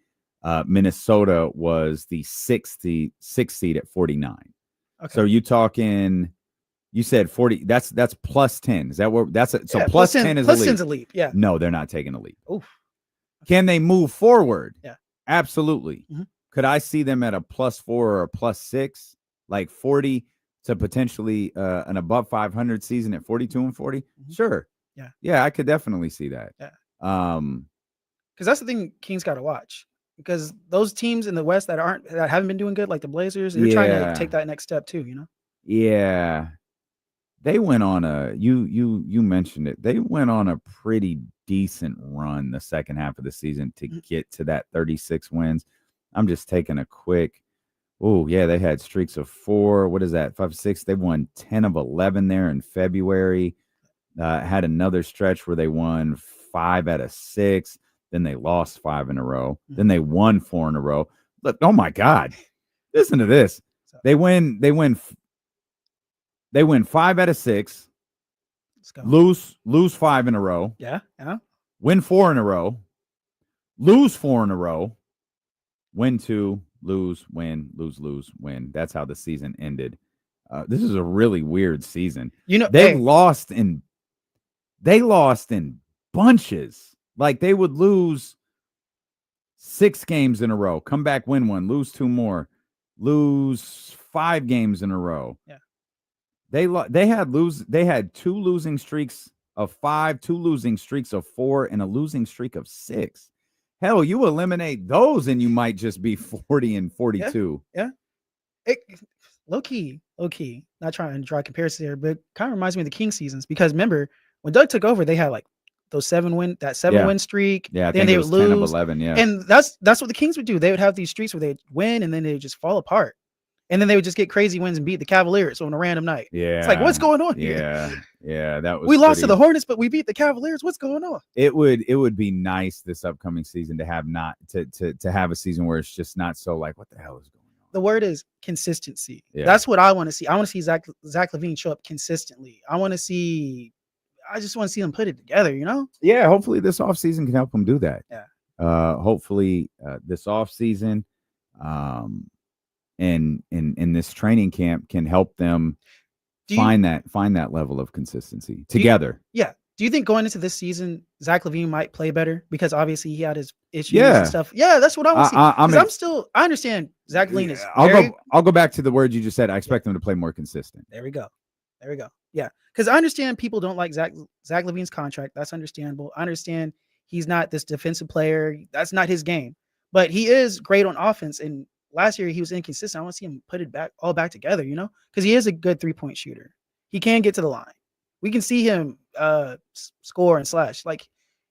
Minnesota was the 6th seed at 49. Okay. So you talking? You said 40. That's plus 10. Is that what? That's a, so Yeah, plus 10 is plus a leap. 10's a leap. Yeah. No, they're not taking a leap. Oof. Can they move forward? Yeah. Absolutely. Mhm. Could I see them at a +4 or a +6, like 40 to potentially an above 500 season at 42 and 40? Mhm. Sure. Yeah. Yeah, I could definitely see that. Yeah. Because that's the thing Kings got to watch. Because those teams in the West that haven't been doing good, like the Blazers, they're trying Yeah. to take that next step too. You know. Yeah. They went on a you mentioned it. They went on a pretty decent run the second half of the season to get to that 36 wins. I'm just taking a quick. Oh, yeah, they had streaks of 4. What is that? 5, 6. They won 10 of 11 there in February. Had another stretch where they won 5 out of 6. Then they lost 5 in a row. Then they won 4 in a row. Look, oh my God. Listen to this. They win 5 out of 6. Let's go. Lose 5 in a row. Yeah. Win 4 in a row. Lose 4 in a row. Win 2, lose, win, lose, win. That's how the season ended. This is a really weird season. You know, They lost in bunches. Like they would lose 6 games in a row, come back, win 1, lose 2 more, lose 5 games in a row. Yeah. They had 2 losing streaks of 5, 2 losing streaks of 4, and a losing streak of 6. Hell, you eliminate those and you might just be 40 and 42. Yeah. Low key. Not trying to draw comparisons here, but kind of reminds me of the King seasons because remember when Doug took over, they had like those 7 win streak. Yeah, I then think they it would was 10 of lose. 11. Yeah, And that's what the Kings would do. They would have these streaks where they'd win and then they would just fall apart. And then they would just get crazy wins and beat the Cavaliers on a random night. yeah. It's like, what's going on here? Yeah. That was. We lost to pretty- the Hornets, but we beat the Cavaliers. What's going on? It would be nice this upcoming season to have to have a season where it's just not so like what the hell is going on. The word is consistency. Yeah. That's what I want to see. I want to see Zach LaVine show up consistently. I just want to see them put it together, you know? Yeah, hopefully this offseason can help them do that. Yeah. Hopefully this offseason and in this training camp can help them find that level of consistency together. Do you think going into this season, Zach LaVine might play better? Because obviously he had his issues Yeah. and stuff. Yeah, that's what I want to see. I understand Zach LaVine is I'll go back to the words you just said. I expect them to play more consistent. There we go. Yeah. Because I understand people don't like Zach LaVine's contract. That's understandable. I understand he's not this defensive player. That's not his game. But he is great on offense. And last year he was inconsistent. I want to see him put it all back together, you know? Because he is a good 3-point shooter. He can get to the line. We can see him score and slash. Like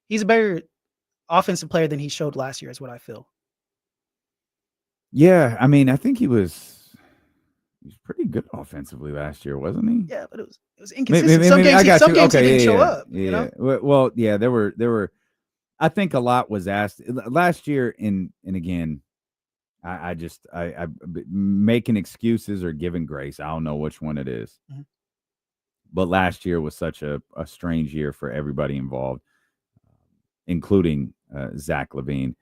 he's a better offensive player than he showed last year, is what I feel. Yeah, I mean, I think he was pretty good offensively last year, wasn't he? Yeah, but it was inconsistent. Some games he didn't show up. Yeah. You know? Well, yeah, there were I think a lot was asked last year. And again, I making excuses or giving grace. I don't know which one it is. Mhm. But last year was such a strange year for everybody involved, including Zach LaVine.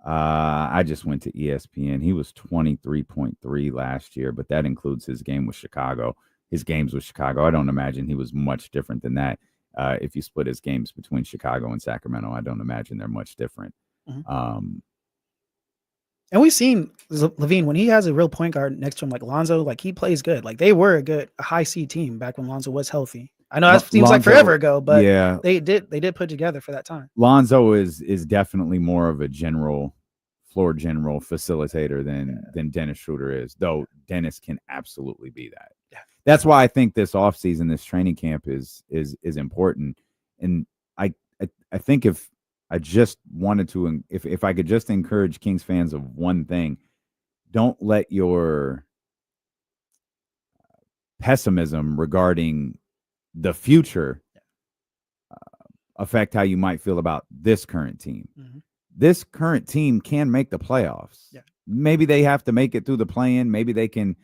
I just went to ESPN. He was 23.3 last year, but that includes his game with Chicago. His games with Chicago. I don't imagine he was much different than that. If you split his games between Chicago and Sacramento, I don't imagine they're much different. Mhm. And we've seen LaVine when he has a real point guard next to him, like Lonzo, like he plays good. Like they were a high seed team back when Lonzo was healthy. I know that seems like forever ago, but yeah, they did put together for that time. Lonzo is definitely more of a floor general facilitator than Dennis Schroeder is, though Dennis can absolutely be that. Yeah. That's why I think this offseason, this training camp is important. And I think if I just wanted to, if I could just encourage Kings fans of one thing, don't let your pessimism regarding the future affect how you might feel about this current team. Mhm. This current team can make the playoffs. Yeah. Maybe they have to make it through the play-in. Maybe they can,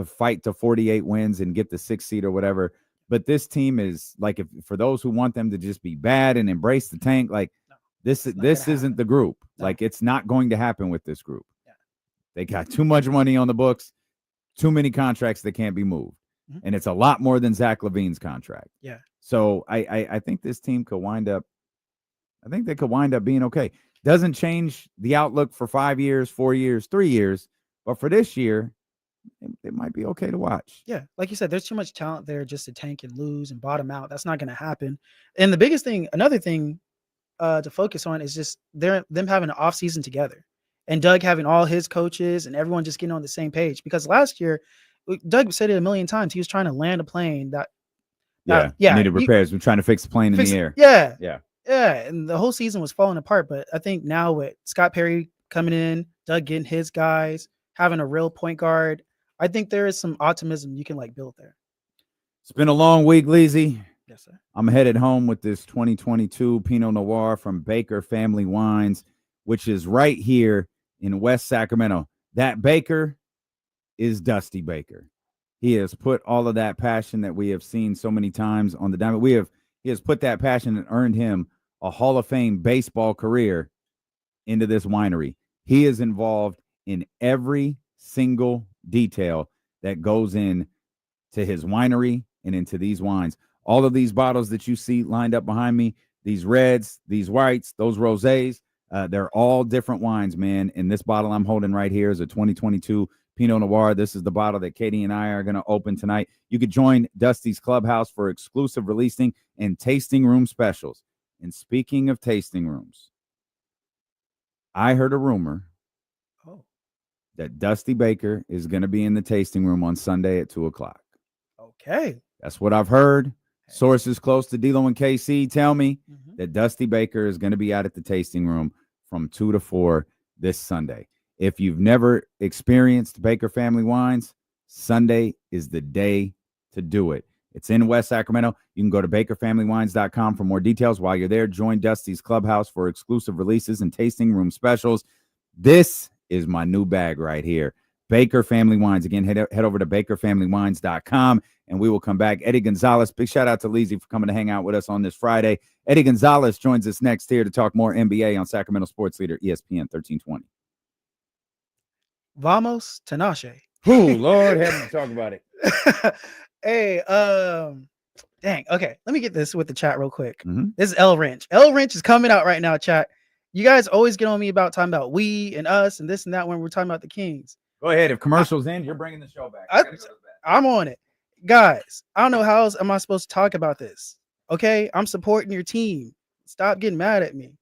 fight to 48 wins and get the 6th seed or whatever. But this team is like, for those who want them to just be bad and embrace the tank, like this isn't the group. No. Like it's not going to happen with this group. Yeah. They got too much money on the books, too many contracts that can't be moved. Mhm. And it's a lot more than Zach LaVine's contract. Yeah. So I think this team could wind up, being okay. Doesn't change the outlook for 5 years, 4 years, 3 years, but for this year, it might be okay to watch. Yeah, like you said, there's too much talent there just to tank and lose and bottom out. That's not going to happen. And the biggest thing, another thing to focus on is just them having an off season together, and Doug having all his coaches and everyone just getting on the same page. Because last year, Doug said it a million times, he was trying to land a plane that needed repairs. We're trying to fix the plane in the air. Yeah, and the whole season was falling apart. But I think now with Scott Perry coming in, Doug getting his guys, having a real point guard, I think there is some optimism you can build there. It's been a long week, Leezy. Yes, sir. I'm headed home with this 2022 Pinot Noir from Baker Family Wines, which is right here in West Sacramento. That Baker is Dusty Baker. He has put all of that passion that we have seen so many times on the diamond. He has put that passion and earned him a Hall of Fame baseball career into this winery. He is involved in every single detail that goes in to his winery and into these wines. All of these bottles that you see lined up behind me, these reds, these whites, those rosés, they're all different wines, man. And this bottle I'm holding right here is a 2022 Pinot Noir. This is the bottle that Katie and I are going to open tonight. You could join Dusty's Clubhouse for exclusive releasing and tasting room specials. And speaking of tasting rooms, I heard a rumor that Dusty Baker is going to be in the tasting room on Sunday at 2:00. Okay. That's what I've heard. Sources close to D'Lo and KC tell me that Dusty Baker is going to be out at the tasting room from 2 to 4 this Sunday. If you've never experienced Baker Family Wines, Sunday is the day to do it. It's in West Sacramento. You can go to bakerfamilywines.com for more details. While you're there, join Dusty's Clubhouse for exclusive releases and tasting room specials. This is my new bag right here. Baker Family Wines. Again, head over to bakerfamilywines.com, and we will come back. Eddie Gonzalez, big shout out to Leezy for coming to hang out with us on this Friday. Eddie Gonzalez joins us next here to talk more NBA on Sacramento Sports Leader, ESPN 1320. Vamos Tenace. Oh, Lord, have to talk about it. Hey, dang. Okay, let me get this with the chat real quick. Mhm. This is L Wrench. L Wrench is coming out right now, chat. You guys always get on me about talking about we and us and this and that when we're talking about the Kings. Go ahead. If commercials end, you're bringing the show back. I'm on it. Guys, I don't know how else am I supposed to talk about this. Okay, I'm supporting your team. Stop getting mad at me.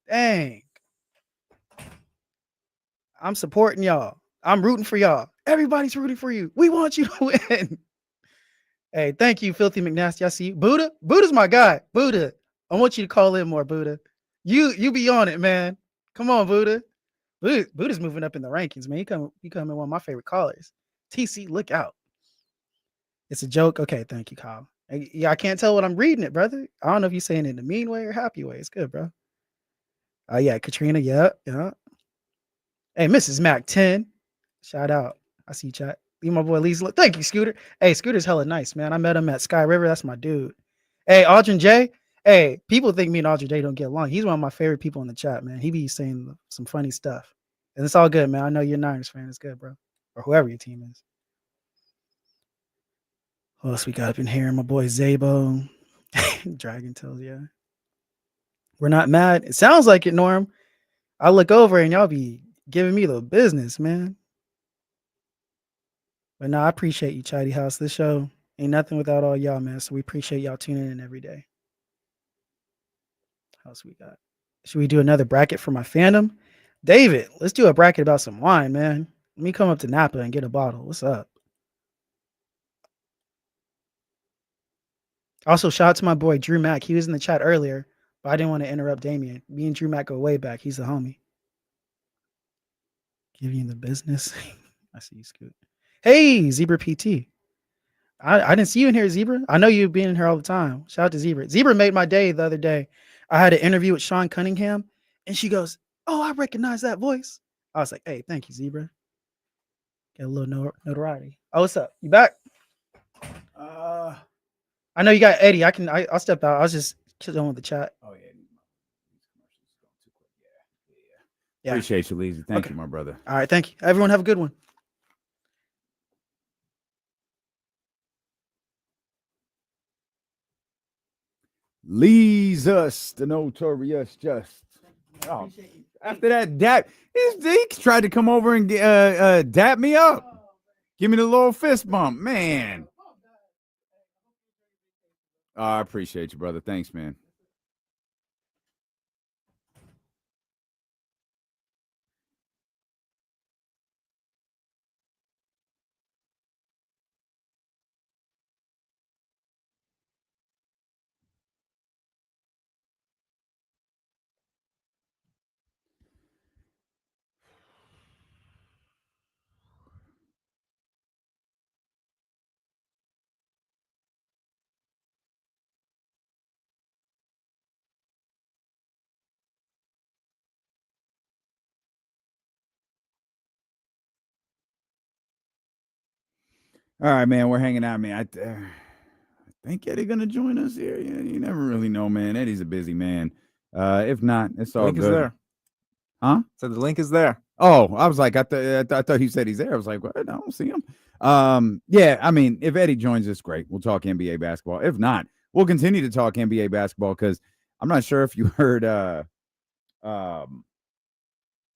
Dang. I'm supporting y'all. I'm rooting for y'all. Everybody's rooting for you. We want you to win. Hey, thank you, Filthy McNasty. I see you. Buddha's my guy. Buddha, I want you to call in more, Buddha. You be on it, man. Come on, Buddha. Buddha's moving up in the rankings, man. You come in one of my favorite callers. TC, look out. It's a joke. Okay, thank you, Kyle. Yeah, I can't tell what I'm reading it, brother. I don't know if you're saying it in a mean way or happy way. It's good, bro. Oh yeah, Katrina. Yeah. Hey, Mrs. Mac 10. Shout out. I see you, chat. Leave my boy Leezy. Thank you, Scooter. Hey, Scooter's hella nice, man. I met him at Sky River. That's my dude. Hey, Aldrin J. Hey, people think me and Aldrin J don't get along. He's one of my favorite people in the chat, man. He be saying some funny stuff. And it's all good, man. I know you're a Niners fan. It's good, bro. Or whoever your team is. What else we got up in here? My boy Zabo. Dragon Tales, yeah. We're not mad. It sounds like it, Norm. I look over and y'all be giving me the business, man. But no, I appreciate you, Chatty House. This show ain't nothing without all y'all, man. So we appreciate y'all tuning in every day. What else we got? Should we do another bracket for my fandom? David, let's do a bracket about some wine, man. Let me come up to Napa and get a bottle. What's up? Also, shout out to my boy Drew Mack. He was in the chat earlier, but I didn't want to interrupt Damian. Me and Drew Mack go way back. He's the homie. Giving you the business. I see you, Scoot. Hey, Zebra PT. I didn't see you in here, Zebra. I know you've been in here all the time. Shout out to Zebra. Zebra made my day the other day. I had an interview with Sean Cunningham, and she goes, "Oh, I recognize that voice." I was like, "Hey, thank you, Zebra." Get a little notoriety. Oh, what's up? You back? I know you got Eddie. I'll step out. I was just chilling with the chat. Oh yeah. Yeah. Appreciate you, Leezy. Thank you, my brother. All right, thank you. Everyone have a good one. Leads us, the notorious just. Oh, after that, he tried to come over and dap me up. Give me the little fist bump, man. Oh, I appreciate you, brother. Thanks, man. All right, man. We're hanging out, man. I think Eddie gonna join us here. Yeah, you never really know, man. Eddie's a busy man. If not, it's all Link good. is there. Huh? So the link is there. Oh, I was like, I thought you said he's there. I was like, what? I don't see him. Yeah, I mean, if Eddie joins us, great. We'll talk NBA basketball. If not, we'll continue to talk NBA basketball because I'm not sure if you heard or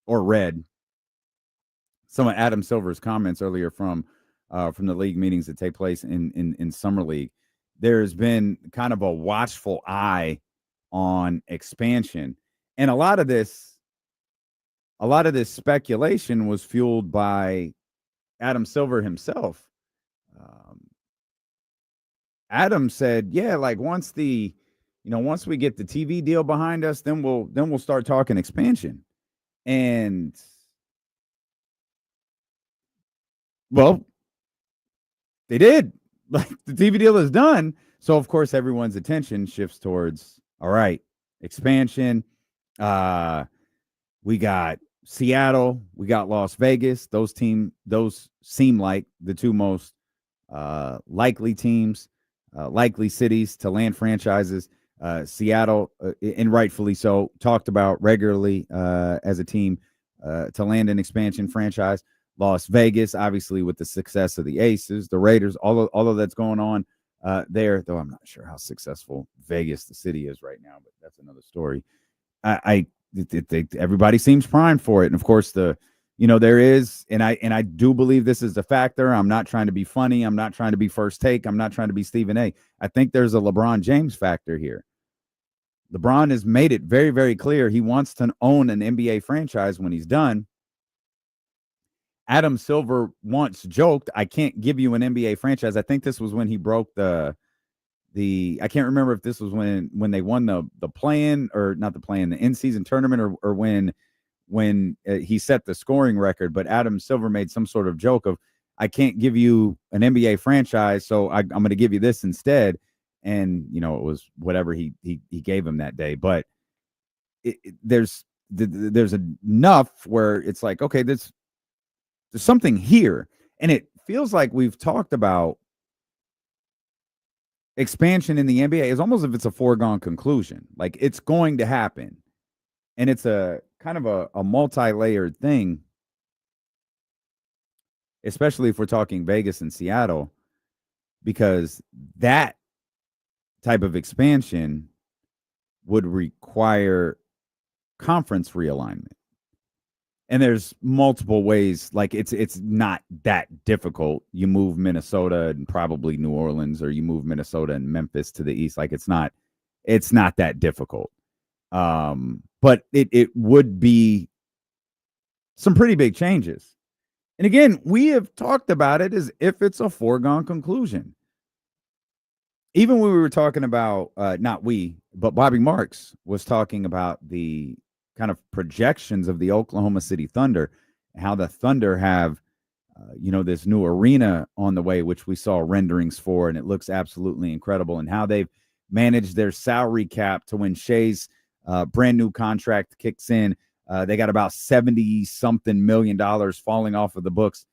read some of Adam Silver's comments earlier from the league meetings that take place in summer league. There's been kind of a watchful eye on expansion, and a lot of this speculation was fueled by Adam Silver himself. Adam said, "Yeah, like once we get the TV deal behind us, then we'll start talking expansion." And well, they did. Like the TV deal is done. So of course everyone's attention shifts towards, all right, expansion. We got Seattle, we got Las Vegas. Those seem like the two most likely teams, likely cities to land franchises. Seattle, and rightfully so, talked about regularly as a team to land an expansion franchise. Las Vegas, obviously, with the success of the Aces, the Raiders, all of that's going on there, though I'm not sure how successful Vegas, the city, is right now, but that's another story. Everybody seems primed for it. And of course, there is, and I do believe this is a factor. I'm not trying to be funny. I'm not trying to be first take. I'm not trying to be Stephen A. I think there's a LeBron James factor here. LeBron has made it very, very clear he wants to own an NBA franchise when he's done. Adam Silver once joked, "I can't give you an NBA franchise." I think this was when he broke the I can't remember if this was when they won the play-in, or not the play-in, the in-season tournament, or when he set the scoring record. But Adam Silver made some sort of joke of, "I can't give you an NBA franchise, so I'm going to give you this instead." And it was whatever he gave him that day. But there's there's enough where it's like, okay, there's something here. And it feels like we've talked about expansion in the NBA. It's almost as if it's a foregone conclusion. Like, it's going to happen. And it's a kind of a multi-layered thing, especially if we're talking Vegas and Seattle, because that type of expansion would require conference realignment. And there's multiple ways. Like, it's not that difficult. You move Minnesota and probably New Orleans, or you move Minnesota and Memphis to the east. Like, it's not that difficult. But it would be some pretty big changes. And again, we have talked about it as if it's a foregone conclusion. Even when we were talking about, not we, but Bobby Marks was talking about the kind of projections of the Oklahoma City Thunder, how the Thunder have, this new arena on the way, which we saw renderings for, and it looks absolutely incredible, and how they've managed their salary cap to when Shea's brand new contract kicks in. They got about $70-something million falling off of the books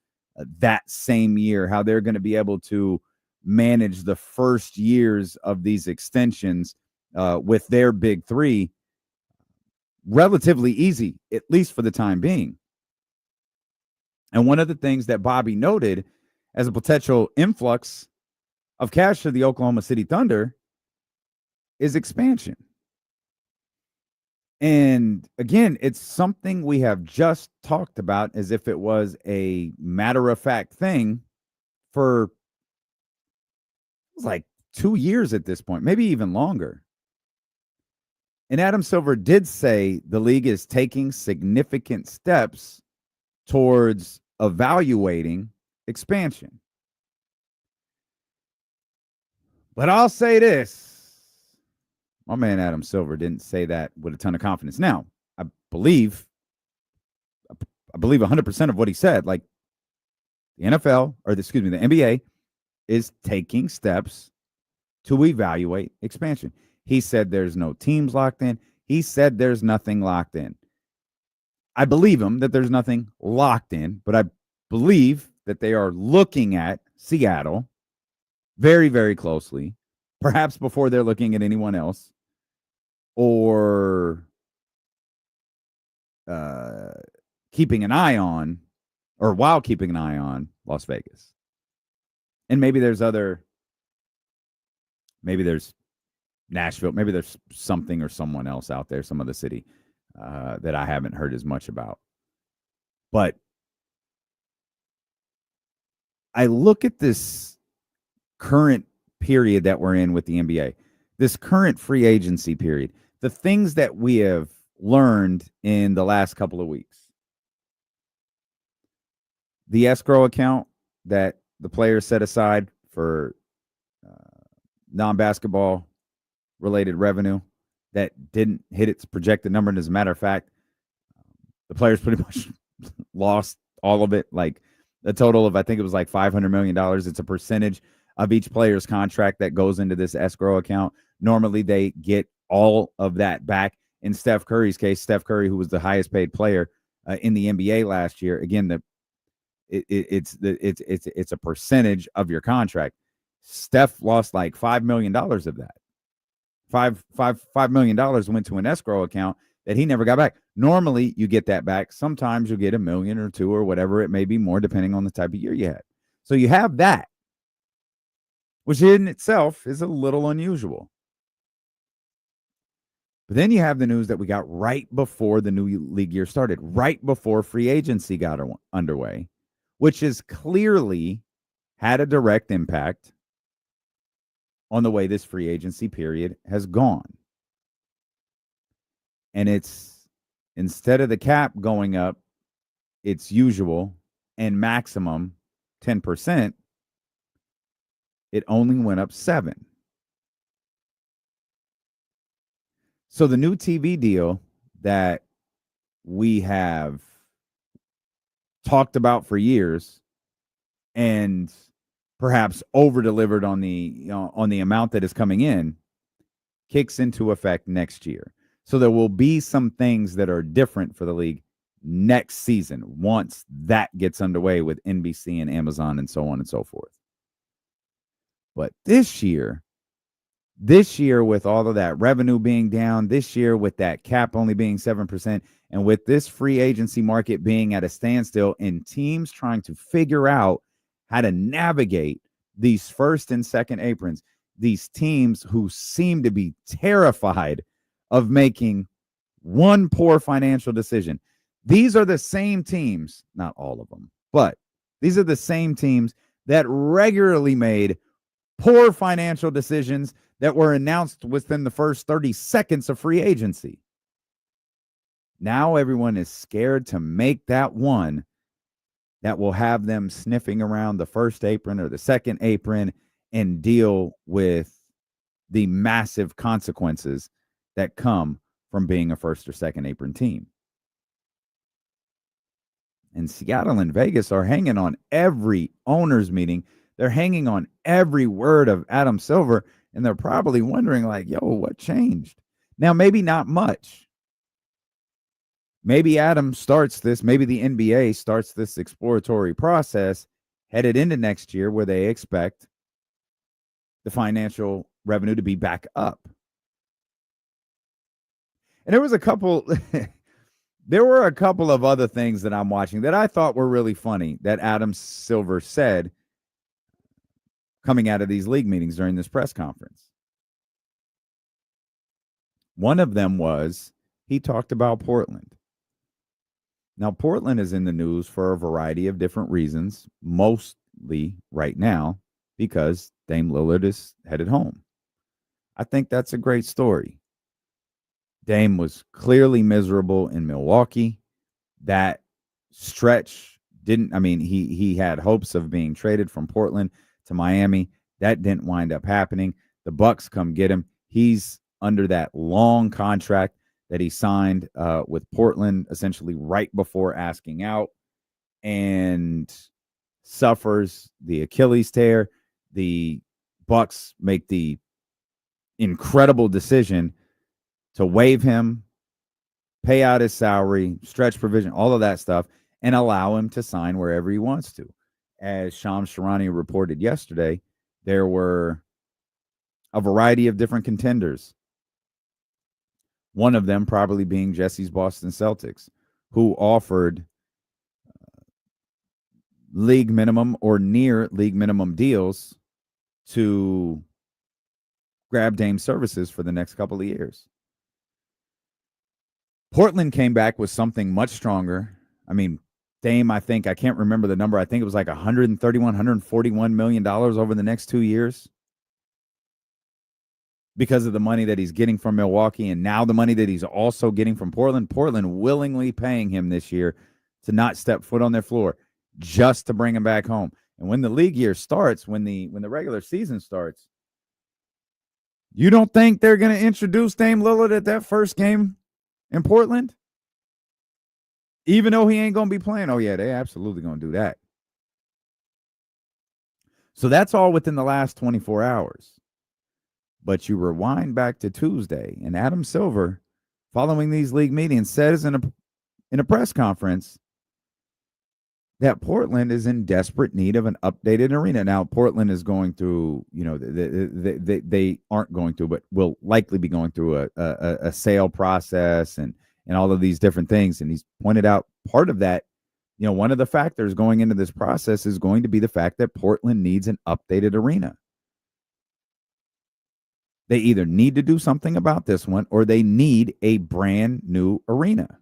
that same year, how they're going to be able to manage the first years of these extensions with their big three relatively easy, at least for the time being. And one of the things that Bobby noted as a potential influx of cash to the Oklahoma City Thunder is expansion. And again, it's something we have just talked about as if it was a matter-of-fact thing for like 2 years at this point, maybe even longer. And Adam Silver did say the league is taking significant steps towards evaluating expansion. But I'll say this. My man Adam Silver didn't say that with a ton of confidence. Now, I believe 100% of what he said. Like, the NBA is taking steps to evaluate expansion. He said there's no teams locked in. He said there's nothing locked in. I believe him that there's nothing locked in, but I believe that they are looking at Seattle very, very closely, perhaps before they're looking at anyone else, or keeping an eye on, or while keeping an eye on Las Vegas. And maybe there's Nashville, maybe there's something or someone else out there, some other city that I haven't heard as much about. But I look at this current period that we're in with the NBA, this current free agency period, the things that we have learned in the last couple of weeks. The escrow account that the players set aside for non-basketball related revenue that didn't hit its projected number. And as a matter of fact, the players pretty much lost all of it. Like, a total of, I think it was like $500 million. It's a percentage of each player's contract that goes into this escrow account. Normally they get all of that back. In Steph Curry's case, Steph Curry, who was the highest paid player in the NBA last year, again, it's a percentage of your contract. Steph lost like $5 million of that. $5 million went to an escrow account that he never got back. Normally you get that back. Sometimes you'll get $1 million or $2 million or whatever it may be, more depending on the type of year you had. So you have that, which in itself is a little unusual. But then you have the news that we got right before the new league year started, right before free agency got underway, which has clearly had a direct impact on the way this free agency period has gone. And it's, instead of the cap going up its usual and maximum 10%, it only went up 7%. So the new TV deal that we have talked about for years and perhaps over-delivered on the amount that is coming in kicks into effect next year. So there will be some things that are different for the league next season once that gets underway with NBC and Amazon and so on and so forth. But this year with all of that revenue being down, this year with that cap only being 7%, and with this free agency market being at a standstill and teams trying to figure out how to navigate these first and second aprons, these teams who seem to be terrified of making one poor financial decision. These are the same teams, not all of them, but these are the same teams that regularly made poor financial decisions that were announced within the first 30 seconds of free agency. Now everyone is scared to make that one that will have them sniffing around the first apron or the second apron and deal with the massive consequences that come from being a first or second apron team. And Seattle and Vegas are hanging on every owners meeting. They're hanging on every word of Adam Silver, and they're probably wondering, like, yo, what changed? Now, maybe not much. Maybe Adam starts this, maybe the NBA starts this exploratory process headed into next year where they expect the financial revenue to be back up. And there was a couple there were a couple of other things that I'm watching that I thought were really funny that Adam Silver said coming out of these league meetings during this press conference. One of them was he talked about Portland. Now, Portland is in the news for a variety of different reasons, mostly right now because Dame Lillard is headed home. I think that's a great story. Dame was clearly miserable in Milwaukee. That stretch he had hopes of being traded from Portland to Miami. That didn't wind up happening. The Bucks come get him. He's under that long contract that he signed with Portland essentially right before asking out and suffers the Achilles tear. The Bucks make the incredible decision to waive him, pay out his salary, stretch provision, all of that stuff, and allow him to sign wherever he wants to. As Shams Charania reported yesterday, there were a variety of different contenders. One of them probably being Jesse's Boston Celtics, who offered league minimum or near league minimum deals to grab Dame's services for the next couple of years. Portland came back with something much stronger. I mean, Dame, I can't remember the number. I think it was like $131, $141 million over the next 2 years because of the money that he's getting from Milwaukee and now the money that he's also getting from Portland. Portland willingly paying him this year to not step foot on their floor just to bring him back home. And when the league year starts, when the regular season starts, you don't think they're going to introduce Dame Lillard at that first game in Portland? Even though he ain't going to be playing. Oh, yeah, they absolutely going to do that. So that's all within the last 24 hours. But you rewind back to Tuesday, and Adam Silver, following these league meetings, says in a press conference that Portland is in desperate need of an updated arena. Now, Portland is going through, they aren't going through, but will likely be going through a sale process and all of these different things. And he's pointed out part of that, one of the factors going into this process is going to be the fact that Portland needs an updated arena. They either need to do something about this one or they need a brand new arena.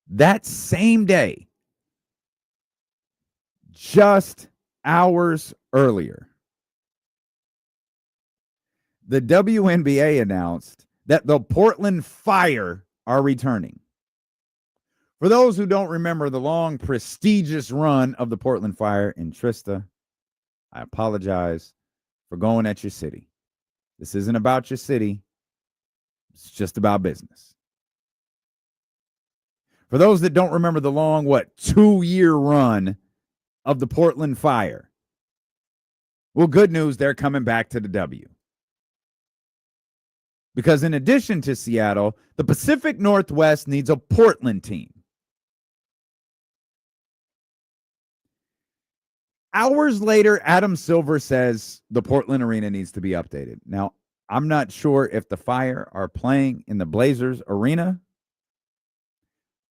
That same day, just hours earlier, the WNBA announced that the Portland Fire are returning. For those who don't remember the long, prestigious run of the Portland Fire, and Trista, I apologize for going at your city. This isn't about your city. It's just about business. For those that don't remember the long, 2-year run of the Portland Fire, well, good news, they're coming back to the W. Because in addition to Seattle, the Pacific Northwest needs a Portland team. Hours later, Adam Silver says the Portland arena needs to be updated. Now, I'm not sure if the Fire are playing in the Blazers arena,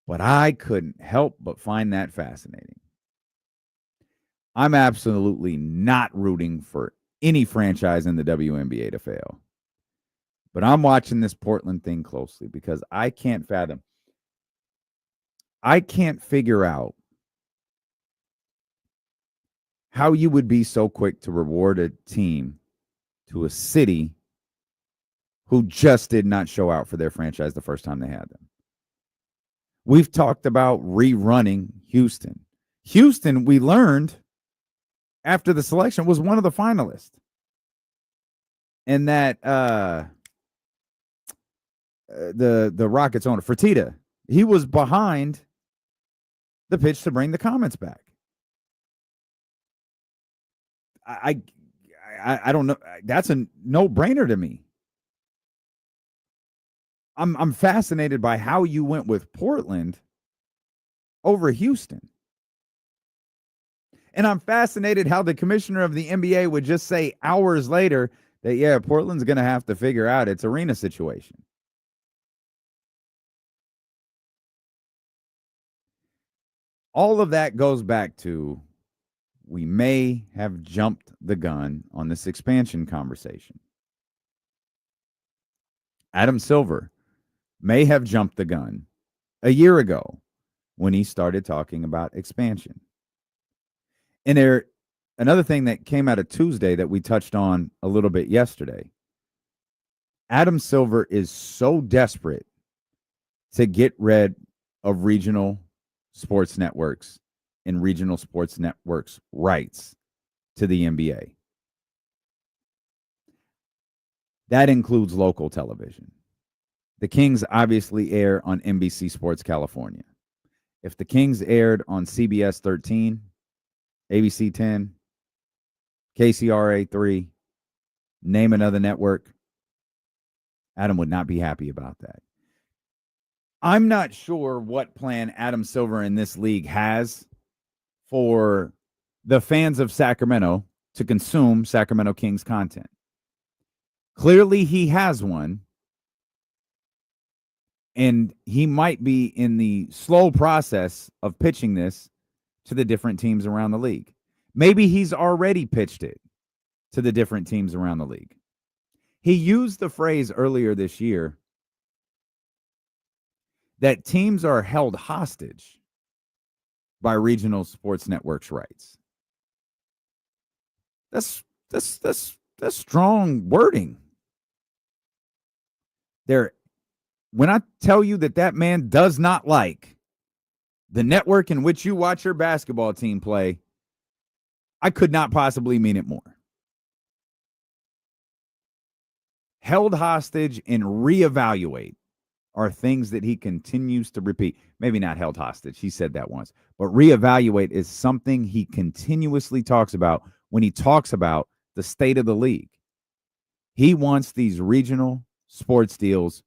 but I couldn't help but find that fascinating. I'm absolutely not rooting for any franchise in the WNBA to fail. But I'm watching this Portland thing closely because I can't figure out how you would be so quick to reward a team to a city who just did not show out for their franchise the first time they had them. We've talked about rerunning Houston. Houston, we learned after the selection, was one of the finalists. And that the Rockets owner, Fertitta, he was behind the pitch to bring the Comets back. I don't know. That's a no-brainer to me. I'm fascinated by how you went with Portland over Houston. And I'm fascinated how the commissioner of the NBA would just say hours later that, yeah, Portland's going to have to figure out its arena situation. All of that goes back to we may have jumped the gun on this expansion conversation. Adam Silver may have jumped the gun a year ago when he started talking about expansion. And another thing that came out of Tuesday that we touched on a little bit yesterday, Adam Silver is so desperate to get rid of regional sports networks and regional sports networks' rights to the NBA. That includes local television. The Kings obviously air on NBC Sports California. If the Kings aired on CBS 13, ABC 10, KCRA 3, name another network, Adam would not be happy about that. I'm not sure what plan Adam Silver in this league has for the fans of Sacramento to consume Sacramento Kings content. Clearly, he has one, and he might be in the slow process of pitching this to the different teams around the league. Maybe he's already pitched it to the different teams around the league. He used the phrase earlier this year that teams are held hostage by regional sports networks' rights. That's strong wording. When I tell you that man does not like the network in which you watch your basketball team play, I could not possibly mean it more. Held hostage and reevaluate are things that he continues to repeat. Maybe not held hostage. He said that once. But reevaluate is something he continuously talks about when he talks about the state of the league. He wants these regional sports deals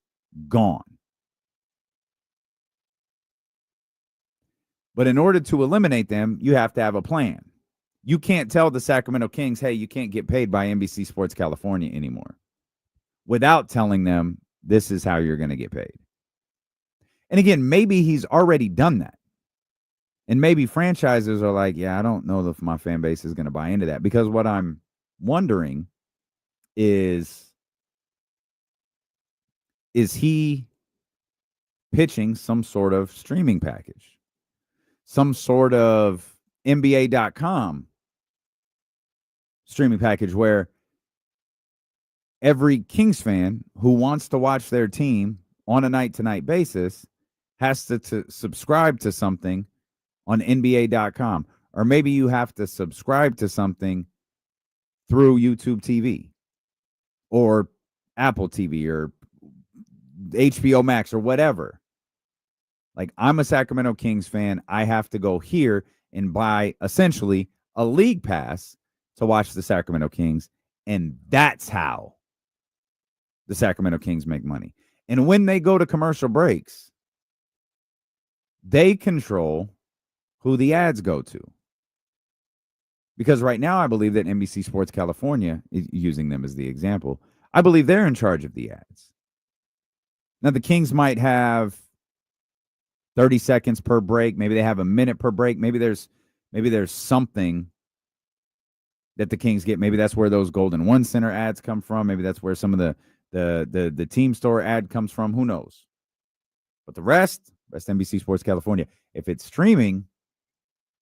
gone. But in order to eliminate them, you have to have a plan. You can't tell the Sacramento Kings, hey, you can't get paid by NBC Sports California anymore, without telling them this is how you're going to get paid. And again, maybe he's already done that. And maybe franchises are like, yeah, I don't know if my fan base is going to buy into that. Because what I'm wondering is he pitching some sort of streaming package? Some sort of NBA.com streaming package where every Kings fan who wants to watch their team on a night-to-night basis has to subscribe to something on NBA.com. Or maybe you have to subscribe to something through YouTube TV or Apple TV or HBO Max or whatever. Like, I'm a Sacramento Kings fan. I have to go here and buy essentially a league pass to watch the Sacramento Kings. And that's how the Sacramento Kings make money. And when they go to commercial breaks, they control who the ads go to. Because right now, I believe that NBC Sports California, using them as the example, I believe they're in charge of the ads. Now, the Kings might have 30 seconds per break. Maybe they have a minute per break. Maybe there's something that the Kings get. Maybe that's where those Golden One Center ads come from. Maybe that's where some of the team store ad comes from. Who knows? But the rest NBC Sports California. If it's streaming,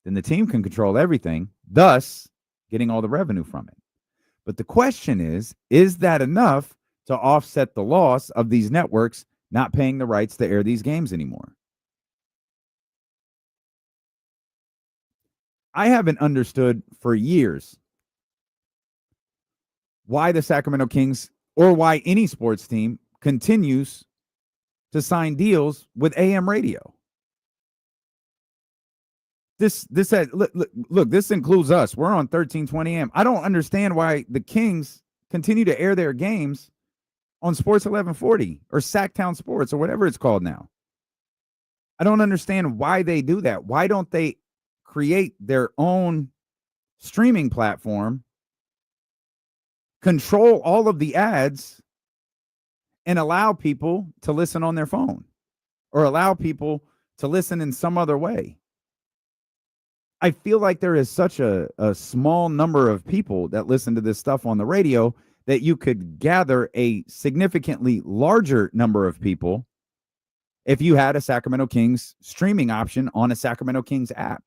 then the team can control everything, thus getting all the revenue from it. But the question is that enough to offset the loss of these networks not paying the rights to air these games anymore? I haven't understood for years why the Sacramento Kings or why any sports team continues to sign deals with AM radio. This look, this includes us. We're on 1320 AM. I don't understand why the Kings continue to air their games on Sports 1140 or Sacktown Sports or whatever it's called now. I don't understand why they do that. Why don't they create their own streaming platform, control all of the ads, and allow people to listen on their phone or allow people to listen in some other way? I feel like there is such a small number of people that listen to this stuff on the radio that you could gather a significantly larger number of people if you had a Sacramento Kings streaming option on a Sacramento Kings app.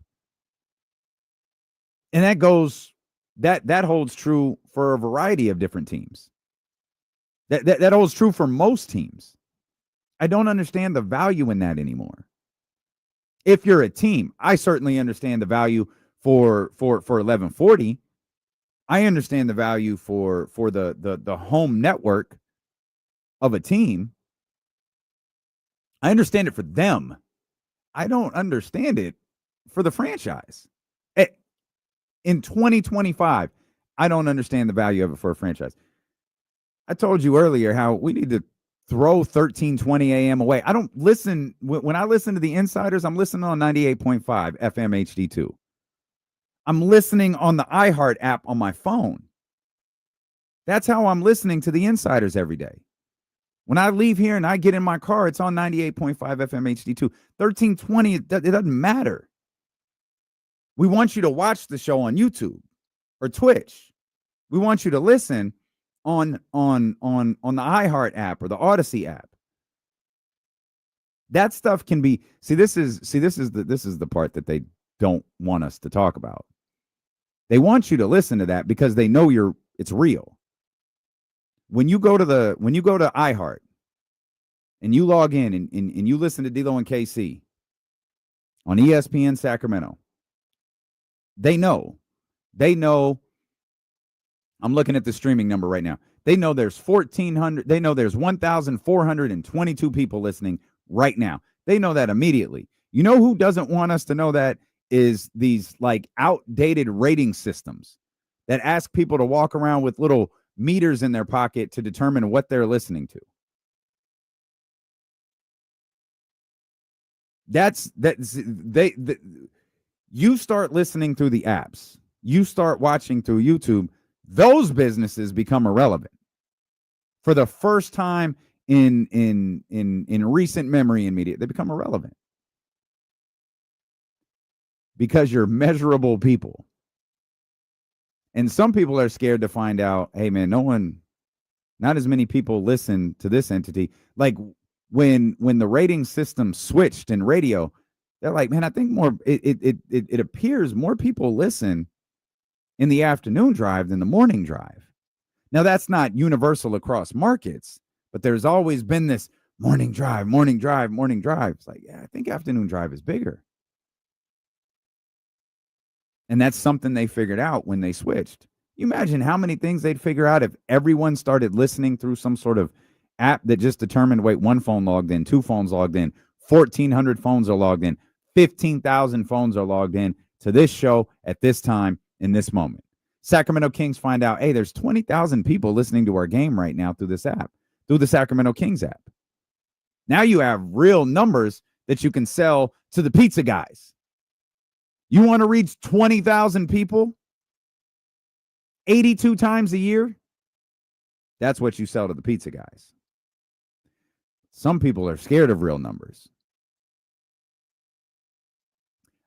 And that holds true for a variety of different teams. That holds true for most teams. I don't understand the value in that anymore. If you're a team, I certainly understand the value for 1140. I understand the value for the home network of a team. I understand it for them. I don't understand it for the franchise. In 2025, I don't understand the value of it for a franchise. I told you earlier how we need to throw 1320 AM away. I don't listen. When I listen to the Insiders, I'm listening on 98.5 FM HD2. I'm listening on the iHeart app on my phone. That's how I'm listening to the Insiders every day. When I leave here and I get in my car, it's on 98.5 FM HD2. 1320, it doesn't matter. We want you to watch the show on YouTube or Twitch. We want you to listen on the iHeart app or the Odyssey app. That stuff can be this is the part that they don't want us to talk about. They want you to listen to that because they know it's real. When you go to iHeart and you log in and you listen to D-Lo and KC on ESPN Sacramento, they know. I'm looking at the streaming number right now. They know there's 1,400. They know there's 1,422 people listening right now. They know that immediately. You know who doesn't want us to know that is these like outdated rating systems that ask people to walk around with little meters in their pocket to determine what they're listening to. You start listening through the apps. You start watching through YouTube. Those businesses become irrelevant. For the first time in recent memory in media, they become irrelevant. Because you're measurable people. And some people are scared to find out, hey man, not as many people listen to this entity. Like when the rating system switched in radio, they're like, man, I think it appears more people listen in the afternoon drive than the morning drive. Now, that's not universal across markets, but there's always been this morning drive. It's like, yeah, I think afternoon drive is bigger. And that's something they figured out when they switched. You imagine how many things they'd figure out if everyone started listening through some sort of app that just determined, wait, one phone logged in, two phones logged in, 1,400 phones are logged in, 15,000 phones are logged in to this show at this time in this moment. Sacramento Kings find out, hey, there's 20,000 people listening to our game right now through this app. through the Sacramento Kings app. Now you have real numbers that you can sell to the pizza guys. You want to reach 20,000 people 82 times a year? That's what you sell to the pizza guys. Some people are scared of real numbers.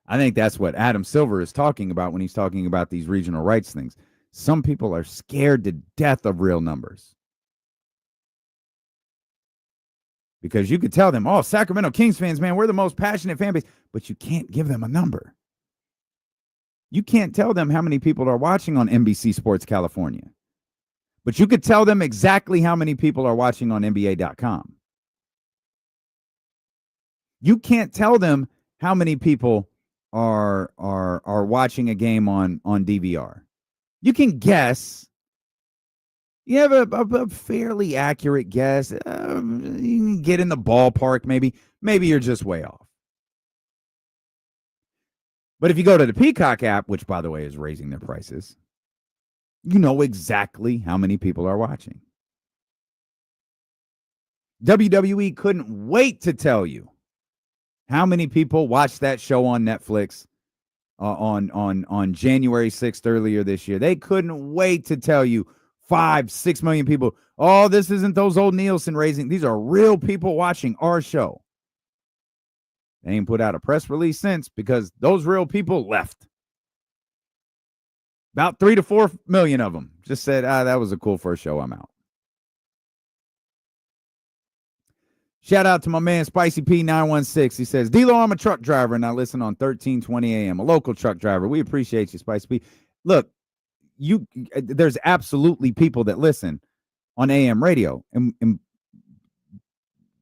I think that's what Adam Silver is talking about when he's talking about these regional rights things. Some people are scared to death of real numbers. Because you could tell them, oh, Sacramento Kings fans, man, we're the most passionate fan base, but you can't give them a number. You can't tell them how many people are watching on NBC Sports California. But you could tell them exactly how many people are watching on NBA.com. You can't tell them how many people are watching a game on DVR. You can guess. You have a fairly accurate guess. You can get in the ballpark, maybe. Maybe you're just way off. But if you go to the Peacock app, which, by the way, is raising their prices, you know exactly how many people are watching. WWE couldn't wait to tell you how many people watched that show on Netflix on January 6th earlier this year. They couldn't wait to tell you 5-6 million people. Oh, this isn't those old Nielsen raising. These are real people watching our show. They ain't put out a press release since because those real people left. About 3 to 4 million of them just said, that was a cool first show. I'm out. Shout out to my man Spicy P916. He says, D-Lo, I'm a truck driver and I listen on 1320 AM. A local truck driver. We appreciate you, Spicy P. Look, there's absolutely people that listen on AM radio. And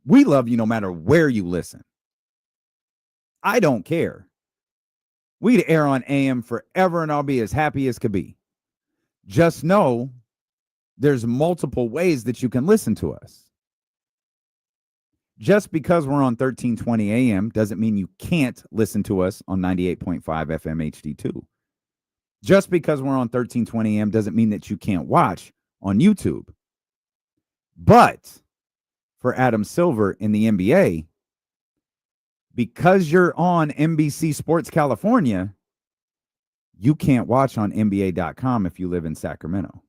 we love you no matter where you listen. I don't care. We'd air on AM forever and I'll be as happy as could be. Just know there's multiple ways that you can listen to us. Just because we're on 1320 AM doesn't mean you can't listen to us on 98.5 FM HD2. Just because we're on 1320 AM doesn't mean that you can't watch on YouTube. But for Adam Silver in the NBA, because you're on NBC Sports California, you can't watch on NBA.com if you live in Sacramento.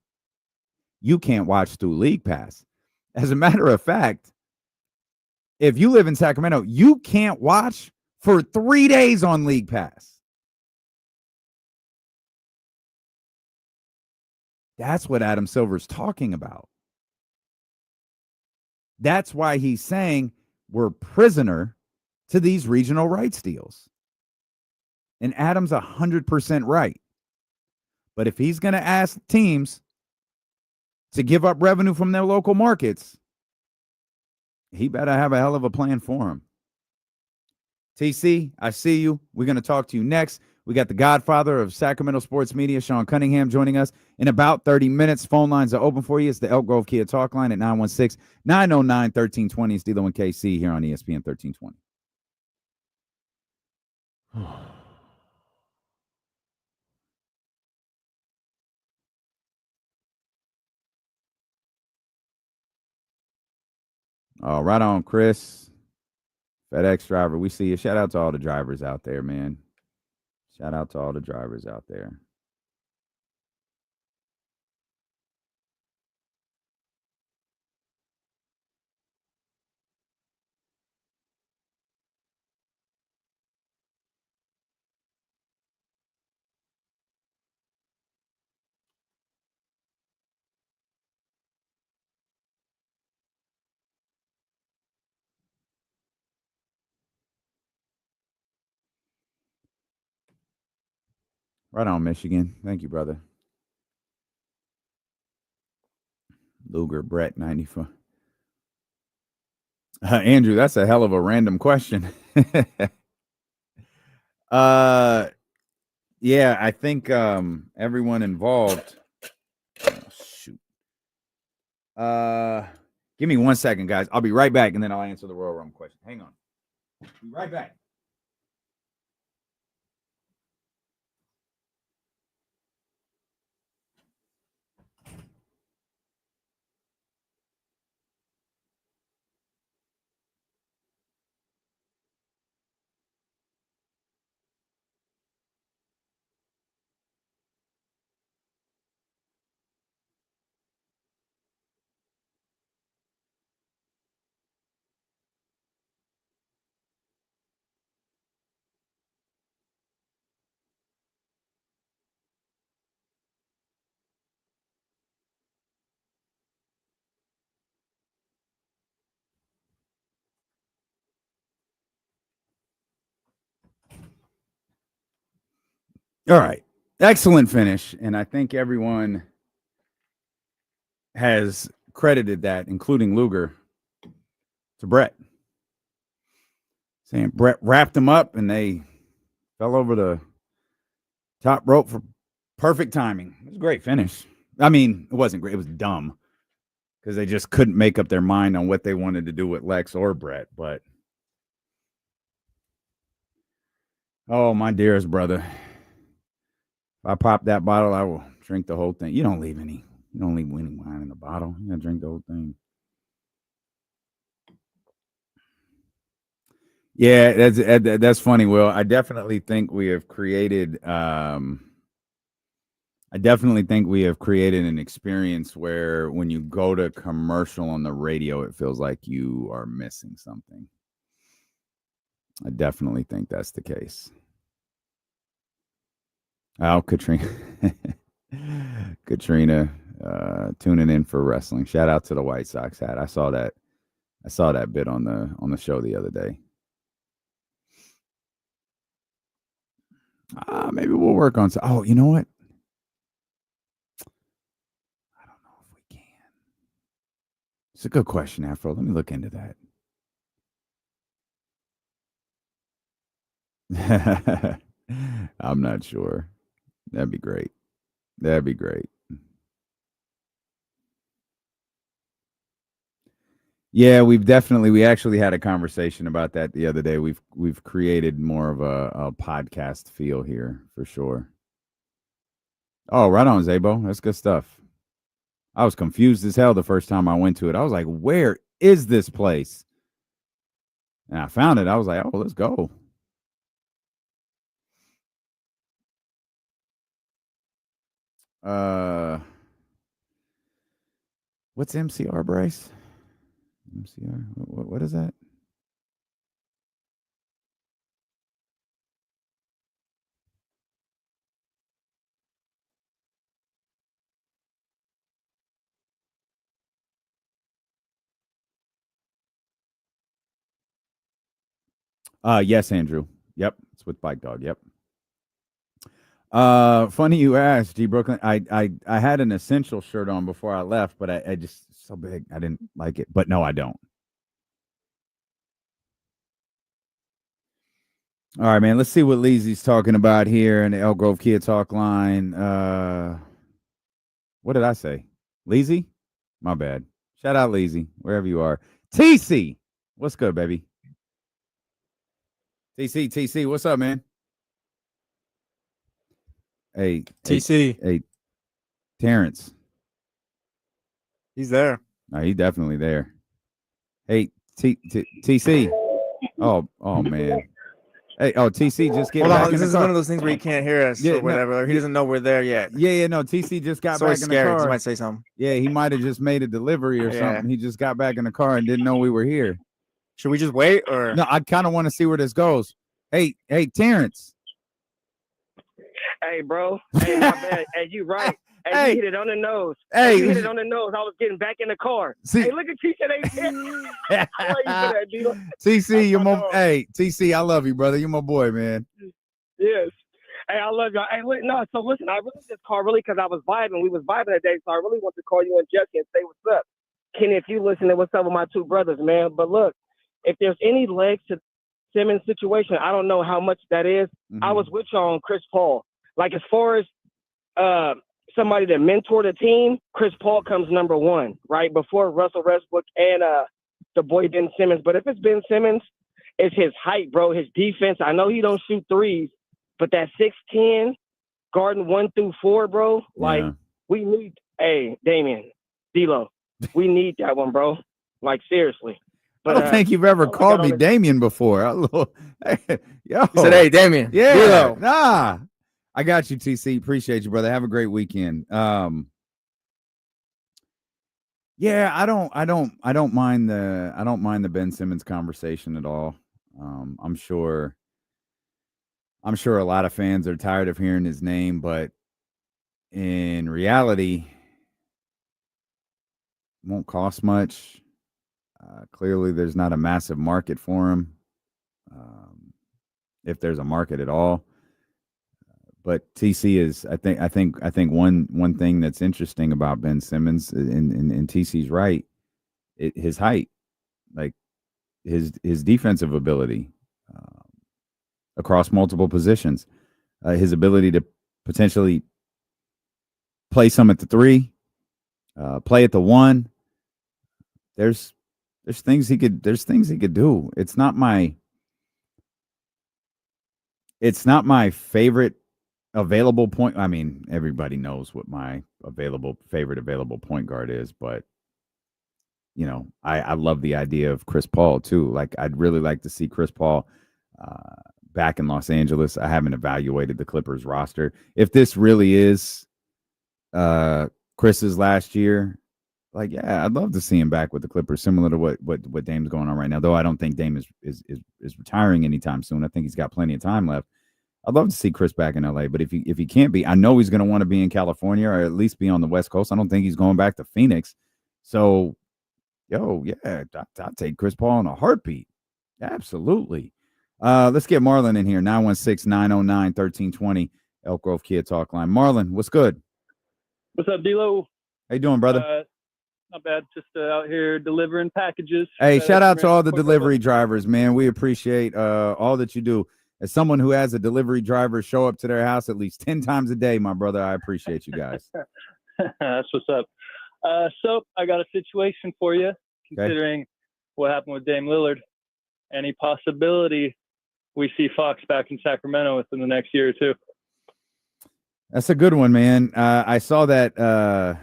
You can't watch through League Pass. As a matter of fact, if you live in Sacramento, you can't watch for 3 days on League Pass. That's what Adam Silver's talking about. That's why he's saying we're prisoner to these regional rights deals. And Adam's 100% right. But if he's going to ask teams to give up revenue from their local markets, he better have a hell of a plan for him. TC, I see you. We're going to talk to you next. We got the godfather of Sacramento sports media, Sean Cunningham, joining us in about 30 minutes. Phone lines are open for you. It's the Elk Grove Kia Talk line at 916-909-1320. It's D-Lo and KC here on ESPN 1320. Oh, right on, Chris. FedEx driver, we see you. Shout out to all the drivers out there, man. Shout out to all the drivers out there. Right on, Michigan. Thank you, brother. Luger Brett 94. Andrew, that's a hell of a random question. Yeah, I think everyone involved. Oh, shoot. Give me 1 second, guys. I'll be right back, and then I'll answer the Royal Rumble question. Hang on. Be right back. All right. Excellent finish. And I think everyone has credited that, including Luger, to Brett. Saying Brett wrapped them up and they fell over the top rope for perfect timing. It was a great finish. I mean, it wasn't great. It was dumb because they just couldn't make up their mind on what they wanted to do with Lex or Brett. But, oh, my dearest brother. If I pop that bottle, I will drink the whole thing. You don't leave any wine in the bottle. You gotta drink the whole thing. Yeah, that's funny, Will. I definitely think we have created an experience where when you go to commercial on the radio, it feels like you are missing something. I definitely think that's the case. Oh, Katrina tuning in for wrestling. Shout out to the White Sox hat. I saw that bit on the show the other day. Maybe we'll work on. Oh, you know what? I don't know if we can. It's a good question, Afro. Let me look into that. I'm not sure. That'd be great. Yeah, we actually had a conversation about that the other day. We've created more of a podcast feel here for sure. Oh, right on, Zabo. That's good stuff. I was confused as hell the first time I went to it. I was like, where is this place? And I found it. I was like, oh, let's go. What's MCR, Bryce? MCR? What is that? Yes, Andrew. Yep, it's with Bike Dog. Yep. Funny you asked, G Brooklyn. I had an Essential shirt on before I left, but I just so big I didn't like it. But no, I don't. All right, man. Let's see what Leezy's talking about here in the Elk Grove Kia Talk line. What did I say? Leezy? My bad. Shout out Leezy, wherever you are. TC, what's good, baby? TC, what's up, man? Hey, TC. Hey, Terrence. He's there. No, he's definitely there. Hey, TC. Oh, man. Hey, TC just get Hold back on, in this the is car. one of those things where he can't hear us or whatever. He doesn't know we're there yet. Yeah, no. TC just got So back he's in the scared. car. He might say something. Yeah, he might have just made a delivery or something. He just got back in the car and didn't know we were here. Should we just wait or? No, I kind of want to see where this goes. Hey, Terrence. Hey, bro. Hey, my bad. Hey, you right. Hey, you hit it on the nose. Hey, you hit it on the nose. I was getting back in the car. See, hey, look at you today. TC, you're my TC, I love you, brother. You're my boy, man. Yes. Hey, I love y'all. Hey, no, so listen, I really just called because I was vibing. We was vibing today, so I really want to call you and Jesse and say what's up. Kenny, if you listening, what's up with my two brothers, man? But look, if there's any legs to Simmons' situation, I don't know how much that is. Mm-hmm. I was with y'all on Chris Paul. Like, as far as somebody that mentored a team, Chris Paul comes number one, right? Before Russell Westbrook and the boy Ben Simmons. But if it's Ben Simmons, it's his height, bro, his defense. I know he don't shoot threes, but that 6'10", guarding 1 through 4, bro, like, we need, Damian, D-Lo, we need that one, bro. Like, seriously. But, I don't think you've ever called me Damian before. Yo. You said, hey, Damian. Yeah. D-Lo. Nah. I got you, TC. Appreciate you, brother. Have a great weekend. Yeah, I don't mind the Ben Simmons conversation at all. I'm sure a lot of fans are tired of hearing his name, but in reality, it won't cost much. Clearly, there's not a massive market for him, if there's a market at all. But TC is, I think one thing that's interesting about Ben Simmons, and TC's right, his height, like his defensive ability across multiple positions, his ability to potentially play some at the 3, play at the 1. There's things he could do. It's not my favorite available point. I mean, everybody knows what my favorite available point guard is, but you know, I love the idea of Chris Paul too. Like, I'd really like to see Chris Paul back in Los Angeles. I haven't evaluated the Clippers roster. If this really is Chris's last year, like, yeah, I'd love to see him back with the Clippers, similar to what Dame's going on right now. Though I don't think Dame is retiring anytime soon. I think he's got plenty of time left. I'd love to see Chris back in LA, but if he can't be, I know he's going to want to be in California or at least be on the West Coast. I don't think he's going back to Phoenix. So, yeah, I'll take Chris Paul in a heartbeat. Absolutely. Let's get Marlon in here. 916-909-1320, Elk Grove Kia Talk Line. Marlon, what's good? What's up, D-Lo? How you doing, brother? Not bad. Just out here delivering packages. Hey, shout out to all the delivery drivers, man. We appreciate all that you do. As someone who has a delivery driver show up to their house at least 10 times a day, my brother, I appreciate you guys. That's what's up. So I got a situation for you, considering what happened with Dame Lillard. Any possibility we see Fox back in Sacramento within the next year or two? That's a good one, man. I saw that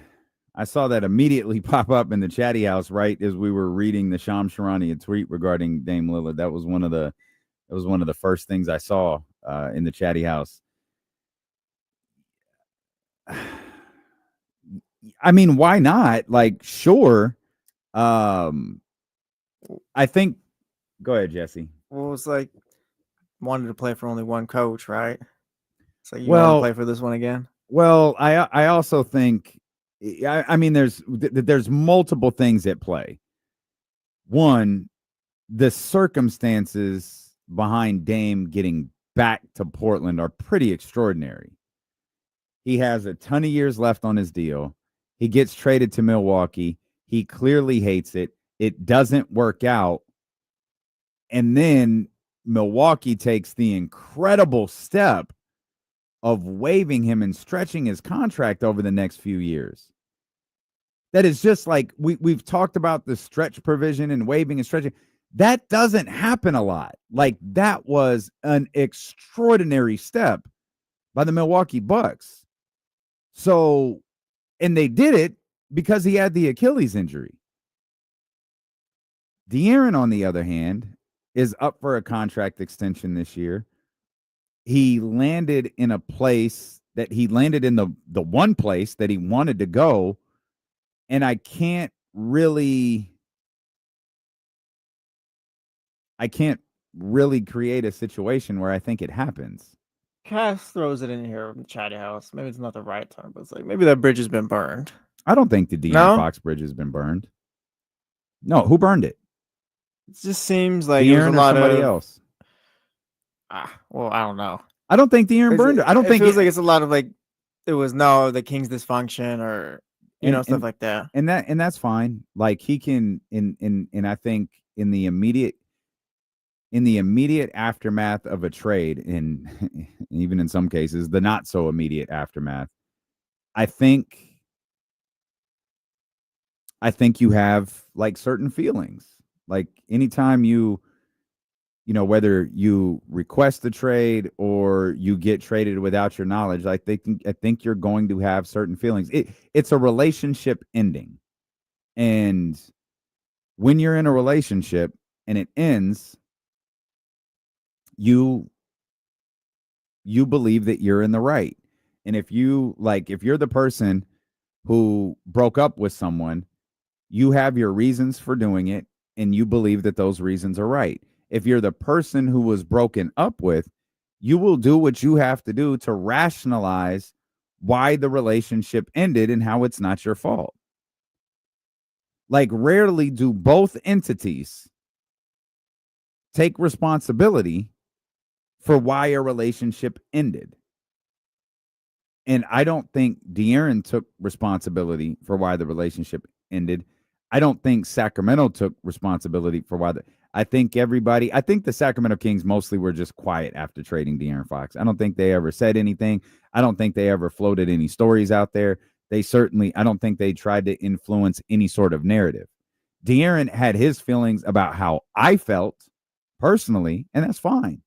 immediately pop up in the chatty house right as we were reading the Sham Sharania tweet regarding Dame Lillard. That was one of the first things I saw in the chatty house. I mean, why not? Like, sure. I think. Go ahead, Jesse. Well, it's like wanted to play for only one coach, right? So you want to play for this one again? Well, I also think. I mean, there's multiple things at play. One, the circumstances behind Dame getting back to Portland are pretty extraordinary. He has a ton of years left on his deal. He gets traded to Milwaukee. He clearly hates it. It doesn't work out. And then Milwaukee takes the incredible step of waiving him and stretching his contract over the next few years. That is just like we've talked about the stretch provision and waiving and stretching. That doesn't happen a lot. Like, that was an extraordinary step by the Milwaukee Bucks. So, and they did it because he had the Achilles injury. De'Aaron, on the other hand, is up for a contract extension this year. He landed in a place that he landed in the one place that he wanted to go. And I can't really create a situation where I think it happens. Cass throws it in here in the chatty house. Maybe it's not the right time, but it's like maybe that bridge has been burned. I don't think the De'Aaron Fox bridge has been burned. No, who burned it? It just seems like De'Aaron a lot or somebody of else. Well, I don't know. I don't think De'Aaron burned it. I don't think it feels like it's a lot of like it was the King's dysfunction or stuff like that. And that's fine. Like, he can and I think in the immediate aftermath of a trade, and even in some cases the not so immediate aftermath, I think you have like certain feelings. Like, anytime you whether you request the trade or you get traded without your knowledge, I think you're going to have certain feelings. It's a relationship ending. And when you're in a relationship and it ends, you believe that you're in the right. And if you're the person who broke up with someone, you have your reasons for doing it and you believe that those reasons are right. If you're the person who was broken up with, you will do what you have to do to rationalize why the relationship ended and how it's not your fault. Like, rarely do both entities take responsibility for why a relationship ended. And I don't think De'Aaron took responsibility for why the relationship ended. I don't think Sacramento took responsibility for why I think the Sacramento Kings mostly were just quiet after trading De'Aaron Fox. I don't think they ever said anything. I don't think they ever floated any stories out there. I don't think they tried to influence any sort of narrative. De'Aaron had his feelings about how I felt personally, and that's fine.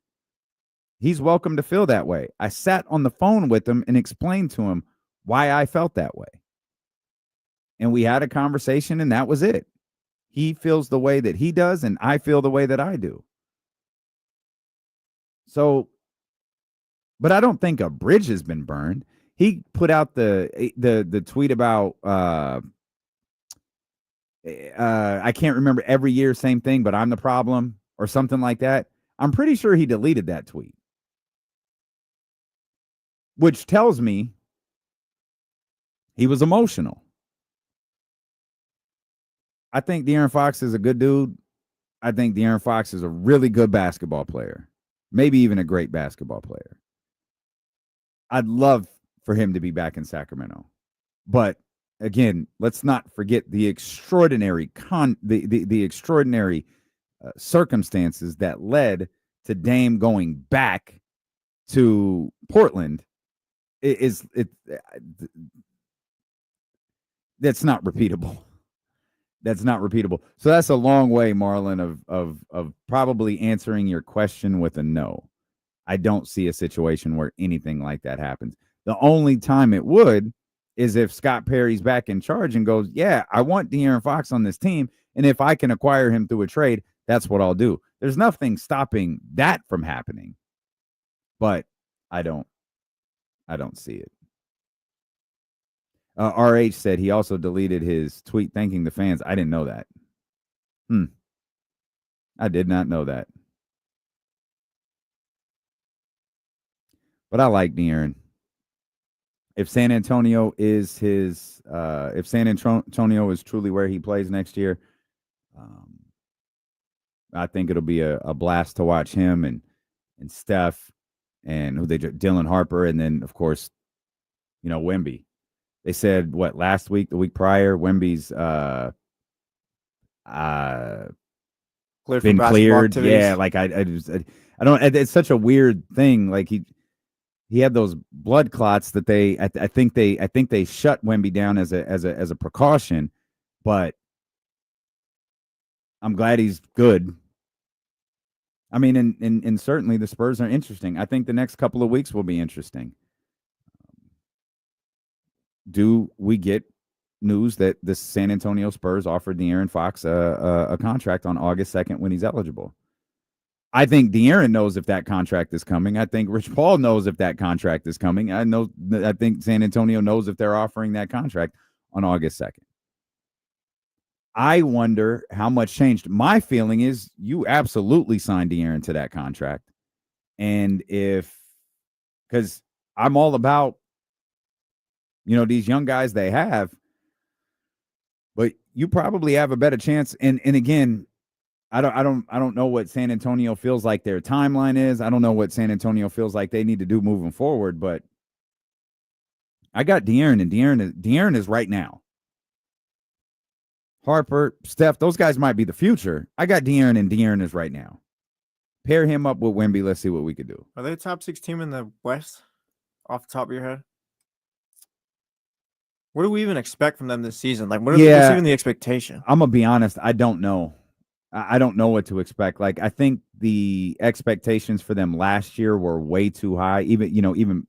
He's welcome to feel that way. I sat on the phone with him and explained to him why I felt that way. And we had a conversation, and that was it. He feels the way that he does, and I feel the way that I do. So, but I don't think a bridge has been burned. He put out the tweet about I can't remember, every year same thing, but I'm the problem or something like that. I'm pretty sure he deleted that tweet, which tells me he was emotional. I think De'Aaron Fox is a good dude. I think De'Aaron Fox is a really good basketball player, maybe even a great basketball player. I'd love for him to be back in Sacramento. But again, let's not forget the extraordinary extraordinary circumstances that led to Dame going back to Portland. That's not repeatable. That's not repeatable. So that's a long way, Marlon, of probably answering your question with a no. I don't see a situation where anything like that happens. The only time it would is if Scott Perry's back in charge and goes, yeah, I want De'Aaron Fox on this team, and if I can acquire him through a trade, that's what I'll do. There's nothing stopping that from happening. But I don't see it. RH said he also deleted his tweet thanking the fans. I didn't know that. I did not know that. But I like De'Aaron. If San Antonio is if San Antonio is truly where he plays next year, I think it'll be a blast to watch him and Steph and Dylan Harper, and then of course, Wemby. They said the week prior, Wemby's been cleared. Yeah, like I don't. It's such a weird thing. Like he had those blood clots that I think they shut Wemby down as a precaution, but I'm glad he's good. I mean, and certainly the Spurs are interesting. I think the next couple of weeks will be interesting. Do we get news that the San Antonio Spurs offered De'Aaron Fox a contract on August 2nd when he's eligible? I think De'Aaron knows if that contract is coming. I think Rich Paul knows if that contract is coming. I think San Antonio knows if they're offering that contract on August 2nd. I wonder how much changed. My feeling is you absolutely signed De'Aaron to that contract. And because I'm all about, these young guys they have, but you probably have a better chance. And again, I don't know what San Antonio feels like their timeline is. I don't know what San Antonio feels like they need to do moving forward, but I got De'Aaron, and De'Aaron is right now. Harper, Steph, those guys might be the future. I got De'Aaron, and De'Aaron is right now. Pair him up with Wemby. Let's see what we could do. Are they a top 6 team in the West off the top of your head? What do we even expect from them this season? Like, what's even the expectation? I'm going to be honest. I don't know. I don't know what to expect. Like, I think the expectations for them last year were way too high. Even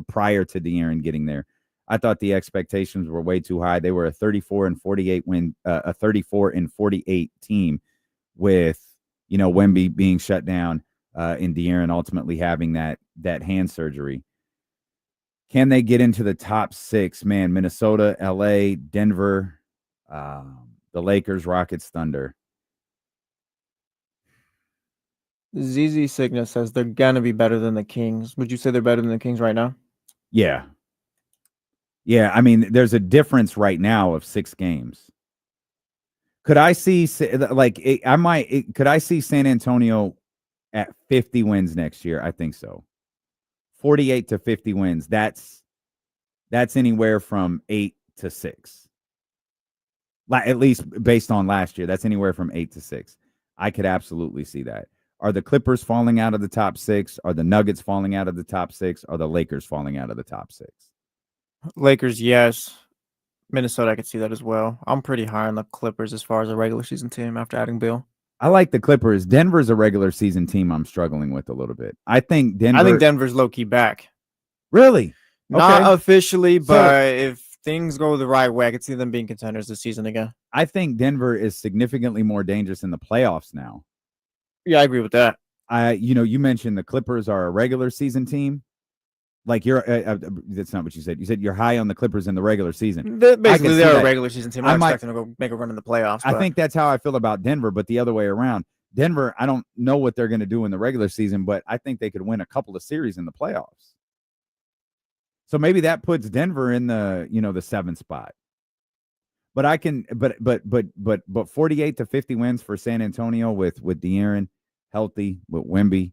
prior to De'Aaron getting there, I thought the expectations were way too high. They were a 34-48 team with, Wemby being shut down and De'Aaron ultimately having that hand surgery. Can they get into the top 6? Man, Minnesota, LA, Denver, the Lakers, Rockets, Thunder. ZZ Signa says they're going to be better than the Kings. Would you say they're better than the Kings right now? Yeah. Yeah, I mean, there's a difference right now of 6 games. Could I see, could I see San Antonio at 50 wins next year? I think so. 48 to 50 wins. That's That's anywhere from 8 to 6. At least based on last year, that's anywhere from 8 to 6. I could absolutely see that. Are the Clippers falling out of the top 6? Are the Nuggets falling out of the top 6? Are the Lakers falling out of the top 6? Lakers, yes. Minnesota, I could see that as well. I'm pretty high on the Clippers as far as a regular season team after adding Bill. I like the Clippers. Denver's a regular season team I'm struggling with a little bit. I think Denver's low-key back. Really? Not Okay. officially, but if things go the right way, I could see them being contenders this season again. I think Denver is significantly more dangerous in the playoffs now. Yeah, I agree with that. You mentioned the Clippers are a regular season team. Like you're, that's not what you said. You said you're high on the Clippers in the regular season. Basically, they're a regular season team. I'm expecting them to go make a run in the playoffs. I think that's how I feel about Denver, but the other way around. Denver, I don't know what they're going to do in the regular season, but I think they could win a couple of series in the playoffs. So maybe that puts Denver in the, the 7th spot. But I can, but 48 to 50 wins for San Antonio with De'Aaron healthy, with Wemby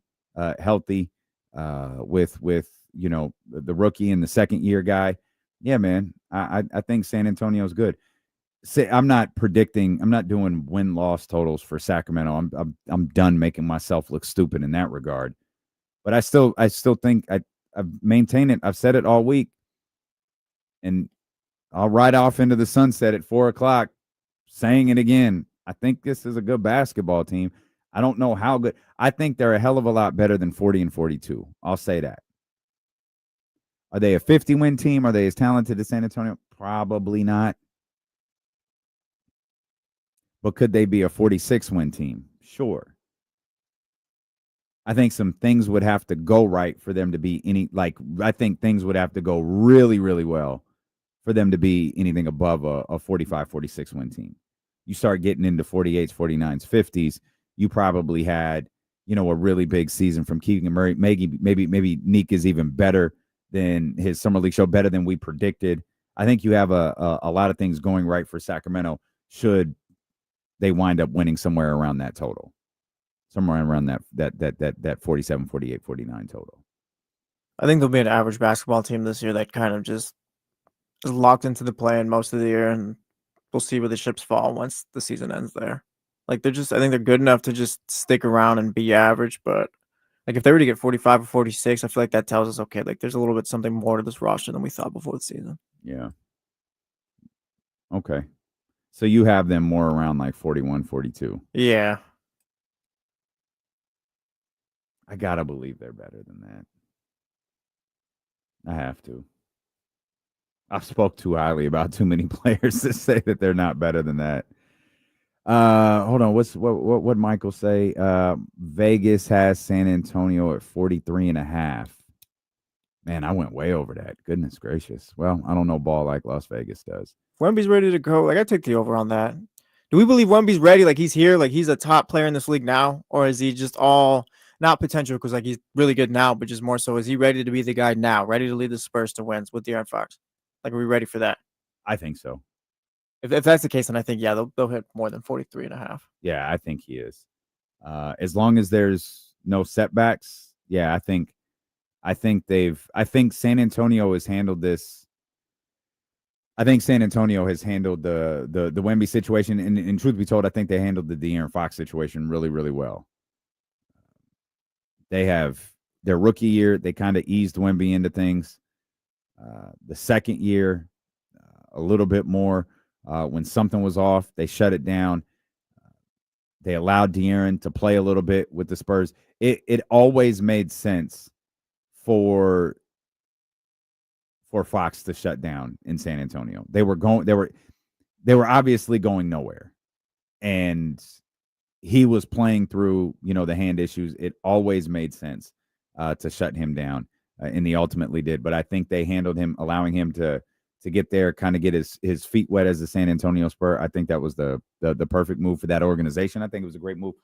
healthy, with the rookie and the second year guy. Yeah, man, I think San Antonio's good. I'm not doing win-loss totals for Sacramento. I'm done making myself look stupid in that regard. But I still think I've maintained it. I've said it all week, and I'll ride off into the sunset at 4:00, saying it again. I think this is a good basketball team. I don't know how good. I think they're a hell of a lot better than 40 and 42. I'll say that. Are they a 50-win team? Are they as talented as San Antonio? Probably not. But could they be a 46-win team? Sure. I think some things would have to go right for them to be I think things would have to go really, really well for them to be anything above a 45, 46-win team. You start getting into 48s, 49s, 50s, you probably had, a really big season from Keegan Murray. Maybe Neek is even better than his Summer League show, better than we predicted. I think you have a lot of things going right for Sacramento should they wind up winning somewhere around that total. Somewhere around that 47, 48, 49 total. I think they'll be an average basketball team this year that kind of just is locked into the play-in most of the year, and we'll see where the chips fall once the season ends there. I think they're good enough to just stick around and be average, but if they were to get 45 or 46, I feel like that tells us, okay, there's a little bit something more to this roster than we thought before the season. Yeah. Okay. So you have them more around 41, 42. Yeah. I got to believe they're better than that. I have to. I've spoke too highly about too many players to say that they're not better than that. Hold on. What Michael say? Vegas has San Antonio at 43.5. Man, I went way over that. Goodness gracious. Well, I don't know ball like Las Vegas does. Wemby's ready to go. I take the over on that. Do we believe Wemby's ready? He's here, he's a top player in this league now? Or is he just all not potential because he's really good now, but just more so, is he ready to be the guy now, ready to lead the Spurs to wins with De'Aaron Fox? Are we ready for that? I think so. If that's the case, then I think, they'll hit more than 43.5. Yeah, I think he is. As long as there's no setbacks, yeah, I think San Antonio has handled this. I think San Antonio has handled the Wemby situation, and truth be told, I think they handled the De'Aaron Fox situation really, really well. They have their rookie year, they kind of eased Wemby into things. The second year, a little bit more. When something was off, they shut it down. They allowed De'Aaron to play a little bit with the Spurs. It always made sense for Fox to shut down in San Antonio. They were obviously going nowhere, and he was playing through the hand issues. It always made sense to shut him down, and he ultimately did. But I think they handled him, allowing him to get there, kind of get his feet wet as a San Antonio Spur. I think that was the perfect move for that organization. I think it was a great move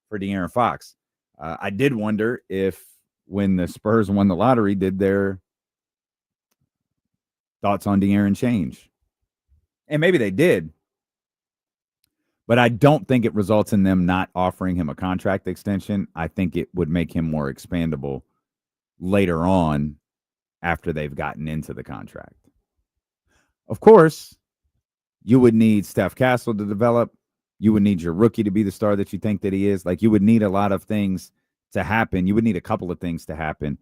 for De'Aaron Fox. I did wonder if when the Spurs won the lottery, did their thoughts on De'Aaron change? And maybe they did. But I don't think it results in them not offering him a contract extension. I think it would make him more expandable later on after they've gotten into the contract. Of course, you would need Steph Castle to develop. You would need your rookie to be the star that you think that he is. Like, you would need a lot of things to happen. You would need a couple of things to happen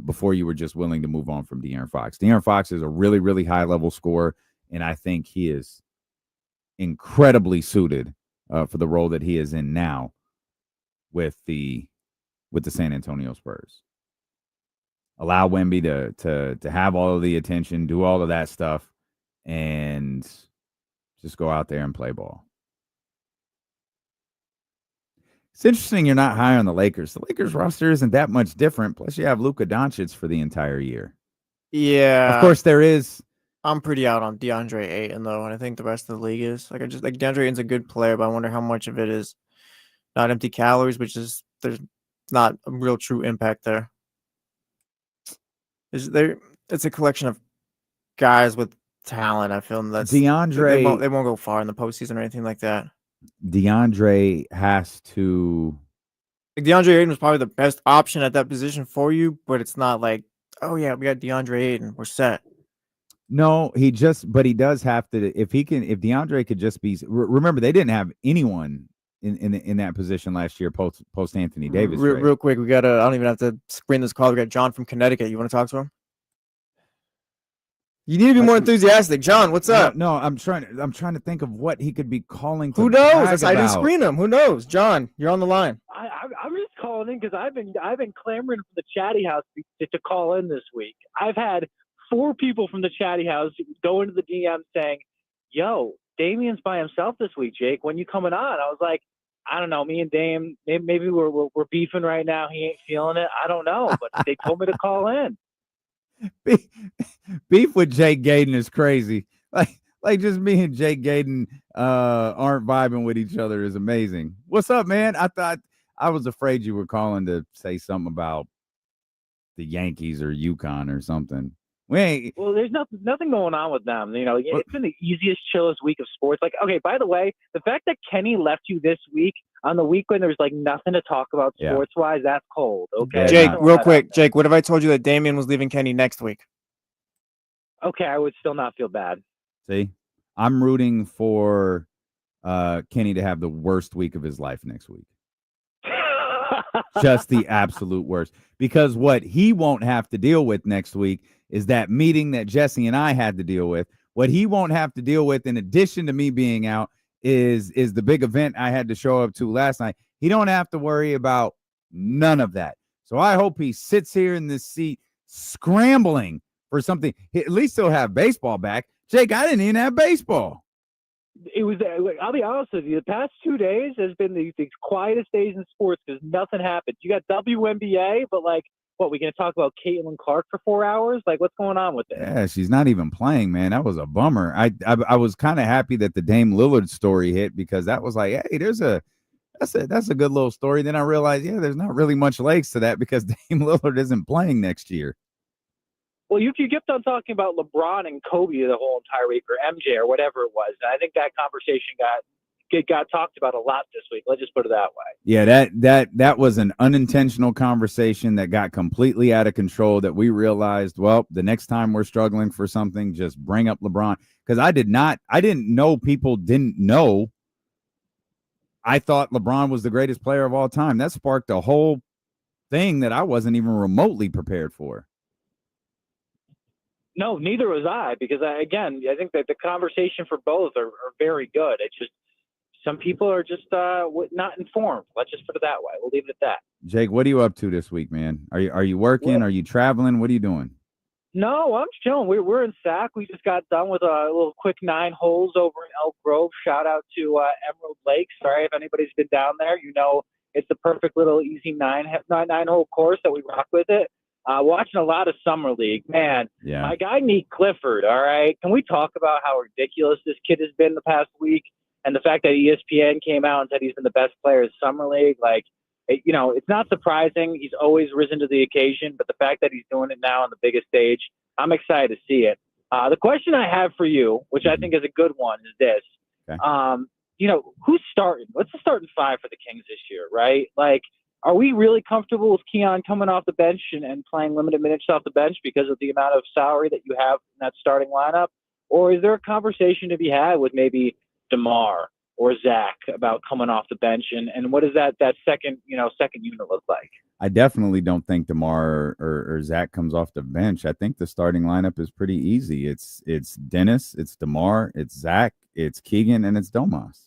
before you were just willing to move on from De'Aaron Fox. De'Aaron Fox is a really, really high-level scorer, and I think he is incredibly suited for the role that he is in now with the San Antonio Spurs. Allow Wemby to have all of the attention, do all of that stuff, and just go out there and play ball. It's interesting you're not high on the Lakers. The Lakers roster isn't that much different. Plus, you have Luka Doncic for the entire year. Yeah. Of course, there is. I'm pretty out on DeAndre Ayton, though, and I think the rest of the league is. Like, DeAndre Ayton's a good player, but I wonder how much of it is not empty calories, which is there's not a real true impact there. It's a collection of guys with talent. I feel that's DeAndre. They won't go far in the postseason or anything like that. DeAndre has to. Like, DeAndre Ayton was probably the best option at that position for you, but it's not like, oh yeah, we got DeAndre Ayton, we're set. No, he does have to. If DeAndre could just be. Remember, they didn't have anyone in that position last year post Anthony Davis. Real quick, we got I don't even have to screen this call. We got John from Connecticut. You want to talk to him? You need to be more enthusiastic, John. What's up? No, I'm trying to think of what he could be calling. Who knows? I didn't screen him. Who knows? John, you're on the line. I'm just calling in because I've been clamoring for the Chatty House to call in this week. I've had 4 people from the Chatty House go into the DM saying, "Yo, Damian's by himself this week, Jake. When you coming on?" I was like, I don't know. Me and Dame, maybe we're beefing right now. He ain't feeling it. I don't know, but they told me to call in. Beef with Jake Gaden is crazy. Like just me and Jake Gaden aren't vibing with each other is amazing. What's up, man? I was afraid you were calling to say something about the Yankees or UConn or something. Well, there's nothing going on with them. You know, it's been the easiest, chillest week of sports. Like, okay, by the way, the fact that Kenny left you this week on the week when there's like nothing to talk about sports-wise, that's cold. Okay, Jake, real quick, Jake, what if I told you that Damian was leaving Kenny next week? Okay, I would still not feel bad. See, I'm rooting for Kenny to have the worst week of his life next week. Just the absolute worst. Because what he won't have to deal with next week is that meeting that Jesse and I had to deal with. What he won't have to deal with, in addition to me being out, is the big event I had to show up to last night. He don't have to worry about none of that. So I hope he sits here in this seat scrambling for something. At least he'll have baseball back. Jake, I didn't even have baseball. It was. I'll be honest with you. The past 2 days has been the quietest days in sports because nothing happened. You got WNBA, but like, what, we going to talk about Caitlin Clark for 4 hours? Like, what's going on with it? Yeah, she's not even playing, man. That was a bummer. I was kind of happy that the Dame Lillard story hit because that was like, hey, that's a good little story. Then I realized, there's not really much legs to that because Dame Lillard isn't playing next year. Well, you kept on talking about LeBron and Kobe the whole entire week, or MJ, or whatever it was. And I think that conversation got talked about a lot this week. Let's just put it that way. Yeah, that was an unintentional conversation that got completely out of control. That we realized, well, the next time we're struggling for something, just bring up LeBron. Because I didn't know people didn't know. I thought LeBron was the greatest player of all time. That sparked a whole thing that I wasn't even remotely prepared for. No, neither was I, because I think that the conversation for both are very good. It's just some people are just not informed. Let's just put it that way. We'll leave it at that. Jake, what are you up to this week, man? Are you working? Well, are you traveling? What are you doing? No, I'm chilling. We're in Sac. We just got done with a little quick 9 holes over in Elk Grove. Shout out to Emerald Lake. Sorry if anybody's been down there. You know, it's the perfect little easy 9-hole course that we rock with it. Watching a lot of Summer League. Man, My guy, Nate Clifford, all right? Can we talk about how ridiculous this kid has been the past week? And the fact that ESPN came out and said he's been the best player in Summer League, it's not surprising. He's always risen to the occasion, but the fact that he's doing it now on the biggest stage, I'm excited to see it. The question I have for you, which I think is a good one, is this. Okay. Who's starting? What's the starting 5 for the Kings this year, right? Like, are we really comfortable with Keon coming off the bench and playing limited minutes off the bench because of the amount of salary that you have in that starting lineup? Or is there a conversation to be had with maybe DeMar or Zach about coming off the bench? And what does that second unit look like? I definitely don't think DeMar or Zach comes off the bench. I think the starting lineup is pretty easy. It's Dennis, it's DeMar, it's Zach, it's Keegan, and it's Domas.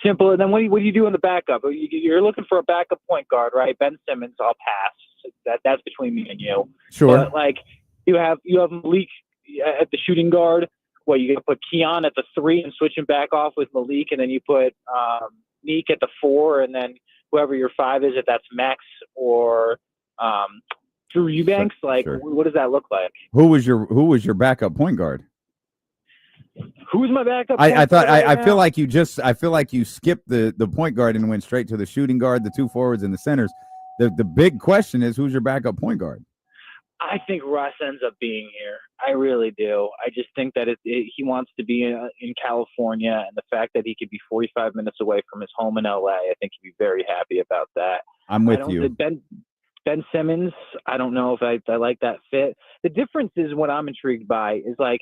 Simple. And then what do you do in the backup? You're looking for a backup point guard, right? Ben Simmons, I'll pass. That's between me and you. Sure. But like you have Malik at the shooting guard. Well, you put Keon at the 3 and switch him back off with Malik, and then you put Neek at the 4, and then whoever your 5 is, if that's Max or Drew Eubanks. Sure. What does that look like? Who was your backup point guard? Who's my backup? I feel like you skipped the point guard and went straight to the shooting guard, the 2 forwards, and the centers. The big question is, who's your backup point guard? I think Russ ends up being here. I really do. I just think that he wants to be in California, and the fact that he could be 45 minutes away from his home in LA, I think he'd be very happy about that. I'm with you. Ben Simmons, I don't know if I like that fit. The difference is what I'm intrigued by is like,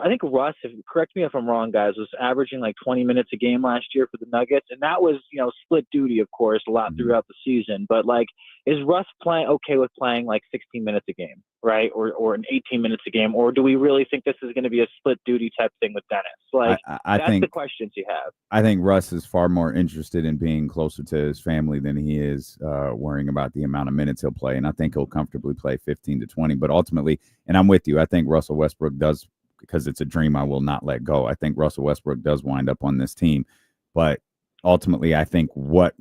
I think Russ, correct me if I'm wrong, guys, was averaging like 20 minutes a game last year for the Nuggets. And that was, split duty, of course, a lot throughout the season. But like, is Russ okay with playing like 16 minutes a game, right? Or an 18 minutes a game? Or do we really think this is going to be a split duty type thing with Dennis? Like, that's the questions you have. I think Russ is far more interested in being closer to his family than he is worrying about the amount of minutes he'll play. And I think he'll comfortably play 15 to 20. But ultimately, and I'm with you, I think Russell Westbrook does, because it's a dream I will not let go. I think Russell Westbrook does wind up on this team, but ultimately I think what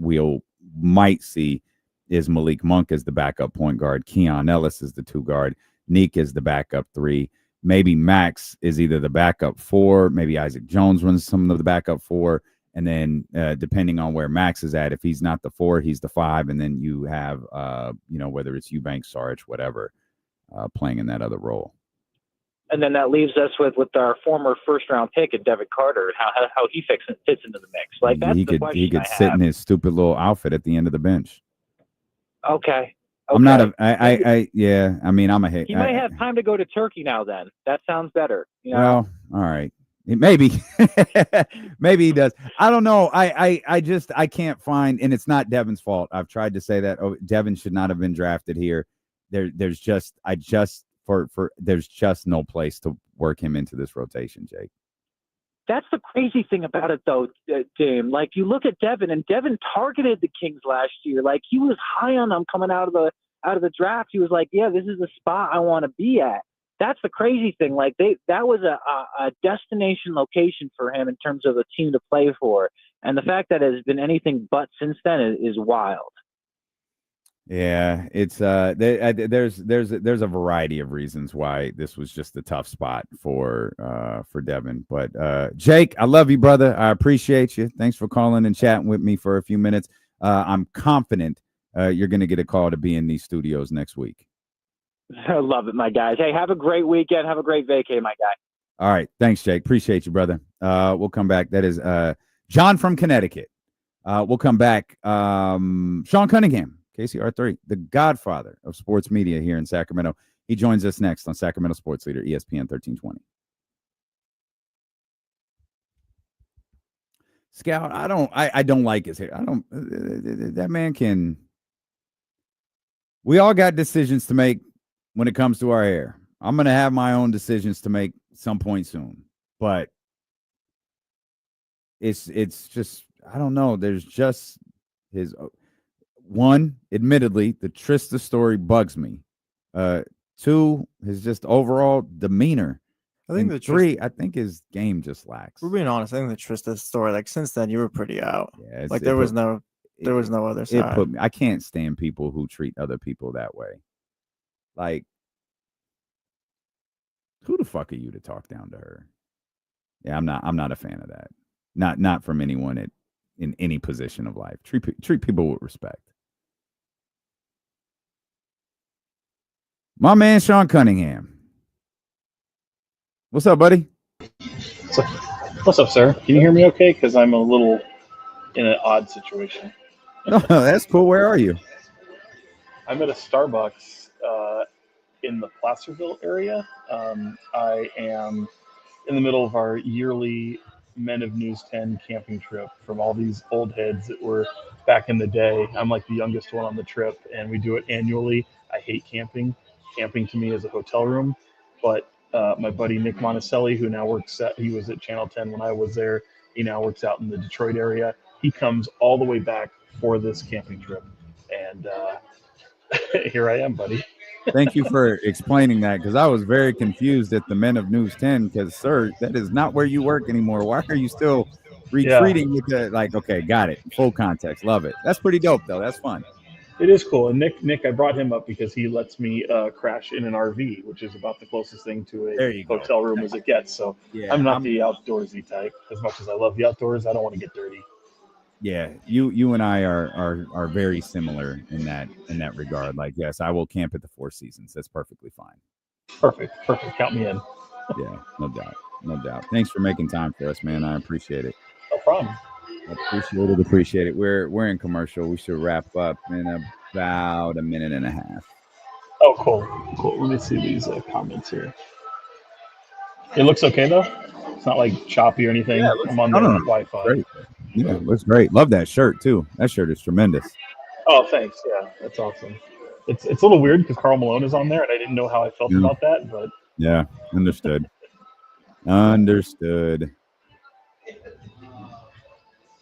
might see is Malik Monk as the backup point guard, Keon Ellis is the 2 guard, Neek is the backup 3, maybe Max is either the backup 4, maybe Isaac Jones runs some of the backup 4, and then depending on where Max is at, if he's not the 4, he's the 5, and then you have whether it's Eubanks, Sarge, whatever, playing in that other role. And then that leaves us with our former first-round pick at Devin Carter, and how he fits into the mix. Like that's the question. He could sit in his stupid little outfit at the end of the bench. Okay. I'm not yeah. I mean, I'm a hit. He might have time to go to Turkey now. Then that sounds better. Well, all right. Maybe he does. I don't know. I can't find, and it's not Devin's fault. I've tried to say that Devin should not have been drafted here. There's just no place to work him into this rotation, Jake. That's the crazy thing about it, though, Dame. Like, you look at Devin, and Devin targeted the Kings last year. Like, he was high on them coming out of the draft. He was like, yeah, this is the spot I want to be at. That's the crazy thing. Like, that was a destination location for him in terms of a team to play for. And the fact that it has been anything but since then is wild. Yeah, it's there's a variety of reasons why this was just a tough spot for Devin. But Jake, I love you, brother. I appreciate you. Thanks for calling and chatting with me for a few minutes. I'm confident you're going to get a call to be in these studios next week. I love it, my guys. Hey, have a great weekend. Have a great vacay, my guy. All right, thanks, Jake. Appreciate you, brother. We'll come back. That is John from Connecticut. We'll come back. Sean Cunningham. KCR3, the godfather of sports media here in Sacramento. He joins us next on Sacramento Sports Leader, ESPN 1320. Scout, I don't like his hair. That man can. We all got decisions to make when it comes to our hair. I'm going to have my own decisions to make some point soon, but it's just, I don't know. There's just his. One, admittedly, the Trista story bugs me. 2, his just overall demeanor. I think and 3, I think his game just lacks. We're being honest. I think the Trista story, like since then, you were pretty out. Yeah, like there was no other side. I can't stand people who treat other people that way. Like, who the fuck are you to talk down to her? Yeah, I'm not a fan of that. Not from anyone in any position of life. Treat people with respect. My man, Sean Cunningham. What's up, buddy? What's up, sir? Can you hear me okay? Because I'm a little in an odd situation. No, that's cool. Where are you? I'm at a Starbucks in the Placerville area. I am in the middle of our yearly Men of News 10 camping trip from all these old heads that were back in the day. I'm like the youngest one on the trip, and we do it annually. I hate camping. Camping to me is a hotel room, but my buddy Nick Monticelli, who now he was at Channel 10 when I was there. He now works out in the Detroit area. He comes all the way back for this camping trip, and here I am, buddy. Thank you for explaining that, because I was very confused at the Men of News 10, because, sir, that is not where you work anymore. Why are you still retreating with the, like, okay, got it. Full context. Love it. That's pretty dope, though. That's fun. It is cool. And Nick, I brought him up because he lets me crash in an RV, which is about the closest thing to a hotel room as it gets. So I'm not the outdoorsy type. As much as I love the outdoors, I don't want to get dirty. Yeah, you and I are very similar in that regard. Like, yes, I will camp at the Four Seasons. That's perfectly fine. Perfect. Count me in. Yeah, no doubt. Thanks for making time for us, man. I appreciate it. No problem. Appreciate it. We're in commercial. We should wrap up in about a minute and a half. Oh, cool. Let me see these comments here. It looks okay though. It's not like choppy or anything. Yeah, I'm on the Wi-Fi. Great. Yeah, looks great. Love that shirt too. That shirt is tremendous. Oh, thanks. Yeah, that's awesome. It's a little weird because Karl Malone is on there, and I didn't know how I felt about that. But yeah, understood. Understood.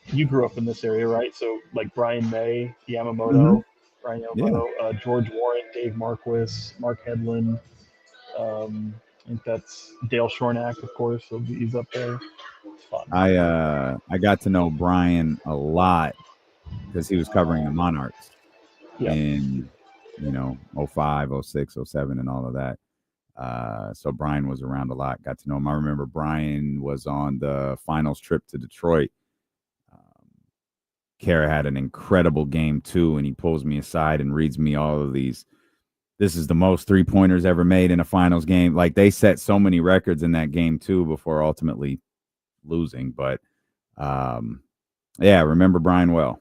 You grew up in this area, right? So like Brian May, Yamamoto, Brian Yamamoto, George Warren, Dave Marquis, Mark Hedlund. I think that's Dale Shornack, of course. So he's up there. It's fun. I got to know Brian a lot because he was covering the Monarchs in 05, 06, 07, and all of that. So Brian was around a lot. Got to know him. I remember Brian was on the finals trip to Detroit. Kara had an incredible game too, and he pulls me aside and reads me all of these. This is the most 3-pointers ever made in a finals game. Like, they set so many records in that game too before ultimately losing. But remember Brian well.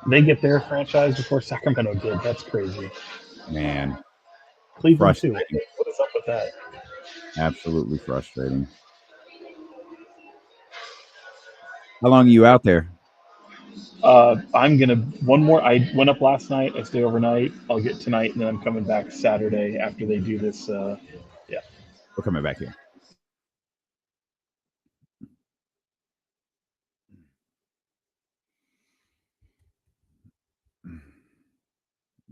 They get their franchise before Sacramento did. That's crazy. Man. Cleveland too. What is up with that? Absolutely frustrating. How long are you out there? I'm gonna one more. I went up last night. I stay overnight. I'll get tonight, and then I'm coming back Saturday after they do this. We're coming back here.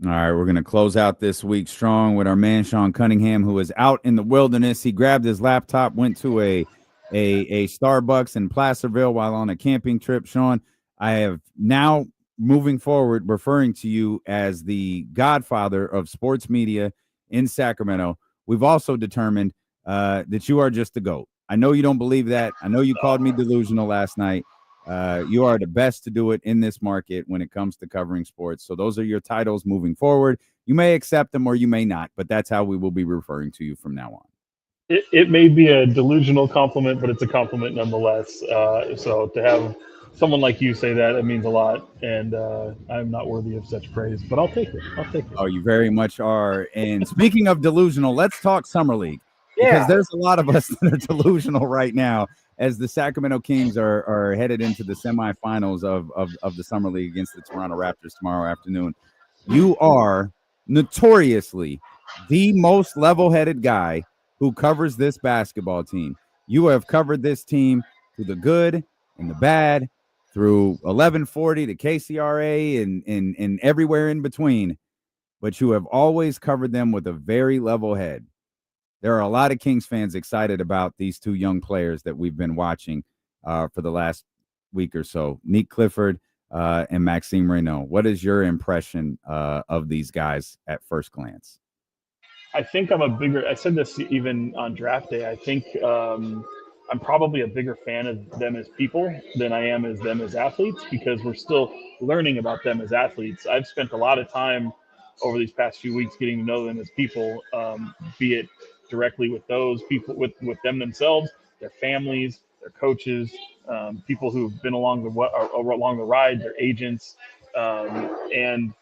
All right, we're going to close out this week strong with our man Sean Cunningham, who is out in the wilderness. He grabbed his laptop, went to a Starbucks in Placerville while on a camping trip. Sean, I have now, moving forward, referring to you as the godfather of sports media in Sacramento. We've also determined that you are just the GOAT. I know you don't believe that. I know you called me delusional last night. You are the best to do it in this market when it comes to covering sports. So those are your titles moving forward. You may accept them or you may not, but that's how we will be referring to you from now on. It may be a delusional compliment, but it's a compliment nonetheless. So to have someone like you say that, it means a lot. And I'm not worthy of such praise, but I'll take it. Oh, you very much are. And speaking of delusional, let's talk Summer League. Because there's a lot of us that are delusional right now as the Sacramento Kings are headed into the semifinals of the Summer League against the Toronto Raptors tomorrow afternoon. You are notoriously the most level-headed guy who covers this basketball team. You have covered this team through the good and the bad, through 1140 to KCRA and everywhere in between. But you have always covered them with a very level head. There are a lot of Kings fans excited about these two young players that we've been watching for the last week or so, Nick Clifford and Maxime Reynaud. What is your impression of these guys at first glance? I think I said this even on draft day. I think I'm probably a bigger fan of them as people than I am as them as athletes, because we're still learning about them as athletes. I've spent a lot of time over these past few weeks getting to know them as people, be it directly with those people, with them themselves, their families, their coaches, people who've been along the ride, their agents, and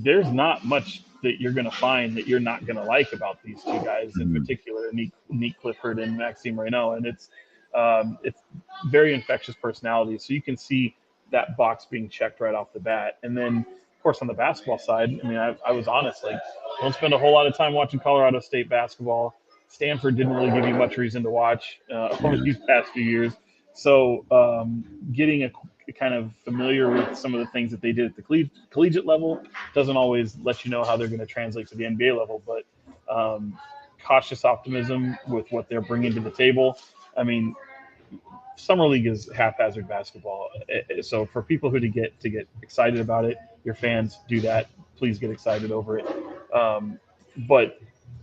there's not much that you're going to find that you're not going to like about these two guys in particular, Nick Clifford and Maxime Reynaud. And it's very infectious personalities. So you can see that box being checked right off the bat. And then, of course, on the basketball side, I mean, I was honest, like, don't spend a whole lot of time watching Colorado State basketball. Stanford didn't really give you much reason to watch over these past few years. So getting a kind of familiar with some of the things that they did at the collegiate level doesn't always let you know how they're going to translate to the NBA level. But cautious optimism with what they're bringing to the table. I mean, summer league is haphazard basketball. So for people who to get excited about it, your fans do that. Please get excited over it. But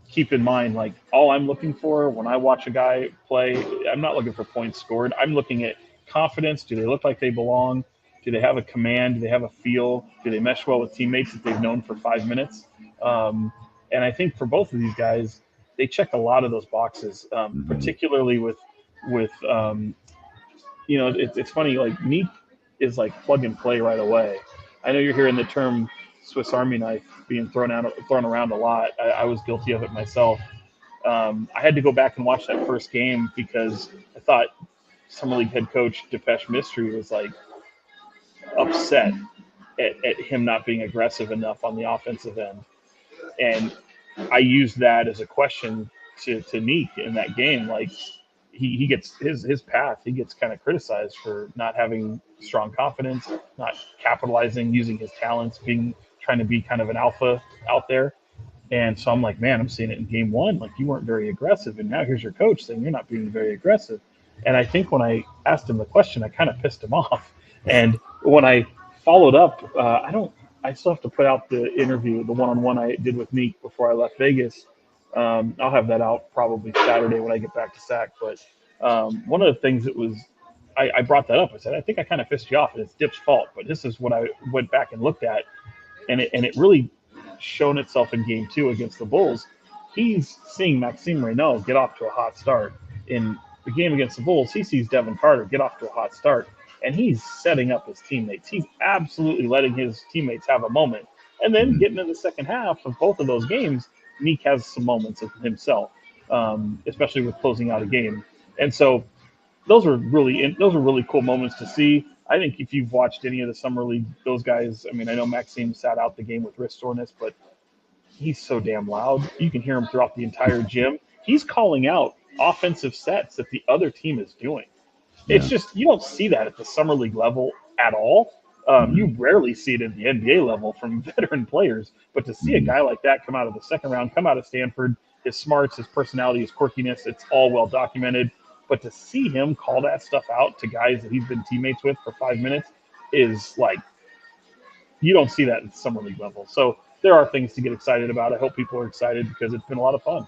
keep in mind, like, all I'm looking for when I watch a guy play, I'm not looking for points scored. I'm looking at confidence. Do they look like they belong? Do they have a command? Do they have a feel? Do they mesh well with teammates that they've known for 5 minutes? And I think for both of these guys, they check a lot of those boxes, particularly with you know, it's funny, like, Neek is like plug and play right away. I know you're hearing the term Swiss Army knife being thrown around a lot. I was guilty of it myself. I had to go back and watch that first game because I thought Summer League head coach Depeche Mystery was like upset at him not being aggressive enough on the offensive end. And I used that as a question to Neek in that game. Like, he gets his path. He gets kind of criticized for not having strong confidence, not capitalizing, using his talents, trying to be kind of an alpha out there. And so I'm like, man, I'm seeing it in game one. Like, you weren't very aggressive, and now here's your coach saying you're not being very aggressive. And I think when I asked him the question, I kind of pissed him off. And when I followed up, I still have to put out the interview, the one-on-one I did with Neek before I left Vegas. I'll have that out probably Saturday when I get back to SAC. But one of the things that was, I brought that up. I said, I think I kind of pissed you off, and it's Dip's fault. But this is what I went back and looked at, and it really shown itself in game 2 against the Bulls. He's seeing Maxime Reynaud get off to a hot start. In the game against the Bulls, he sees Devin Carter get off to a hot start, and he's setting up his teammates. He's absolutely letting his teammates have a moment. And then getting into the second half of both of those games, Neek has some moments of himself, especially with closing out a game. And so those are really cool moments to see. I think if you've watched any of the Summer League, those guys, I mean, I know Maxime sat out the game with wrist soreness, but he's so damn loud. You can hear him throughout the entire gym. He's calling out offensive sets that the other team is doing. It's just, you don't see that at the Summer League level at all. You rarely see it at the NBA level from veteran players, but to see a guy like that come out of the second round, come out of Stanford, his smarts, his personality, his quirkiness, it's all well documented. But to see him call that stuff out to guys that he's been teammates with for 5 minutes is like, you don't see that at the Summer League level. So there are things to get excited about. I hope people are excited because it's been a lot of fun.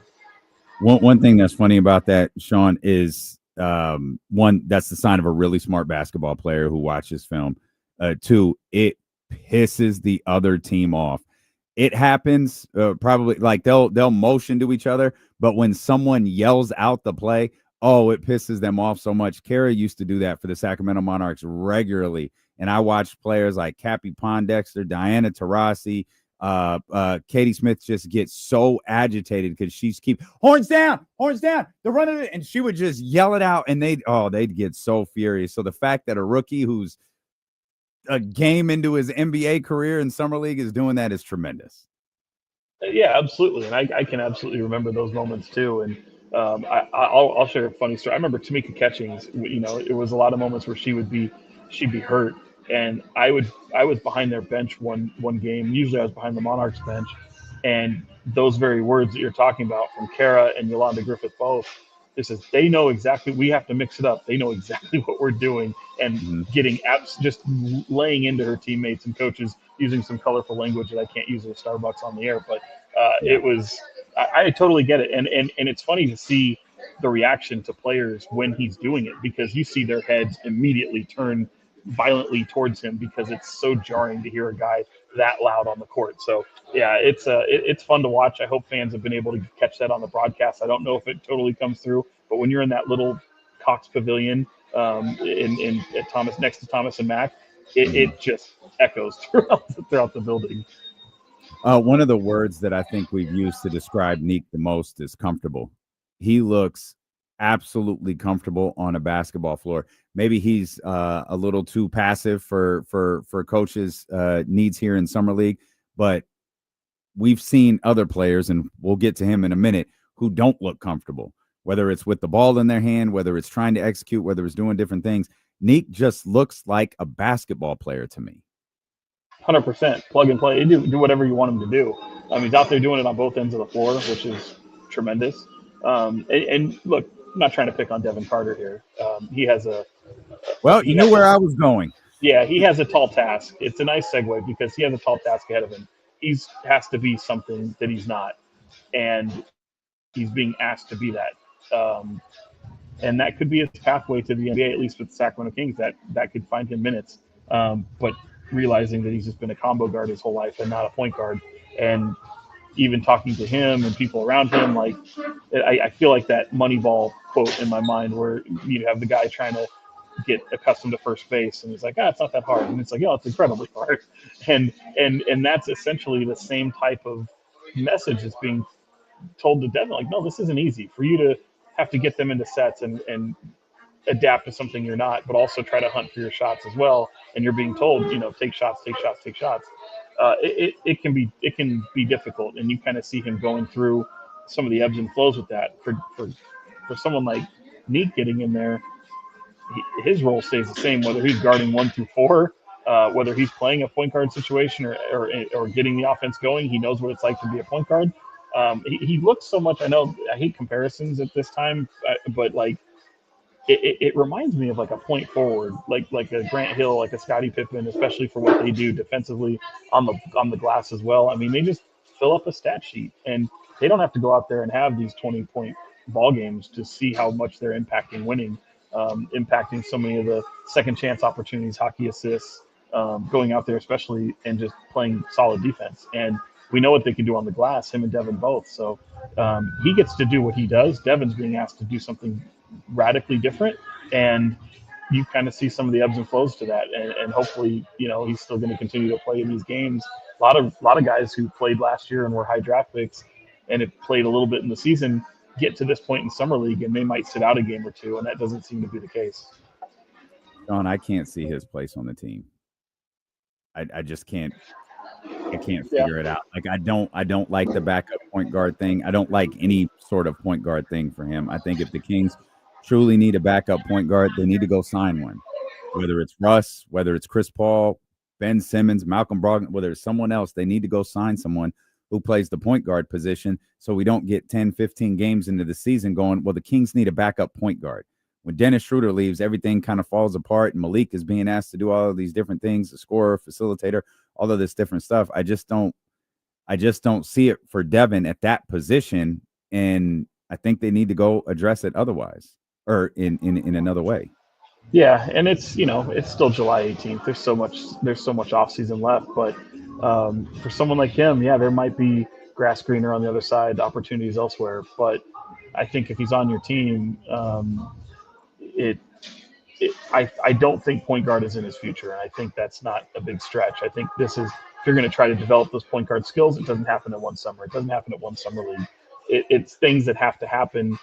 One thing that's funny about that, Sean, is one, that's the sign of a really smart basketball player who watches film. Two, it pisses the other team off. It happens probably like they'll motion to each other, but when someone yells out the play, oh, it pisses them off so much. Kara used to do that for the Sacramento Monarchs regularly, and I watched players like Cappy Pondexter, Diana Taurasi, Katie Smith just get so agitated because she's keep horns down, they're running it, and she would just yell it out, and they'd get so furious. So the fact that a rookie who's a game into his NBA career in Summer League is doing that is tremendous. Yeah, absolutely, and I can absolutely remember those moments too. And I'll share a funny story. I remember Tamika Catchings. You know, it was a lot of moments where she'd be hurt, and I was behind their bench one game. Usually, I was behind the Monarchs bench, and those very words that you're talking about from Kara and Yolanda Griffith both. This is, they know exactly, we have to mix it up. They know exactly what we're doing, and getting just laying into her teammates and coaches using some colorful language that I can't use at Starbucks on the air. But it was, I totally get it. And it's funny to see the reaction to players when he's doing it, because you see their heads immediately turn violently towards him because it's so jarring to hear a guy that loud on the court. So yeah, it's fun to watch. I hope fans have been able to catch that on the broadcast. I don't know if it totally comes through, but when you're in that little Cox Pavilion at Thomas, next to Thomas and Mack, it just echoes throughout the building. One of the words that I think we've used to describe Neek the most is comfortable. He looks absolutely comfortable on a basketball floor. Maybe he's a little too passive for coaches' needs here in Summer League, but we've seen other players, and we'll get to him in a minute, who don't look comfortable, whether it's with the ball in their hand, whether it's trying to execute, whether it's doing different things. Neek just looks like a basketball player to me. 100% plug and play. Do whatever you want him to do. He's out there doing it on both ends of the floor, which is tremendous. And look, I'm not trying to pick on Devin Carter here. He has a you knew where I was going. Yeah, he has a tall task. It's a nice segue because he has a tall task ahead of him. He has to be something that he's not, and he's being asked to be that. And that could be his pathway to the NBA, at least with the Sacramento Kings. That could find him minutes. But realizing that he's just been a combo guard his whole life and not a point guard, and even talking to him and people around him, like I feel like that Moneyball quote in my mind where you have the guy trying to get accustomed to first base and he's like, it's not that hard, and it's like, it's incredibly hard, and that's essentially the same type of message that's being told to Devin, like, no, this isn't easy for you to have to get them into sets and adapt to something you're not, but also try to hunt for your shots as well. And you're being told, take shots. It can be difficult, and you kind of see him going through some of the ebbs and flows with that. For someone like Neek getting in there, his role stays the same, whether he's guarding 1 through 4, whether he's playing a point guard situation or getting the offense going. He knows what it's like to be a point guard. He looks so much. I know I hate comparisons at this time, but like it reminds me of like a point forward, like a Grant Hill, like a Scottie Pippen, especially for what they do defensively on the glass as well. I mean, they just fill up a stat sheet, and they don't have to go out there and have these 20-point ball games to see how much they're impacting winning, impacting so many of the second chance opportunities, hockey assists, going out there especially and just playing solid defense. And we know what they can do on the glass, him and Devin both. So he gets to do what he does. Devin's being asked to do something radically different, and you kind of see some of the ebbs and flows to that, and hopefully he's still going to continue to play in these games. A lot of guys who played last year and were high draft picks and have played a little bit in the season get to this point in summer league and they might sit out a game or two, and that doesn't seem to be the case. Sean, I can't see his place on the team. I just can't. I can't figure it out. Like I don't like the backup point guard thing. I don't like any sort of point guard thing for him. I think if the Kings truly need a backup point guard, they need to go sign one. Whether it's Russ, whether it's Chris Paul, Ben Simmons, Malcolm Brogdon, whether it's someone else, they need to go sign someone who plays the point guard position so we don't get 10, 15 games into the season going, well, the Kings need a backup point guard. When Dennis Schroeder leaves, everything kind of falls apart, and Malik is being asked to do all of these different things, a scorer, facilitator, all of this different stuff. I just don't see it for Devin at that position, and I think they need to go address it otherwise or in another way. Yeah, and it's it's still July 18th. There's so much off season left, but for someone like him, there might be grass greener on the other side, opportunities elsewhere. But I think if he's on your team, I don't think point guard is in his future, and I think that's not a big stretch. I think this is, if you're going to try to develop those point guard skills, it doesn't happen in one summer. It doesn't happen at one summer league. It's things that have to happen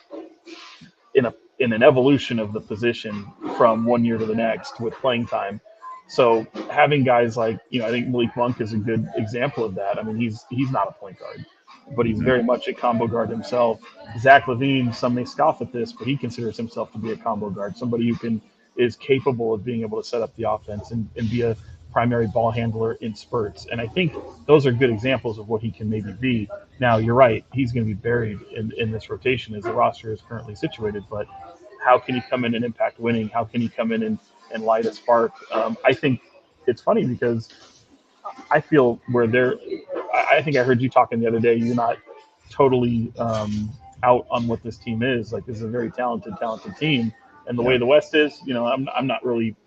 in an evolution of the position from one year to the next with playing time. So having guys like, I think Malik Monk is a good example of that. I mean, he's not a point guard, but he's very much a combo guard himself. Zach LaVine, some may scoff at this, but he considers himself to be a combo guard, somebody who is capable of being able to set up the offense and be a primary ball handler in spurts. And I think those are good examples of what he can maybe be. Now, you're right, he's going to be buried in this rotation as the roster is currently situated, but how can he come in and impact winning? How can he come in and light a spark? I think it's funny because I feel I think I heard you talking the other day, you're not totally out on what this team is. Like, this is a very talented team. And the way the West is, I'm not really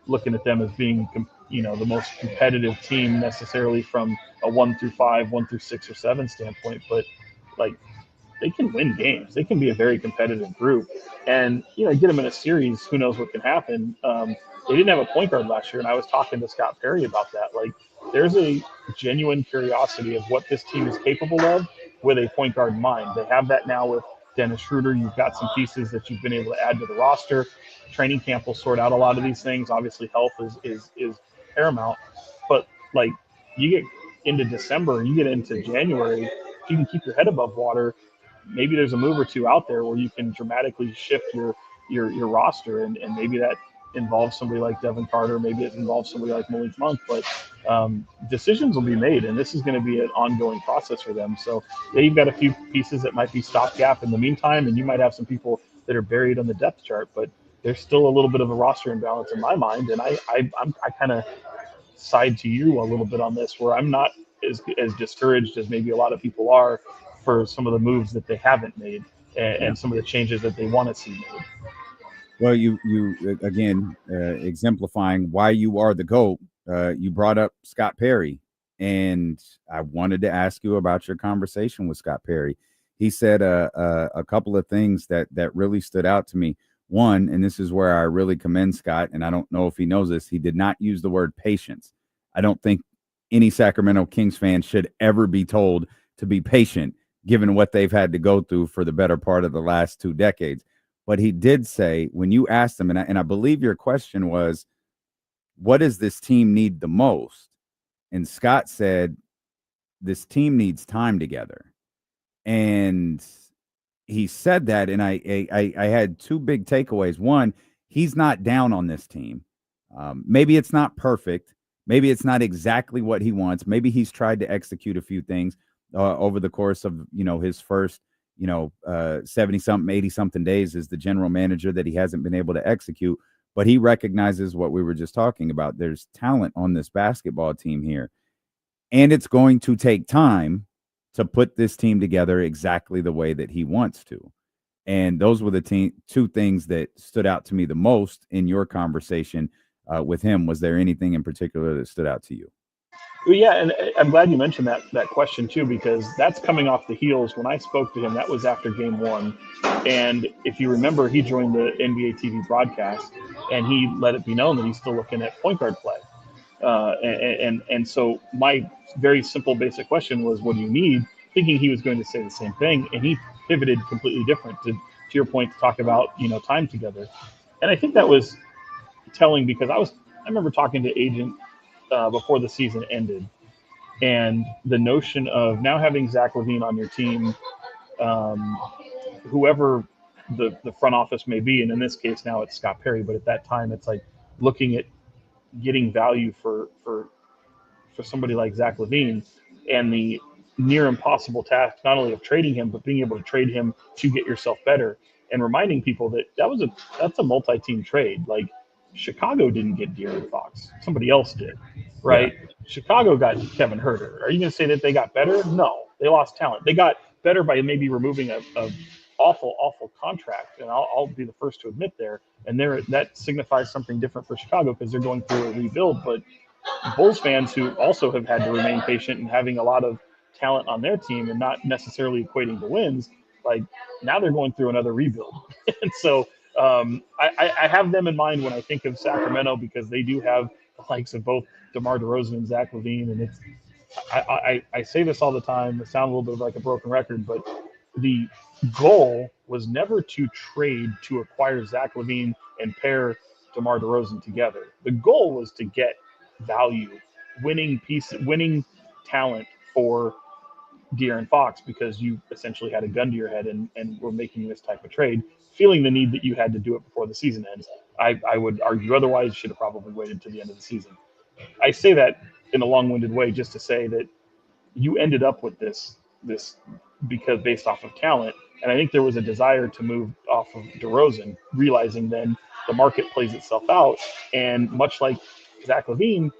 looking at them as being, the most competitive team necessarily from a 1 through 5, 1 through 6 or 7 standpoint, but like, they can win games. They can be a very competitive group, and get them in a series. Who knows what can happen? They didn't have a point guard last year, and I was talking to Scott Perry about that. Like, there's a genuine curiosity of what this team is capable of with a point guard in mind. They have that now with Dennis Schroeder. You've got some pieces that you've been able to add to the roster. Training camp will sort out a lot of these things. Obviously, health is paramount. But, like, you get into December, you get into January, if you can keep your head above water, maybe there's a move or two out there where you can dramatically shift your roster, and maybe that involves somebody like Devin Carter, maybe it involves somebody like Malik Monk, but decisions will be made, and this is going to be an ongoing process for them. So yeah, you've got a few pieces that might be stopgap in the meantime, and you might have some people that are buried on the depth chart, but there's still a little bit of a roster imbalance in my mind, and I kind of side to you a little bit on this, where I'm not as discouraged as maybe a lot of people are for some of the moves that they haven't made and some of the changes that they want to see made. Well, you again exemplifying why you are the GOAT. You brought up Scott Perry, and I wanted to ask you about your conversation with Scott Perry. He said a couple of things that really stood out to me. One, and this is where I really commend Scott, and I don't know if he knows this, he did not use the word patience. I don't think any Sacramento Kings fan should ever be told to be patient, given what they've had to go through for the better part of the last 2 decades. But he did say, when you asked him, and I believe your question was, what does this team need the most? And Scott said, this team needs time together. And he said that, and I had 2 big takeaways. One, he's not down on this team. Maybe it's not perfect. Maybe it's not exactly what he wants. Maybe he's tried to execute a few things over the course of, his first, 70-something, 80-something days as the general manager that he hasn't been able to execute. But he recognizes what we were just talking about. There's talent on this basketball team here. And it's going to take time to put this team together exactly the way that he wants to. And those were the 2 things that stood out to me the most in your conversation with him. Was there anything in particular that stood out to you? Well, yeah, and I'm glad you mentioned that question too, because that's coming off the heels. When I spoke to him, that was after Game 1. And if you remember, he joined the NBA TV broadcast, and he let it be known that he's still looking at point guard play. And so my very simple, basic question was, what do you need? Thinking he was going to say the same thing, and he pivoted completely different to your point, to talk about, time together. And I think that was telling, because I remember talking to Agent before the season ended, and the notion of now having Zach LaVine on your team, whoever the front office may be, and in this case now it's Scott Perry, but at that time it's like looking at getting value for somebody like Zach LaVine, and the near impossible task not only of trading him, but being able to trade him to get yourself better, and reminding people that that's a multi-team trade. Like, Chicago didn't get De'Aaron Fox, somebody else did, right? Yeah. Chicago got Kevin Huerter. Are you going to say that they got better? No, they lost talent. They got better by maybe removing a awful contract, and I'll be the first to admit there. And that signifies something different for Chicago, because they're going through a rebuild. But Bulls fans who also have had to remain patient and having a lot of talent on their team and not necessarily equating to wins, like, now they're going through another rebuild. And so I have them in mind when I think of Sacramento, because they do have the likes of both DeMar DeRozan and Zach LaVine. And I say this all the time. It sounds a little bit like a broken record, but the goal was never to trade to acquire Zach LaVine and pair DeMar DeRozan together. The goal was to get value, winning talent for De'Aaron Fox, because you essentially had a gun to your head and were making this type of trade, feeling the need that you had to do it before the season ends. I would argue otherwise. You should have probably waited to the end of the season. I say that in a long-winded way just to say that you ended up with this because based off of talent, and I think there was a desire to move off of DeRozan, realizing then the market plays itself out, and much like Zach LaVine,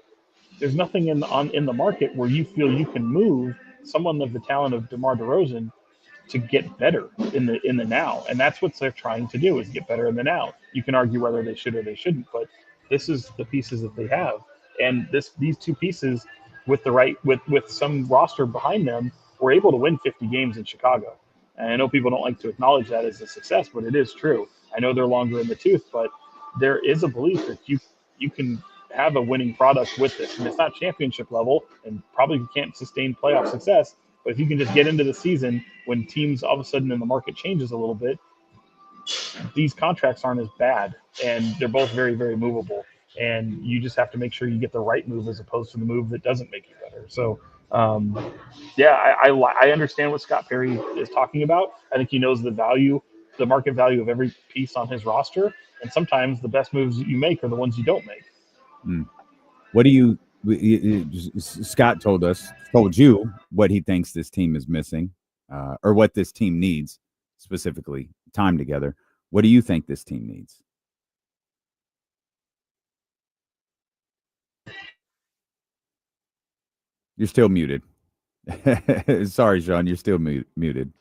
there's nothing in the market where you feel you can move someone of the talent of DeMar DeRozan to get better in the now. And that's what they're trying to do, is get better in the now. You can argue whether they should or they shouldn't, but this is the pieces that they have. And these 2 pieces with some roster behind them were able to win 50 games in Chicago. And I know people don't like to acknowledge that as a success, but it is true. I know they're longer in the tooth, but there is a belief that you can have a winning product with this. And it's not championship level and probably can't sustain playoff success. But if you can just get into the season when teams all of a sudden in the market changes a little bit, these contracts aren't as bad, and they're both very, very movable. And you just have to make sure you get the right move as opposed to the move that doesn't make you better. So, I understand what Scott Perry is talking about. I think he knows the market value of every piece on his roster. And sometimes the best moves that you make are the ones you don't make. What do you? Scott told you what he thinks this team is missing, or what this team needs specifically. Time together. What do you think this team needs? You're still muted. Sorry, Sean, you're still muted.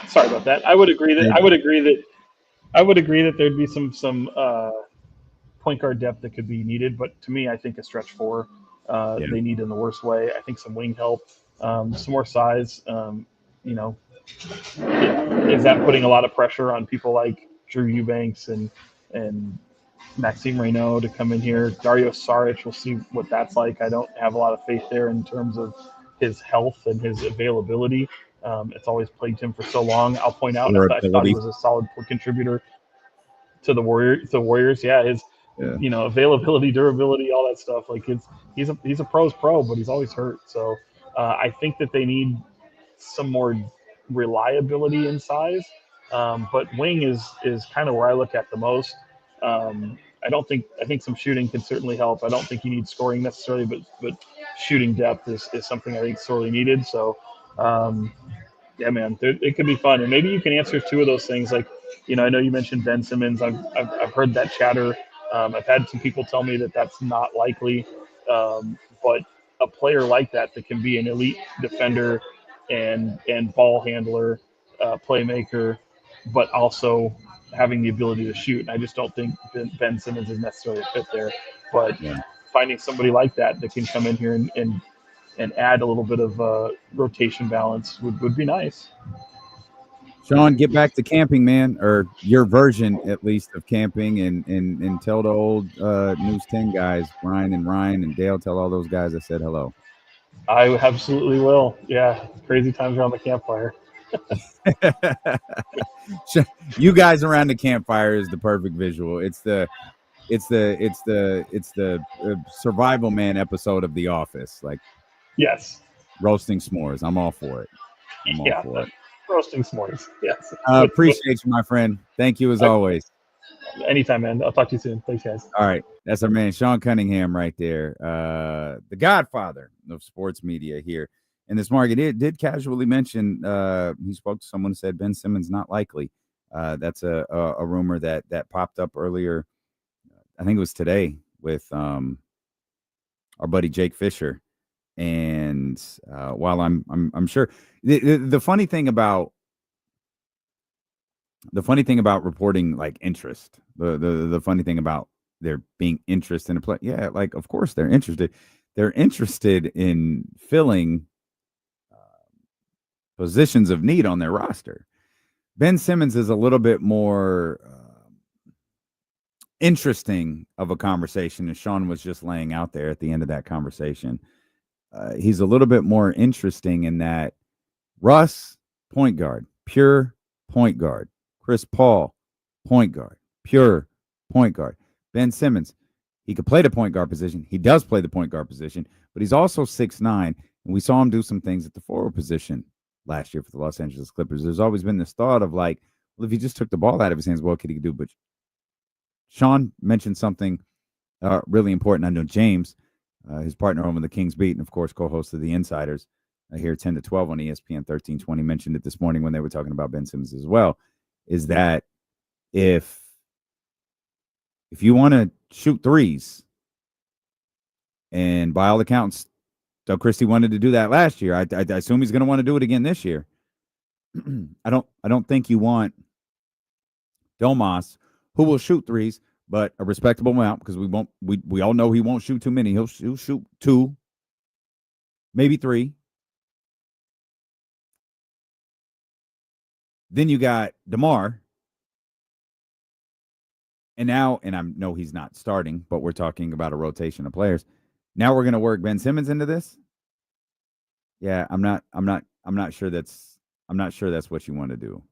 Sorry about that. I would agree that there'd be some point guard depth that could be needed, but to me, I think a stretch four they need in the worst way. I think some wing help, some more size. Is that putting a lot of pressure on people like Drew Eubanks and Maxime Reynaud to come in here? Dario Saric, we'll see what that's like. I don't have a lot of faith there in terms of his health and his availability. It's always plagued him for so long. I'll point out, I thought he was a solid contributor to the Warriors. Yeah, his availability, durability, all that stuff. Like he's a pro's pro, but he's always hurt. So I think that they need some more reliability in size. But wing is kind of where I look at the most. I think some shooting can certainly help. I don't think you need scoring necessarily, but shooting depth is something I think sorely needed. So yeah, man, it could be fun. And maybe you can answer two of those things. Like, I know you mentioned Ben Simmons. I've heard that chatter. I've had some people tell me that that's not likely. But a player like that can be an elite defender and ball handler, playmaker, but also having the ability to shoot. And I just don't think Ben Simmons is necessarily a fit there. But finding somebody like that can come in here and add a little bit of rotation balance would be nice. Sean, get back to camping, man, or your version at least of camping, and tell the old News 10 guys, Brian and Ryan and Dale, tell all those guys I said hello. I absolutely will. Yeah, crazy times around the campfire. You guys around the campfire is the perfect visual. It's the Survival Man episode of The Office. Like, yes, roasting s'mores. I'm all for it. Roasting s'mores. Yes. Appreciate you, my friend. Thank you as always. Anytime, man. I'll talk to you soon. Thanks, guys. All right. That's our man, Sean Cunningham, right there. The godfather of sports media here in this market. It did casually mention he spoke to someone who said Ben Simmons not likely. That's a rumor that popped up earlier. I think it was today with our buddy Jake Fisher. And while I'm sure the funny thing about reporting like interest, the funny thing about there being interest in a play, like of course they're interested. They're interested in filling positions of need on their roster. Ben Simmons is a little bit more interesting of a conversation, as Sean was just laying out there at the end of that conversation. He's a little bit more interesting in that Russ, point guard, pure point guard. Chris Paul, point guard, pure point guard. Ben Simmons, he could play the point guard position. He does play the point guard position, but he's also 6'9", and we saw him do some things at the forward position last year for the Los Angeles Clippers. There's always been this thought of like, well, if he just took the ball out of his hands, what could he do? But Sean mentioned something really important. I know James, his partner home with the Kings Beat, and of course, co-host of the Insiders here 10 to 12 on ESPN 1320, mentioned it this morning when they were talking about Ben Simmons as well, is that if you want to shoot threes, and by all accounts, Doug Christie wanted to do that last year. I assume he's going to want to do it again this year. I don't think you want Domas, who will shoot threes, but a respectable amount, because we all know he won't shoot too many. He'll shoot 2, maybe 3. Then you got DeMar, And now, and I know he's not starting, but we're talking about a rotation of players. Now we're going to work Ben Simmons into this. Yeah, I'm not sure that's what you want to do.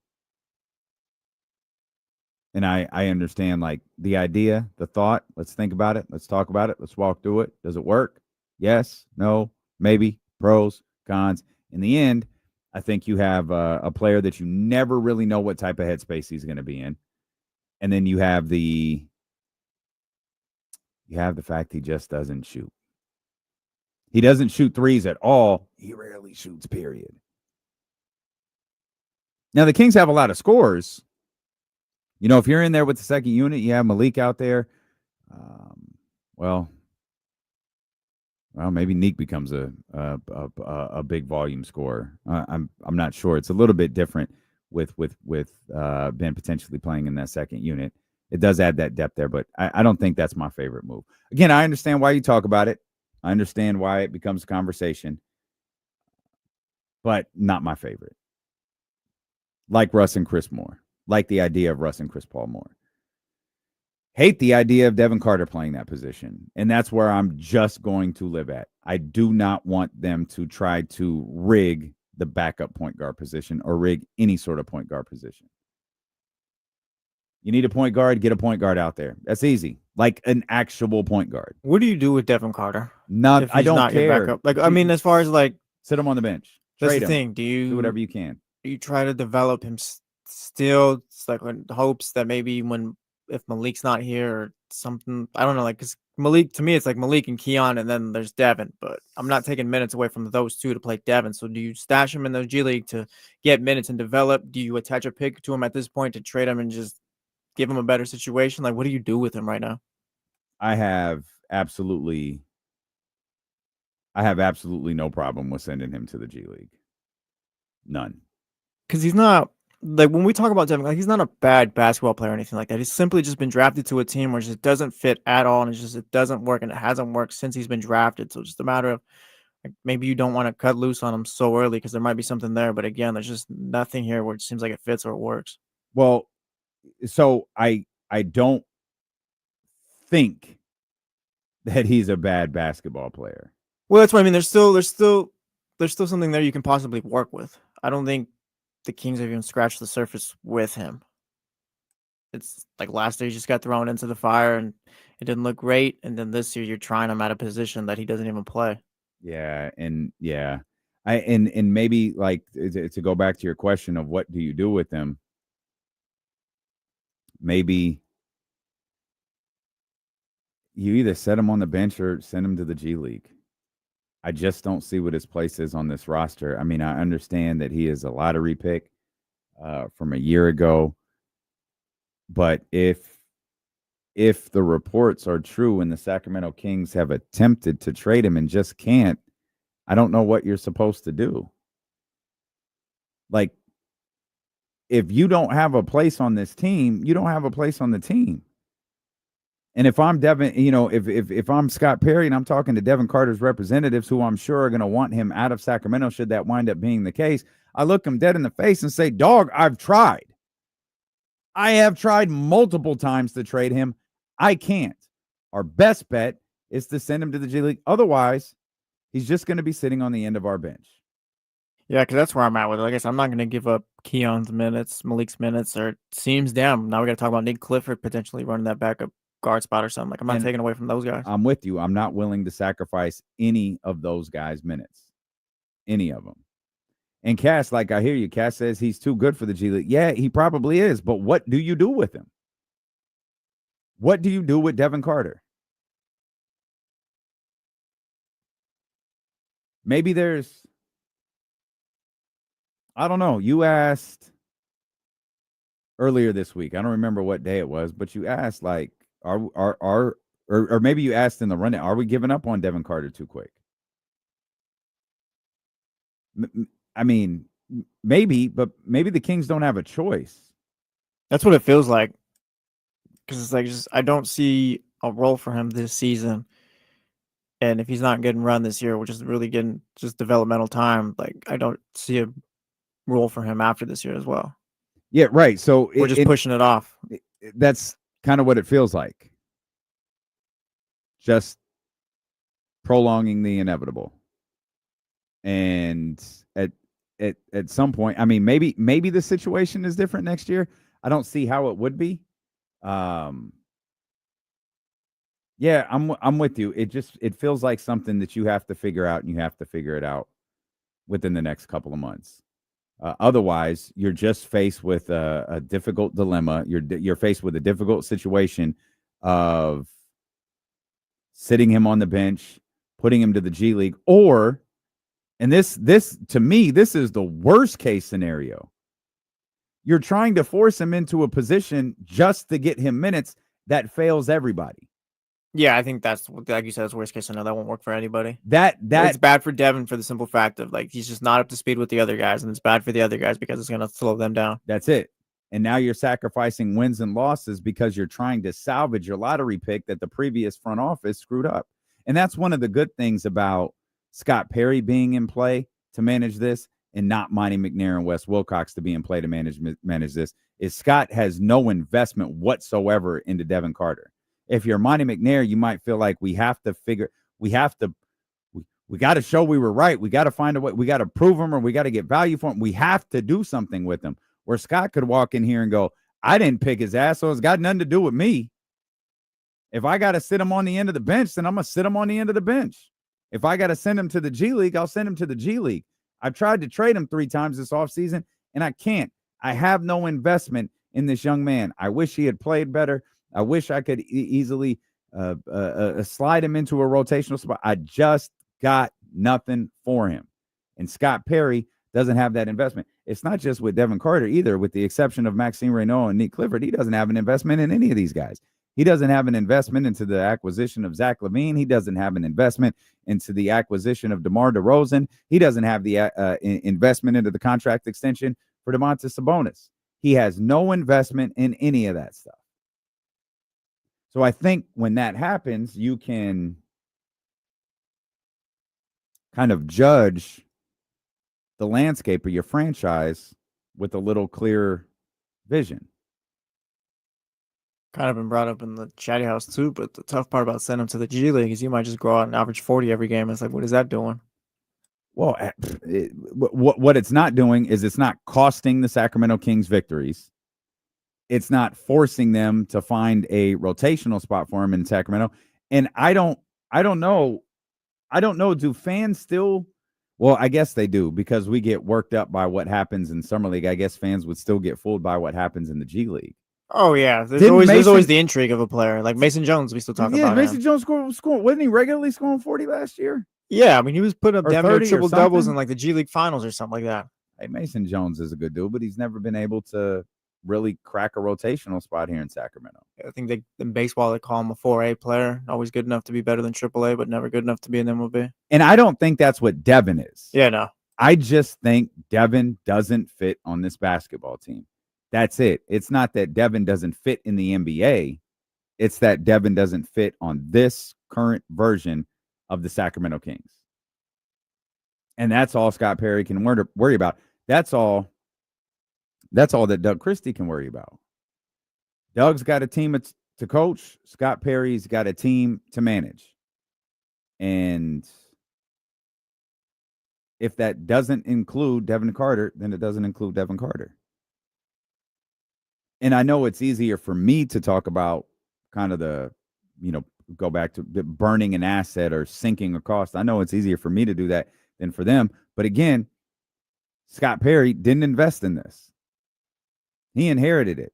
And I understand like the idea, the thought. Let's think about it. Let's talk about it. Let's walk through it. Does it work? Yes, no, maybe, pros, cons. In the end, I think you have a player that you never really know what type of headspace he's going to be in. And then you have the fact he just doesn't shoot. He doesn't shoot threes at all. He rarely shoots, period. Now, the Kings have a lot of scores. You know, if you're in there with the second unit, you have Malik out there. Well, maybe Neek becomes a big volume scorer. I'm not sure. It's a little bit different with Ben potentially playing in that second unit. It does add that depth there, but I don't think that's my favorite move. Again, I understand why you talk about it. I understand why it becomes a conversation, but not my favorite. Like Russ and Chris Moore. Like the idea of Russ and Chris Paul Moore. Hate the idea of Devin Carter playing that position. And that's where I'm just going to live at. I do not want them to try to rig the backup point guard position or rig any sort of point guard position. You need a point guard, get a point guard out there. That's easy. Like an actual point guard. What do you do with Devin Carter? I don't care. Like, I mean, as far as like, sit him on the bench. That's Trade the him. thing. Do whatever you can. Do you try to develop him still? It's like in hopes that maybe if Malik's not here or something, I don't know. Like, because Malik, to me, it's like Malik and Keon, and then there's Devin. But I'm not taking minutes away from those two to play Devin. So do you stash him in the G League to get minutes and develop? Do you attach a pick to him at this point to trade him and just give him a better situation? Like, what do you do with him right now? I have absolutely no problem with sending him to the G League. None. Because he's not, like, when we talk about Devin, like, he's not a bad basketball player or anything like that. He's simply just been drafted to a team where it just doesn't fit at all, and it doesn't work, and it hasn't worked since he's been drafted. So it's just a matter of, like, maybe you don't want to cut loose on him so early because there might be something there. But again, there's just nothing here where it seems like it fits or it works. Well, so I don't think that he's a bad basketball player. Well, that's what I mean. There's still something there you can possibly work with. I don't think the Kings have even scratched the surface with him. It's like last year he just got thrown into the fire and it didn't look great, and then this year you're trying him at a position that he doesn't even play. Yeah, and maybe like to go back to your question of what do you do with him? Maybe you either set him on the bench or send him to the G League. I just don't see what his place is on this roster. I mean, I understand that he is a lottery pick from a year ago, but if the reports are true and the Sacramento Kings have attempted to trade him and just can't, I don't know what you're supposed to do. Like, if you don't have a place on this team, you don't have a place on the team. And if I'm Devin, if I'm Scott Perry and I'm talking to Devin Carter's representatives, who I'm sure are going to want him out of Sacramento, should that wind up being the case, I look him dead in the face and say, dog, I've tried. I have tried multiple times to trade him. I can't. Our best bet is to send him to the G League. Otherwise, he's just going to be sitting on the end of our bench. Yeah, because that's where I'm at with it. Like I said, I'm not going to give up Keon's minutes, Malik's minutes, or it seems damn. Now we got to talk about Nick Clifford potentially running that backup guard spot or something. Like, I'm not taking away from those guys. I'm with you. I'm not willing to sacrifice any of those guys' minutes. Any of them. And Cass, like, I hear you. Cass says he's too good for the G League. Yeah, he probably is. But what do you do with him? What do you do with Devin Carter? Maybe there's, I don't know. You asked earlier this week. I don't remember what day it was, but you asked, like, or maybe you asked in the rundown, are we giving up on Devin Carter too quick? I mean, maybe, but maybe the Kings don't have a choice. That's what it feels like. Because it's like, I don't see a role for him this season. And if he's not getting run this year, which is really getting just developmental time, like, I don't see a role for him after this year as well. Yeah, right. So we're just pushing it off. That's kind of what it feels like. Just prolonging the inevitable. And at some point, I mean, maybe the situation is different next year. I don't see how it would be. Yeah, I'm with you. It feels like something that you have to figure out, and you have to figure it out within the next couple of months. Otherwise, you're just faced with a difficult dilemma. You're faced with a difficult situation of sitting him on the bench, putting him to the G League, or, and this to me, this is the worst case scenario. You're trying to force him into a position just to get him minutes that fails everybody. Yeah, I think that's, like you said, that's worst case scenario. That won't work for anybody. It's bad for Devin for the simple fact of, like, he's just not up to speed with the other guys, and it's bad for the other guys because it's going to slow them down. That's it. And now you're sacrificing wins and losses because you're trying to salvage your lottery pick that the previous front office screwed up. And that's one of the good things about Scott Perry being in play to manage this, and not Monty McNair and Wes Wilcox to be in play to manage this, is Scott has no investment whatsoever into Devin Carter. If you're Monty McNair, you might feel like we got to show we were right. We got to find a way. We got to prove him, or we got to get value for him. We have to do something with him. Where Scott could walk in here and go, I didn't pick his ass, so it's got nothing to do with me. If I got to sit him on the end of the bench, then I'm going to sit him on the end of the bench. If I got to send him to the G League, I'll send him to the G League. I've tried to trade him 3 times this offseason, and I can't. I have no investment in this young man. I wish he had played better. I wish I could easily slide him into a rotational spot. I just got nothing for him. And Scott Perry doesn't have that investment. It's not just with Devin Carter either, with the exception of Maxime Reynaud and Nick Clifford. He doesn't have an investment in any of these guys. He doesn't have an investment into the acquisition of Zach LaVine. He doesn't have an investment into the acquisition of DeMar DeRozan. He doesn't have the investment into the contract extension for Domantas Sabonis. He has no investment in any of that stuff. So I think when that happens, you can kind of judge the landscape of your franchise with a little clearer vision. Kind of been brought up in the chatty house too, but the tough part about sending him to the G League is you might just grow out and average 40 every game. It's like, what is that doing? Well, what it's not doing is it's not costing the Sacramento Kings victories. It's not forcing them to find a rotational spot for him in Sacramento. And I don't know. Do fans still? Well, I guess they do, because we get worked up by what happens in Summer League. I guess fans would still get fooled by what happens in the G League. Oh yeah, there's always the intrigue of a player like Mason Jones. We still talk about. Yeah, Mason Jones scored. Wasn't he regularly scoring 40 last year? Yeah, I mean, he was putting up damn near triple doubles in like the G League finals or something like that. Hey, Mason Jones is a good dude, but he's never been able to really crack a rotational spot here in Sacramento. I think in baseball they call him a 4A player, always good enough to be better than AAA, but never good enough to be an MLB. And I don't think that's what Devin is. Yeah, no. I just think Devin doesn't fit on this basketball team. That's it. It's not that Devin doesn't fit in the NBA. It's that Devin doesn't fit on this current version of the Sacramento Kings. And that's all Scott Perry can worry about. That's all that Doug Christie can worry about. Doug's got a team to coach. Scott Perry's got a team to manage. And if that doesn't include Devin Carter, then it doesn't include Devin Carter. And I know it's easier for me to talk about kind of go back to burning an asset or sinking a cost. I know it's easier for me to do that than for them. But again, Scott Perry didn't invest in this. He inherited it.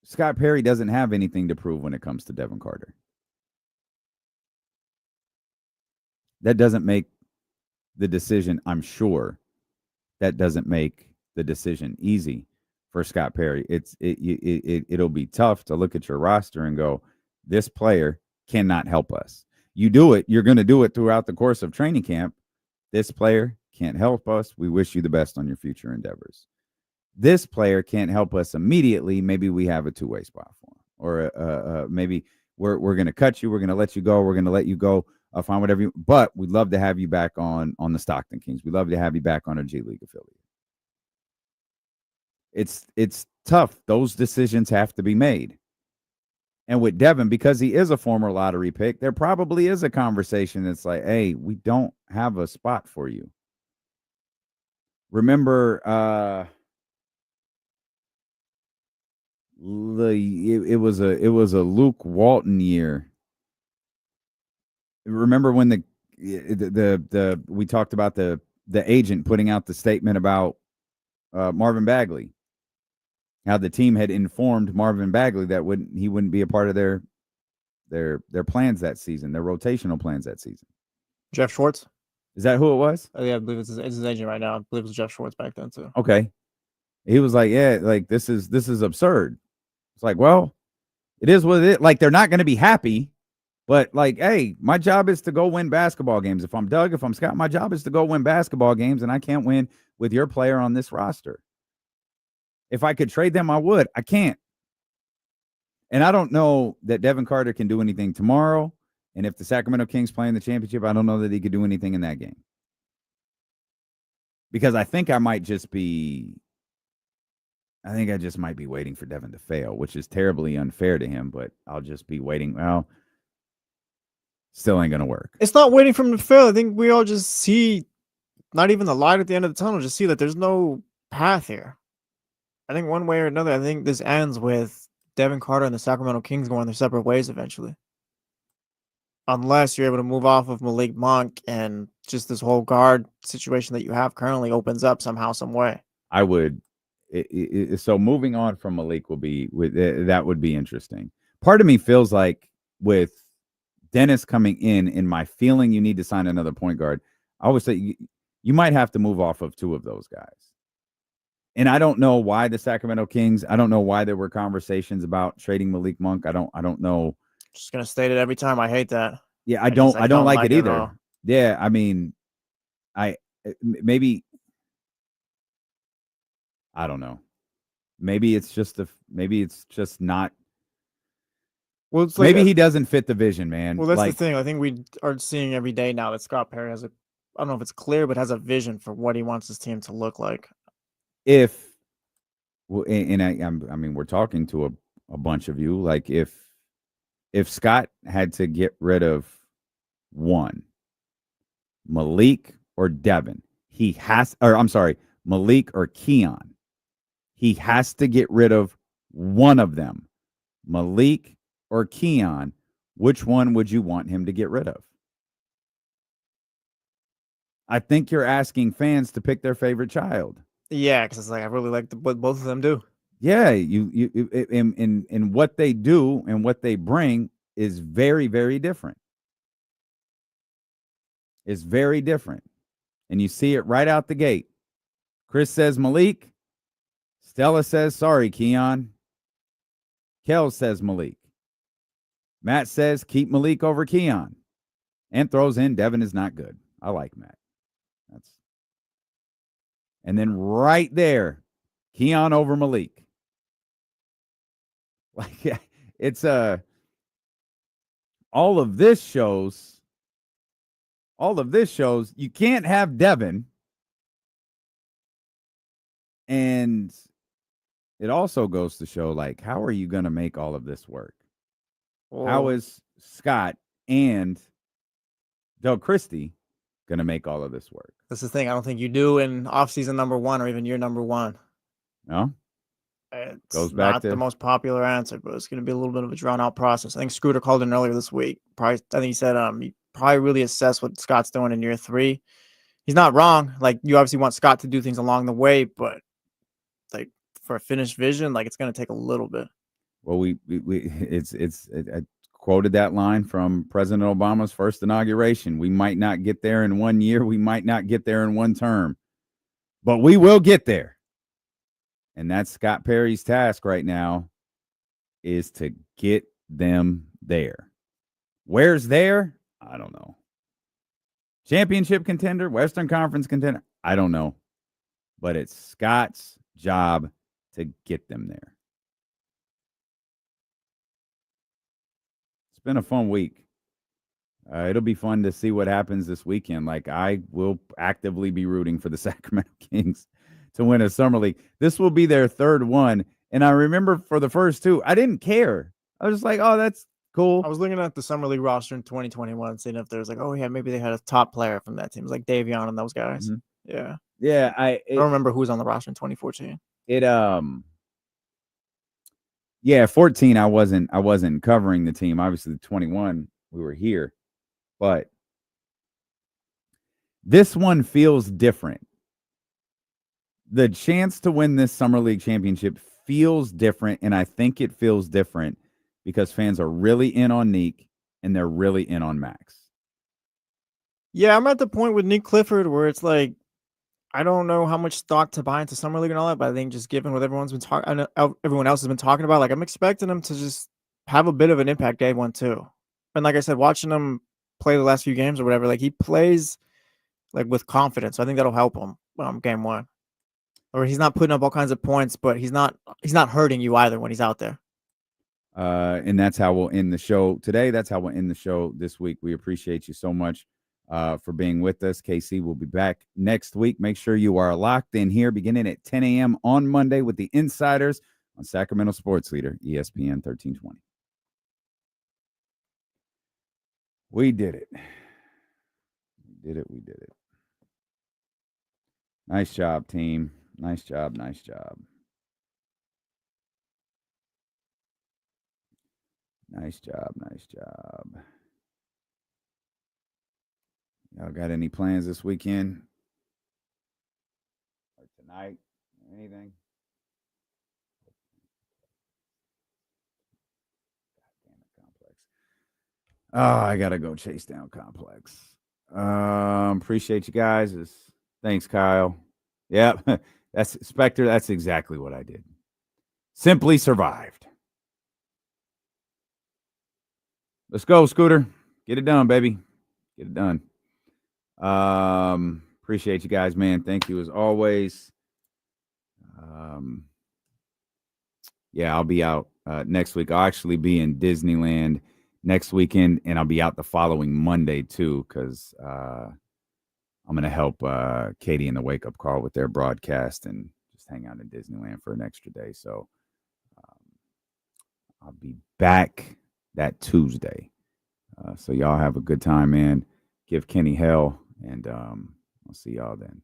Scott Perry doesn't have anything to prove when it comes to Devin Carter. That doesn't make the decision, I'm sure, that doesn't make the decision easy for Scott Perry. It'll be tough to look at your roster and go, this player cannot help us. You do it, you're going to do it throughout the course of training camp. This player can't help us. We wish you the best on your future endeavors. This player can't help us immediately. Maybe we have a two-way spot for him. Or maybe we're going to cut you. We're going to let you go. We're going to let you go. Find whatever but we'd love to have you back on the Stockton Kings. We'd love to have you back on a G League affiliate. It's tough. Those decisions have to be made. And with Devin, because he is a former lottery pick, there probably is a conversation that's like, hey, we don't have a spot for you. Remember, it was a Luke Walton year. Remember when the we talked about the agent putting out the statement about Marvin Bagley, how the team had informed Marvin Bagley that he wouldn't be a part of their plans that season, their rotational plans that season. Jeff Schwartz. Is that who it was? Yeah, I believe it's his agent right now. I believe it was Jeff Schwartz back then too. Okay. He was like, yeah, like this is absurd. It's like, well, it is what it is. Like, they're not going to be happy, but like, hey, my job is to go win basketball games. If I'm Doug, if I'm Scott, my job is to go win basketball games, and I can't win with your player on this roster. If I could trade them, I would. I can't. And I don't know that Devin Carter can do anything tomorrow. And if the Sacramento Kings play in the championship, I don't know that he could do anything in that game. Because I think I just might be waiting for Devin to fail, which is terribly unfair to him, but I'll just be waiting. Well, still ain't going to work. It's not waiting for him to fail. I think we all just see not even the light at the end of the tunnel, just see that there's no path here. I think one way or another, I think this ends with Devin Carter and the Sacramento Kings going their separate ways eventually. Unless you're able to move off of Malik Monk and just this whole guard situation that you have currently opens up somehow, some way. I would. So moving on from Malik that would be interesting. Part of me feels like with Dennis coming in my feeling you need to sign another point guard, I always say you might have to move off of two of those guys. And I don't know why the Sacramento Kings, I don't know why there were conversations about trading Malik Monk. I don't know. Just gonna state it every time. I hate that. Yeah, I don't like it either. All. Yeah, I mean, maybe I don't know. Maybe it's just not. Well, it's like maybe he doesn't fit the vision, man. Well, that's the thing. I think we are seeing every day now that Scott Perry has I don't know if it's clear, but has a vision for what he wants his team to look like. I mean, we're talking to a bunch of you. Like if Scott had to get rid of one, Malik or Devin, Malik or Keon, he has to get rid of one of them. Malik or Keon, which one would you want him to get rid of? I think you're asking fans to pick their favorite child. Yeah, because it's like I really like what both of them do. Yeah, you in what they do and what they bring is very, very different. It's very different. And you see it right out the gate. Chris says Malik. Stella says, sorry, Keon. Kel says Malik. Matt says, keep Malik over Keon. And throws in, Devin is not good. I like Matt. And then right there, Keon over Malik. Like it's all of this shows you can't have Devin. And it also goes to show, like, how are you going to make all of this work? Well, how is Scott and Doug Christie going to make all of this work? That's the thing. I don't think you do in offseason number one or even year number one. No? It's Goes back not to the most popular answer, but it's going to be a little bit of a drawn-out process. I think Scooter called in earlier this week. I think he said you probably really assess what Scott's doing in year three. He's not wrong. Like, you obviously want Scott to do things along the way, but like for a finished vision, like it's going to take a little bit. Well, I quoted that line from President Obama's first inauguration. We might not get there in 1 year. We might not get there in one term, but we will get there. And that's Scott Perry's task right now, is to get them there. Where's there? I don't know. Championship contender, Western Conference contender, I don't know. But it's Scott's job to get them there. It's been a fun week. It'll be fun to see what happens this weekend. Like, I will actively be rooting for the Sacramento Kings to win a summer league. This will be their third one. And I remember for the first two, I didn't care. I was just like, oh, that's cool. I was looking at the summer league roster in 2021, seeing if there's like, oh yeah, maybe they had a top player from that team. It was like Davion and those guys. Yeah. Yeah, I don't remember who was on the roster in 2014. Yeah, 14 I wasn't covering the team. Obviously 21 we were here. But this one feels different. The chance to win this summer league championship feels different, and I think it feels different because fans are really in on Neek and they're really in on Max. Yeah, I'm at the point with Nick Clifford where it's like, I don't know how much stock to buy into summer league and all that, but I think just given what everyone else has been talking about, like I'm expecting him to just have a bit of an impact day one too. And like I said, watching him play the last few games or whatever, like he plays like with confidence. So I think that'll help him game one. Or he's not putting up all kinds of points, but he's not hurting you either when he's out there. And that's how we'll end the show today. That's how we'll end the show this week. We appreciate you so much for being with us. KC will be back next week. Make sure you are locked in here beginning at 10 a.m. on Monday with the Insiders on Sacramento Sports Leader, ESPN 1320. We did it. We did it. Nice job, team. Nice job. Nice job. Y'all got any plans this weekend? Or tonight? Anything? Oh, I gotta go chase down Complex. Appreciate you guys. Thanks, Kyle. Yep. That's Spectre. That's exactly what I did. Simply survived. Let's go, Scooter. Get it done, baby. Get it done. Appreciate you guys, man. Thank you as always. Yeah, I'll be out next week. I'll actually be in Disneyland next weekend, and I'll be out the following Monday too, because I'm going to help Katie and the Wake Up Call with their broadcast and just hang out in Disneyland for an extra day. So I'll be back that Tuesday. So y'all have a good time, man. Give Kenny hell, and I'll see y'all then.